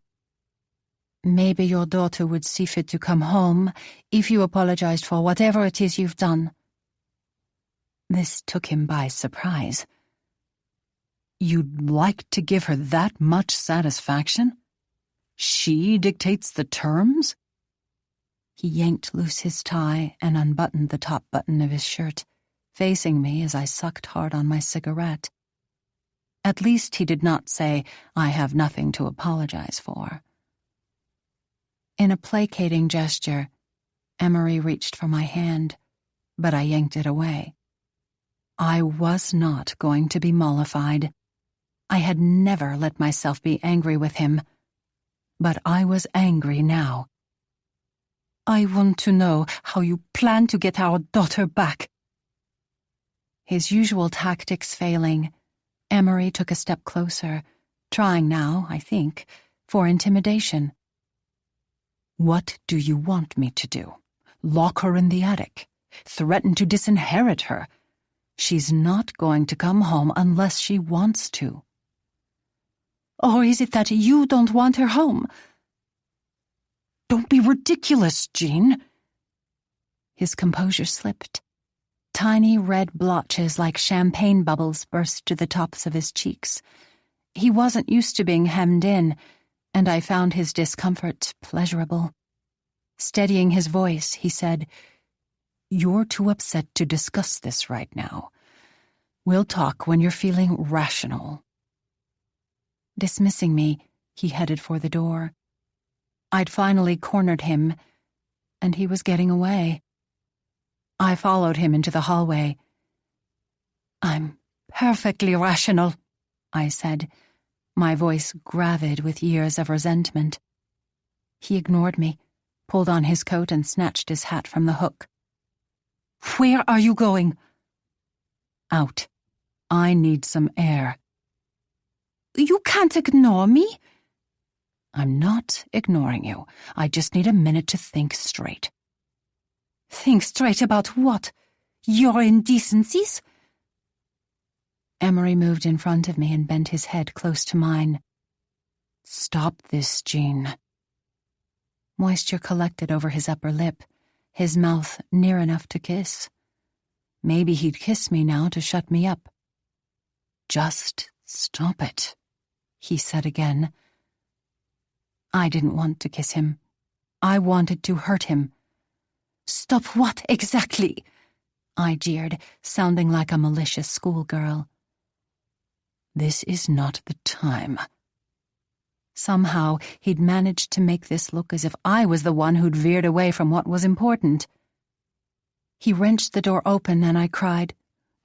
"Maybe your daughter would see fit to come home if you apologized for whatever it is you've done." This took him by surprise. "You'd like to give her that much satisfaction? She dictates the terms?" He yanked loose his tie and unbuttoned the top button of his shirt, facing me as I sucked hard on my cigarette. At least he did not say, "I have nothing to apologize for." In a placating gesture, Emery reached for my hand, but I yanked it away. I was not going to be mollified. I had never let myself be angry with him, but I was angry now. "I want to know how you plan to get our daughter back." His usual tactics failing, Emery took a step closer, trying now, I think, for intimidation. "What do you want me to do? Lock her in the attic? Threaten to disinherit her? She's not going to come home unless she wants to. Or is it that you don't want her home? Don't be ridiculous, Jean. His composure slipped. Tiny red blotches like champagne bubbles burst to the tops of his cheeks. He wasn't used to being hemmed in, and I found his discomfort pleasurable. Steadying his voice, he said, "You're too upset to discuss this right now. We'll talk when you're feeling rational." Dismissing me, he headed for the door. I'd finally cornered him, and he was getting away. I followed him into the hallway. "I'm perfectly rational," I said, my voice gravid with years of resentment. He ignored me, pulled on his coat and snatched his hat from the hook. "Where are you going?" "Out. I need some air." "You can't ignore me." "I'm not ignoring you. I just need a minute to think straight." "Think straight about what? Your indecencies?" Emery moved in front of me and bent his head close to mine. "Stop this, Jean." Moisture collected over his upper lip, his mouth near enough to kiss. Maybe he'd kiss me now to shut me up. "Just stop it," he said again. I didn't want to kiss him. I wanted to hurt him. "Stop what exactly?" I jeered, sounding like a malicious schoolgirl. "This is not the time." Somehow he'd managed to make this look as if I was the one who'd veered away from what was important. He wrenched the door open and I cried,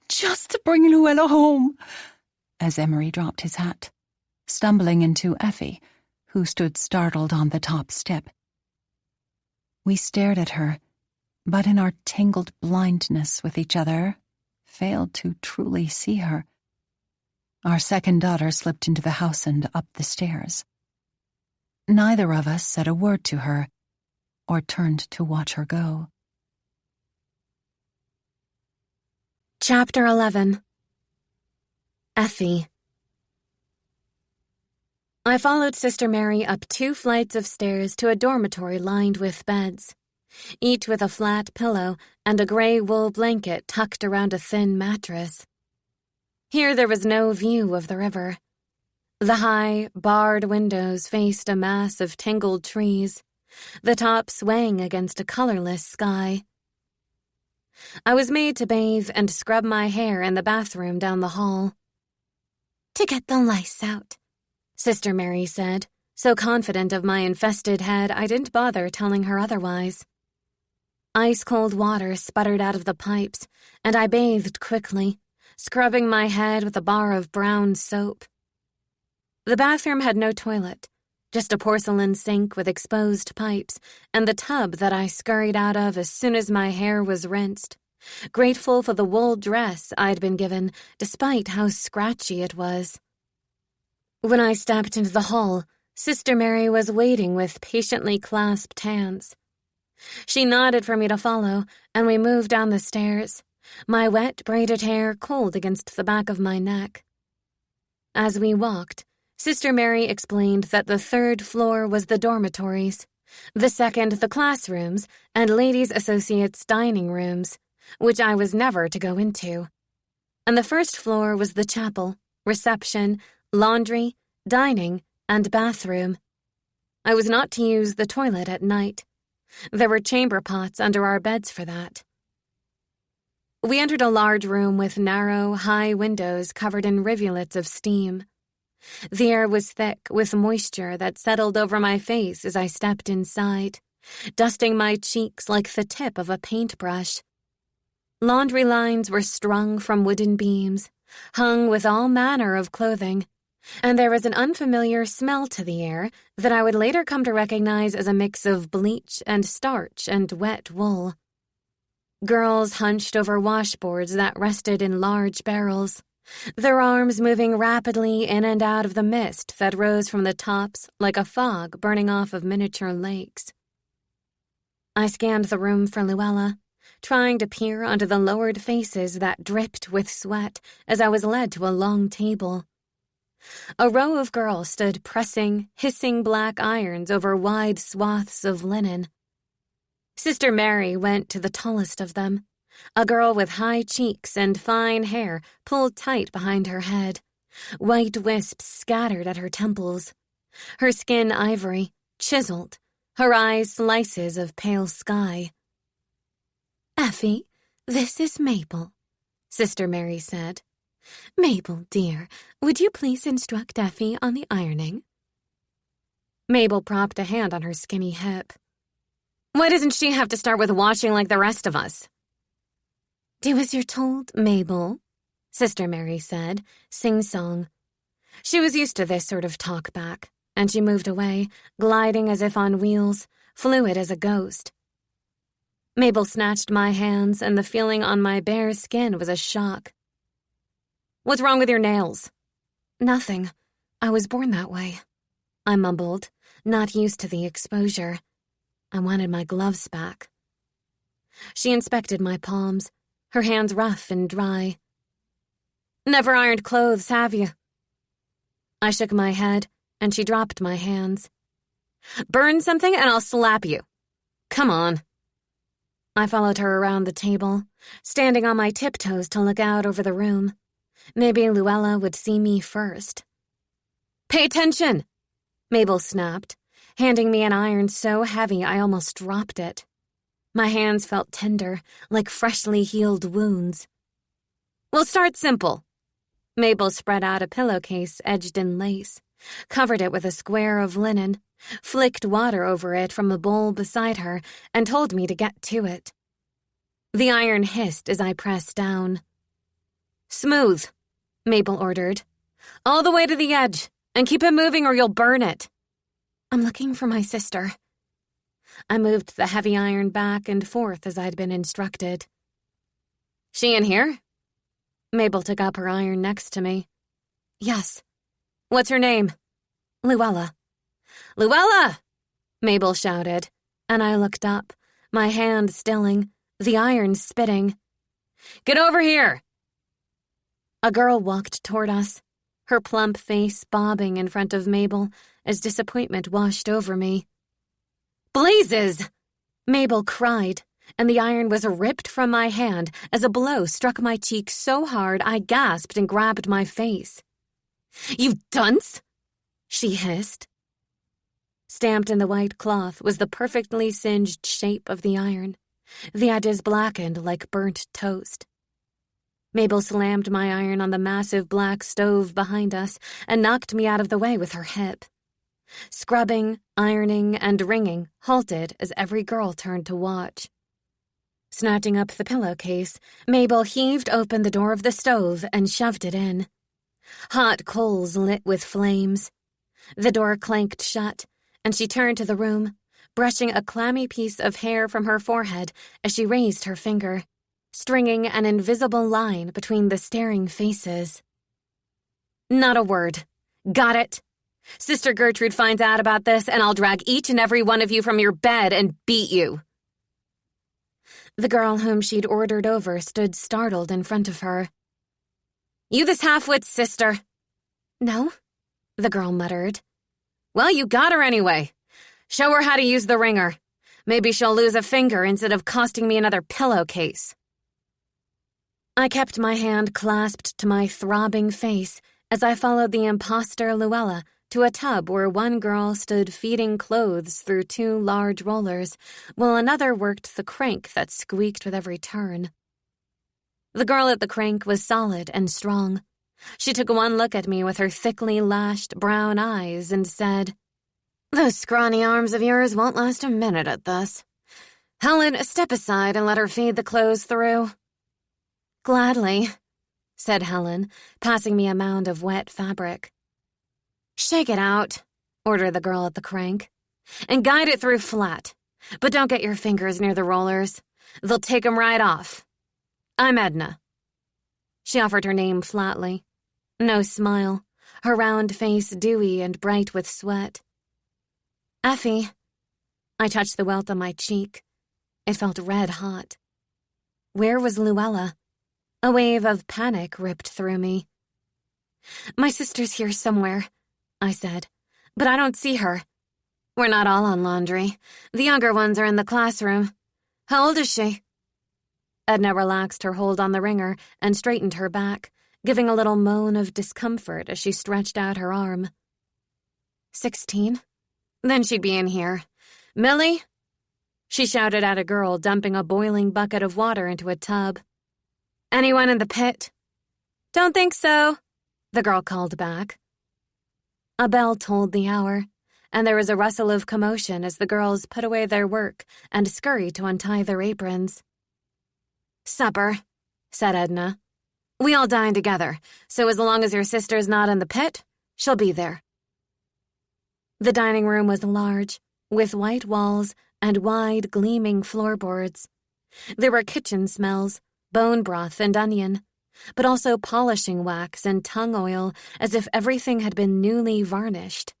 "Just bring Luella home," as Emery dropped his hat, stumbling into Effie, who stood startled on the top step. We stared at her, but in our tangled blindness with each other, failed to truly see her. Our second daughter slipped into the house and up the stairs. Neither of us said a word to her, or turned to watch her go. Chapter 11. Effie. I followed Sister Mary up 2 flights of stairs to a dormitory lined with beds, each with a flat pillow and a gray wool blanket tucked around a thin mattress. Here there was no view of the river. The high, barred windows faced a mass of tangled trees, the top swaying against a colorless sky. I was made to bathe and scrub my hair in the bathroom down the hall. "To get the lice out," Sister Mary said, so confident of my infested head I didn't bother telling her otherwise. Ice-cold water sputtered out of the pipes, and I bathed quickly, scrubbing my head with a bar of brown soap. The bathroom had no toilet, just a porcelain sink with exposed pipes, and the tub that I scurried out of as soon as my hair was rinsed, grateful for the wool dress I'd been given, despite how scratchy it was. When I stepped into the hall, Sister Mary was waiting with patiently clasped hands. She nodded for me to follow, and we moved down the stairs, my wet braided hair cold against the back of my neck. As we walked, Sister Mary explained that the 3rd floor was the dormitories, the 2nd the classrooms, and ladies' associates' dining rooms, which I was never to go into. And the 1st floor was the chapel, reception, laundry, dining, and bathroom. I was not to use the toilet at night. There were chamber pots under our beds for that. We entered a large room with narrow, high windows covered in rivulets of steam. The air was thick with moisture that settled over my face as I stepped inside, dusting my cheeks like the tip of a paintbrush. Laundry lines were strung from wooden beams, hung with all manner of clothing, and there was an unfamiliar smell to the air that I would later come to recognize as a mix of bleach and starch and wet wool. Girls hunched over washboards that rested in large barrels, their arms moving rapidly in and out of the mist that rose from the tops like a fog burning off of miniature lakes. I scanned the room for Luella, trying to peer onto the lowered faces that dripped with sweat as I was led to a long table. A row of girls stood pressing, hissing black irons over wide swaths of linen. Sister Mary went to the tallest of them, a girl with high cheeks and fine hair pulled tight behind her head, white wisps scattered at her temples, her skin ivory, chiseled, her eyes slices of pale sky. "Effie, this is Mable," Sister Mary said. "Mable, dear, would you please instruct Effie on the ironing?" Mable propped a hand on her skinny hip. "Why doesn't she have to start with washing like the rest of us?" "Do as you're told, Mable," Sister Mary said, sing-song. She was used to this sort of talk back, and she moved away, gliding as if on wheels, fluid as a ghost. Mable snatched my hands, and the feeling on my bare skin was a shock. "What's wrong with your nails?" "Nothing. I was born that way," I mumbled, not used to the exposure. I wanted my gloves back. She inspected my palms, her hands rough and dry. "Never ironed clothes, have you?" I shook my head, and she dropped my hands. "Burn something and I'll slap you. Come on." I followed her around the table, standing on my tiptoes to look out over the room. Maybe Luella would see me first. "Pay attention!" Mable snapped, handing me an iron so heavy I almost dropped it. My hands felt tender, like freshly healed wounds. "We'll start simple." Mable spread out a pillowcase edged in lace, covered it with a square of linen, flicked water over it from a bowl beside her, and told me to get to it. The iron hissed as I pressed down. "Smooth," Mable ordered. "All the way to the edge, and keep it moving or you'll burn it." "I'm looking for my sister." I moved the heavy iron back and forth as I'd been instructed. "She in here?" Mable took up her iron next to me. "Yes." "What's her name?" "Luella." "Luella!" Mable shouted, and I looked up, my hand stilling, the iron spitting. "Get over here!" A girl walked toward us, her plump face bobbing in front of Mable as disappointment washed over me. "Blazes!" Mable cried, and the iron was ripped from my hand as a blow struck my cheek so hard I gasped and grabbed my face. "You dunce!" she hissed. Stamped in the white cloth was the perfectly singed shape of the iron, the edges blackened like burnt toast. Mable slammed my iron on the massive black stove behind us and knocked me out of the way with her hip. Scrubbing, ironing, and wringing halted as every girl turned to watch. Snatching up the pillowcase, Mable heaved open the door of the stove and shoved it in. Hot coals lit with flames. The door clanked shut, and she turned to the room, brushing a clammy piece of hair from her forehead as she raised her finger, stringing an invisible line between the staring faces. "Not a word. Got it? Sister Gertrude finds out about this, and I'll drag each and every one of you from your bed and beat you." The girl whom she'd ordered over stood startled in front of her. "You this half-wit's sister?" "No," the girl muttered. "Well, you got her anyway. Show her how to use the wringer. Maybe she'll lose a finger instead of costing me another pillowcase." I kept my hand clasped to my throbbing face as I followed the imposter Luella to a tub where one girl stood feeding clothes through 2 large rollers, while another worked the crank that squeaked with every turn. The girl at the crank was solid and strong. She took one look at me with her thickly lashed brown eyes and said, "Those scrawny arms of yours won't last a minute at this. Helen, step aside and let her feed the clothes through." "Gladly," said Helen, passing me a mound of wet fabric. "Shake it out," ordered the girl at the crank, "and guide it through flat. But don't get your fingers near the rollers. They'll take 'em right off. I'm Edna." She offered her name flatly. No smile, her round face dewy and bright with sweat. "Effie." I touched the welt on my cheek. It felt red hot. Where was Luella? A wave of panic ripped through me. "My sister's here somewhere," I said, "but I don't see her." "We're not all on laundry. The younger ones are in the classroom. How old is she?" Edna relaxed her hold on the wringer and straightened her back, giving a little moan of discomfort as she stretched out her arm. 16. Then she'd be in here. "Millie?" She shouted at a girl dumping a boiling bucket of water into a tub. "Anyone in the pit?" "Don't think so," the girl called back. A bell tolled the hour, and there was a rustle of commotion as the girls put away their work and scurried to untie their aprons. "Supper," said Edna. "We all dine together, so as long as your sister's not in the pit, she'll be there." The dining room was large, with white walls and wide, gleaming floorboards. There were kitchen smells, bone broth and onion, but also polishing wax and tongue oil as if everything had been newly varnished.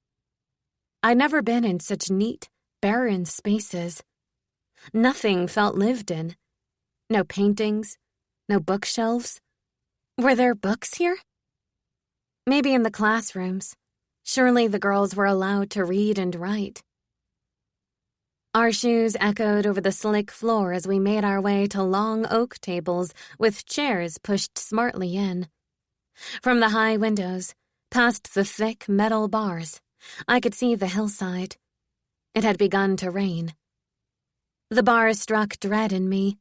I'd never been in such neat, barren spaces. Nothing felt lived in. No paintings, no bookshelves. Were there books here? Maybe in the classrooms. Surely the girls were allowed to read and write. Our shoes echoed over the slick floor as we made our way to long oak tables with chairs pushed smartly in. From the high windows, past the thick metal bars, I could see the hillside. It had begun to rain. The bars struck dread in me,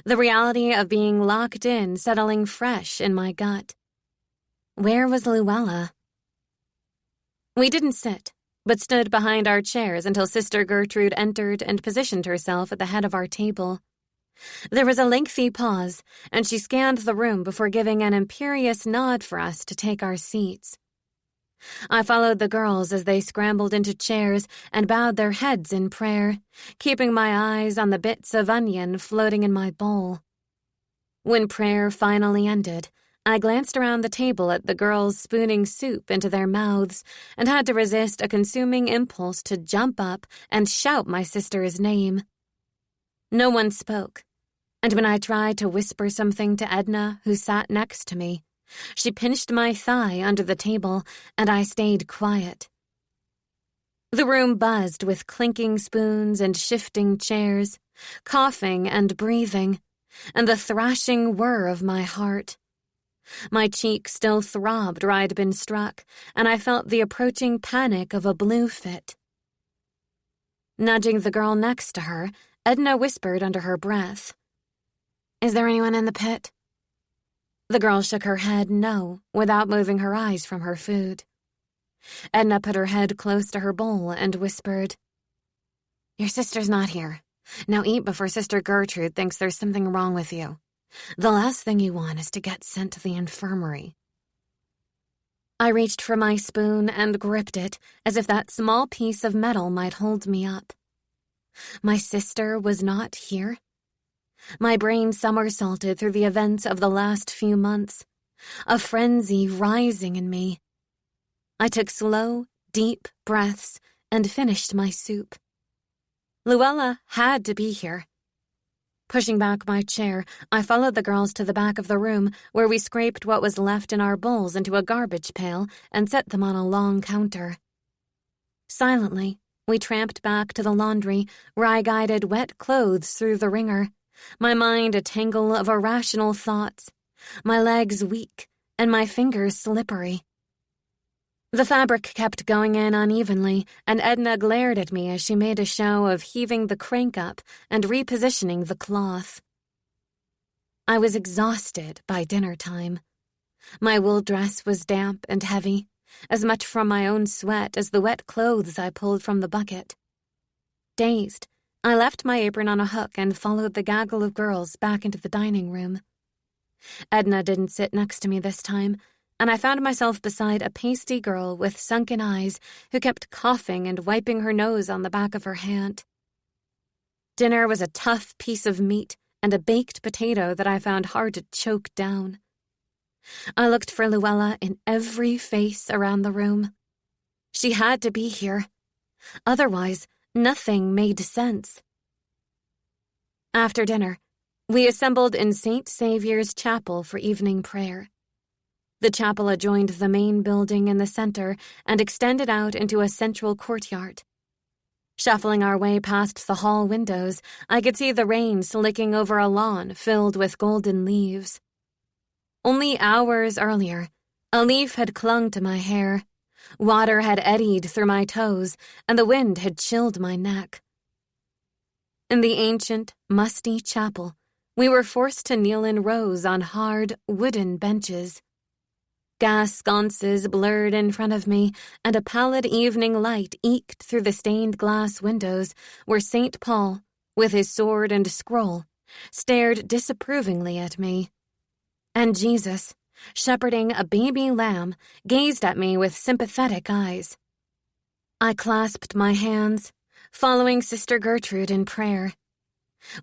the reality of being locked in settling fresh in my gut. Where was Luella? We didn't sit, but stood behind our chairs until Sister Gertrude entered and positioned herself at the head of our table. There was a lengthy pause, and she scanned the room before giving an imperious nod for us to take our seats. I followed the girls as they scrambled into chairs and bowed their heads in prayer, keeping my eyes on the bits of onion floating in my bowl. When prayer finally ended, I glanced around the table at the girls spooning soup into their mouths and had to resist a consuming impulse to jump up and shout my sister's name. No one spoke, and when I tried to whisper something to Edna, who sat next to me, she pinched my thigh under the table, and I stayed quiet. The room buzzed with clinking spoons and shifting chairs, coughing and breathing, and the thrashing whir of my heart. My cheek still throbbed where I'd been struck, and I felt the approaching panic of a blue fit. Nudging the girl next to her, Edna whispered under her breath, "Is there anyone in the pit?" The girl shook her head no, without moving her eyes from her food. Edna put her head close to her bowl and whispered, "Your sister's not here. Now eat before Sister Gertrude thinks there's something wrong with you. The last thing you want is to get sent to the infirmary." I reached for my spoon and gripped it as if that small piece of metal might hold me up. My sister was not here. My brain somersaulted through the events of the last few months, a frenzy rising in me. I took slow, deep breaths and finished my soup. Luella had to be here. Pushing back my chair, I followed the girls to the back of the room where we scraped what was left in our bowls into a garbage pail and set them on a long counter. Silently, we tramped back to the laundry where I guided wet clothes through the wringer, my mind a tangle of irrational thoughts, my legs weak and my fingers slippery. The fabric kept going in unevenly, and Edna glared at me as she made a show of heaving the crank up and repositioning the cloth. I was exhausted by dinner time. My wool dress was damp and heavy, as much from my own sweat as the wet clothes I pulled from the bucket. Dazed, I left my apron on a hook and followed the gaggle of girls back into the dining room. Edna didn't sit next to me this time, and I found myself beside a pasty girl with sunken eyes who kept coughing and wiping her nose on the back of her hand. Dinner was a tough piece of meat and a baked potato that I found hard to choke down. I looked for Luella in every face around the room. She had to be here. Otherwise, nothing made sense. After dinner, We assembled in St. Saviour's Chapel for evening prayer. The chapel adjoined the main building in the center and extended out into a central courtyard. Shuffling our way past the hall windows, I could see the rain slicking over a lawn filled with golden leaves. Only hours earlier, a leaf had clung to my hair, water had eddied through my toes, and the wind had chilled my neck. In the ancient, musty chapel, we were forced to kneel in rows on hard, wooden benches. Gas sconces blurred in front of me, and a pallid evening light eked through the stained glass windows where St. Paul, with his sword and scroll, stared disapprovingly at me. And Jesus, shepherding a baby lamb, gazed at me with sympathetic eyes. I clasped my hands, following Sister Gertrude in prayer.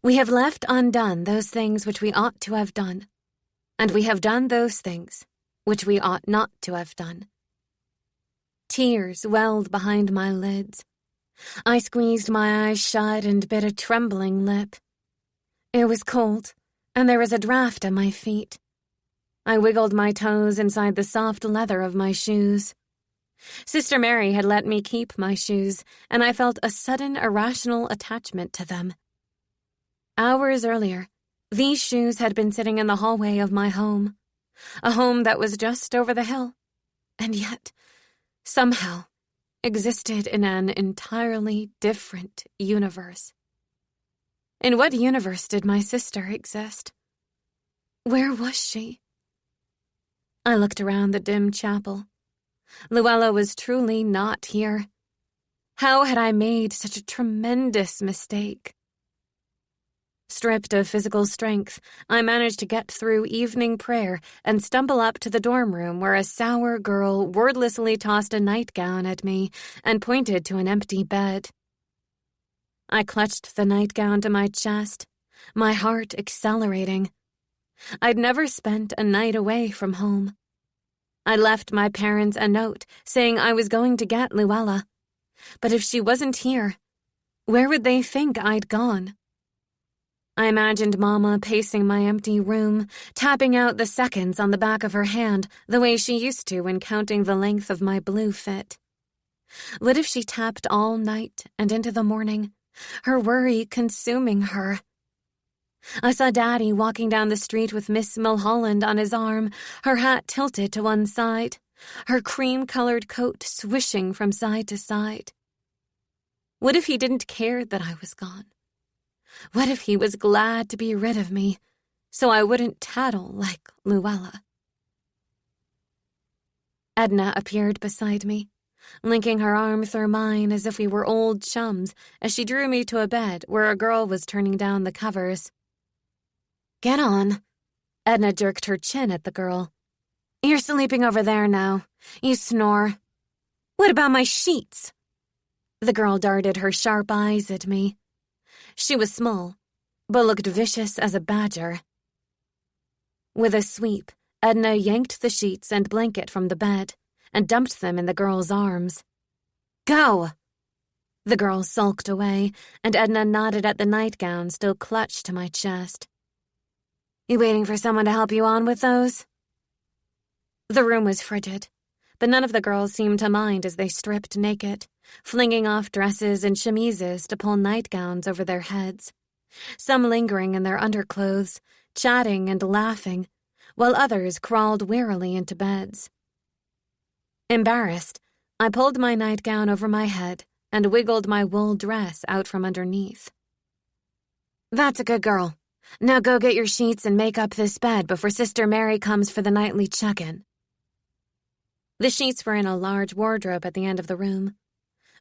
We have left undone those things which we ought to have done, and we have done those things which we ought not to have done. Tears welled behind my lids. I squeezed my eyes shut and bit a trembling lip. It was cold, and there was a draught at my feet. I wiggled my toes inside the soft leather of my shoes. Sister Mary had let me keep my shoes, and I felt a sudden irrational attachment to them. Hours earlier, these shoes had been sitting in the hallway of my home, a home that was just over the hill, and yet, somehow, existed in an entirely different universe. In what universe did my sister exist? Where was she? I looked around the dim chapel. Luella was truly not here. How had I made such a tremendous mistake? Stripped of physical strength, I managed to get through evening prayer and stumble up to the dorm room where a sour girl wordlessly tossed a nightgown at me and pointed to an empty bed. I clutched the nightgown to my chest, my heart accelerating. I'd never spent a night away from home. I left my parents a note saying I was going to get Luella. But if she wasn't here, where would they think I'd gone? I imagined Mama pacing my empty room, tapping out the seconds on the back of her hand the way she used to when counting the length of my blue fit. What if she tapped all night and into the morning, her worry consuming her? I saw Daddy walking down the street with Miss Mulholland on his arm, her hat tilted to one side, her cream-colored coat swishing from side to side. What if he didn't care that I was gone? What if he was glad to be rid of me, so I wouldn't tattle like Luella? Edna appeared beside me, linking her arm through mine as if we were old chums as she drew me to a bed where a girl was turning down the covers. "Get on." Edna jerked her chin at the girl. "You're sleeping over there now. You snore." "What about my sheets?" The girl darted her sharp eyes at me. She was small, but looked vicious as a badger. With a sweep, Edna yanked the sheets and blanket from the bed and dumped them in the girl's arms. "Go!" The girl sulked away, and Edna nodded at the nightgown still clutched to my chest. "You waiting for someone to help you on with those?" The room was frigid, but none of the girls seemed to mind as they stripped naked, flinging off dresses and chemises to pull nightgowns over their heads, some lingering in their underclothes, chatting and laughing, while others crawled wearily into beds. Embarrassed, I pulled my nightgown over my head and wiggled my wool dress out from underneath. "That's a good girl. Now go get your sheets and make up this bed before Sister Mary comes for the nightly check-in." The sheets were in a large wardrobe at the end of the room.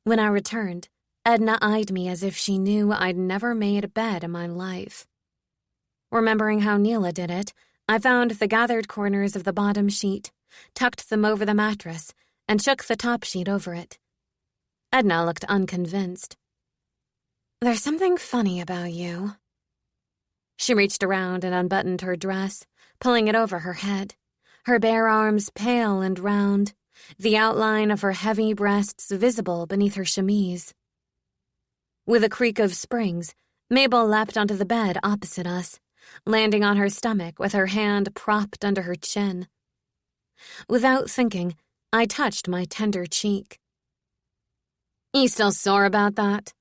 When I returned, Edna eyed me as if she knew I'd never made a bed in my life. Remembering how Neela did it, I found the gathered corners of the bottom sheet, tucked them over the mattress, and shook the top sheet over it. Edna looked unconvinced. "There's something funny about you." She reached around and unbuttoned her dress, pulling it over her head, her bare arms pale and round, the outline of her heavy breasts visible beneath her chemise. With a creak of springs, Mabel leapt onto the bed opposite us, landing on her stomach with her hand propped under her chin. Without thinking, I touched my tender cheek. "You still sore about that?"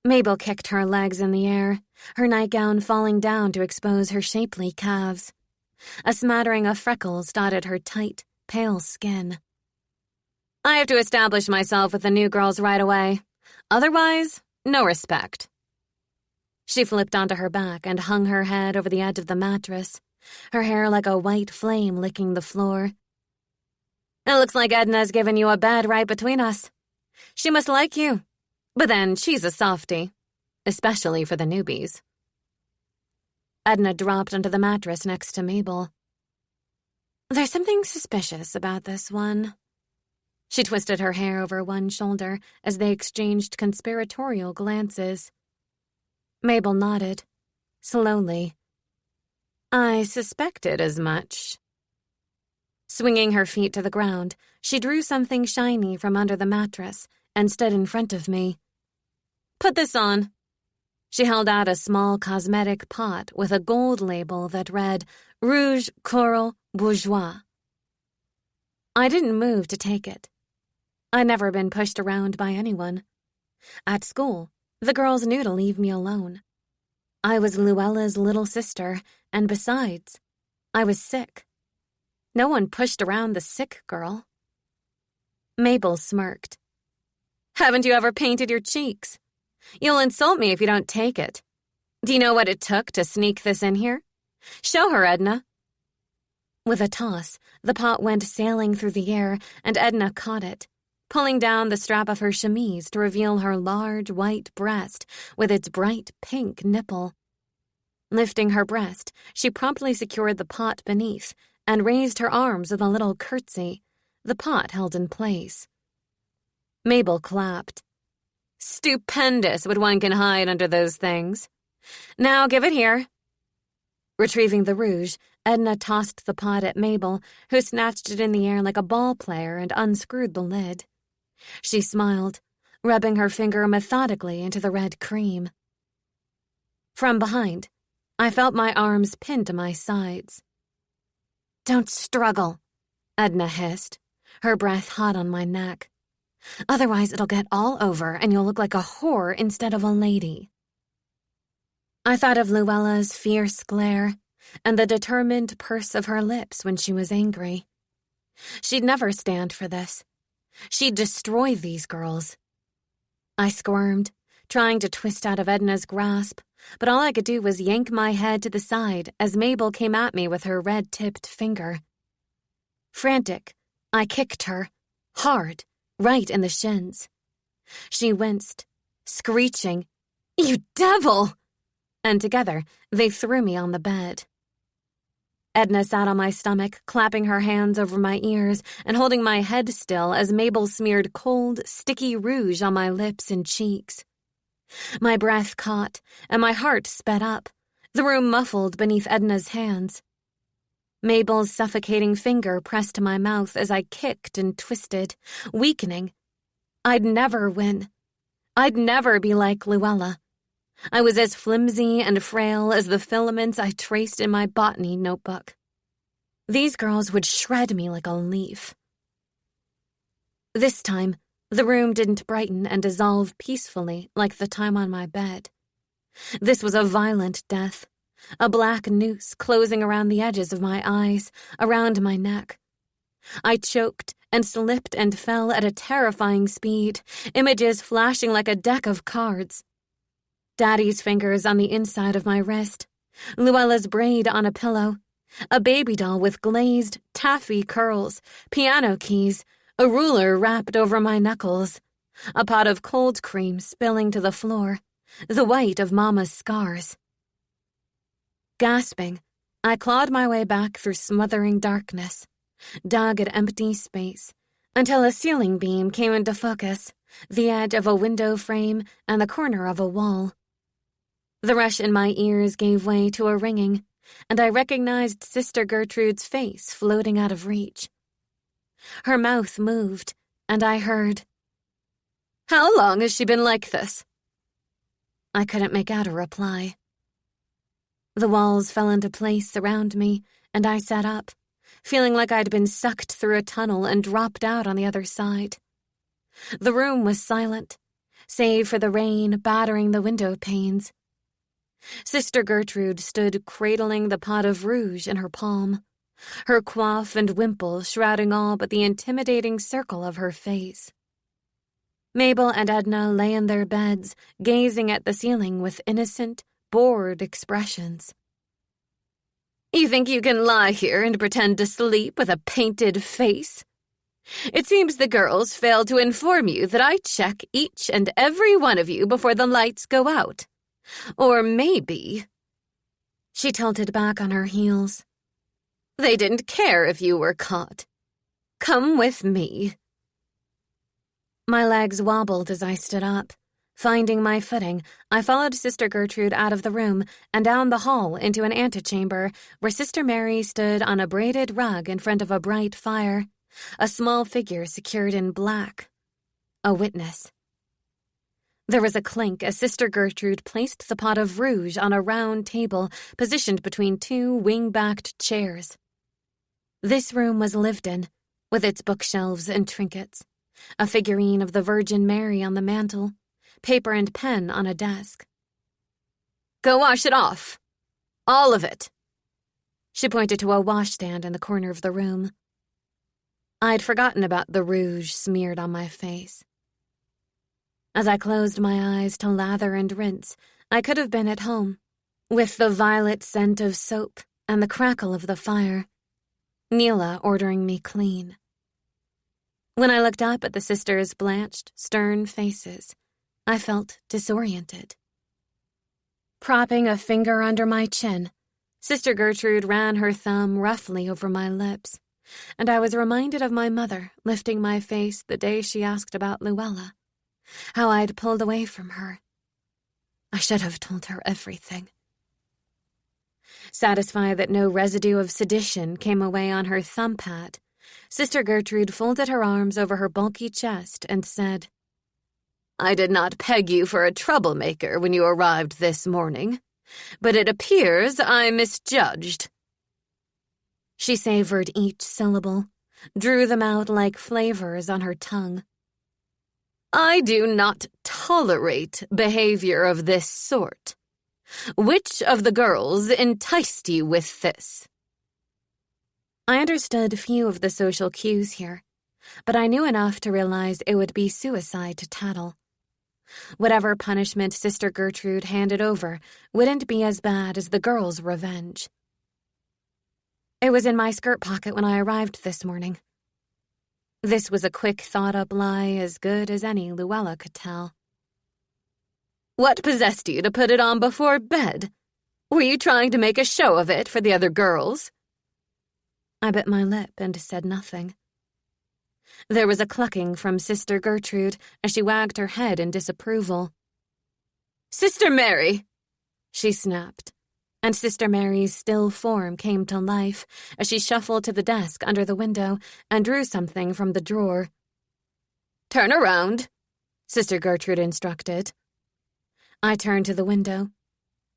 Mabel kicked her legs in the air, her nightgown falling down to expose her shapely calves. A smattering of freckles dotted her tight, pale skin. "I have to establish myself with the new girls right away. Otherwise, no respect." She flipped onto her back and hung her head over the edge of the mattress, her hair like a white flame licking the floor. "It looks like Edna's given you a bed right between us. She must like you, but then she's a softie, especially for the newbies." Edna dropped onto the mattress next to Mabel. "There's something suspicious about this one." She twisted her hair over one shoulder as they exchanged conspiratorial glances. Mabel nodded, slowly. "I suspected as much." Swinging her feet to the ground, she drew something shiny from under the mattress and stood in front of me. "Put this on." She held out a small cosmetic pot with a gold label that read Rouge Coral Bourgeois. I didn't move to take it. I'd never been pushed around by anyone. At school, the girls knew to leave me alone. I was Luella's little sister, and besides, I was sick. No one pushed around the sick girl. Mabel smirked. "Haven't you ever painted your cheeks? You'll insult me if you don't take it. Do you know what it took to sneak this in here? Show her, Edna." With a toss, the pot went sailing through the air, and Edna caught it, pulling down the strap of her chemise to reveal her large white breast with its bright pink nipple. Lifting her breast, she promptly secured the pot beneath and raised her arms with a little curtsy, the pot held in place. Mabel clapped. "Stupendous what one can hide under those things. Now give it here." Retrieving the rouge, Edna tossed the pot at Mabel, who snatched it in the air like a ball player and unscrewed the lid. She smiled, rubbing her finger methodically into the red cream. From behind, I felt my arms pinned to my sides. "Don't struggle," Edna hissed, her breath hot on my neck. "Otherwise it'll get all over and you'll look like a whore instead of a lady." I thought of Luella's fierce glare and the determined purse of her lips when she was angry. She'd never stand for this. She'd destroy these girls. I squirmed, trying to twist out of Edna's grasp, but all I could do was yank my head to the side as Mabel came at me with her red-tipped finger. Frantic, I kicked her, hard, right in the shins. She winced, screeching, "You devil!" And together, they threw me on the bed. Edna sat on my stomach, clapping her hands over my ears and holding my head still as Mabel smeared cold, sticky rouge on my lips and cheeks. My breath caught, and my heart sped up, the room muffled beneath Edna's hands. Mabel's suffocating finger pressed to my mouth as I kicked and twisted, weakening. I'd never win. I'd never be like Luella. I was as flimsy and frail as the filaments I traced in my botany notebook. These girls would shred me like a leaf. This time, the room didn't brighten and dissolve peacefully like the time on my bed. This was a violent death, a black noose closing around the edges of my eyes, around my neck. I choked and slipped and fell at a terrifying speed, images flashing like a deck of cards. Daddy's fingers on the inside of my wrist, Luella's braid on a pillow, a baby doll with glazed, taffy curls, piano keys, a ruler wrapped over my knuckles, a pot of cold cream spilling to the floor, the white of Mama's scars. Gasping, I clawed my way back through smothering darkness, dug at empty space, until a ceiling beam came into focus, the edge of a window frame and the corner of a wall. The rush in my ears gave way to a ringing, and I recognized Sister Gertrude's face floating out of reach. Her mouth moved, and I heard, "How long has she been like this?" I couldn't make out a reply. The walls fell into place around me, and I sat up, feeling like I'd been sucked through a tunnel and dropped out on the other side. The room was silent, save for the rain battering the window panes. Sister Gertrude stood cradling the pot of rouge in her palm, her coif and wimple shrouding all but the intimidating circle of her face. Mabel and Edna lay in their beds, gazing at the ceiling with innocent, bored expressions. "You think you can lie here and pretend to sleep with a painted face? It seems the girls failed to inform you that I check each and every one of you before the lights go out. Or maybe..." She tilted back on her heels. "They didn't care if you were caught. Come with me." My legs wobbled as I stood up. Finding my footing, I followed Sister Gertrude out of the room and down the hall into an antechamber where Sister Mary stood on a braided rug in front of a bright fire, a small figure secured in black. A witness. There was a clink as Sister Gertrude placed the pot of rouge on a round table positioned between two wing-backed chairs. This room was lived in, with its bookshelves and trinkets, a figurine of the Virgin Mary on the mantel, paper and pen on a desk. "Go wash it off. All of it." She pointed to a washstand in the corner of the room. I'd forgotten about the rouge smeared on my face. As I closed my eyes to lather and rinse, I could have been at home, with the violet scent of soap and the crackle of the fire, Neela ordering me clean. When I looked up at the sisters' blanched, stern faces, I felt disoriented. Propping a finger under my chin, Sister Gertrude ran her thumb roughly over my lips, and I was reminded of my mother lifting my face the day she asked about Luella, how I'd pulled away from her. I should have told her everything. Satisfied that no residue of sedition came away on her thumb pad, Sister Gertrude folded her arms over her bulky chest and said, "I did not peg you for a troublemaker when you arrived this morning, but it appears I misjudged." She savored each syllable, drew them out like flavors on her tongue. "I do not tolerate behavior of this sort. Which of the girls enticed you with this?" I understood few of the social cues here, but I knew enough to realize it would be suicide to tattle. Whatever punishment Sister Gertrude handed over wouldn't be as bad as the girls' revenge. It was in my skirt pocket when I arrived this morning. This was a quick thought-up lie as good as any Luella could tell. "What possessed you to put it on before bed? Were you trying to make a show of it for the other girls?" I bit my lip and said nothing. There was a clucking from Sister Gertrude as she wagged her head in disapproval. "Sister Mary!" she snapped, and Sister Mary's still form came to life as she shuffled to the desk under the window and drew something from the drawer. "Turn around," Sister Gertrude instructed. I turned to the window.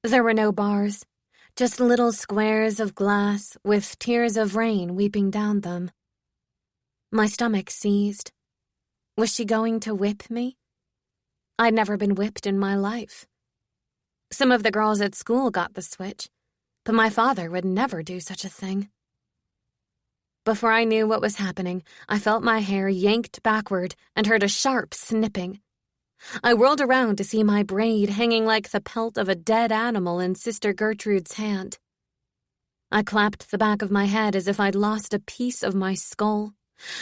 There were no bars, just little squares of glass with tears of rain weeping down them. My stomach seized. Was she going to whip me? I'd never been whipped in my life. Some of the girls at school got the switch, but my father would never do such a thing. Before I knew what was happening, I felt my hair yanked backward and heard a sharp snipping. I whirled around to see my braid hanging like the pelt of a dead animal in Sister Gertrude's hand. I clapped the back of my head as if I'd lost a piece of my skull,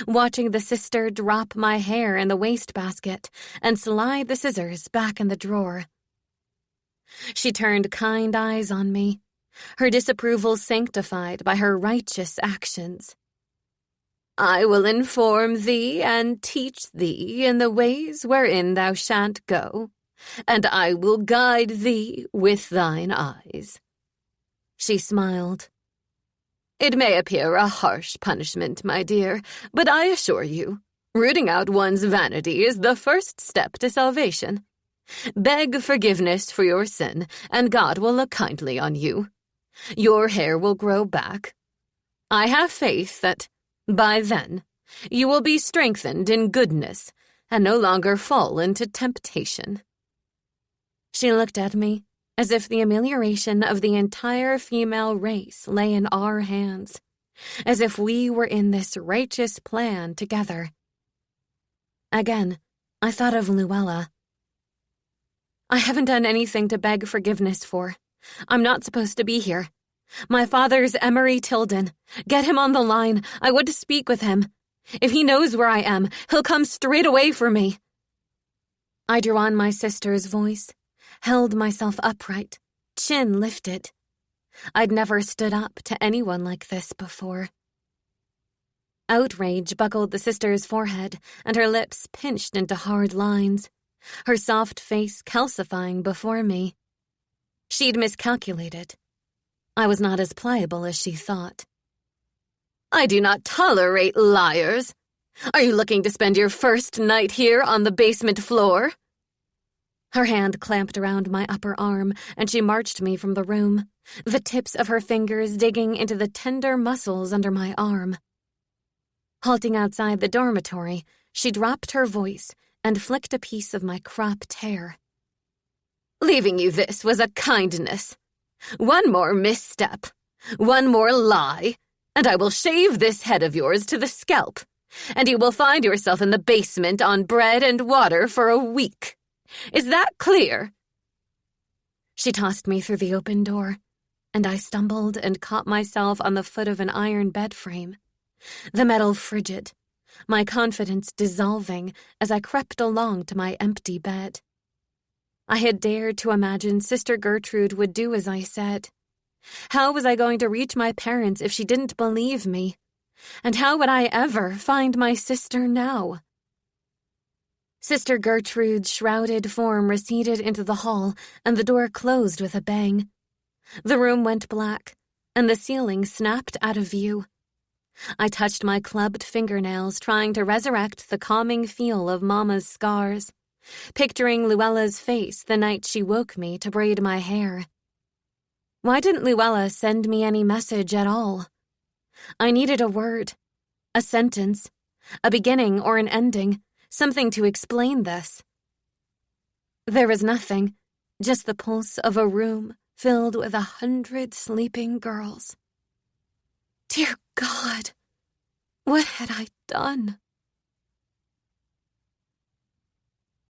watching the sister drop my hair in the wastebasket and slide the scissors back in the drawer. She turned kind eyes on me, her disapproval sanctified by her righteous actions. "I will inform thee and teach thee in the ways wherein thou shalt go, and I will guide thee with thine eyes." She smiled. "It may appear a harsh punishment, my dear, but I assure you, rooting out one's vanity is the first step to salvation. Beg forgiveness for your sin, and God will look kindly on you. Your hair will grow back. I have faith that, by then, you will be strengthened in goodness and no longer fall into temptation." She looked at me as if the amelioration of the entire female race lay in our hands, as if we were in this righteous plan together. Again, I thought of Luella. "I haven't done anything to beg forgiveness for. I'm not supposed to be here. My father's Emery Tildon. Get him on the line. I want to speak with him. If he knows where I am, he'll come straight away for me." I drew on my sister's voice, held myself upright, chin lifted. I'd never stood up to anyone like this before. Outrage buckled the sister's forehead, and her lips pinched into hard lines, her soft face calcifying before me. She'd miscalculated. I was not as pliable as she thought. "I do not tolerate liars. Are you looking to spend your first night here on the basement floor?" Her hand clamped around my upper arm, and she marched me from the room, the tips of her fingers digging into the tender muscles under my arm. Halting outside the dormitory, she dropped her voice and flicked a piece of my cropped hair. "Leaving you this was a kindness. One more misstep, one more lie, and I will shave this head of yours to the scalp, and you will find yourself in the basement on bread and water for a week. Is that clear?" She tossed me through the open door, and I stumbled and caught myself on the foot of an iron bed frame, the metal frigid, my confidence dissolving as I crept along to my empty bed. I had dared to imagine Sister Gertrude would do as I said. How was I going to reach my parents if she didn't believe me? And how would I ever find my sister now? Sister Gertrude's shrouded form receded into the hall, and the door closed with a bang. The room went black, and the ceiling snapped out of view. I touched my clubbed fingernails, trying to resurrect the calming feel of Mama's scars, picturing Luella's face the night she woke me to braid my hair. Why didn't Luella send me any message at all? I needed a word, a sentence, a beginning or an ending, something to explain this. There was nothing, just the pulse of a room filled with 100 sleeping girls. Dear God, what had I done?